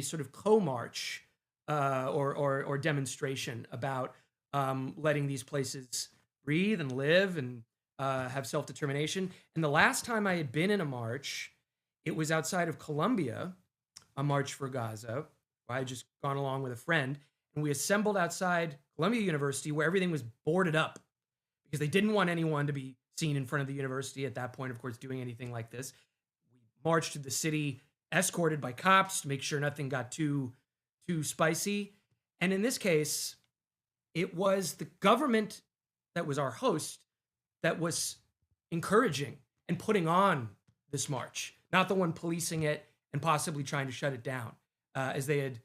sort of co-march or demonstration about letting these places breathe and live and have self-determination. And the last time I had been in a march, it was outside of Columbia, a March for Gaza. I had just gone along with a friend, and we assembled outside Columbia University, where everything was boarded up because they didn't want anyone to be seen in front of the university at that point, of course, doing anything like this. We marched to the city, escorted by cops to make sure nothing got too spicy. And in this case, it was the government that was our host that was encouraging and putting on this march, not the one policing it and possibly trying to shut it down, as they had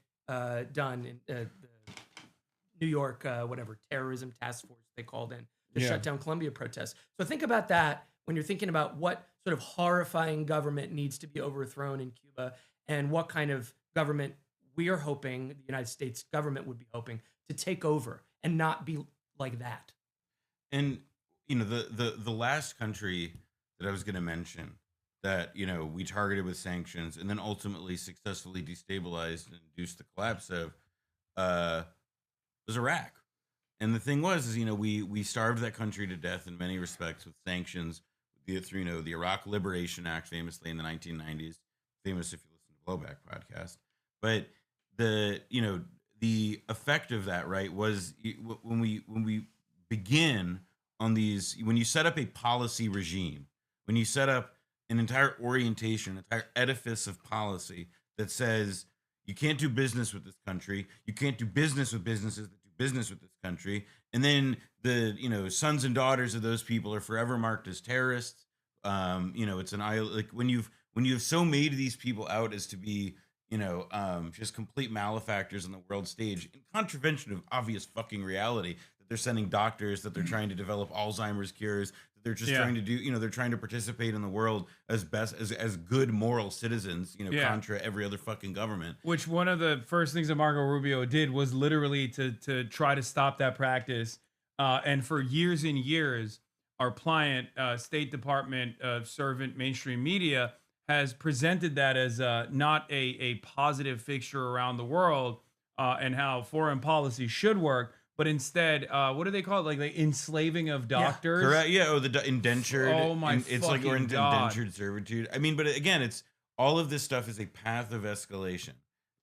done in the New York, terrorism task force they called in to shut down Columbia protests. So think about that when you're thinking about what sort of horrifying government needs to be overthrown in Cuba, and what kind of government we are hoping the United States government would be hoping to take over and not be like that. And the last country that I was going to mention that we targeted with sanctions and then ultimately successfully destabilized and induced the collapse of was Iraq. And the thing was we starved that country to death in many respects with sanctions through the Iraq Liberation Act, famously in the 1990s, famous if you listen to Blowback podcast. But the effect of that, right, was when we begin on these, when you set up a policy regime, when you set up an entire orientation, an entire edifice of policy that says you can't do business with this country, you can't do business with businesses that do business with this country, and then the sons and daughters of those people are forever marked as terrorists. It's like when you've so made these people out as to be just complete malefactors on the world stage, in contravention of obvious fucking reality, that they're sending doctors, that they're trying to develop Alzheimer's cures, that they're just trying to do, they're trying to participate in the world as good moral citizens, contra every other fucking government. Which one of the first things that Marco Rubio did was literally to try to stop that practice. And for years and years, our pliant State Department servant mainstream media has presented that as not a positive fixture around the world, and how foreign policy should work, but instead, what do they call it? Like enslaving of doctors? Correct. Yeah. Oh, the indentured. Oh my! It's like we're in indentured servitude. I mean, but again, it's all of this stuff is a path of escalation.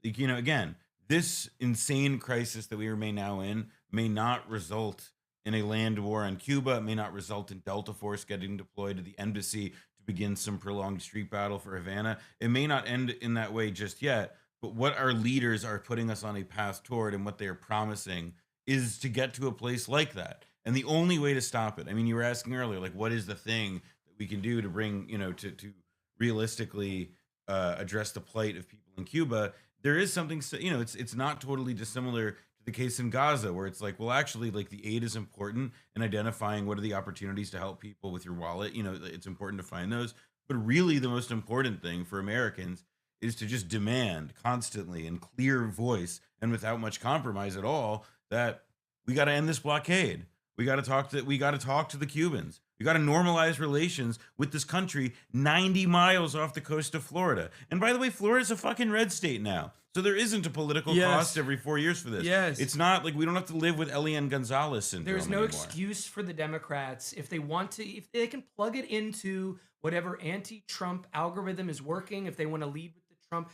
Like, again, this insane crisis that we remain now in may not result in a land war on Cuba. It may not result in Delta Force getting deployed to the embassy to begin some prolonged street battle for Havana. It may not end in that way just yet, but what our leaders are putting us on a path toward and what they are promising is to get to a place like that. And the only way to stop it, I mean, you were asking earlier, like, what is the thing that we can do to bring, to realistically address the plight of people in Cuba? There is something, it's not totally dissimilar to the case in Gaza, where it's like, well, actually, like, the aid is important in identifying what are the opportunities to help people with your wallet. It's important to find those. But really, the most important thing for Americans is to just demand constantly in clear voice and without much compromise at all that we got to end this blockade. We got to talk to the Cubans. We got to normalize relations with this country 90 miles off the coast of Florida. And by the way, Florida's a fucking red state now. So there isn't a political cost every 4 years for this. Yes. It's not like we don't have to live with Elian Gonzalez syndrome There's no anymore. excuse for the Democrats if they want to, if they can plug it into whatever anti-Trump algorithm is working, if they want to lead with the Trump,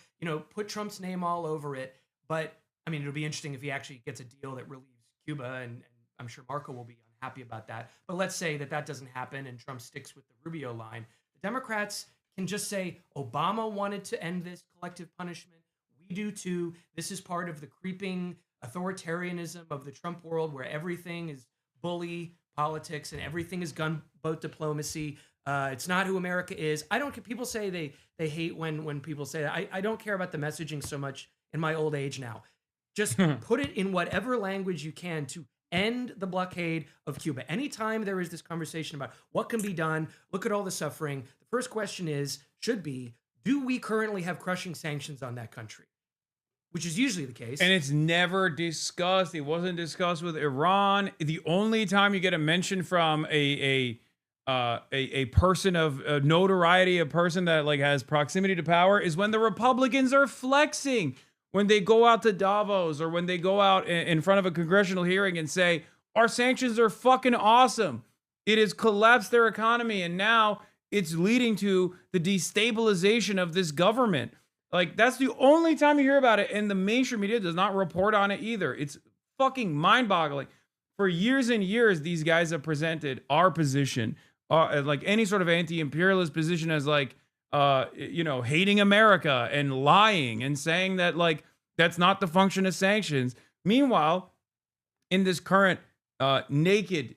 put Trump's name all over it. But I mean, it'll be interesting if he actually gets a deal that relieves Cuba, and I'm sure Marco will be happy about that. But let's say that doesn't happen and Trump sticks with the Rubio line. The Democrats can just say, Obama wanted to end this collective punishment. We do too. This is part of the creeping authoritarianism of the Trump world where everything is bully politics and everything is gunboat diplomacy. It's not who America is. People say they hate when people say that. I don't care about the messaging so much in my old age now. Just put it in whatever language you can to end the blockade of Cuba. Anytime there is this conversation about what can be done, look at all the suffering. The first question should be, do we currently have crushing sanctions on that country? Which is usually the case. And it's never discussed. It wasn't discussed with Iran. The only time you get a mention from a person of notoriety, a person that like has proximity to power, is when the Republicans are flexing, when they go out to Davos or when they go out in front of a congressional hearing and say, our sanctions are fucking awesome. It has collapsed their economy. And now it's leading to the destabilization of this government. Like, that's the only time you hear about it, and the mainstream media does not report on it either. It's fucking mind-boggling. For years and years, these guys have presented our position, like any sort of anti-imperialist position, as like, hating America and lying and saying that like that's not the function of sanctions. Meanwhile, in this current naked,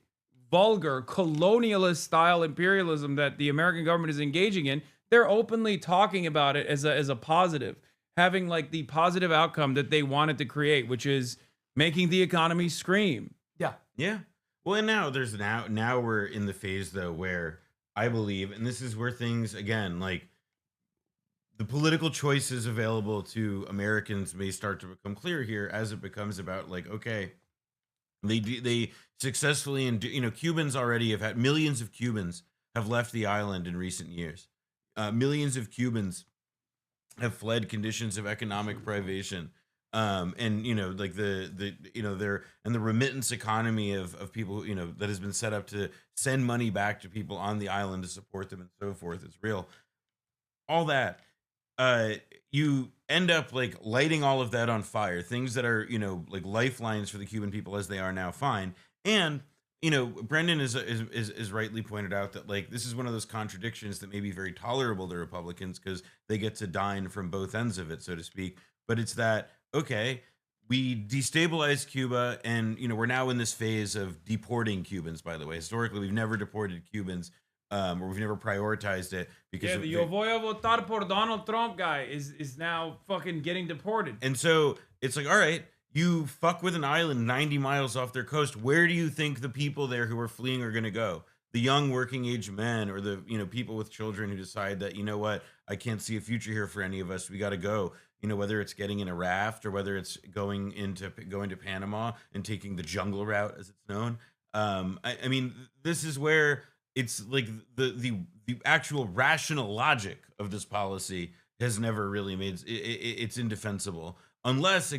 vulgar, colonialist-style imperialism that the American government is engaging in, they're openly talking about it as a positive, having like the positive outcome that they wanted to create, which is making the economy scream. Yeah. Yeah. Well, and now we're in the phase though where I believe, and this is where things again, like the political choices available to Americans may start to become clear here as it becomes about like, okay, they successfully, and Cubans already have had, millions of Cubans have left the island in recent years. Millions of Cubans have fled conditions of economic privation, and like the remittance economy of people that has been set up to send money back to people on the island to support them and so forth. It's real. All that, you end up like lighting all of that on fire. Things that are like lifelines for the Cuban people as they are now. Fine, and Brendan is rightly pointed out that like this is one of those contradictions that may be very tolerable to Republicans because they get to dine from both ends of it, so to speak. But it's that, okay, we destabilized Cuba, and we're now in this phase of deporting Cubans. By the way, historically, we've never deported Cubans, or we've never prioritized it because the yo voy a votar por Donald Trump guy is now fucking getting deported. And so it's like, all right. You fuck with an island 90 miles off their coast. Where do you think the people there who are fleeing are going to go? The young working age men, or the people with children who decide that, what, I can't see a future here for any of us. We got to go. Whether it's getting in a raft or whether it's going to Panama and taking the jungle route, as it's known. I mean, this is where it's like the actual rational logic of this policy has never really made it's indefensible. Unless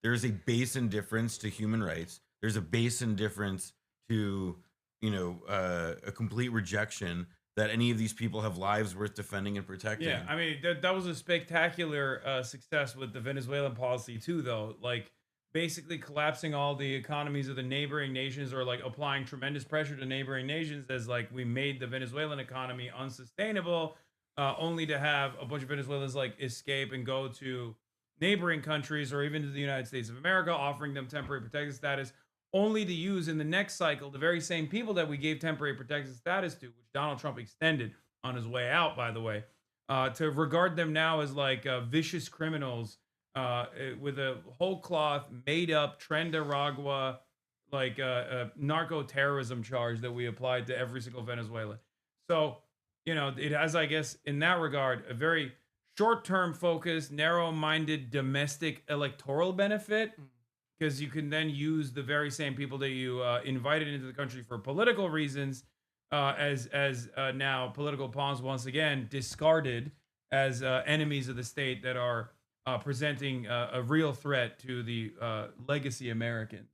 there's a base indifference to human rights, there's a base indifference to, a complete rejection that any of these people have lives worth defending and protecting. Yeah, I mean, that was a spectacular success with the Venezuelan policy too, though. Like, basically collapsing all the economies of the neighboring nations, or like applying tremendous pressure to neighboring nations as like we made the Venezuelan economy unsustainable. Only to have a bunch of Venezuelans like escape and go to neighboring countries or even to the United States of America, offering them temporary protected status, only to use in the next cycle the very same people that we gave temporary protected status to, which Donald Trump extended on his way out, by the way, to regard them now as like vicious criminals with a whole cloth made up Trendaragua like narco terrorism charge that we applied to every single Venezuelan. So it has, I guess, in that regard, a very short-term focused, narrow-minded domestic electoral benefit, because you can then use the very same people that you invited into the country for political reasons as now political pawns once again discarded as enemies of the state that are presenting a real threat to the legacy Americans.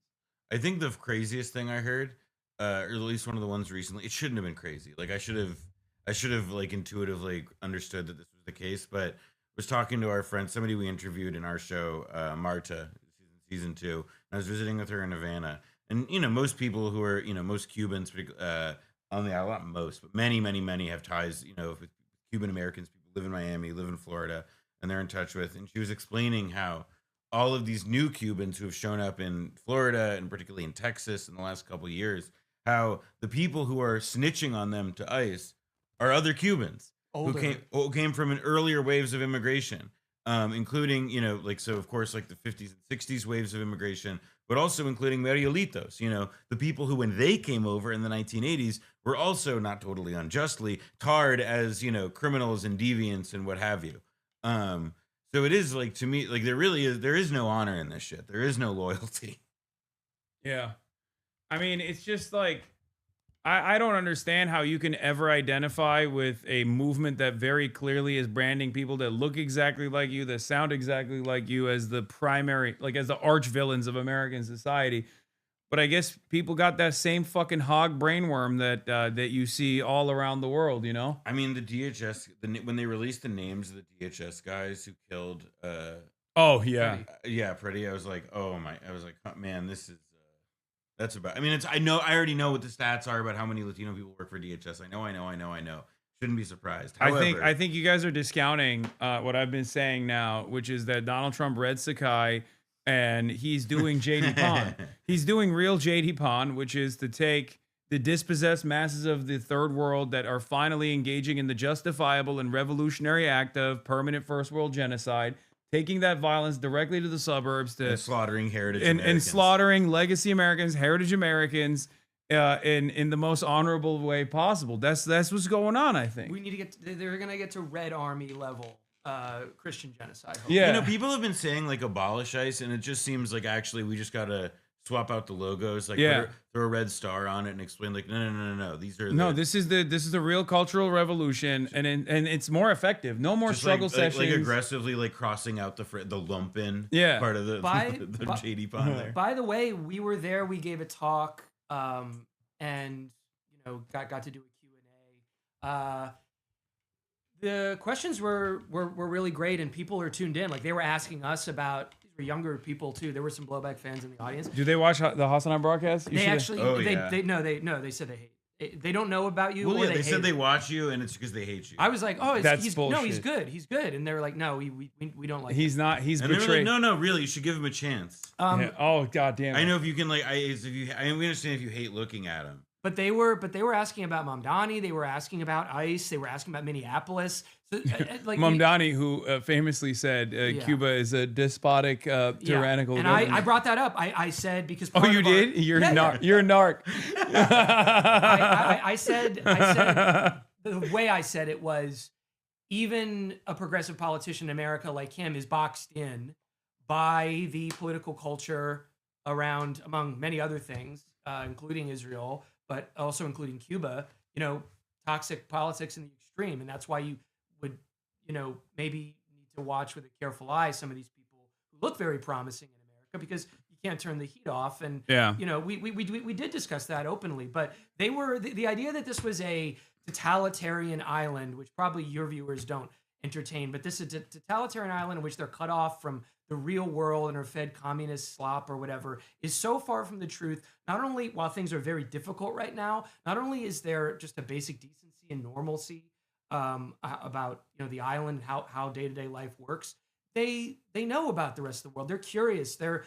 I think the craziest thing I heard, or at least one of the ones recently, it shouldn't have been crazy. Like I should have like intuitively understood that this was the case, but was talking to our friend, somebody we interviewed in our show, Marta, season 2, and I was visiting with her in Havana, And most people who are most Cubans, only a lot most, but many have ties with Cuban Americans. People live in Miami, live in Florida, and they're in touch with. And she was explaining how all of these new Cubans who have shown up in Florida and particularly in Texas in the last couple of years, how the people who are snitching on them to ICE are other Cubans who came from an earlier waves of immigration, including, so of course, like the 50s and 60s waves of immigration, but also including Marielitos, the people who, when they came over in the 1980s, were also not totally unjustly tarred as, criminals and deviants and what have you. So it is like, to me, like there is no honor in this shit. There is no loyalty. Yeah. I mean, it's just like, I don't understand how you can ever identify with a movement that very clearly is branding people that look exactly like you, that sound exactly like you as the primary, like as the arch villains of American society. But I guess people got that same fucking hog brainworm that you see all around the world, I mean, the DHS, when they released the names of the DHS guys who killed, oh yeah, Freddie, I was like, oh man, this is. That's about. I mean, I already know what the stats are about how many Latino people work for DHS. I know. Shouldn't be surprised. However, I think you guys are discounting what I've been saying now, which is that Donald Trump read Sakai and he's doing JD Pond. He's doing real JD Pond, which is to take the dispossessed masses of the third world that are finally engaging in the justifiable and revolutionary act of permanent first world genocide, taking that violence directly to the suburbs, and slaughtering heritage and slaughtering legacy Americans, heritage Americans, in the most honorable way possible. That's what's going on. I think we need to get. They're gonna get to Red Army level Christian genocide. Hopefully. Yeah, people have been saying like abolish ICE, and it just seems like actually we just gotta swap out the logos, like throw a red star on it, and explain like no. These are this is the real cultural revolution, and it's more effective. No more struggle sessions. Like aggressively like crossing out the lumpen part of the JD Pond there. By the way, we were there. We gave a talk, and got to do a Q&A. The questions were really great, and people are tuned in. Like they were asking us about. For younger people too, there were some blowback fans in the audience. Do they watch the HasanAbi broadcast? They actually, they said they hate. They don't know about you. Well, or they said they watch you, and it's because they hate you. I was like, oh, that's bullshit. No, he's good, and they were like, no, we don't like. He's him. not. He's and betrayed. Like, no, really, you should give him a chance. Oh goddamn! I know if you can like, we understand if you hate looking at him. But they were asking about Mamdani. They were asking about ICE. They were asking about Minneapolis. So, like Mamdani, who famously said Cuba is a despotic, tyrannical. And I brought that up. I said because. Oh, you did? You're a narc. I said the way I said it was, even a progressive politician in America like him is boxed in by the political culture around, among many other things, including Israel, but also including Cuba, toxic politics in the extreme. And that's why you would, maybe need to watch with a careful eye some of these people who look very promising in America, because you can't turn the heat off. And, we did discuss that openly, but they were, the idea that this was a totalitarian island, which probably your viewers don't entertain, but this is a totalitarian island in which they're cut off from the real world and are fed communist slop or whatever, is so far from the truth. Not only, while things are very difficult right now, not only is there just a basic decency and normalcy about the island, how day-to-day life works, they know about the rest of the world. They're curious. They're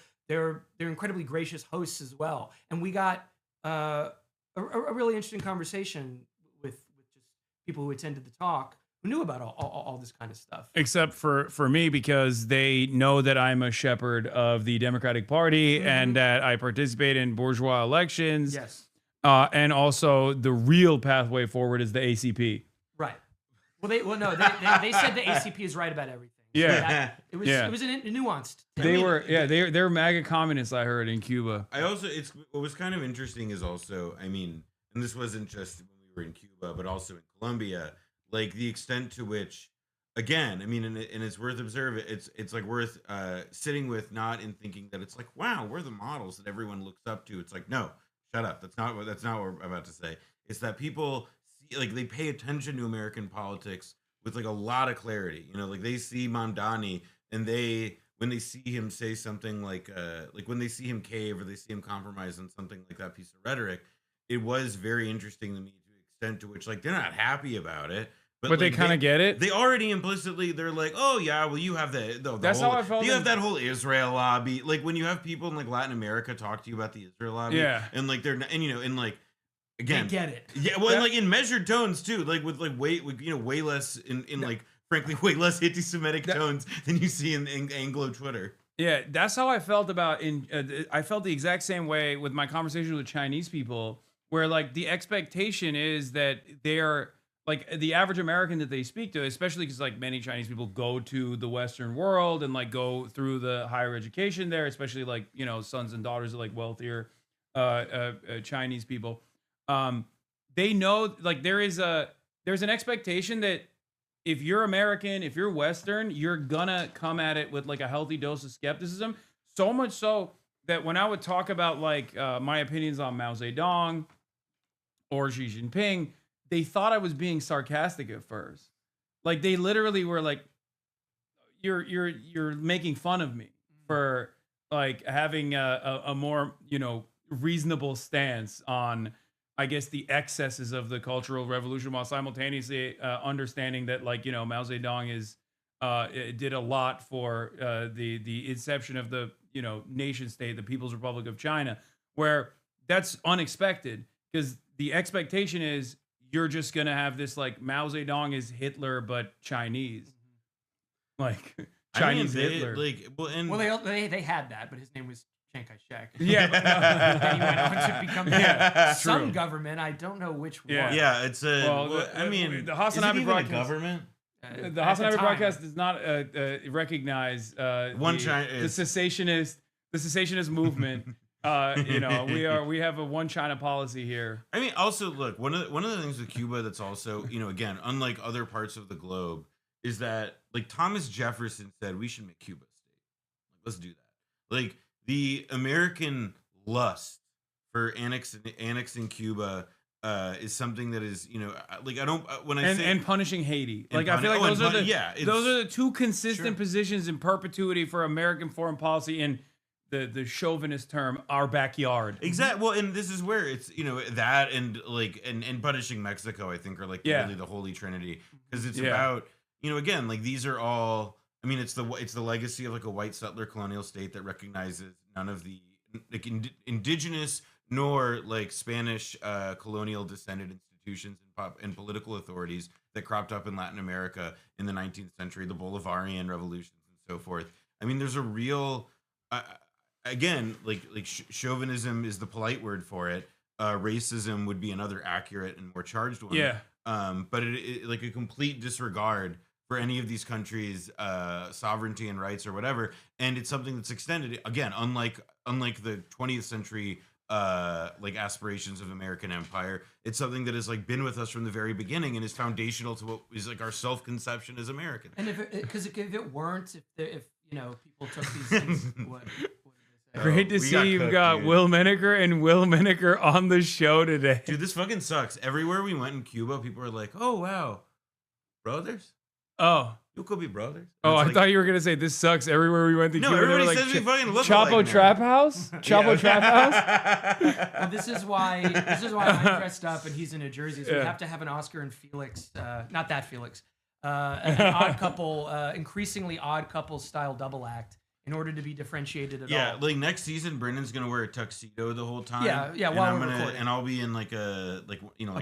incredibly gracious hosts as well. And we got a really interesting conversation with just people who attended the talk, who knew about all this kind of stuff. Except for me, because they know that I'm a shepherd of the Democratic Party and that I participate in bourgeois elections. Yes. And also the real pathway forward is the ACP. Right. Well, they said the ACP is right about everything. Yeah. It was a nuanced. They're MAGA communists, I heard, in Cuba. What was kind of interesting is also, and this wasn't just when we were in Cuba, but also in Colombia, like the extent to which, again, and it's worth observing. It's like worth sitting with, not in thinking that it's like, wow, we're the models that everyone looks up to. It's like, no, shut up. That's not what we're about to say. It's that people see, like, they pay attention to American politics with like a lot of clarity. Like they see Mamdani and they when they see him say something like when they see him cave or they see him compromise on something like that piece of rhetoric, it was very interesting to me to the extent to which like they're not happy about it. But they like, kind of get it. They already implicitly, they're like, oh yeah, well you have That's how I felt. You have that whole Israel lobby. Like when you have people in like Latin America talk to you about the Israel lobby, Yeah. and like they're and you know and like again They get it. yeah, well and like in measured tones too, like with like way less in like frankly way less anti-Semitic tones than you see in Anglo Twitter. Yeah, that's how I felt about I felt the exact same way with my conversation with Chinese people, where like the expectation is that they are like the average American that they speak to, especially because like many Chinese people go to the Western world and like go through the higher education there, especially like, you know, sons and daughters of like wealthier Chinese people. They know like there's an expectation that if you're American, if you're Western, you're gonna come at it with like a healthy dose of skepticism. So much so that when I would talk about like my opinions on Mao Zedong or Xi Jinping, they thought I was being sarcastic at first. Like they literally were like, "You're making fun of me for like having a more, you know, reasonable stance on, I guess, the excesses of the Cultural Revolution, while simultaneously understanding that, like, you know, Mao Zedong did a lot for the inception of the, you know, nation state, the People's Republic of China, where that's unexpected because the expectation is you're just gonna have this like Mao Zedong is Hitler but Chinese, like Chinese Hitler. They had that, but his name was Chiang Kai-shek. Yeah, but then he went on to become some government. I don't know which one. Yeah, it's a. I mean, the HasanAbi broadcast. Government. The HasanAbi broadcast does not recognize the cessationist movement. You know, we have a one China policy here. I mean, also look, one of the things with Cuba that's also, you know, again, unlike other parts of the globe, is that like Thomas Jefferson said, we should make Cuba a state. Like, let's do that. Like the American lust for annexing Cuba is something that is, you know, like I don't and punishing Haiti. Like I feel like those are the two consistent positions in perpetuity for American foreign policy in the chauvinist term, our backyard. Exactly. Well, and this is where it's, you know, that and like and punishing Mexico, I think, are like really the holy trinity, because it's about, you know, again, like these are all. I mean, it's the legacy of like a white settler colonial state that recognizes none of the like indigenous nor like Spanish colonial descended institutions and political authorities that cropped up in Latin America in the 19th century, the Bolivarian revolutions and so forth. I mean, there's a real again, like chauvinism is the polite word for it. Racism would be another accurate and more charged one. Yeah. But it like a complete disregard for any of these countries' sovereignty and rights or whatever, and it's something that's extended. Again, unlike the 20th century like aspirations of American empire, it's something that has like been with us from the very beginning and is foundational to what is like our self-conception as Americans. And if it weren't, if you know people took these things, what Great to see you've got Will Menaker and Will Menaker on the show today. Dude, this fucking sucks. Everywhere we went in Cuba, people were like, "Oh wow, brothers." Oh, you could be brothers. Oh, I thought you were gonna say this sucks. Everywhere we went to Cuba, everybody like, says we fucking look Chapo alike Trap House. Chapo Trap House. Well, this is why I'm dressed up and he's in a jersey. So we have to have an Oscar and Felix, not that Felix, an odd couple, increasingly odd couple style double act in order to be differentiated at all. Yeah, like next season, Brendan's gonna wear a tuxedo the whole time. Yeah. While we're recording, and I'll be in like a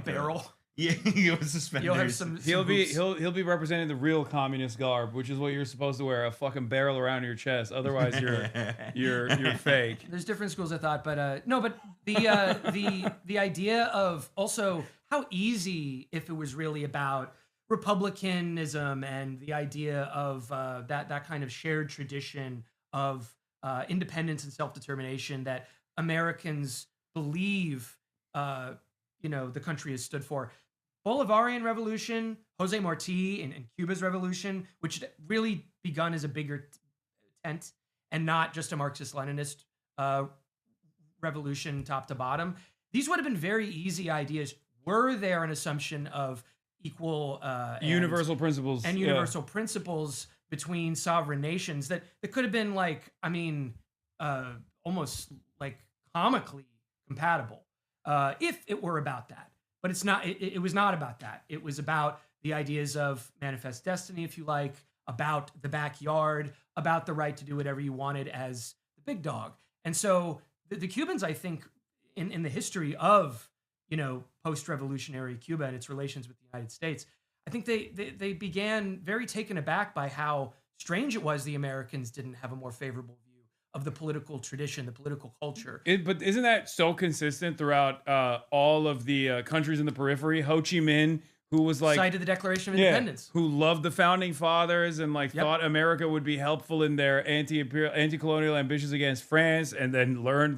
barrel. Yeah, with suspenders. You'll have some he'll be representing the real communist garb, which is what you're supposed to wear, a fucking barrel around your chest. Otherwise, you're fake. There's different schools of thought, but no, but the idea of also how easy, if it was really about republicanism and the idea of that kind of shared tradition of independence and self-determination that Americans believe the country has stood for. Bolivarian Revolution, Jose Marti and Cuba's revolution, which really begun as a bigger tent and not just a Marxist-Leninist revolution top to bottom. These would have been very easy ideas were there an assumption of equal universal principles and universal principles between sovereign nations that could have been like, I mean, almost like comically compatible if it were about that. But it's not. It was not about that. It was about the ideas of manifest destiny, if you like, about the backyard, about the right to do whatever you wanted as the big dog. And so the Cubans, I think, in the history of, you know, post-revolutionary Cuba and its relations with the United States, I think they began very taken aback by how strange it was the Americans didn't have a more favorable view of the political tradition, the political culture. But isn't that so consistent throughout all of the countries in the periphery? Ho Chi Minh, who was like cited the Declaration of Independence, who loved the founding fathers and like thought America would be helpful in their anti-colonial ambitions against France, and then learned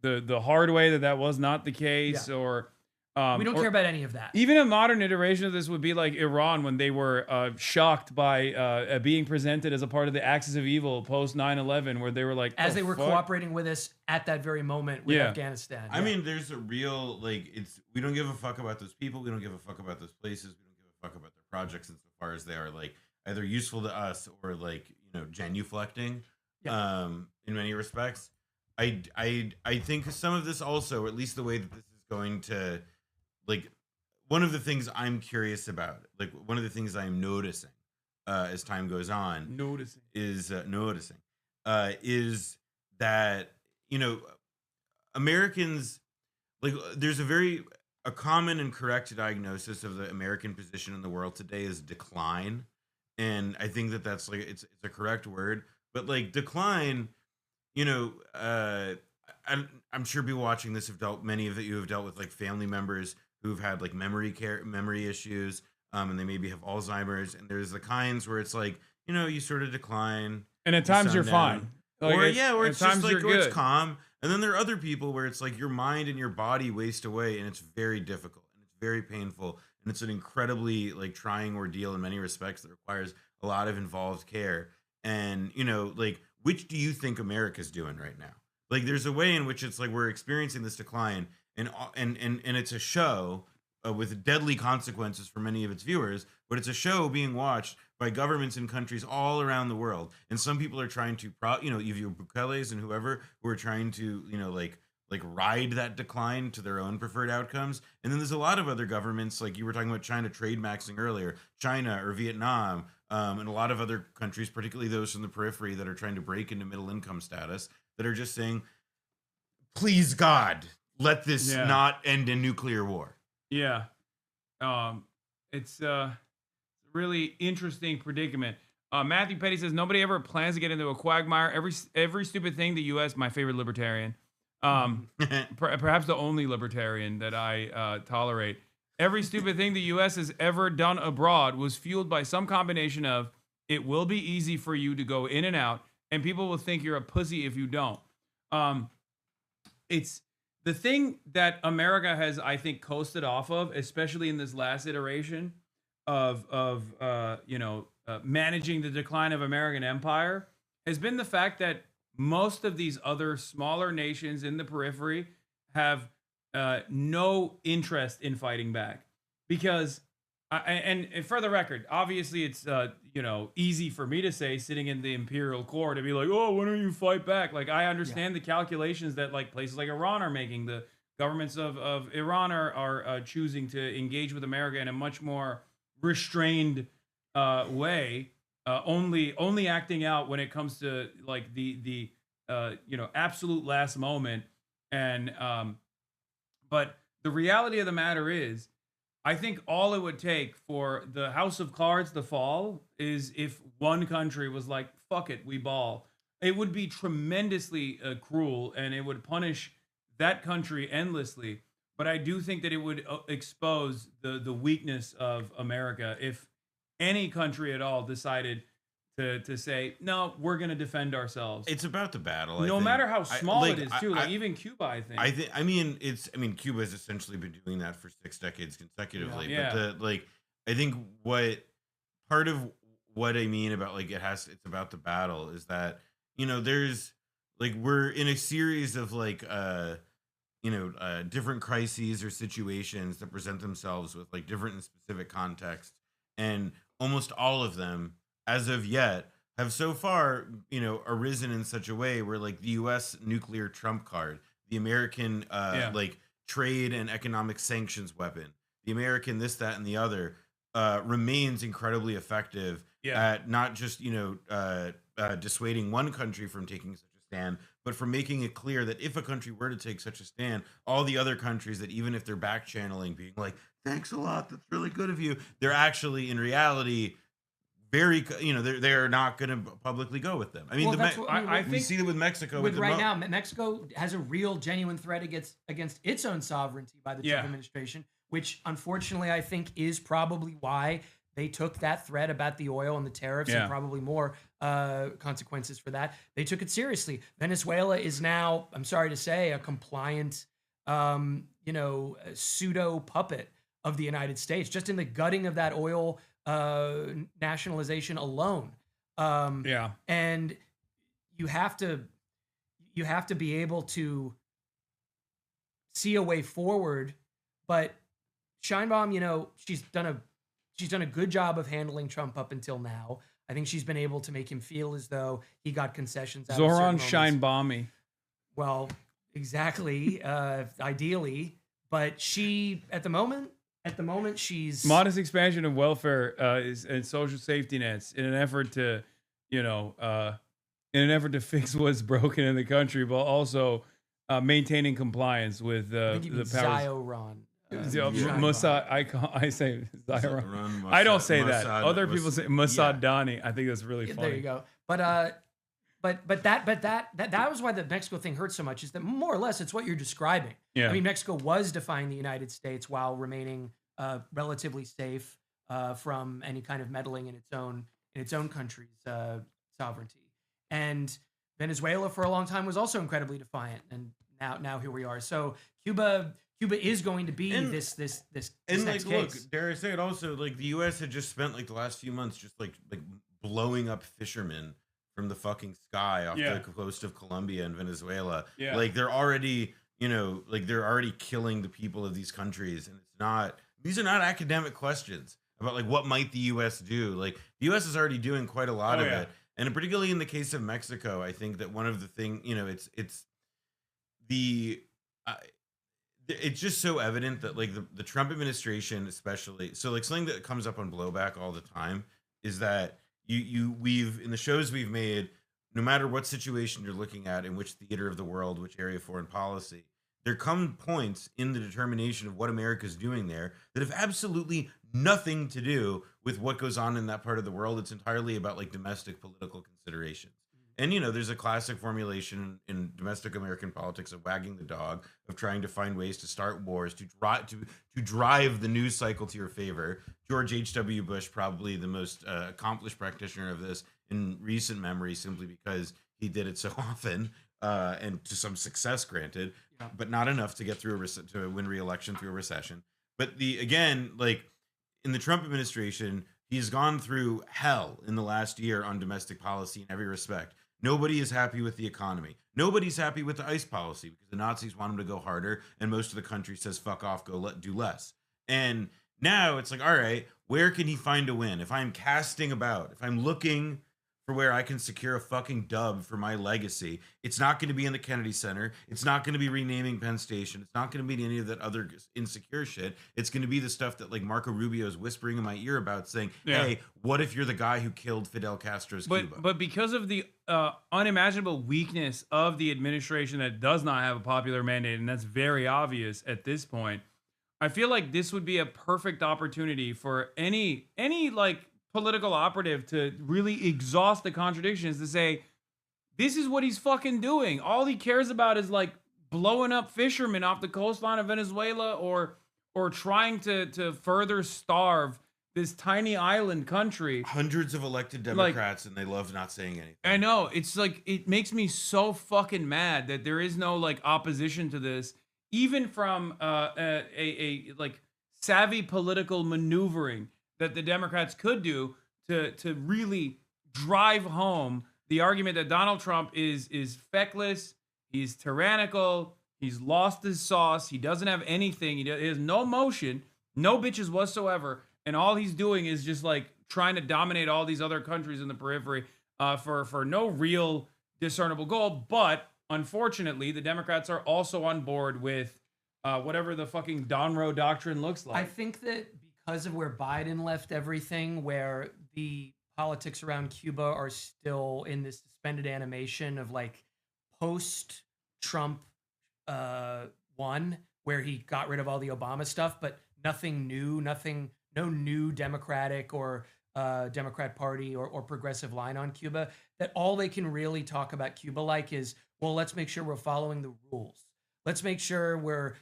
the hard way that was not the case. Or we don't care about any of that. Even a modern iteration of this would be like Iran, when they were shocked by being presented as a part of the axis of evil post 9/11, where they were like, as they were cooperating with us at that very moment with Afghanistan. I mean, there's a real, like, we don't give a fuck about those people. We don't give a fuck about those places. We don't give a fuck about their projects insofar as they are like either useful to us or like, you know, genuflecting in many respects. I think some of this also, or at least the way that this is going to, like, one of the things I'm curious about, like one of the things I'm noticing as time goes on, is that, you know, Americans, like, there's a common and correct diagnosis of the American position in the world today is decline, and I think that that's like it's a correct word, but like decline, you know, I'm sure people watching this many of you have dealt with like family members who've had like memory issues, and they maybe have Alzheimer's, and there's the kinds where it's like, you know, you sort of decline, and at times you're fine, like, or it's just like, or it's calm, and then there are other people where it's like your mind and your body waste away, and it's very difficult and it's very painful, and it's an incredibly like trying ordeal in many respects that requires a lot of involved care. And, you know, like, which do you think America's doing right now? Like, there's a way in which it's like we're experiencing this decline, and it's a show with deadly consequences for many of its viewers, but it's a show being watched by governments in countries all around the world. And some people are trying to, you know, you have Bukeles and whoever who are trying to, you know, like ride that decline to their own preferred outcomes. And then there's a lot of other governments, like you were talking about China trade maxing earlier, China or Vietnam, and a lot of other countries, particularly those from the periphery that are trying to break into middle income status, that are just saying, please God, let this not end in nuclear war. Yeah. It's a really interesting predicament. Matthew Petty says, nobody ever plans to get into a quagmire. Every stupid thing the U.S., my favorite libertarian, perhaps the only libertarian that I tolerate, every stupid thing the U.S. has ever done abroad was fueled by some combination of, it will be easy for you to go in and out, and people will think you're a pussy if you don't. It's the thing that America has, I think, coasted off of, especially in this last iteration of managing the decline of American empire, has been the fact that most of these other smaller nations in the periphery have no interest in fighting back. Because, and for the record, obviously it's easy for me to say, sitting in the imperial court, to be like, oh, when are you fight back? Like, I understand the calculations that like places like Iran are making. The governments of Iran are choosing to engage with America in a much more restrained way, only acting out when it comes to like the absolute last moment. And but the reality of the matter is, I think all it would take for the House of Cards to fall is if one country was like, fuck it, we ball. It would be tremendously cruel, and it would punish that country endlessly. But I do think that it would expose the weakness of America if any country at all decided to say, no, we're going to defend ourselves. It's about the battle. No matter how small it is, too. Like even Cuba, I think. I mean, Cuba has essentially been doing that for 6 decades consecutively. Yeah. But I think part of what I mean about like it's about the battle is that, there's like we're in a series of like different crises or situations that present themselves with like different and specific contexts, and almost all of them as of yet, have so far, arisen in such a way where like the U.S. nuclear trump card, the American like trade and economic sanctions weapon, the American this, that, and the other remains incredibly effective at not just dissuading one country from taking such a stand, but for making it clear that if a country were to take such a stand, all the other countries that even if they're back channeling, being like, thanks a lot, that's really good of you, they're actually in reality very, they're not going to publicly go with them. I mean, we see it with Mexico. With right now, Mexico has a real, genuine threat against its own sovereignty by the Trump administration, which unfortunately I think is probably why they took that threat about the oil and the tariffs and probably more consequences for that. They took it seriously. Venezuela is now, I'm sorry to say, a compliant, pseudo puppet of the United States, just in the gutting of that oil nationalization alone. And you have to be able to see a way forward. But Sheinbaum, she's done a good job of handling Trump up until now. I think she's been able to make him feel as though he got concessions out Zoran of certain Scheinbaumi. Well, exactly, ideally, but she at the moment she's modest expansion of welfare and social safety nets in an effort to, fix what's broken in the country, but also maintaining compliance with the powers. Zioron. Mossad, I say Zioron. I don't say that. Other people say Mossadani. I think that's really funny. There you go. But that was why the Mexico thing hurts so much, is that more or less it's what you're describing. Yeah. I mean, Mexico was defying the United States while remaining relatively safe from any kind of meddling in its own country's sovereignty. And Venezuela for a long time was also incredibly defiant, and now here we are. So Cuba is going to be this and next like, case. look, dare I say it also, like the U.S. had just spent like the last few months just like blowing up fishermen from the fucking sky off the coast of Colombia and Venezuela. Yeah. Like they're already, they're already killing the people of these countries, and these are not academic questions about like what might the U.S. do. Like the U.S. is already doing quite a lot of it, and particularly in the case of Mexico, I think that one of the things, it's just so evident that like the Trump administration, especially, so like something that comes up on Blowback all the time is that we've in the shows we've made, no matter what situation you're looking at, in which theater of the world, which area of foreign policy, there come points in the determination of what America's doing there that have absolutely nothing to do with what goes on in that part of the world. It's entirely about like domestic political considerations. And, there's a classic formulation in domestic American politics of wagging the dog, of trying to find ways to start wars, to drive the news cycle to your favor. George H.W. Bush, probably the most accomplished practitioner of this in recent memory, simply because he did it so often, and to some success, granted, but not enough to get through to win re-election through a recession. But in the Trump administration, he's gone through hell in the last year on domestic policy in every respect. Nobody is happy with the economy. Nobody's happy with the ICE policy because the Nazis want him to go harder, and most of the country says, fuck off, do less. And now it's like, all right, where can he find a win? If I'm casting about, if I'm looking for where I can secure a fucking dub for my legacy, it's not going to be in the Kennedy Center. It's not going to be renaming Penn Station. It's not going to be any of that other insecure shit. It's going to be the stuff that like Marco Rubio is whispering in my ear about, saying, hey, what if you're the guy who killed Fidel Castro's Cuba? But because of the unimaginable weakness of the administration that does not have a popular mandate, and that's very obvious at this point, I feel like this would be a perfect opportunity for any like political operative to really exhaust the contradictions, to say, this is what he's fucking doing. All he cares about is like blowing up fishermen off the coastline of Venezuela, or trying to further starve this tiny island country. Hundreds of elected Democrats, and they love not saying anything. I know. It's like, it makes me so fucking mad that there is no like opposition to this, even from a like savvy political maneuvering that the Democrats could do to really drive home the argument that Donald Trump is feckless, he's tyrannical, he's lost his sauce, he doesn't have anything, he has no motion, no bitches whatsoever, and all he's doing is just like trying to dominate all these other countries in the periphery for no real discernible goal. But unfortunately, the Democrats are also on board with whatever the fucking Donroe Doctrine looks like. I think that because of where Biden left everything, where the politics around Cuba are still in this suspended animation of like post-Trump one, where he got rid of all the Obama stuff, but nothing new, no new Democratic or Democrat Party or progressive line on Cuba, that all they can really talk about Cuba like is, well, let's make sure we're following the rules. Let's make sure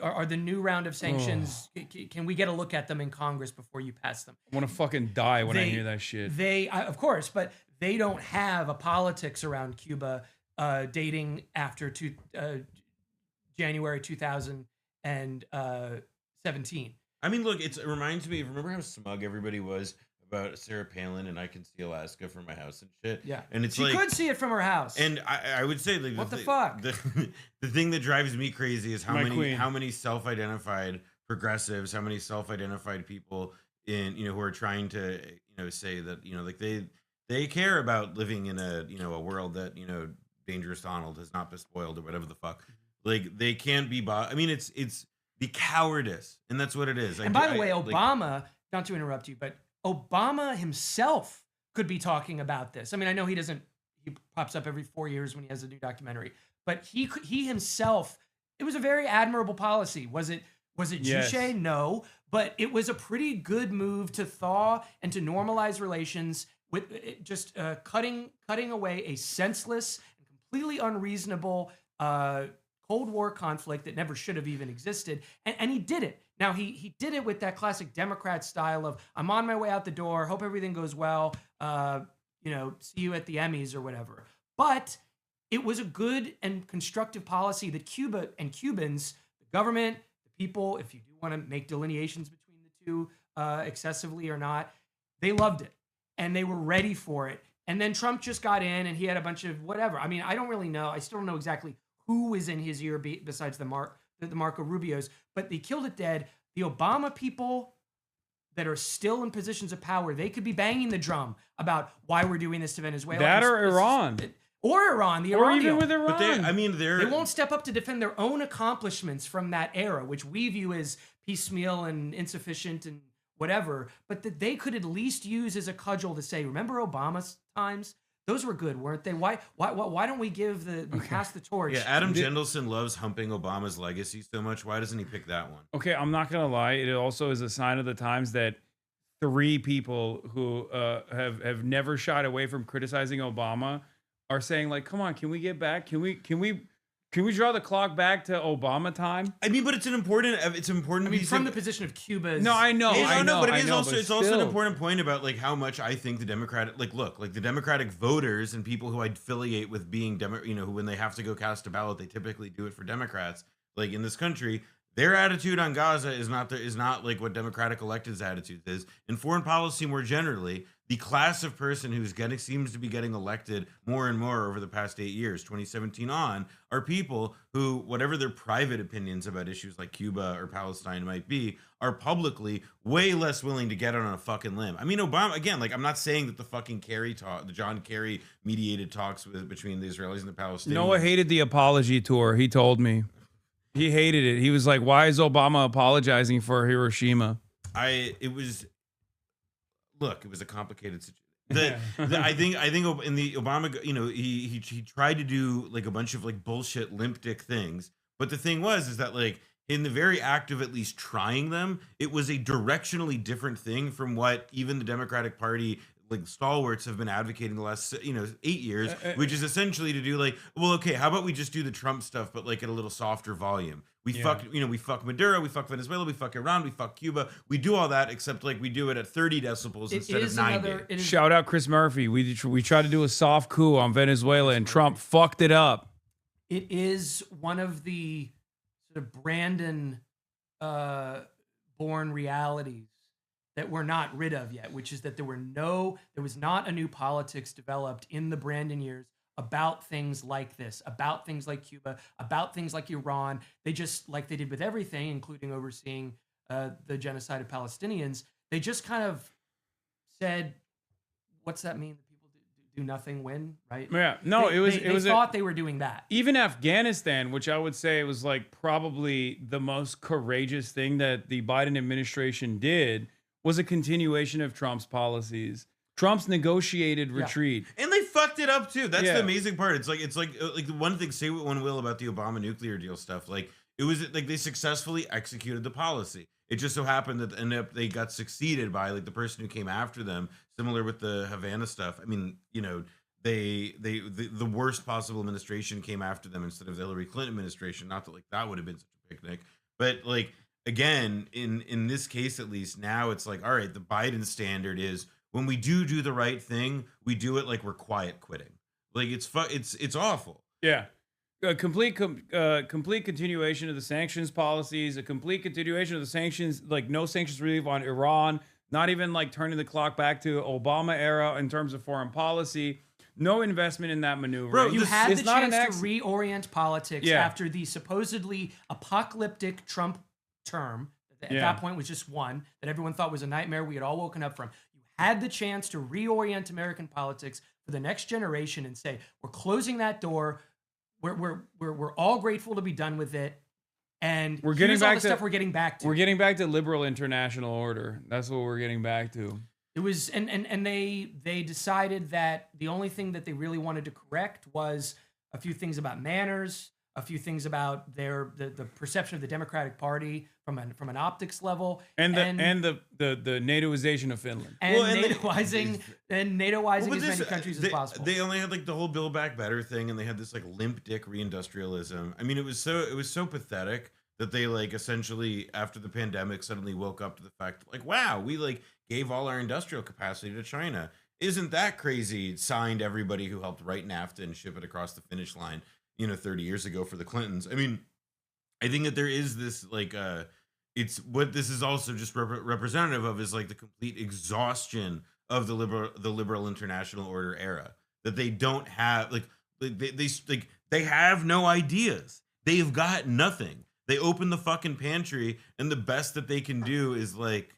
are the new round of sanctions, can we get a look at them in Congress before you pass them? I want to fucking die when I hear that shit. Of course, but they don't have a politics around Cuba dating after January 2017. I mean, look, it reminds me, remember how smug everybody was about Sarah Palin and I can see Alaska from my house and shit? Yeah. And it's she like, could see it from her house. And I would say, like, what the fuck? The thing that drives me crazy is how My many queen. how many self-identified progressives, how many self-identified people who are trying to say that like they care about living in a a world that Dangerous Donald has not been spoiled or whatever the fuck. Like they can't be I mean, it's the cowardice, and that's what it is. And by the way, Obama, not to interrupt you, but Obama himself could be talking about this. I mean, I know he pops up every 4 years when he has a new documentary, but he himself, it was a very admirable policy. Was it Yes. Juche? No, but it was a pretty good move to thaw and to normalize relations with just cutting away a senseless and completely unreasonable Cold War conflict that never should have even existed. And he did it. Now, he did it with that classic Democrat style of, I'm on my way out the door, hope everything goes well, see you at the Emmys or whatever. But it was a good and constructive policy that Cuba and Cubans, the government, the people, if you do want to make delineations between the two excessively or not, they loved it. And they were ready for it. And then Trump just got in and he had a bunch of whatever. I mean, I don't really know. I still don't know exactly who was in his ear besides the Marco Rubios, but they killed it dead. The Obama people that are still in positions of power, they could be banging the drum about why we're doing this to Venezuela. That or Iran. Or Iran, the Or Iran even deal. with Iran. But they won't step up to defend their own accomplishments from that era, which we view as piecemeal and insufficient and whatever, but that they could at least use as a cudgel to say, remember Obama's times? Those were good, weren't they? Why don't we pass the torch? Yeah, Adam Jendelson loves humping Obama's legacy so much. Why doesn't he pick that one? Okay, I'm not gonna lie. It also is a sign of the times that 3 people who have never shied away from criticizing Obama are saying, like, come on, can we get back? Can we draw the clock back to Obama time? I mean, but it's important. I mean, from the position of Cuba. No, I know, but it's also still. an important point about like how much I think the Democratic, the Democratic voters and people who affiliate with being who when they have to go cast a ballot, they typically do it for Democrats. Like in this country, their attitude on Gaza is not like what Democratic electeds' attitude is. In foreign policy more generally, the class of person who's seems to be getting elected more and more over the past 8 years, 2017 on, are people who, whatever their private opinions about issues like Cuba or Palestine might be, are publicly way less willing to get on a fucking limb. I mean, Obama, again, like I'm not saying that the fucking the John Kerry mediated talks between the Israelis and the Palestinians. Noah hated the apology tour. He told me. He hated it. He was like, why is Obama apologizing for Hiroshima? It was a complicated situation. I think in the Obama, he tried to do like a bunch of like bullshit limp dick things. But the thing is that like in the very act of at least trying them, it was a directionally different thing from what even the Democratic Party like stalwarts have been advocating the last 8 years, which is essentially to do like, well, okay, how about we just do the Trump stuff, but like at a little softer volume. We fuck Maduro, we fuck Venezuela, we fuck Iran, we fuck Cuba. We do all that, except like we do it at 30 decibels instead of 90. Shout out Chris Murphy. We tried to do a soft coup on Venezuela and Trump fucked it up. It is one of the sort of Brandon born realities that we're not rid of yet, which is that there was not a new politics developed in the Brandon years about things like this, about things like Cuba, about things like Iran. They just, like they did with everything, including overseeing the genocide of Palestinians, They just kind of said, "What's that mean? People do nothing, win, right?" Yeah, no, They thought they were doing that. Even Afghanistan, which I would say was like probably the most courageous thing that the Biden administration did, was a continuation of Trump's policies. Trump's negotiated retreat. And they fucked it up too. That's the amazing part. It's like the one thing, say what one will about the Obama nuclear deal stuff. Like it was like they successfully executed the policy. It just so happened that they got succeeded by like the person who came after them. Similar with the Havana stuff. I mean, you know, the worst possible administration came after them instead of the Hillary Clinton administration. Not that like that would have been such a picnic, but like again, in this case at least, now it's like, all right, the Biden standard is when we do the right thing, we do it like we're quiet quitting. Like it's awful. Yeah. A complete continuation of the sanctions policies, a complete continuation of the sanctions, like no sanctions relief on Iran, not even like turning the clock back to Obama era in terms of foreign policy. No investment in that maneuver. Bro, you had the chance to reorient politics after the supposedly apocalyptic Trump term. At that point was just one that everyone thought was a nightmare we had all woken up from. You had the chance to reorient American politics for the next generation and say, we're closing that door. We're all grateful to be done with it. And we're getting back to stuff we're getting back to. We're getting back to liberal international order. That's what we're getting back to. It was and they decided that the only thing that they really wanted to correct was a few things about manners, a few things about the perception of the Democratic Party from an optics level, and the NATOization of Finland, and NATOizing as many countries as possible. They only had like the whole Build Back Better thing, and they had this like limp dick reindustrialism. I mean, it was so pathetic that they like essentially after the pandemic suddenly woke up to the fact that, like, wow, we like gave all our industrial capacity to China. Isn't that crazy? Signed everybody who helped write NAFTA and ship it across the finish line, 30 years ago for the Clintons. I mean, I think that there is this like it's what this is also just representative of is like the complete exhaustion of the liberal international order era, that they don't have they have no ideas. They've got nothing. They open the fucking pantry and the best that they can do is like,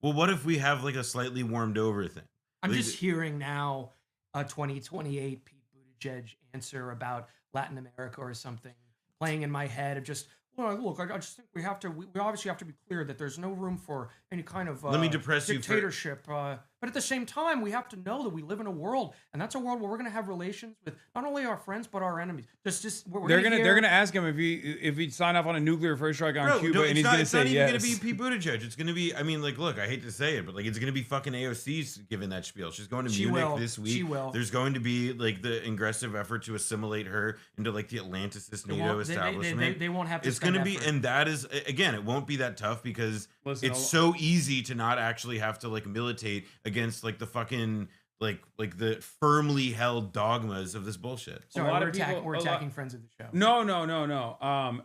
well, what if we have like a slightly warmed over thing? I'm just hearing now a 2028 Pete Buttigieg answer about Latin America or something playing in my head of just, well, look, I just think we obviously have to be clear that there's no room for any kind of let me depress dictatorship. But at the same time, we have to know that we live in a world, and that's a world where we're going to have relations with not only our friends but our enemies. They're gonna ask him if he sign off on a nuclear first strike on Cuba, and he's gonna say yes. It's not even gonna be Pete Buttigieg. It's gonna be, I mean, like, look, I hate to say it, but like, it's gonna be fucking AOC giving that spiel. She's going to Munich this week. She will. There's going to be like the aggressive effort to assimilate her into like the Atlanticist NATO establishment. They won't have to. It's gonna be, and that is again, it won't be that tough because it's so easy to not actually have to like militate against like the fucking like the firmly held dogmas of this bullshit. So we're attacking friends of the show. No.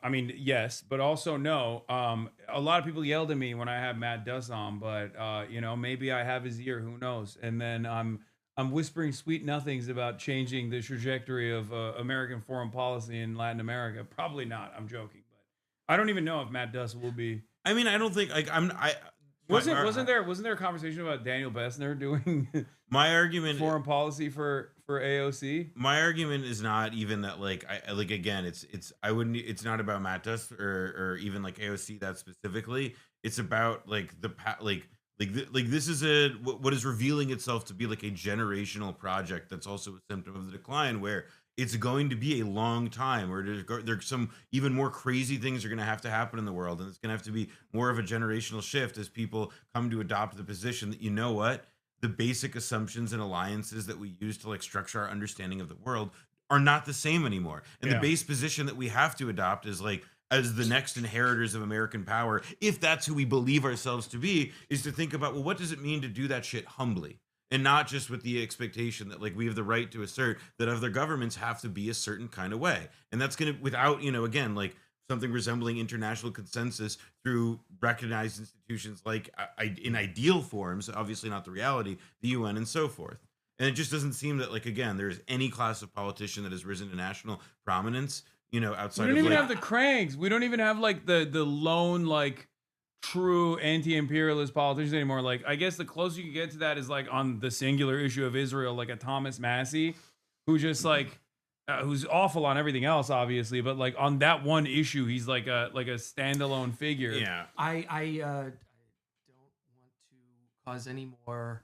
I mean, yes, but also no. A lot of people yelled at me when I had Matt Duss on, but maybe I have his ear. Who knows? And then I'm whispering sweet nothings about changing the trajectory of American foreign policy in Latin America. Probably not. I'm joking, but I don't even know if Matt Duss will be. I mean, I don't think like Wasn't there a conversation about Daniel Bessner doing my argument foreign policy for AOC? My argument is not even that like it's not about Matt Duss or even like AOC that specifically. It's about like this is what is revealing itself to be like a generational project that's also a symptom of the decline, where it's going to be a long time where there's some even more crazy things are going to have to happen in the world. And it's going to have to be more of a generational shift as people come to adopt the position that, you know what, the basic assumptions and alliances that we use to like structure our understanding of the world are not the same anymore. And the base position that we have to adopt is like, as the next inheritors of American power, if that's who we believe ourselves to be, is to think about, well, what does it mean to do that shit humbly? And not just with the expectation that like we have the right to assert that other governments have to be a certain kind of way. And that's going to, without, again, like something resembling international consensus through recognized institutions like in ideal forms, obviously not the reality, the UN and so forth. And it just doesn't seem that like, again, there's any class of politician that has risen to national prominence, outside of we don't even have the cranks. We don't even have like the lone, like true anti-imperialist politicians anymore. Like, I guess the closer you get to that is like on the singular issue of Israel, like a Thomas Massey, who just like, who's awful on everything else, obviously, but like on that one issue, he's like a standalone figure. Yeah. I don't want to cause any more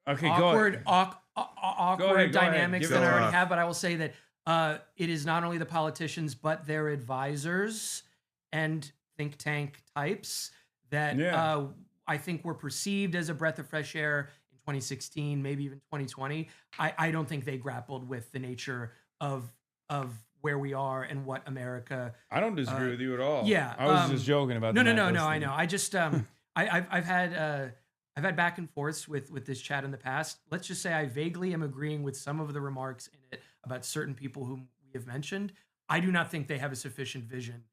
Okay, awkward Go ahead. dynamics Give than it I already off. have, but I will say that it is not only the politicians but their advisors and think tank types that I think were perceived as a breath of fresh air in 2016, maybe even 2020. I don't think they grappled with the nature of where we are and what America. I don't disagree with you at all. Yeah, I was just joking about no. the Matt I thing. know. I just I've had back and forths with this chat in the past. Let's just say I vaguely am agreeing with some of the remarks in it about certain people whom we have mentioned. I do not think they have a sufficient vision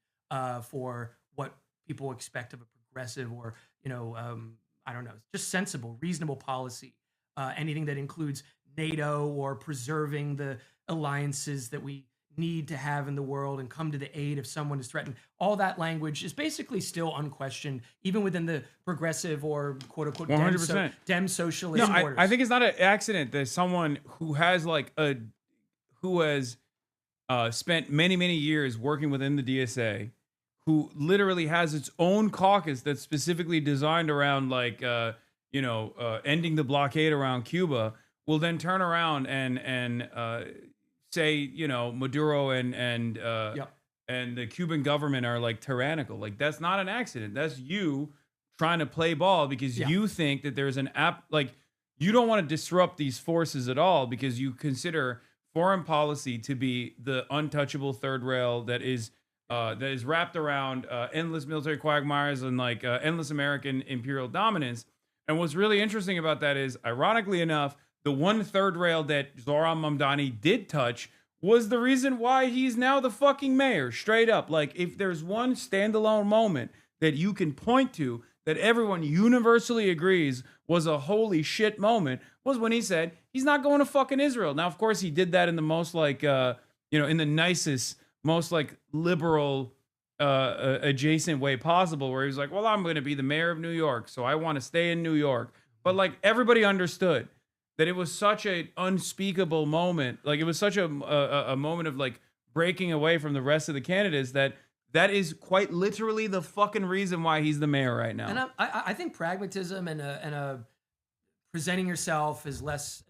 for what people expect of a progressive or, I don't know, just sensible, reasonable policy. Anything that includes NATO or preserving the alliances that we need to have in the world and come to the aid if someone is threatened. All that language is basically still unquestioned, even within the progressive or quote unquote 100%. dem socialist No, borders. I think it's not an accident that someone who has spent many years working within the DSA, who literally has its own caucus that's specifically designed around ending the blockade around Cuba, will then turn around and say, Maduro and the Cuban government are like tyrannical. Like, that's not an accident. That's you trying to play ball because you think that there's you don't want to disrupt these forces at all because you consider foreign policy to be the untouchable third rail that is wrapped around endless military quagmires and endless American imperial dominance. And what's really interesting about that is, ironically enough, the one third rail that Zoran Mamdani did touch was the reason why he's now the fucking mayor, straight up. Like, if there's one standalone moment that you can point to that everyone universally agrees was a holy shit moment, was when he said he's not going to fucking Israel. Now, of course, he did that in the most in the nicest, most liberal adjacent way possible, where he was like, well, I'm going to be the mayor of New York, so I want to stay in New York. But everybody understood that it was such an unspeakable moment. Like, it was such a moment of breaking away from the rest of the candidates that is quite literally the fucking reason why he's the mayor right now. And I think pragmatism and a presenting yourself as less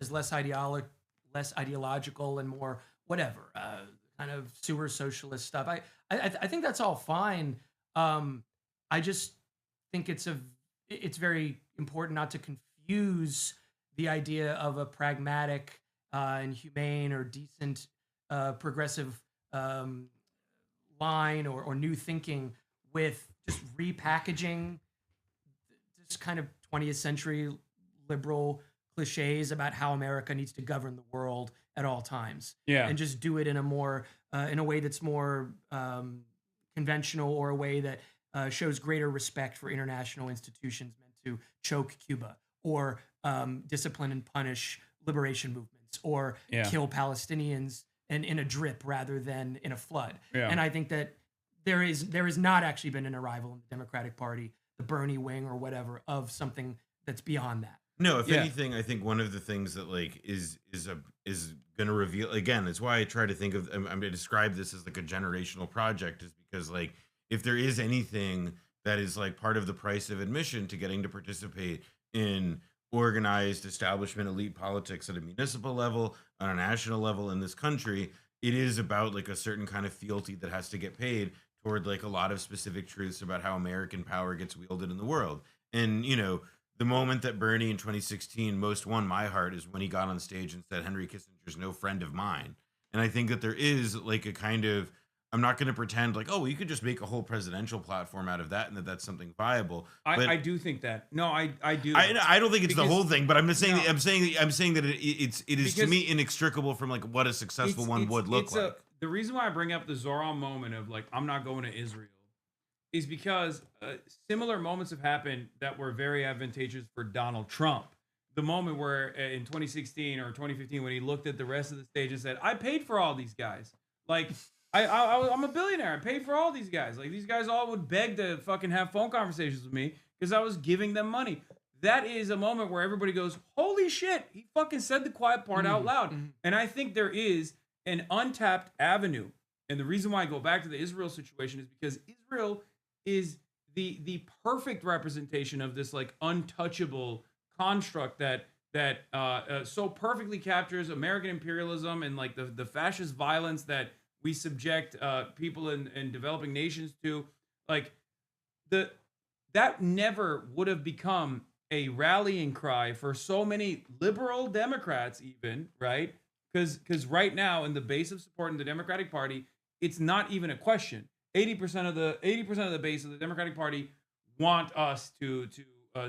ideological and more whatever kind of sewer socialist stuff. I think that's all fine. I just think it's very important not to confuse the idea of a pragmatic and humane or decent progressive line or new thinking with just repackaging this kind of 20th century liberal cliches about how America needs to govern the world at all times. Yeah. And just do it in a more in a way that's more conventional, or a way that shows greater respect for international institutions meant to choke Cuba, or discipline and punish liberation movements, or kill Palestinians in a drip rather than in a flood. Yeah. And I think that there has not actually been an arrival in the Democratic Party, the Bernie wing or whatever, of something that's beyond that. No, if anything, I think one of the things that is going to reveal, again, it's why I try to think of, I'm going to describe this as a generational project, is because if there is anything that is part of the price of admission to getting to participate in organized establishment elite politics at a municipal level, on a national level in this country, it is about a certain kind of fealty that has to get paid toward a lot of specific truths about how American power gets wielded in the world. And, the moment that Bernie in 2016 most won my heart is when he got on stage and said, Henry Kissinger's no friend of mine. And I think that there is a kind of, I'm not going to pretend you could just make a whole presidential platform out of that and that's something viable. But I do think that. No, I do. I don't think it's the whole thing, but I'm just saying, I'm saying that it is to me inextricable from what a successful one would look like. The reason why I bring up the Zoran moment of I'm not going to Israel is because similar moments have happened that were very advantageous for Donald Trump. The moment where in 2016 or 2015, when he looked at the rest of the stage and said, I paid for all these guys. I'm a billionaire. I paid for all these guys. Like, these guys all would beg to fucking have phone conversations with me because I was giving them money. That is a moment where everybody goes, holy shit, he fucking said the quiet part out loud. And I think there is an untapped avenue. And the reason why I go back to the Israel situation is because Israel is the perfect representation of this like untouchable construct that so perfectly captures American imperialism and like the fascist violence that we subject people in developing nations to. Like, that never would have become a rallying cry for so many liberal Democrats, even, right? Because right now, in the base of support in the Democratic Party, it's not even a question. 80% of the base of the Democratic Party want us to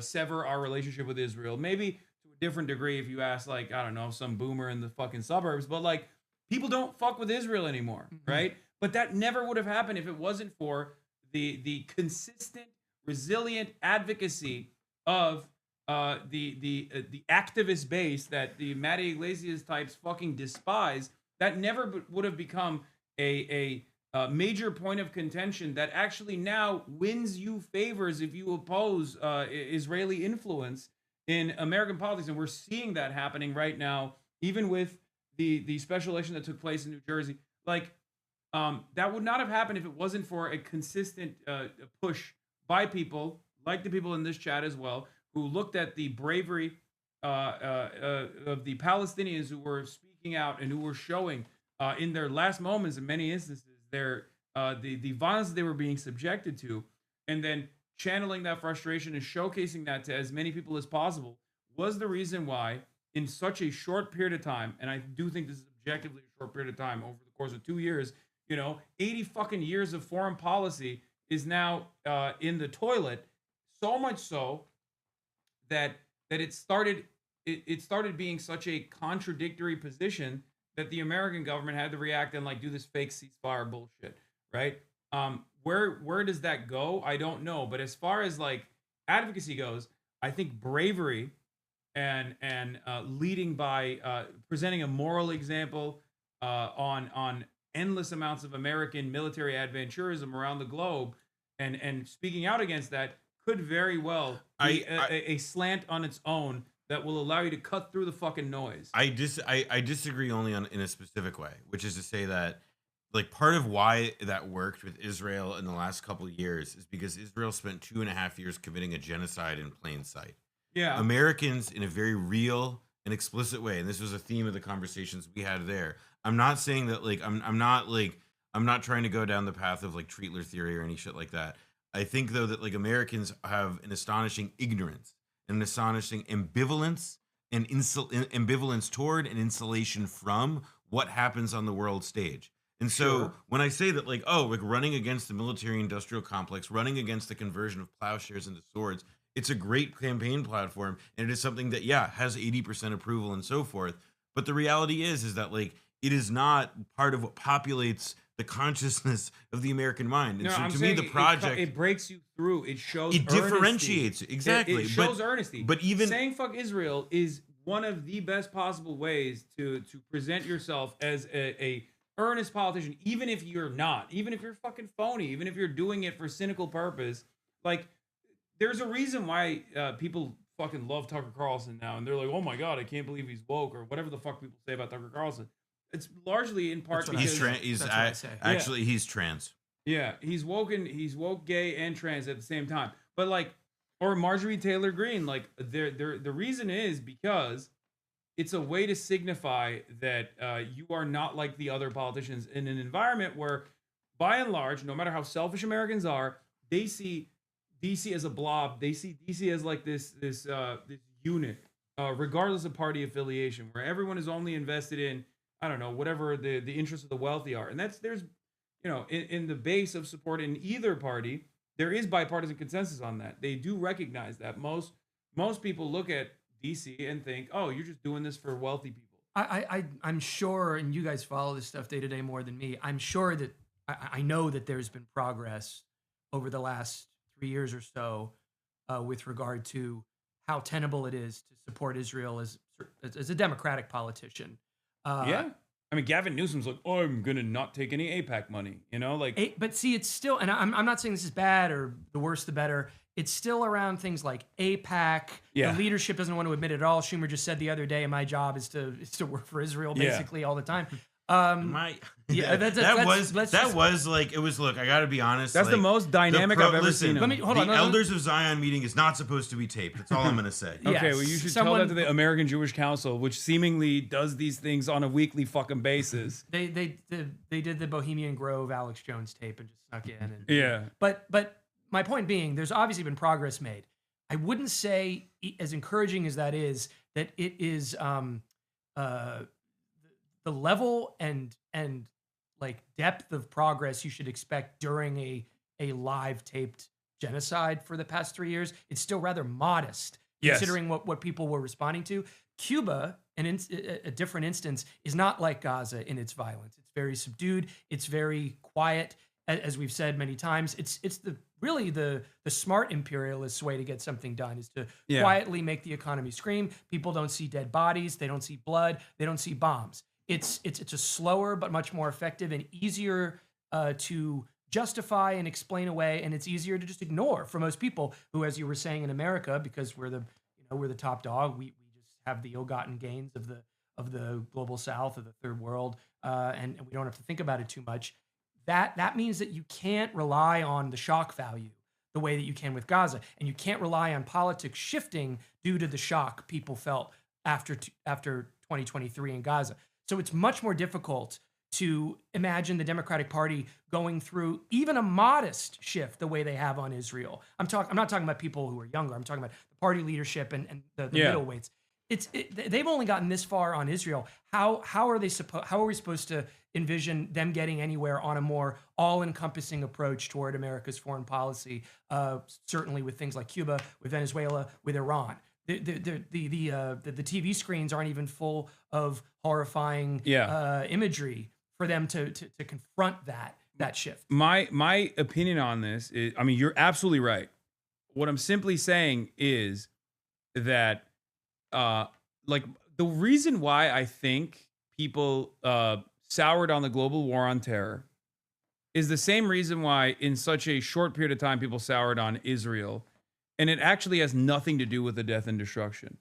sever our relationship with Israel. Maybe to a different degree if you ask, like, I don't know, some boomer in the fucking suburbs, but like, people don't fuck with Israel anymore, right? But that never would have happened if it wasn't for the consistent, resilient advocacy of the activist base that the Matty Iglesias types fucking despise. That never would have become a major point of contention that actually now wins you favors if you oppose Israeli influence in American politics. And we're seeing that happening right now, even with the special election that took place in New Jersey. Like, that would not have happened if it wasn't for a consistent push by people, like the people in this chat as well, who looked at the bravery of the Palestinians who were speaking out and who were showing in their last moments, in many instances, the violence that they were being subjected to, and then channeling that frustration and showcasing that to as many people as possible, was the reason why, in such a short period of time, and I do think this is objectively a short period of time, over the course of 2 years, 80 fucking years of foreign policy is now in the toilet. So much so that it started being such a contradictory position that the American government had to react and like do this fake ceasefire bullshit, right? Where does that go? I don't know. But as far as like advocacy goes, I think bravery and leading by presenting a moral example on endless amounts of American military adventurism around the globe and speaking out against that could very well be a slant on its own that will allow you to cut through the fucking noise. I disagree only in a specific way, which is to say that like part of why that worked with Israel in the last couple of years is because Israel spent 2.5 years committing a genocide in plain sight. Yeah. Americans, in a very real and explicit way, and this was a theme of the conversations we had there. I'm not saying that like I'm not trying to go down the path of like Treatler theory or any shit like that. I think though that like Americans have an astonishing ignorance, an astonishing ambivalence and ambivalence toward and insulation from what happens on the world stage. And so when I say that like, oh, like running against the military industrial complex, running against the conversion of plowshares into swords, it's a great campaign platform. And it is something that, yeah, has 80% approval and so forth. But the reality is that like, it is not part of what populates the consciousness of the American mind. And so to me, the project, it breaks you through. It shows, it differentiates. Exactly. It shows earnesty. But even saying fuck Israel is one of the best possible ways to present yourself as a earnest politician, even if you're not, even if you're fucking phony, even if you're doing it for cynical purpose. Like, there's a reason why people fucking love Tucker Carlson now, and they're like, oh my god, I can't believe he's woke, or whatever the fuck people say about Tucker Carlson. It's largely in part because he's trans. Yeah, he's woke, gay, and trans at the same time. But like, or Marjorie Taylor Greene, like the reason is because it's a way to signify that you are not like the other politicians in an environment where, by and large, no matter how selfish Americans are, they see DC as a blob. They see DC as like this unit, regardless of party affiliation, where everyone is only invested in, I don't know, whatever the interests of the wealthy are. And there's in the base of support in either party, there is bipartisan consensus on that. They do recognize that. Most people look at DC and think, oh, you're just doing this for wealthy people. I'm sure, and you guys follow this stuff day to day more than me, I'm sure that I know that there's been progress over the last 3 years or so with regard to how tenable it is to support Israel as a democratic politician. Yeah. I mean, Gavin Newsom's like, oh, I'm gonna not take any AIPAC money. You know, like. But see, it's still, and I'm not saying this is bad or the worse the better. It's still around things like AIPAC. Yeah. The leadership doesn't want to admit it at all. Schumer just said the other day, my job is to work for Israel basically all the time. That was like, it was, look, I gotta be honest. That's like, the most dynamic I've ever seen. Let me hold on. The Elders of Zion meeting is not supposed to be taped. That's all I'm gonna say. Okay, well, you should tell that to the American Jewish Council, which seemingly does these things on a weekly fucking basis. They did the Bohemian Grove Alex Jones tape and just snuck in. And, Yeah. But my point being, there's obviously been progress made. I wouldn't say, as encouraging as that is, that it is the level and like depth of progress you should expect during a live taped genocide for the past 3 years. It's still rather modest, considering what people were responding to. Cuba, a different instance, is not like Gaza in its violence. It's very subdued. It's very quiet. As we've said many times, it's really the smart imperialist way to get something done is to quietly make the economy scream. People don't see dead bodies. They don't see blood. They don't see bombs. It's a slower but much more effective and easier to justify and explain away, and it's easier to just ignore for most people who, as you were saying, in America, because we're the top dog, we just have the ill-gotten gains of the global South, of the third world, and we don't have to think about it too much. That means that you can't rely on the shock value the way that you can with Gaza, and you can't rely on politics shifting due to the shock people felt after 2023 in Gaza. So it's much more difficult to imagine the Democratic Party going through even a modest shift the way they have on Israel. I'm not talking about people who are younger. I'm talking about the party leadership and the middleweights. They've only gotten this far on Israel. How are we supposed to envision them getting anywhere on a more all-encompassing approach toward America's foreign policy? Certainly with things like Cuba, with Venezuela, with Iran. The TV screens aren't even full of horrifying imagery for them to confront that shift. My opinion on this is, I mean, you're absolutely right. What I'm simply saying is that, like, the reason why I think people soured on the global war on terror is the same reason why in such a short period of time people soured on Israel. And it actually has nothing to do with the death and destruction.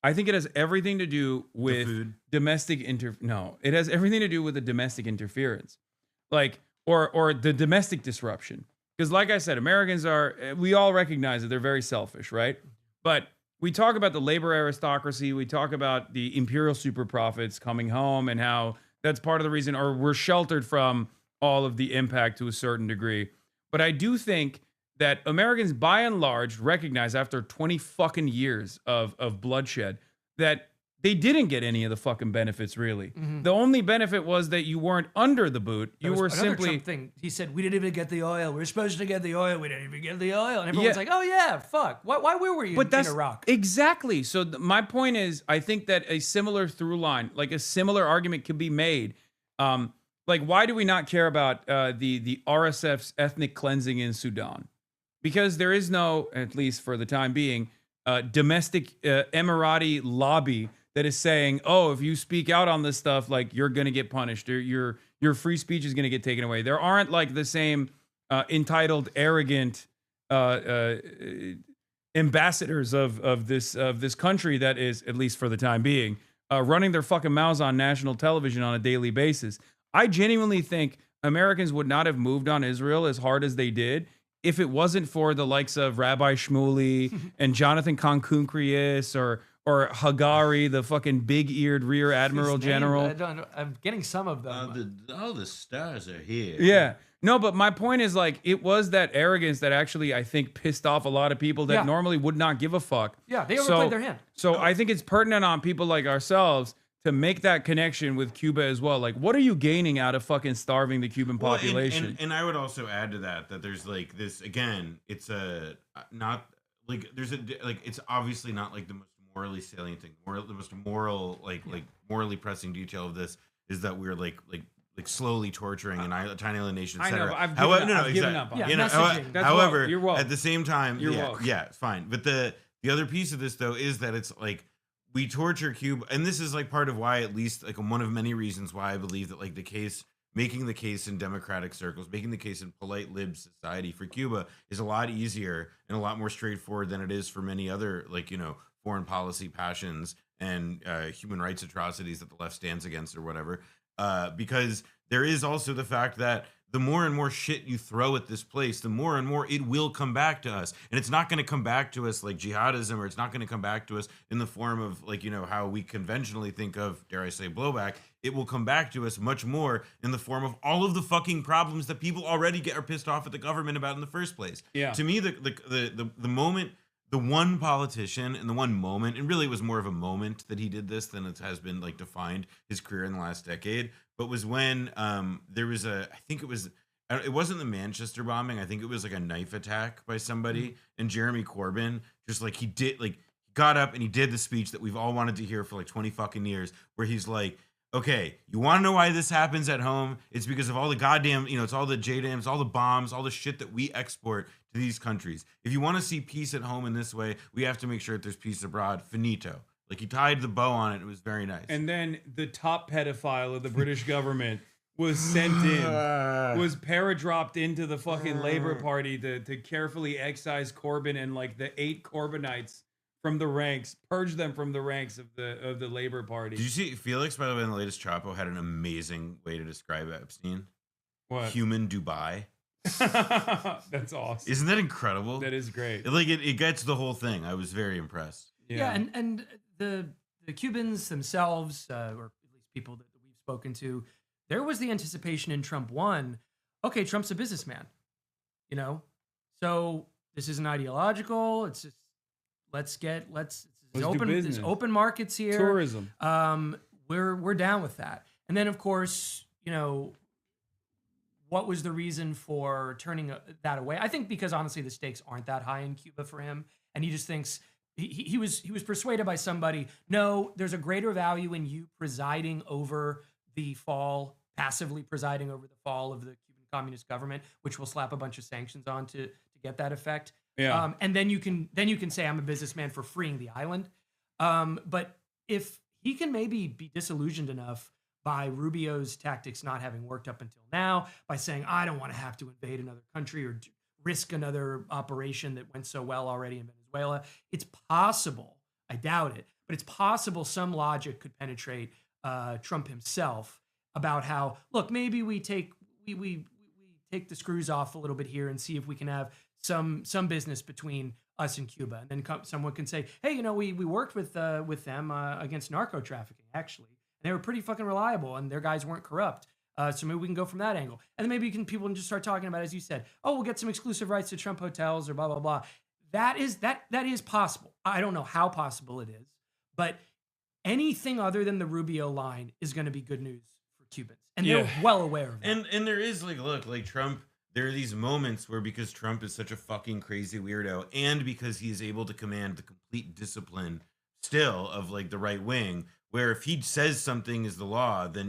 I think it has everything to do with domestic it has everything to do with the domestic interference. Like, or the domestic disruption. Because like I said, we all recognize that they're very selfish, right? But we talk about the labor aristocracy, we talk about the imperial super profits coming home and how that's part of the reason, or we're sheltered from all of the impact to a certain degree. But I do think that Americans, by and large, recognize after 20 fucking years of bloodshed that they didn't get any of the fucking benefits, really. Mm-hmm. The only benefit was that you weren't under the boot. You were simply... Trump thing. He said, we didn't even get the oil. We were supposed to get the oil. We didn't even get the oil. And everyone's like, oh, yeah, fuck. Why were you in Iraq? Exactly. So my point is, I think that a similar through line, like a similar argument could be made. Like, why do we not care about the RSF's ethnic cleansing in Sudan? Because there is no, at least for the time being, domestic Emirati lobby that is saying, oh, if you speak out on this stuff, like, you're going to get punished, or your free speech is going to get taken away. There aren't like the same entitled, arrogant ambassadors of this country that is, at least for the time being, running their fucking mouths on national television on a daily basis. I genuinely think Americans would not have moved on Israel as hard as they did if it wasn't for the likes of Rabbi Shmuley and Jonathan Concuncrius or Hagari, the fucking big-eared rear admiral general. I'm getting some of them. All the stars are here. Yeah. No, but my point is, like, it was that arrogance that actually, I think, pissed off a lot of people that normally would not give a fuck. Yeah, they overplayed their hand. So I think it's pertinent on people like ourselves to make that connection with Cuba as well. Like, what are you gaining out of fucking starving the Cuban population? And I would also add to that there's like this, again, it's not like there's it's obviously not like the most morally salient thing. The most moral, like morally pressing detail of this is that we're like slowly torturing a tiny little nation, etc. I know, but I've given up on it. However, you're welcome. at the same time, you're welcome. Yeah, it's fine. But the other piece of this though is that it's like we torture Cuba, and this is like part of why, at least like one of many reasons why I believe that like making the case in democratic circles, making the case in polite lib society for Cuba is a lot easier and a lot more straightforward than it is for many other foreign policy passions and human rights atrocities that the left stands against or whatever. Because there is also the fact that the more and more shit you throw at this place, the more and more it will come back to us. And it's not going to come back to us like jihadism, or it's not going to come back to us in the form of how we conventionally think of, dare I say, blowback. It will come back to us much more in the form of all of the fucking problems that people already are pissed off at the government about in the first place. Yeah. To me, the moment, the one politician and the one moment, and really it was more of a moment that he did this than it has been defined his career in the last decade, but was when there was it wasn't the Manchester bombing. I think it was like a knife attack by somebody, and Jeremy Corbyn just he got up and he did the speech that we've all wanted to hear for 20 fucking years, where he's like, okay, you want to know why this happens at home? It's because of all the goddamn, it's all the JDAMs, all the bombs, all the shit that we export to these countries. If you want to see peace at home in this way, we have to make sure that there's peace abroad. Finito. He tied the bow on it. It was very nice. And then the top pedophile of the British government was sent in, was paradropped into the fucking Labour Party to carefully excise Corbyn and the 8 Corbynites from the ranks, purge them from the ranks of the Labour Party. Did you see Felix, by the way, in the latest Chapo had an amazing way to describe Epstein? What? Human Dubai. That's awesome. Isn't that incredible? That is great. It gets the whole thing. I was very impressed. Yeah, and the Cubans themselves, or at least people that we've spoken to, there was the anticipation in Trump 1, okay, Trump's a businessman, so this isn't ideological. It's just let's there's open markets here. Tourism. We're down with that. And then of course, what was the reason for turning that away? I think because honestly the stakes aren't that high in Cuba for him, and he just thinks he was persuaded by somebody. No, there's a greater value in you presiding over the fall, passively presiding over the fall of the Cuban Communist government, which will slap a bunch of sanctions on to get that effect. Yeah. And then you can say I'm a businessman for freeing the island. But if he can maybe be disillusioned enough by Rubio's tactics not having worked up until now, by saying I don't want to have to invade another country or risk another operation that went so well already in Venezuela, it's possible. I doubt it, but it's possible some logic could penetrate Trump himself about how, look, maybe we take the screws off a little bit here and see if we can have some business between us and Cuba. And then someone can say, hey, we worked with them against narco trafficking, actually. And they were pretty fucking reliable and their guys weren't corrupt. So maybe we can go from that angle. And then maybe people can just start talking about, as you said, oh, we'll get some exclusive rights to Trump hotels or blah, blah, blah. That is possible. I don't know how possible it is, but anything other than the Rubio line is going to be good news for Cubans. And they're well aware of that. And there is Trump, there are these moments where, because Trump is such a fucking crazy weirdo, and because he is able to command the complete discipline still of the right wing, where if he says something is the law, then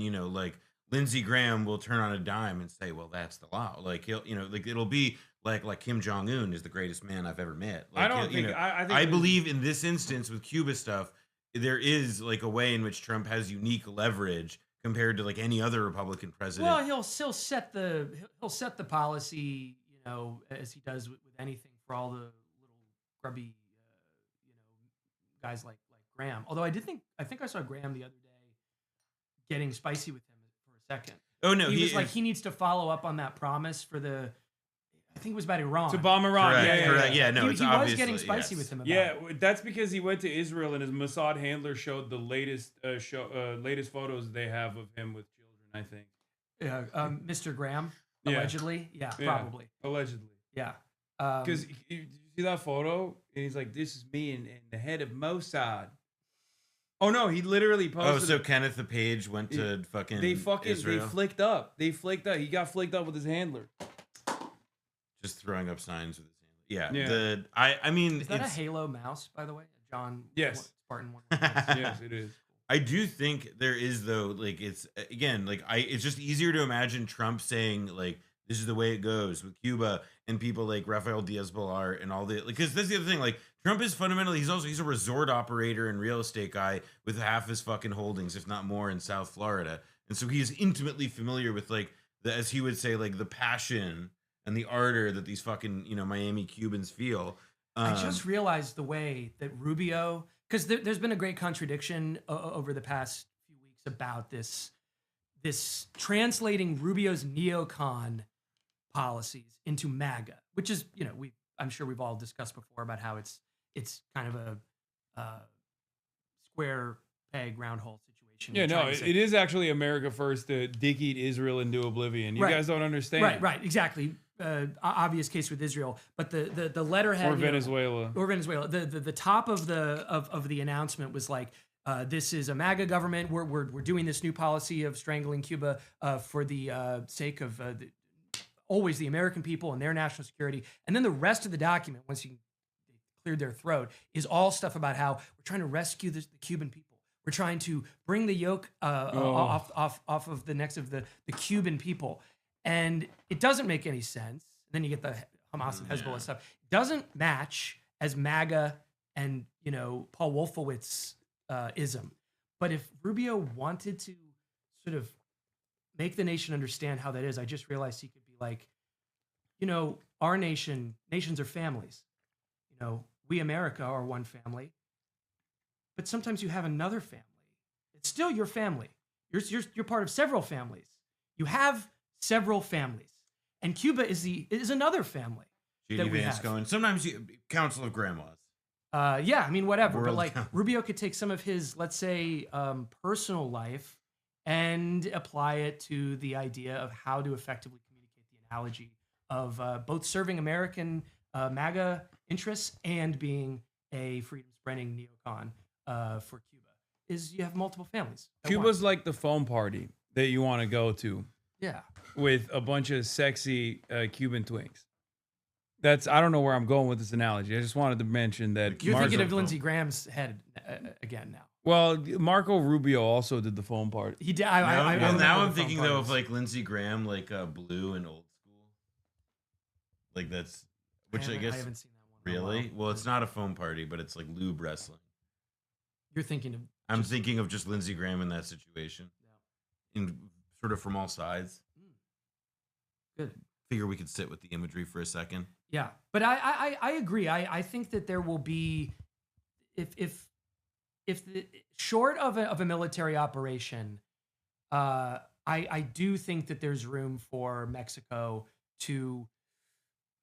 Lindsey Graham will turn on a dime and say, well, that's the law. He'll it'll be like Kim Jong-un is the greatest man I've ever met. I believe in this instance with Cuba stuff, there is a way in which Trump has unique leverage compared to any other Republican president. Well, he'll set the policy, as he does with anything for all the little grubby, guys like Graham. Although I think I saw Graham the other day getting spicy with him for a second. Oh no, he was he needs to follow up on that promise for I think it was about Iran. To bomb Iran. Correct. Yeah, no, he was getting spicy with him about it. That's because he went to Israel and his Mossad handler showed the latest photos they have of him with children, I think. Yeah, Mr. Graham, allegedly. Yeah, probably. Allegedly. Yeah. Because you see that photo? And he's like, this is me and the head of Mossad. Oh, no, he literally posted. Oh, so Kenneth the Page went to Israel? They flicked up. He got flicked up with his handler. Just throwing up signs with his hand. Yeah. I mean, is that a Halo mouse, by the way? John. Yes. Spartan one. Yes, it is. I do think there is, though. It's again, it's just easier to imagine Trump saying This is the way it goes with Cuba and people like Rafael Diaz-Balart and all the, because that's the other thing. Like Trump is fundamentally, he's a resort operator and real estate guy with half his fucking holdings, if not more, in South Florida. And so he is intimately familiar with like as he would say, like the passion and the ardor that these fucking, Miami Cubans feel. I just realized the way that Rubio, because there's been a great contradiction over the past few weeks about this translating Rubio's neocon policies into MAGA, which is, I'm sure we've all discussed before about how it's kind of a square peg round hole situation. Yeah, no, it is actually America first to dick eat Israel into oblivion. You guys don't understand. Right, exactly. Obvious case with Israel, but the letterhead or Venezuela The top of the announcement was like, this is a MAGA government. We're doing this new policy of strangling Cuba for the sake of always the American people and their national security. And then the rest of the document, once you cleared their throat, is all stuff about how we're trying to rescue the Cuban people. We're trying to bring the yoke off of the necks of the Cuban people. And it doesn't make any sense. And then you get the Hamas and Hezbollah stuff. It doesn't match as MAGA and, Paul Wolfowitz ism. But if Rubio wanted to sort of make the nation understand how that is, I just realized he could be like, our nations are families. We America are one family. But sometimes you have another family. It's still your family. You're part of several families. You have several families, and Cuba is another family that we have. Going, sometimes council of grandmas. Yeah, I mean whatever, World but like count. Rubio could take some of his, let's say, personal life and apply it to the idea of how to effectively communicate the analogy of both serving American MAGA interests and being a freedom-spreading neocon for Cuba. Is you have multiple families. Cuba's like the phone party that you want to go to. Yeah. With a bunch of sexy Cuban twinks. I don't know where I'm going with this analogy. I just wanted to mention that. You're thinking of Lindsey Graham's head again now. Well, Marco Rubio also did the phone party. He did. Now I'm thinking though of like Lindsey Graham, like Blue and Old School. Like that's, which I guess. I haven't seen that one. Really? Well, it's not a phone party, but it's like lube wrestling. You're thinking of. I'm thinking of just Lindsey Graham in that situation. In sort of from all sides. Good. Figure we could sit with the imagery for a second. Yeah, but I agree. I think that there will be, if the short of a military operation, I do think that there's room for Mexico to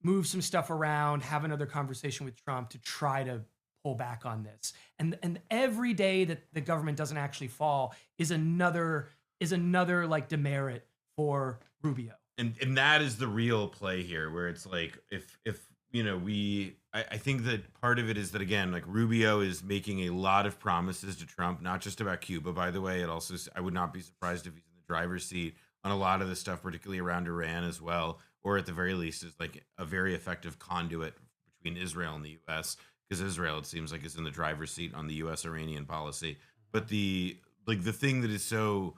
move some stuff around, have another conversation with Trump to try to pull back on this. And every day that the government doesn't actually fall is another like demerit for Rubio. And that is the real play here, where it's like if I think that part of it is that, again, like Rubio is making a lot of promises to Trump, not just about Cuba, by the way. I would not be surprised if he's in the driver's seat on a lot of the stuff, particularly around Iran as well, or at the very least is like a very effective conduit between Israel and the U.S. because Israel, it seems like, is in the driver's seat on the U.S.-Iranian policy. But the thing that is so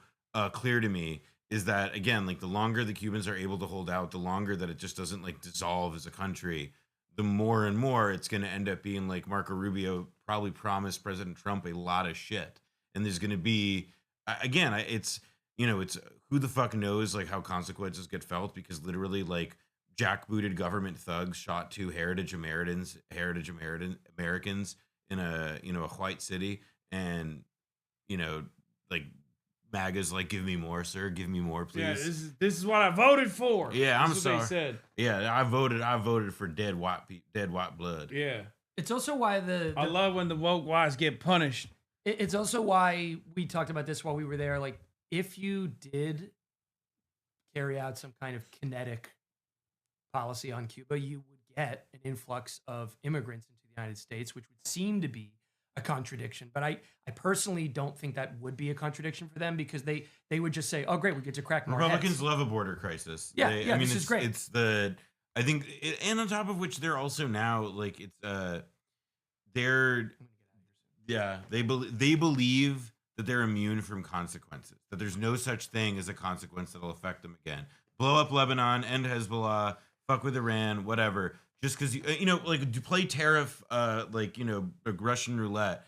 clear to me is that, again, like the longer the Cubans are able to hold out, the longer that it just doesn't like dissolve as a country, the more and more it's going to end up being like Marco Rubio probably promised President Trump a lot of shit. And there's going to be, again, it's who the fuck knows like how consequences get felt, because literally like jackbooted government thugs shot two heritage Americans in a white city, and like MAGA's like, give me more, sir, give me more, please. Yeah, this is what I voted for. Yeah, That's what they said. Yeah, I voted for dead white blood. Yeah, it's also why I love when the woke wise get punished. It's also why we talked about this while we were there. Like, if you did carry out some kind of kinetic policy on Cuba, you would get an influx of immigrants into the United States, which would seem to be a contradiction. But I personally don't think that would be a contradiction for them, because they would just say, oh, great, we get to crack more Republicans heads. love a border crisis. Yeah, I mean, this is great. It's and on top of which, they're also now like they believe that they're immune from consequences, that there's no such thing as a consequence that'll affect them again. blow up Lebanon, end Hezbollah, fuck with Iran, whatever. Just because you know, like, to play tariff, like, you know, Russian roulette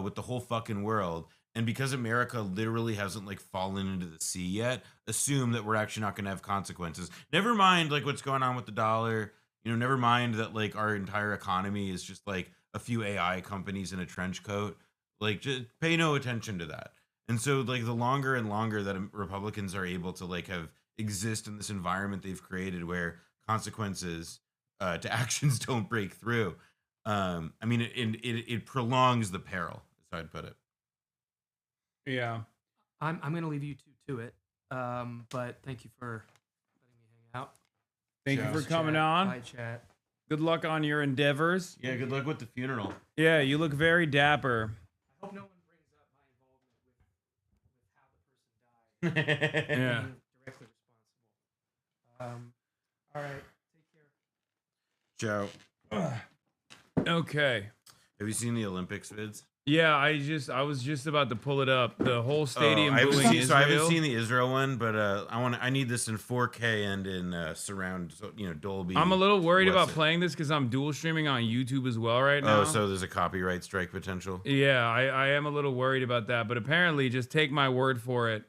with the whole fucking world. And because America literally hasn't like fallen into the sea yet, assume that we're actually not going to have consequences. Never mind like what's going on with the dollar. You know, never mind that like our entire economy is just like a few AI companies in a trench coat. Like, just pay no attention to that. And so like the longer and longer that Republicans are able to like exist in this environment they've created where consequences to actions don't break through. I mean, it prolongs the peril, as I'd put it. Yeah. I'm going to leave you two to it. But thank you for letting me hang out. Thank you for coming on. Bye, chat. Good luck on your endeavors. Yeah, good luck with the funeral. Yeah, you look very dapper. I hope no one brings up my involvement with how the person died. Yeah. Being directly responsible. All right. Ciao. Okay. Have you seen the Olympics vids? Yeah, I was just about to pull it up. The whole stadium I booing Israel. So I haven't seen the Israel one, but I need this in 4K and in surround, so, you know, Dolby. I'm a little worried about it? playing this because I'm dual streaming on YouTube as well right now. Oh, so there's a copyright strike potential? Yeah, I am a little worried about that. But apparently, just take my word for it,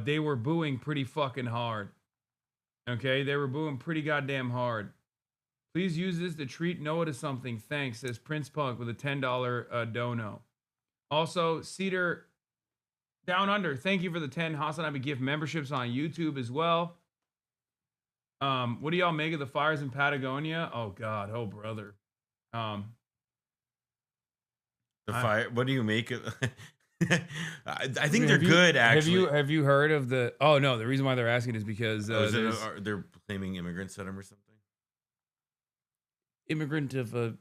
they were booing pretty fucking hard. Okay, they were booing pretty goddamn hard. Please use this to treat Noah to something. Thanks, says Prince Punk with a $10 dono. Also, Cedar Down Under, thank you for the 10 HasanAbi gift memberships on YouTube as well. What do y'all make of the fires in Patagonia? Oh God, oh brother. The fire. What do you make of? I think they're good. Actually, have you heard of the? Oh no, the reason why they're asking is because they're claiming immigrants set them or something. Immigrant of a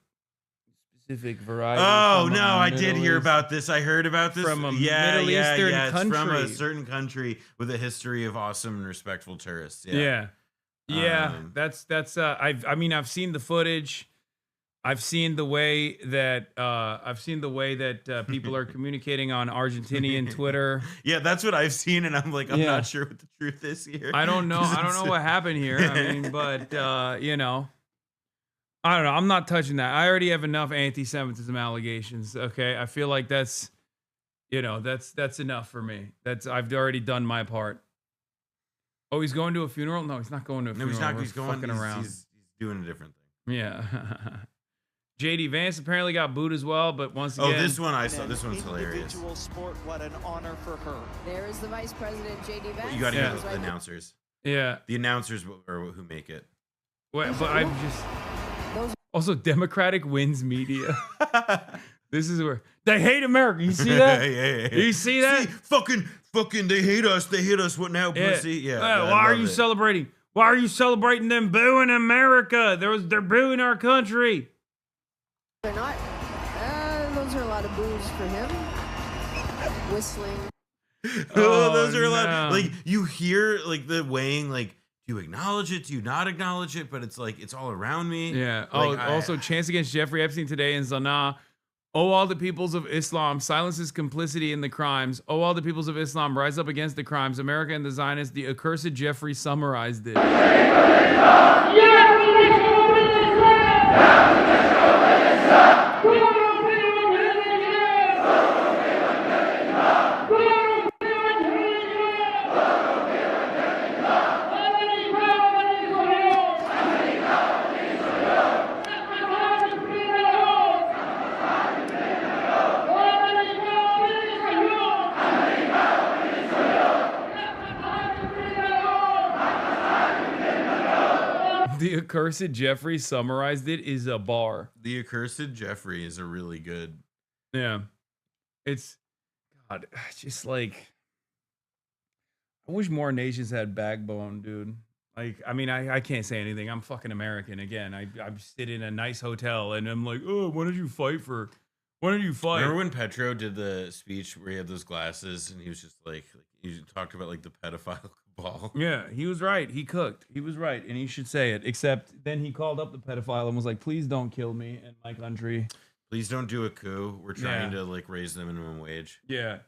specific variety. Oh no, I did hear about this. I heard about this from a Middle Eastern country. It's from a certain country with a history of awesome and respectful tourists. Yeah. That's. I've seen the footage. I've seen the way that people are communicating on Argentinian Twitter. Yeah, that's what I've seen, and I'm like, I'm not sure what the truth is here. I don't know. I don't know what happened here. I mean, but you know. I don't know. I'm not touching that. I already have enough anti-Semitism allegations. Okay, I feel like that's enough for me. I've already done my part. Oh, he's going to a funeral? No, he's not going to a funeral. No, he's not. He's going around. He's doing a different thing. Yeah. JD Vance apparently got booed as well, but once again. Oh, this one I saw. This one's hilarious. Sport, what an honor for her. There is the Vice President JD Vance. You got to hear the announcers. Yeah. The announcers are who make it. Wait, but I'm just. Also, Democratic wins media. This is where they hate America. You see that? Yeah. You see that? See, fucking, they hate us. They hate us. What now, pussy? Yeah. Why are you celebrating? Why are you celebrating them booing America? They're booing our country. They're not. Those are a lot of boos for him. Whistling. Those are a lot. Like, you hear like the weighing, like, do you acknowledge it? Do you not acknowledge it? But it's like, it's all around me. Yeah. Like, also, chance against Jeffrey Epstein today in Sanaa. Oh, all the peoples of Islam, silence his complicity in the crimes. Oh, all the peoples of Islam, rise up against the crimes. America and the Zionists, the accursed Jeffrey summarized it. The accursed Jeffrey summarized it is a bar. The accursed Jeffrey is a really good. Yeah. It's God, just like I wish more nations had backbone, dude. Like, I mean, I can't say anything. I'm fucking American again. I sit in a nice hotel and I'm like, oh, why don't you fight? Remember when Petro did the speech where he had those glasses and he was just like he talked about like the pedophile cabal? Yeah, he was right. He cooked. He was right, and he should say it. Except then he called up the pedophile and was like, "Please don't kill me in my country. Please don't do a coup. We're trying to like raise the minimum wage." Yeah.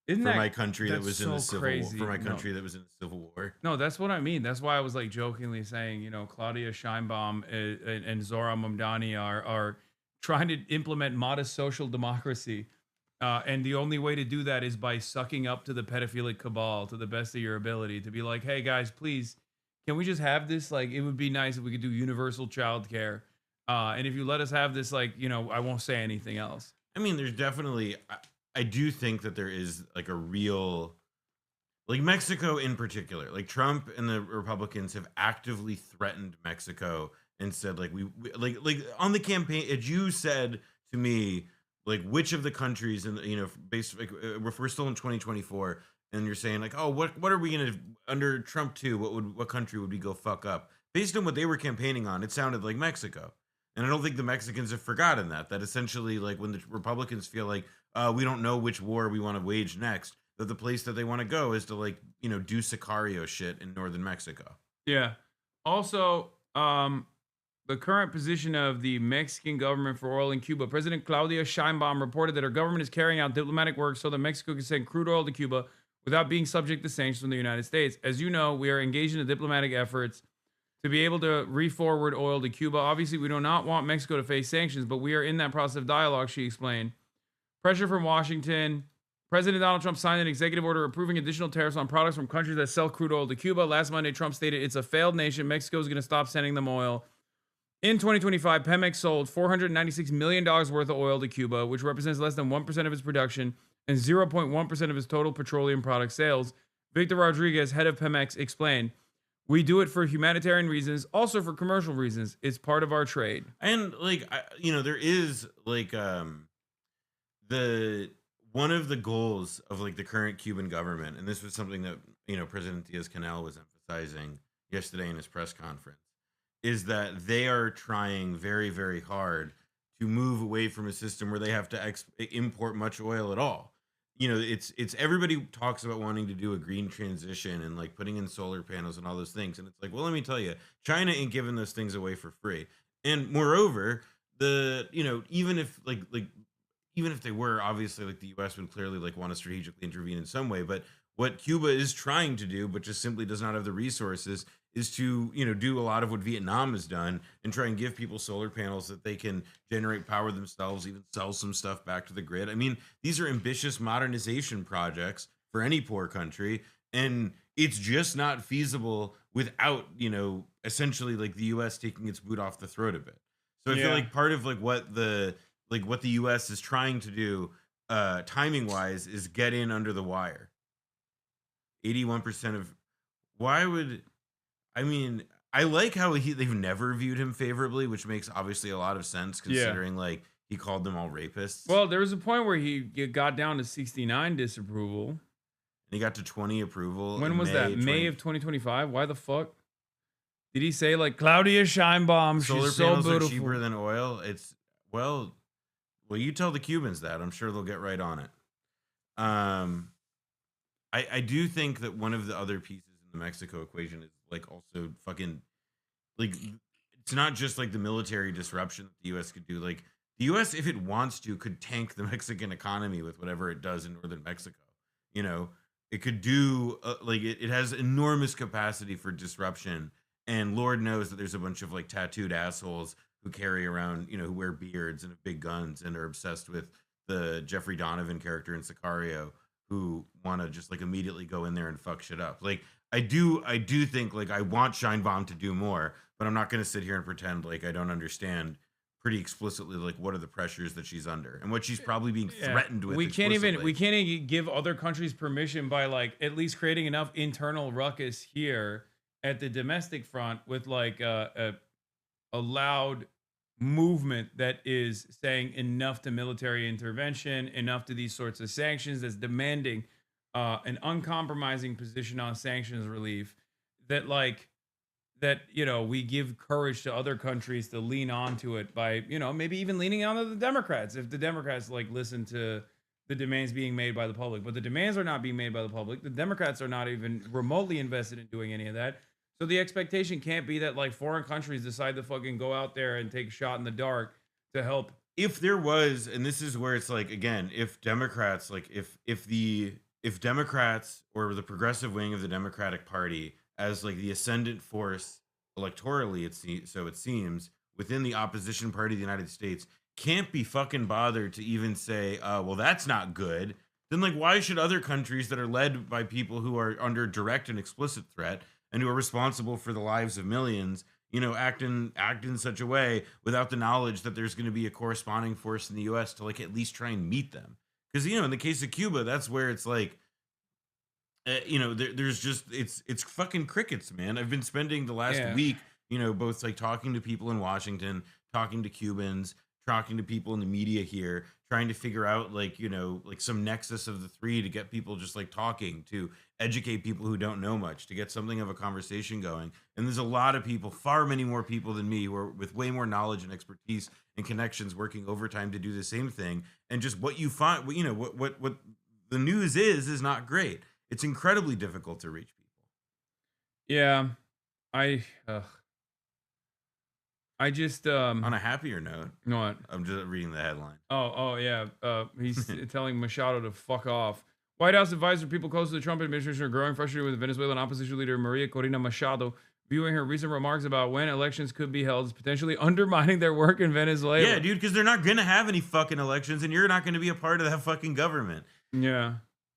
Isn't for my country that was in the so civil crazy? war, for my country that was in the Civil War. No, that's what I mean. That's why I was like jokingly saying, you know, Claudia Scheinbaum and Zora Mamdani are trying to implement modest social democracy. And the only way to do that is by sucking up to the pedophilic cabal to the best of your ability to be like, hey guys, please, can we just have this? Like, it would be nice if we could do universal childcare. And if you let us have this, like, you know, I won't say anything else. I mean, there's definitely, I do think that there is like a real, like Mexico in particular, like Trump and the Republicans have actively threatened Mexico and said like, we like on the campaign, as you said to me, like which of the countries and you know, basically if we're still in 2024 and you're saying like, oh, what are we going to, under Trump too, what country would we go fuck up? Based on what they were campaigning on, it sounded like Mexico. And I don't think the Mexicans have forgotten that essentially, like when the Republicans feel like we don't know which war we want to wage next, that the place that they want to go is to like, you know, do Sicario shit in northern Mexico. Yeah. Also, the current position of the Mexican government for oil in Cuba. President Claudia Sheinbaum reported that her government is carrying out diplomatic work so that Mexico can send crude oil to Cuba without being subject to sanctions from the United States. As you know, we are engaged in the diplomatic efforts to be able to re-forward oil to Cuba. Obviously, we do not want Mexico to face sanctions, but we are in that process of dialogue, she explained. Pressure from Washington. President Donald Trump signed an executive order approving additional tariffs on products from countries that sell crude oil to Cuba. Last Monday, Trump stated it's a failed nation. Mexico is going to stop sending them oil. In 2025, Pemex sold $496 million worth of oil to Cuba, which represents less than 1% of its production and 0.1% of its total petroleum product sales. Victor Rodriguez, head of Pemex, explained, we do it for humanitarian reasons, also for commercial reasons. It's part of our trade. And like, you know, there is like the one of the goals of like the current Cuban government, and this was something that, you know, President Diaz-Canel was emphasizing yesterday in his press conference, is that they are trying very, very hard to move away from a system where they have to import much oil at all. You know, it's everybody talks about wanting to do a green transition and like putting in solar panels and all those things. And it's like, well, let me tell you, China ain't giving those things away for free. And moreover, you know, even if even if they were, obviously like the US would clearly like want to strategically intervene in some way. But what Cuba is trying to do, but just simply does not have the resources, is to, you know, do a lot of what Vietnam has done and try and give people solar panels that they can generate power themselves, even sell some stuff back to the grid. I mean, these are ambitious modernization projects for any poor country, and it's just not feasible without, you know, essentially like the US taking its boot off the throat of it. So I feel like part of like what the US is trying to do timing wise is get in under the wire. 81% of I mean, I like how they've never viewed him favorably, which makes obviously a lot of sense considering like he called them all rapists. Well, there was a point where he got down to 69 disapproval. And he got to 20 approval. When was that? May of 2025? Why the fuck? Did he say like Claudia Scheinbaum, solar she's so panels beautiful? Are cheaper than oil? It's well, you tell the Cubans that. I'm sure they'll get right on it. I do think that one of the other pieces in the Mexico equation is like also fucking like it's not just like the military disruption that the US could do. Like the US, if it wants to, could tank the Mexican economy with whatever it does in northern Mexico. You know, it could do like it has enormous capacity for disruption, and Lord knows that there's a bunch of like tattooed assholes who carry around, you know, who wear beards and have big guns and are obsessed with the Jeffrey Donovan character in Sicario, who want to just like immediately go in there and fuck shit up. Like I do think like I want Scheinbaum to do more, but I'm not going to sit here and pretend like I don't understand pretty explicitly like what are the pressures that she's under and what she's probably being threatened with. We can't even give other countries permission by like at least creating enough internal ruckus here at the domestic front with like a loud movement that is saying enough to military intervention, enough to these sorts of sanctions, that's demanding an uncompromising position on sanctions relief, that like that, you know, we give courage to other countries to lean onto it by, you know, maybe even leaning onto the Democrats if the Democrats like listen to the demands being made by the public. But the demands are not being made by the public. The Democrats are not even remotely invested in doing any of that. So the expectation can't be that like foreign countries decide to fucking go out there and take a shot in the dark to help. If there was, and this is where it's like, again, if Democrats, like if if Democrats or the progressive wing of the Democratic Party, as like the ascendant force electorally, it seems, within the opposition party of the United States, can't be fucking bothered to even say, well, that's not good, then like why should other countries that are led by people who are under direct and explicit threat and who are responsible for the lives of millions, act in such a way without the knowledge that there's going to be a corresponding force in the US to like at least try and meet them? Because in the case of Cuba, that's where it's like, there's just it's fucking crickets, man. I've been spending the last week, both like talking to people in Washington, talking to Cubans, talking to people in the media here, trying to figure out like some nexus of the three to get people just like talking, to educate people who don't know much, to get something of a conversation going. And there's a lot of people, far many more people than me, who are with way more knowledge and expertise and connections working overtime to do the same thing. And just what you find, what the news is not great. It's incredibly difficult to reach people. Yeah, I just on a happier note. What? I'm just reading the headline. Oh yeah. He's telling Machado to fuck off. White House advisor people close to the Trump administration are growing frustrated with Venezuelan opposition leader Maria Corina Machado, viewing her recent remarks about when elections could be held as potentially undermining their work in Venezuela. Yeah, dude, because they're not gonna have any fucking elections, and you're not gonna be a part of that fucking government. Yeah,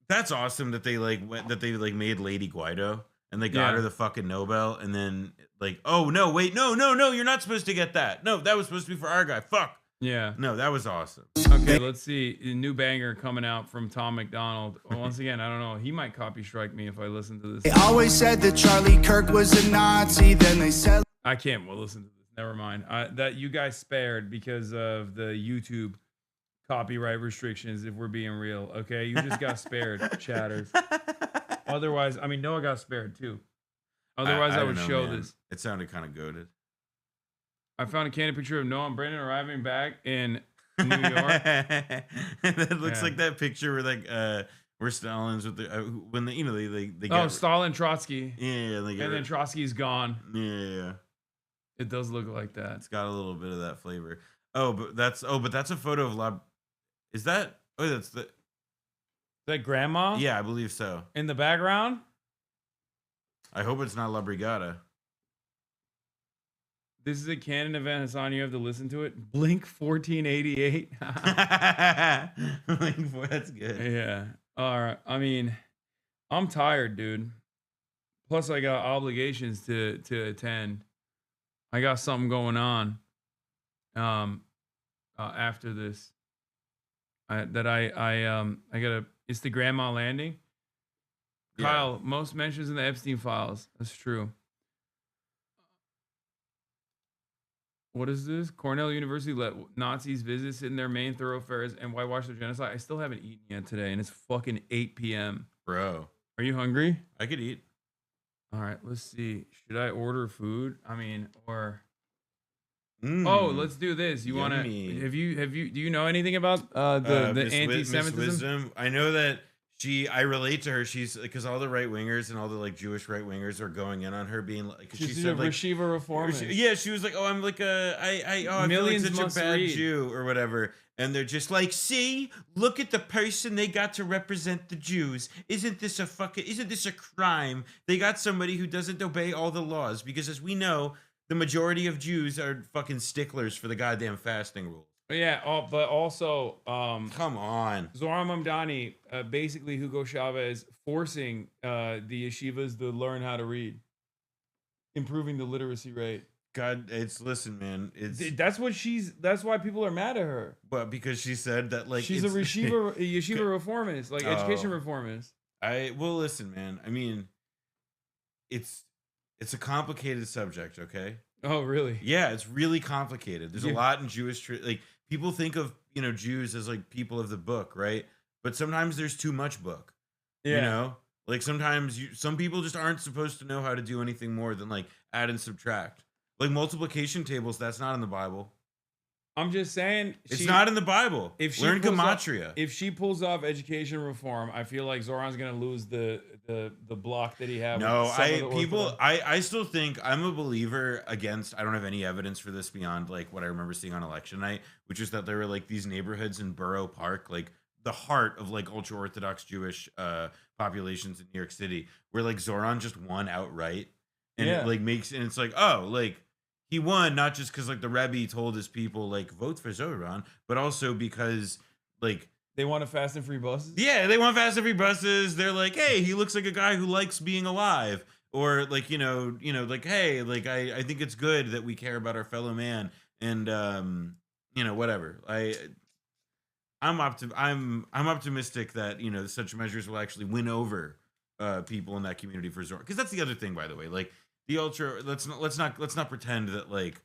that's awesome that they made Lady Guaido and they got her the fucking Nobel, and then like, oh no, wait, no, you're not supposed to get that. No, that was supposed to be for our guy. Fuck. Yeah. No, that was awesome. Okay, let's see. A new banger coming out from Tom McDonald. Well, once again, I don't know. He might copy strike me if I listen to this. They always said that Charlie Kirk was a Nazi. Then they said I can't. Well, listen to this. Never mind. That you guys spared because of the YouTube copyright restrictions. If we're being real, okay, you just got spared, chatters. Otherwise, I mean, Noah got spared too. Otherwise, I would show this. It sounded kind of goated. I found a candid picture of Noah and Brandon arriving back in New York. That looks like that picture where like where Stalin's with the when they they got Stalin, Trotsky. Yeah, and then Trotsky's gone. Yeah, it does look like that. It's got a little bit of that flavor. But that's a photo of Is that? Oh, that's the. Is that grandma? Yeah, I believe so. In the background. I hope it's not La Brigada. This is a canon event, Hasan. You have to listen to it. Blink 1488. That's good. Yeah. All right. I mean, I'm tired, dude. Plus, I got obligations to attend. I got something going on. After this, I gotta. It's the Grandma Landing. Yeah. Kyle, most mentions in the Epstein files. That's true. What is this? Cornell University let Nazis visit in their main thoroughfares and whitewash their genocide. I still haven't eaten yet today, and it's fucking 8 p.m. Bro, are you hungry? I could eat. All right, let's see. Should I order food? I mean, or oh, let's do this. You want to? Have you? Do you know anything about the anti-Semitism? Wisdom. I know that I relate to her. She's because all the right wingers and all the like Jewish right wingers are going in on her, being like, she said like Yeshiva reformist. Yeah, she was like, oh, I'm like I feel like such a bad Jew or whatever. And they're just like, see, look at the person they got to represent the Jews. Isn't this a crime? They got somebody who doesn't obey all the laws, because as we know, the majority of Jews are fucking sticklers for the goddamn fasting rules. Yeah, but also, come on, Zohar Mamdani, basically Hugo Chavez forcing the yeshivas to learn how to read, improving the literacy rate. God, listen, man, that's why people are mad at her. But because she said that, like, she's a yeshiva reformist, like education reformist. Well, listen, man. I mean, it's a complicated subject, okay? Oh, really? Yeah, it's really complicated. There's a lot in Jewish like people think of Jews as like people of the book, right? But sometimes there's too much book. Yeah. Like sometimes some people just aren't supposed to know how to do anything more than like add and subtract. Like multiplication tables, that's not in the Bible. I'm just saying it's not in the Bible. Learn gematria. If she pulls off education reform, I feel like Zoran's gonna lose the block that he had. No, I still think I'm a believer against. I don't have any evidence for this beyond like what I remember seeing on election night, which is that there were like these neighborhoods in Borough Park, like the heart of like ultra Orthodox Jewish populations in New York City, where like Zoran just won outright, and it like makes, and it's like, oh, like he won not just because like the Rebbe told his people like vote for Zoran, but also because like they want to fast and free buses. Yeah, they want fast and free buses. They're like, hey, he looks like a guy who likes being alive. Or like, like, hey, like I think it's good that we care about our fellow man, and whatever. I'm optimistic that such measures will actually win over people in that community for Zoran. Because that's the other thing, by the way. Like the ultra, let's not pretend that like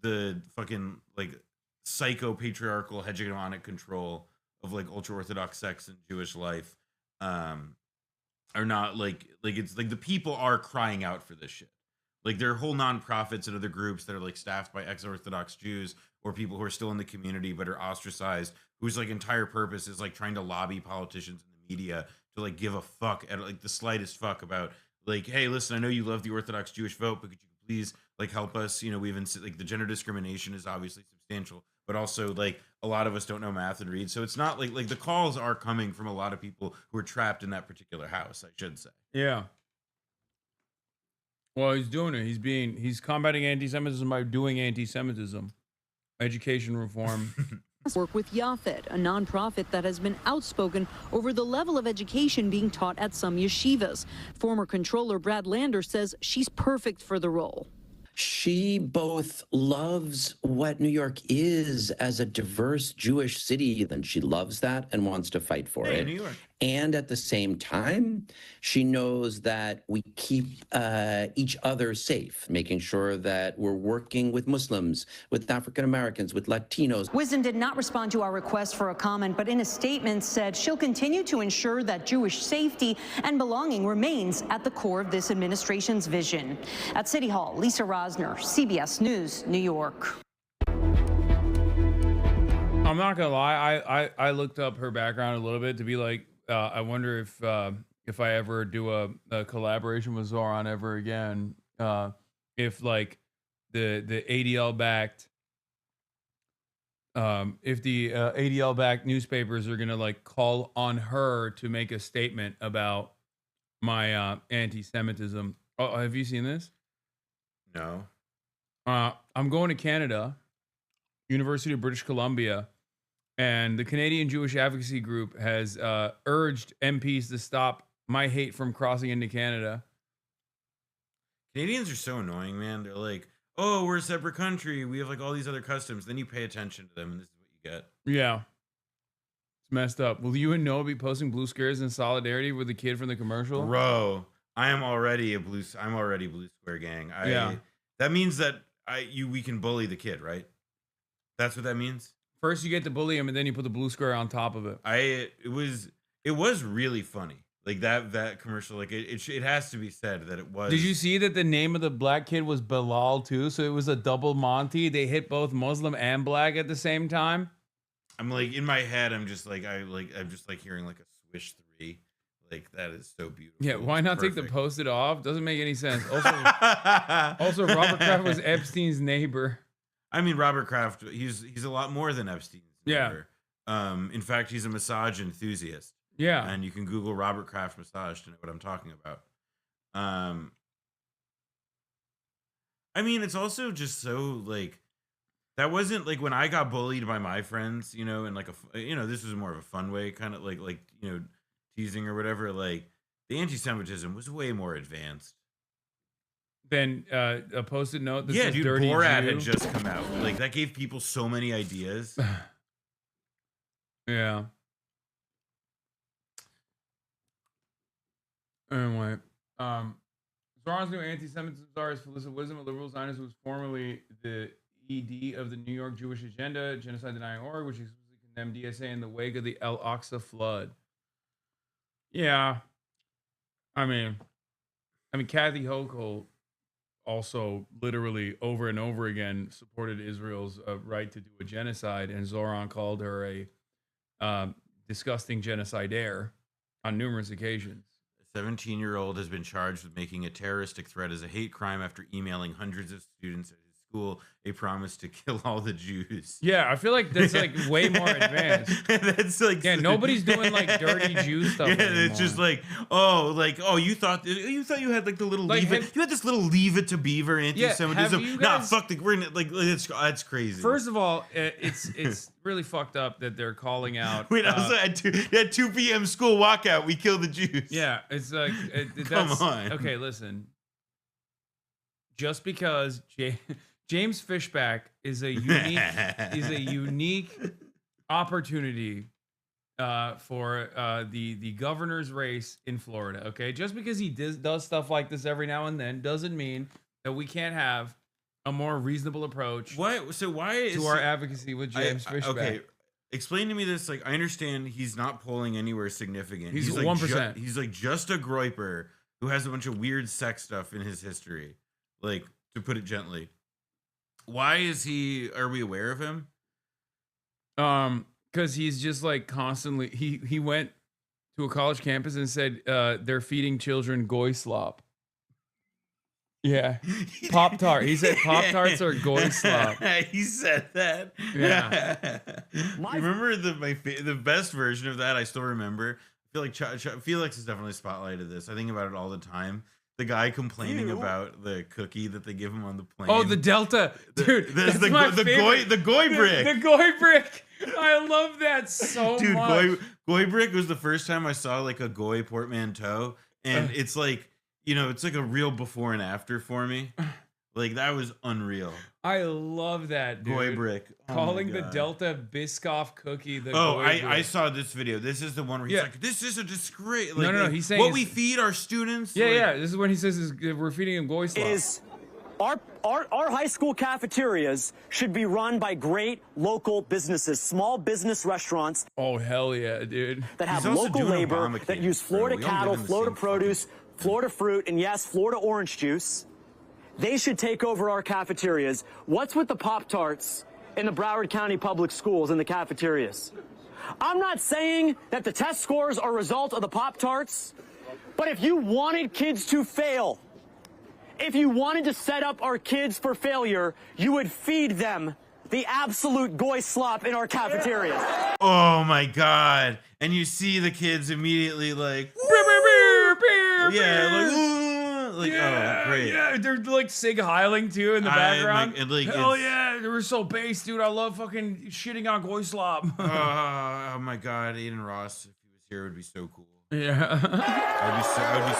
the fucking like psycho patriarchal hegemonic control of like ultra Orthodox sects and Jewish life are not like it's like the people are crying out for this shit. Like there are whole nonprofits and other groups that are like staffed by ex-Orthodox Jews or people who are still in the community but are ostracized, whose like entire purpose is like trying to lobby politicians in the media to like give a fuck at like the slightest fuck about like, hey, listen, I know you love the Orthodox Jewish vote, but could you please like help us? We even like the gender discrimination is obviously substantial, but also like a lot of us don't know math and read. So it's not like the calls are coming from a lot of people who are trapped in that particular house, I should say. Yeah. Well, he's doing it. He's combating anti-Semitism by doing anti-Semitism. Education reform. Work with Yafet, a nonprofit that has been outspoken over the level of education being taught at some yeshivas. Former controller Brad Lander says she's perfect for the role. She both loves what New York is as a diverse Jewish city, and she loves that and wants to fight for it. New York. And at the same time, she knows that we keep each other safe, making sure that we're working with Muslims, with African Americans, with Latinos. Wisdom did not respond to our request for a comment, but in a statement said she'll continue to ensure that Jewish safety and belonging remains at the core of this administration's vision. At City Hall, Lisa Rosner, CBS News, New York. I'm not gonna lie, I looked up her background a little bit to be like, I wonder if I ever do a collaboration with Zoran ever again, if like the ADL backed, if the ADL backed newspapers are gonna like call on her to make a statement about my anti-Semitism. Oh, have you seen this? No. I'm going to Canada, University of British Columbia. And the Canadian Jewish Advocacy Group has urged MPs to stop my hate from crossing into Canada. Canadians are so annoying, man. They're like, oh, we're a separate country. We have like all these other customs. Then you pay attention to them, and this is what you get. Yeah. It's messed up. Will you and Noah be posting blue squares in solidarity with the kid from the commercial? Bro, I'm already blue square gang. That means that we can bully the kid, right? That's what that means? First you get to bully him, and then you put the blue square on top of it. It was really funny. Like that commercial, like it has to be said that it was. Did you see that the name of the black kid was Bilal too? So it was a double Monty. They hit both Muslim and black at the same time. I'm like, in my head, I'm just like hearing like a Swish 3. Like that is so beautiful. Yeah, why not take the post-it off? Doesn't make any sense. Also Robert Kraft was Epstein's neighbor. I mean, Robert Kraft, he's a lot more than Epstein's neighbor. In fact, he's a massage enthusiast. Yeah. And you can Google Robert Kraft massage to know what I'm talking about. I mean, it's also just so like, that wasn't like when I got bullied by my friends, in like this was more of a fun way, kind of like teasing or whatever. Like the anti-Semitism was way more advanced. Then a post-it note that yeah, says dude, Dirty Borat Jew. had just come out. Like that gave people so many ideas. Yeah. Anyway, Zoran's new anti-Semitism czar is Felissa Wisdom, a liberal Zionist who was formerly the ED of the New York Jewish Agenda, genocide denying org, which explicitly condemned DSA in the wake of the El Aqsa flood. Yeah. I mean, Kathy Hochul also literally over and over again supported Israel's right to do a genocide, and Zoran called her a disgusting genocidaire on numerous occasions. A 17-year-old has been charged with making a terroristic threat as a hate crime after emailing hundreds of students at his school a promise to kill all the Jews. Yeah, I feel like that's like way more advanced. That's like nobody's doing like dirty Jew stuff. Yeah, anymore. it's just like you thought you had like the little Like, you had this little Leave It to Beaver anti-Semitism. you Nah, guys- fuck the we're in, like that's crazy. First of all, it's really fucked up that they're calling out. Wait, also at 2 p.m. school walkout, we kill the Jews. Yeah, it's like Come that's, on. Okay, listen. Just because James Fishback is a unique opportunity for the governor's race in Florida. Okay, just because he does stuff like this every now and then doesn't mean that we can't have a more reasonable approach. Why? So why is to our advocacy with James Fishback? Okay, explain to me this. Like, I understand he's not polling anywhere significant. He's like 1%. He's like just a groiper who has a bunch of weird sex stuff in his history. Like, to put it gently. Why is he? Are we aware of him? Because he's just like constantly. He went to a college campus and said they're feeding children goy slop. Yeah, Pop Tart. He said Pop Tarts are goy slop. He said that. Yeah. Remember the best version of that? I still remember. I feel like Felix has definitely spotlighted this. I think about it all the time. The guy complaining about the cookie that they give him on the plane. Oh, the Delta, dude. That's the my goy favorite. the goy brick. The goy brick. I love that so Dude, much. goy brick was the first time I saw like a goy portmanteau, and it's like, it's like a real before and after for me. Like, that was unreal. I love that, dude. Goy brick. Oh Calling my the God. Delta Biscoff cookie the Oh, goy I brick. saw this video. This is the one where he's like, "This is a disgrace." Like, No, he's saying what we feed our students. Yeah, like, yeah. This is when he says we're feeding him goy slop. Our high school cafeterias should be run by great local businesses, small business restaurants. Oh, hell yeah, dude. That have He's also local doing labor, Obamacare, that use bro. Florida We all live cattle, in the Florida same produce, Florida fruit, and yes, Florida orange juice. They should take over our cafeterias. What's with the Pop-Tarts in the Broward County Public Schools in the cafeterias? I'm not saying that the test scores are a result of the Pop-Tarts, but if you wanted kids to fail, if you wanted to set up our kids for failure, you would feed them the absolute goy slop in our cafeterias. Oh my God! And you see the kids immediately like, oh, great. Yeah, they're like Sig Heiling too in the background. Like, Hell yeah, they were so based, dude. I love fucking shitting on goy slop. Oh my God, Aiden Ross, if he was here, would be so cool. Yeah. I would be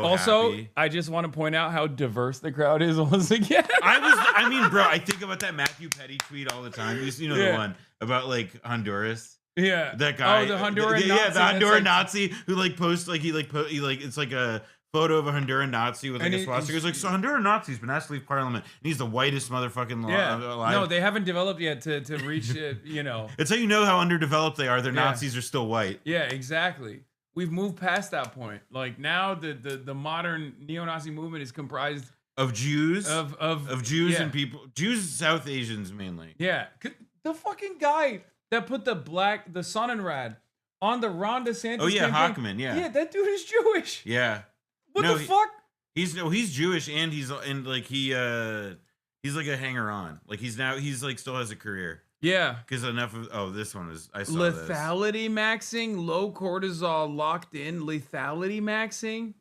so Also, happy. I just want to point out how diverse the crowd is once again. I mean, bro, I think about that Matthew Petty tweet all the time. You know the one about like Honduras. Yeah. That guy. Oh, the Honduran Nazi. Yeah, the that's Honduran like- Nazi who like posts like it's like a photo of a Honduran Nazi with like And a swastika. He's like, so Honduran Nazis been asked to leave parliament, and he's the whitest motherfucking Yeah. alive. No, they haven't developed yet to reach it, It's how you know how underdeveloped they are. Their Yeah. Nazis are still white. Yeah, exactly. We've moved past that point. Like now the modern neo-Nazi movement is comprised Of Jews, of Jews yeah. and people, Jews, South Asians mainly. Yeah. The fucking guy that put the Sonnenrad on the Ron DeSantis Oh yeah, campaign. Hochman. Yeah, Yeah, that dude is Jewish. yeah. What the fuck? He's Jewish and he's like a hanger on. Like he's like still has a career. Yeah. Because this one was I saw Lethality maxing, low cortisol locked in, lethality maxing.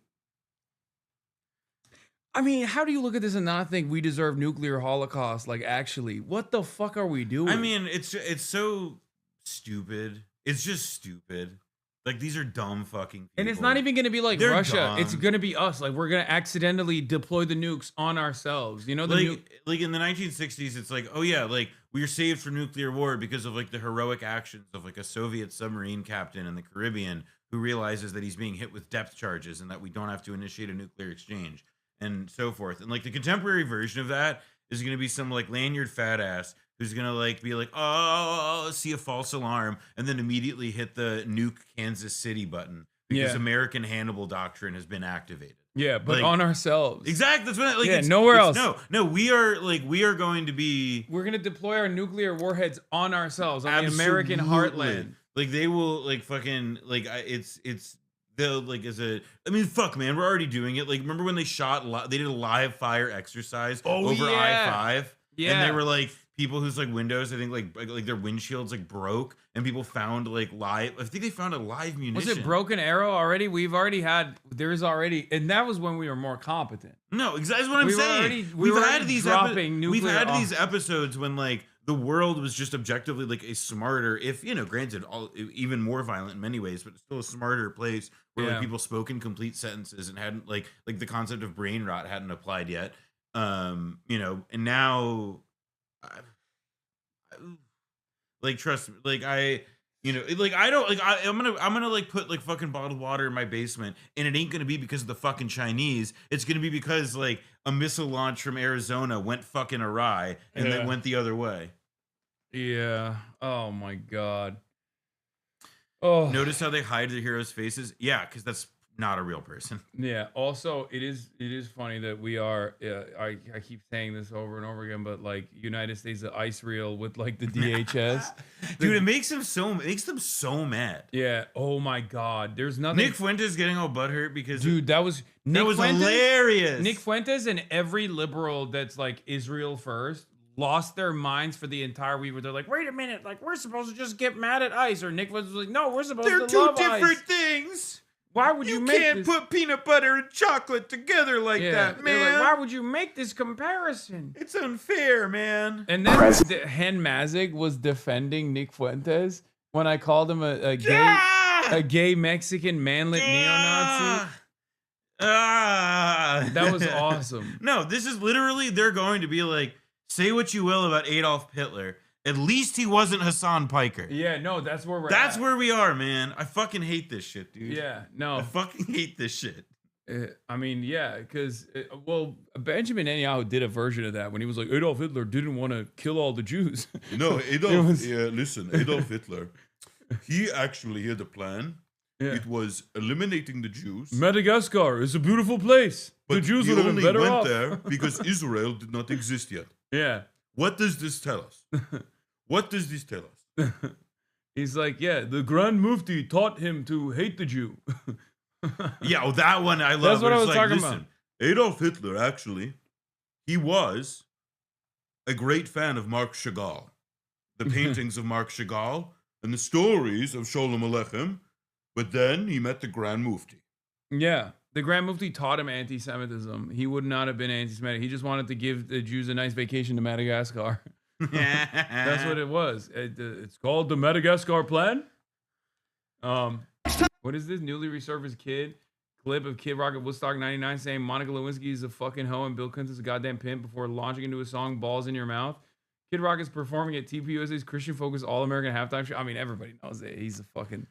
I mean, how do you look at this and not think we deserve nuclear holocaust? Like, actually, what the fuck are we doing? I mean, it's so stupid. It's just stupid. Like, these are dumb fucking people. And it's not even going to be like They're Russia. dumb. It's going to be us. Like, we're going to accidentally deploy the nukes on ourselves. You know, like in the 1960s, it's like, oh yeah, like we were saved from nuclear war because of like the heroic actions of like a Soviet submarine captain in the Caribbean who realizes that he's being hit with depth charges and that we don't have to initiate a nuclear exchange and so forth. And like the contemporary version of that is going to be some like lanyard fat ass who's going to like be like, oh, see a false alarm and then immediately hit the nuke Kansas City button because Yeah. American Hannibal doctrine has been activated. Yeah, but Like- on ourselves. Exactly. That's what. Like, Yeah, it's, nowhere it's- else. No. We are going to be We're going to deploy our nuclear warheads on ourselves, on the American absolutely- heartland. Like they will like fucking like it's they'll like as a. I mean, fuck, man, we're already doing it. Like, remember when they did a live fire exercise over yeah. I-5. And they were like people whose like windows, I think like their windshields like broke, and people found like live. I think they found a live munition. Was it Broken Arrow already? There's already, and that was when we were more competent. No, exactly what I'm saying. We've had these episodes when like the world was just objectively like a smarter, if granted, even more violent in many ways, but still a smarter place where like people spoke in complete sentences and hadn't like the concept of brain rot hadn't applied yet. And now, like, trust me, like I'm gonna like put like fucking bottled water in my basement, and it ain't gonna be because of the fucking Chinese. It's gonna be because like a missile launch from Arizona went fucking awry and then went the other way. Yeah. Oh my God. Oh. Notice how they hide their heroes' faces? Yeah, because that's not a real person. Yeah. Also, it is funny that we are. I keep saying this over and over again, but like United States, the ice reel with like the DHS, dude, it makes them so mad. Yeah. Oh my God. There's nothing. Nick Fuentes getting all butthurt because dude, that was Fuentes, hilarious. Nick Fuentes and every liberal that's like Israel first lost their minds for the entire week. Where they're like, wait a minute, like we're supposed to just get mad at ice, or Nick Fuentes was like, no, we're supposed to love ice. They're two different things. Why would you make can't put peanut butter and chocolate together like that, man? Like, why would you make this comparison? It's unfair, man. And then Hen Mazik was defending Nick Fuentes when I called him a gay Mexican manlet neo-Nazi. That was awesome. No, this is literally, they're going to be like, say what you will about Adolf Hitler. At least he wasn't Hasan Piker. Yeah, no, that's where we're That's at. where we are, man. I fucking hate this shit, dude. Yeah, no. I fucking hate this shit. I mean, yeah, because, Benjamin Netanyahu did a version of that when he was like, Adolf Hitler didn't want to kill all the Jews. No, Adolf, listen, Adolf Hitler, he actually had a plan. Yeah. It was eliminating the Jews. Madagascar is a beautiful place. But the Jews would would have been better off. He only went there because Israel did not exist yet. Yeah. What does this tell us? What does this tell us? He's like, yeah, the Grand Mufti taught him to hate the Jew. Yeah, that one I love. That's what I was talking about. Adolf Hitler, actually, he was a great fan of Marc Chagall. The paintings of Marc Chagall and the stories of Sholem Aleichem. But then he met the Grand Mufti. Yeah. The Grand Mufti taught him anti-Semitism. He would not have been anti-Semitic. He just wanted to give the Jews a nice vacation to Madagascar. That's what it was. It's called the Madagascar Plan. What is this? Newly resurfaced kid clip of Kid Rock at Woodstock 99 saying Monica Lewinsky is a fucking hoe and Bill Clinton's a goddamn pimp before launching into a song Balls in Your Mouth. Kid Rock is performing at TPUSA's Christian Focus All-American Halftime Show. I mean, everybody knows it. He's a fucking...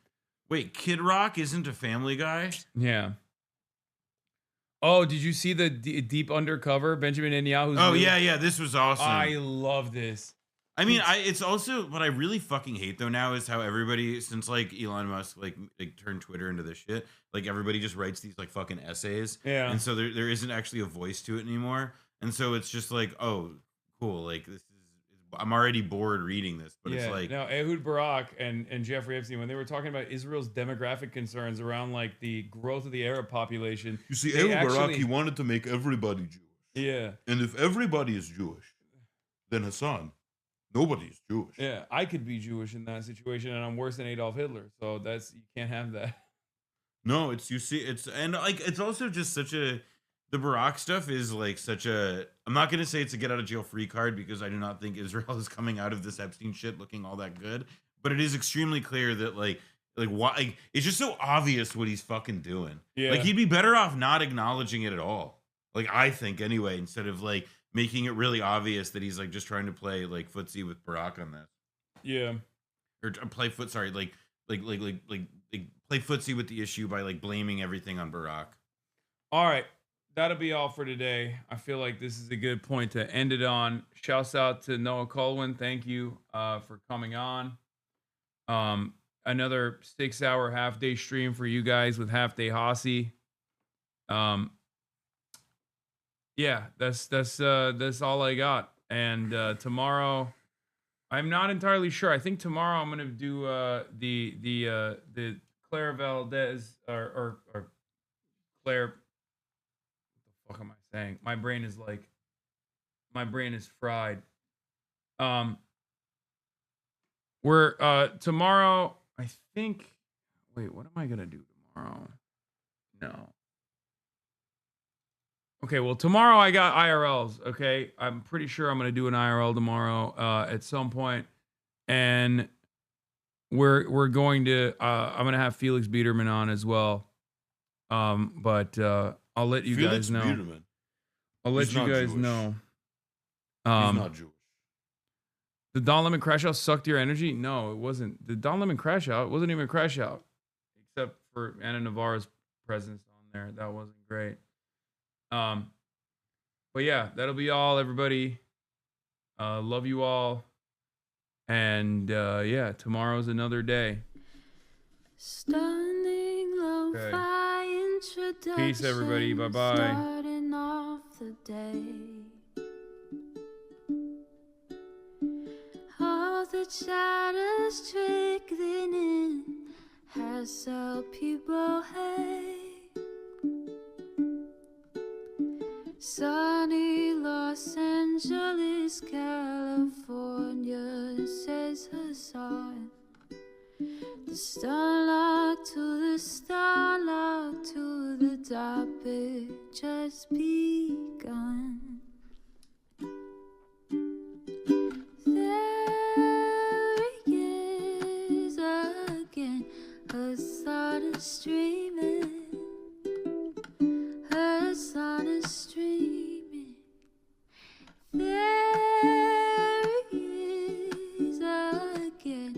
Wait, Kid Rock isn't a Family Guy? Yeah. Oh, did you see the deep undercover Benjamin Netanyahu's? Oh, yeah. This was awesome. I love this. I mean, it's also what I really fucking hate though now is how everybody, since like Elon Musk like turned Twitter into this shit, like everybody just writes these like fucking essays. Yeah. And so there isn't actually a voice to it anymore. And so it's just like, oh, cool. Like this is, I'm already bored reading this, but it's like now Ehud Barak and Jeffrey Epstein, when they were talking about Israel's demographic concerns around like the growth of the Arab population. You see, Ehud Barak, he wanted to make everybody Jewish. Yeah. And if everybody is Jewish, then Hasan, nobody is Jewish. Yeah, I could be Jewish in that situation, and I'm worse than Adolf Hitler. So you can't have that. No, and like it's also just such a. The Barack stuff is like such a. I'm not gonna say it's a get out of jail free card because I do not think Israel is coming out of this Epstein shit looking all that good. But it is extremely clear that like why it's just so obvious what he's fucking doing. Yeah. Like he'd be better off not acknowledging it at all. Like I think anyway, instead of like making it really obvious that he's like just trying to play like footsie with Barack on this. Yeah. Or play play footsie with the issue by like blaming everything on Barack. All right. That'll be all for today. I feel like this is a good point to end it on. Shouts out to Noah Kulwin. Thank you for coming on. Another 6-hour half-day stream for you guys with Half Day Hossie. Yeah, that's all I got. And tomorrow, I'm not entirely sure. I think tomorrow I'm gonna do the Claire Valdez or Claire. What am I saying? My brain is fried. We're tomorrow, I think. Wait, what am I gonna do tomorrow? No. Okay, well, tomorrow I got IRLs. Okay, I'm pretty sure I'm gonna do an IRL tomorrow at some point, and we're going to. I'm gonna have Felix Biederman on as well. But I'll let you Felix guys know. Biederman. I'll let He's you not guys Jewish. know. He's not Jewish. The Don Lemon crash out sucked your energy? No, it wasn't. The Don Lemon crash out wasn't even a crash out, except for Anna Navarro's presence on there. That wasn't great. But yeah, that'll be all, everybody. Love you all. And yeah, tomorrow's another day. Stunning lo-fi introduction. Peace, everybody. Bye-bye. Starting off the day. All the chatters trickling in has helped people hate. Sunny Los Angeles, California, says Hasan. The starlock to the starlock to the topic just begun. There he is again, Hasan is streaming. Hasan is streaming. There he is again,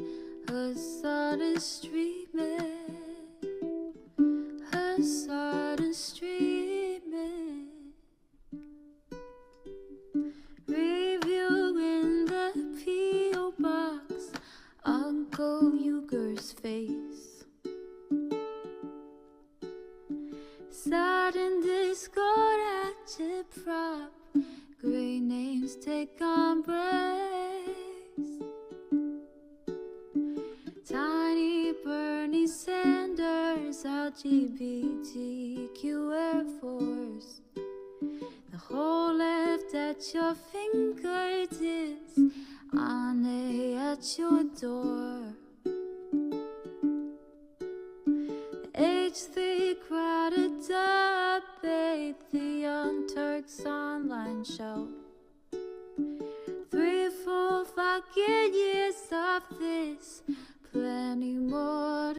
Hasan is streaming. Hasan is streaming. Reviewing the P.O. box, Uncle Uger's face. Sudden discord at your prop, great names take embrace. Tiny Bernie Sanders, LGBTQ Air Force. The whole left at your fingertips, Ane at your door. H3 crowded debate, the Young Turks online show. 3 full fucking years of this, plenty more.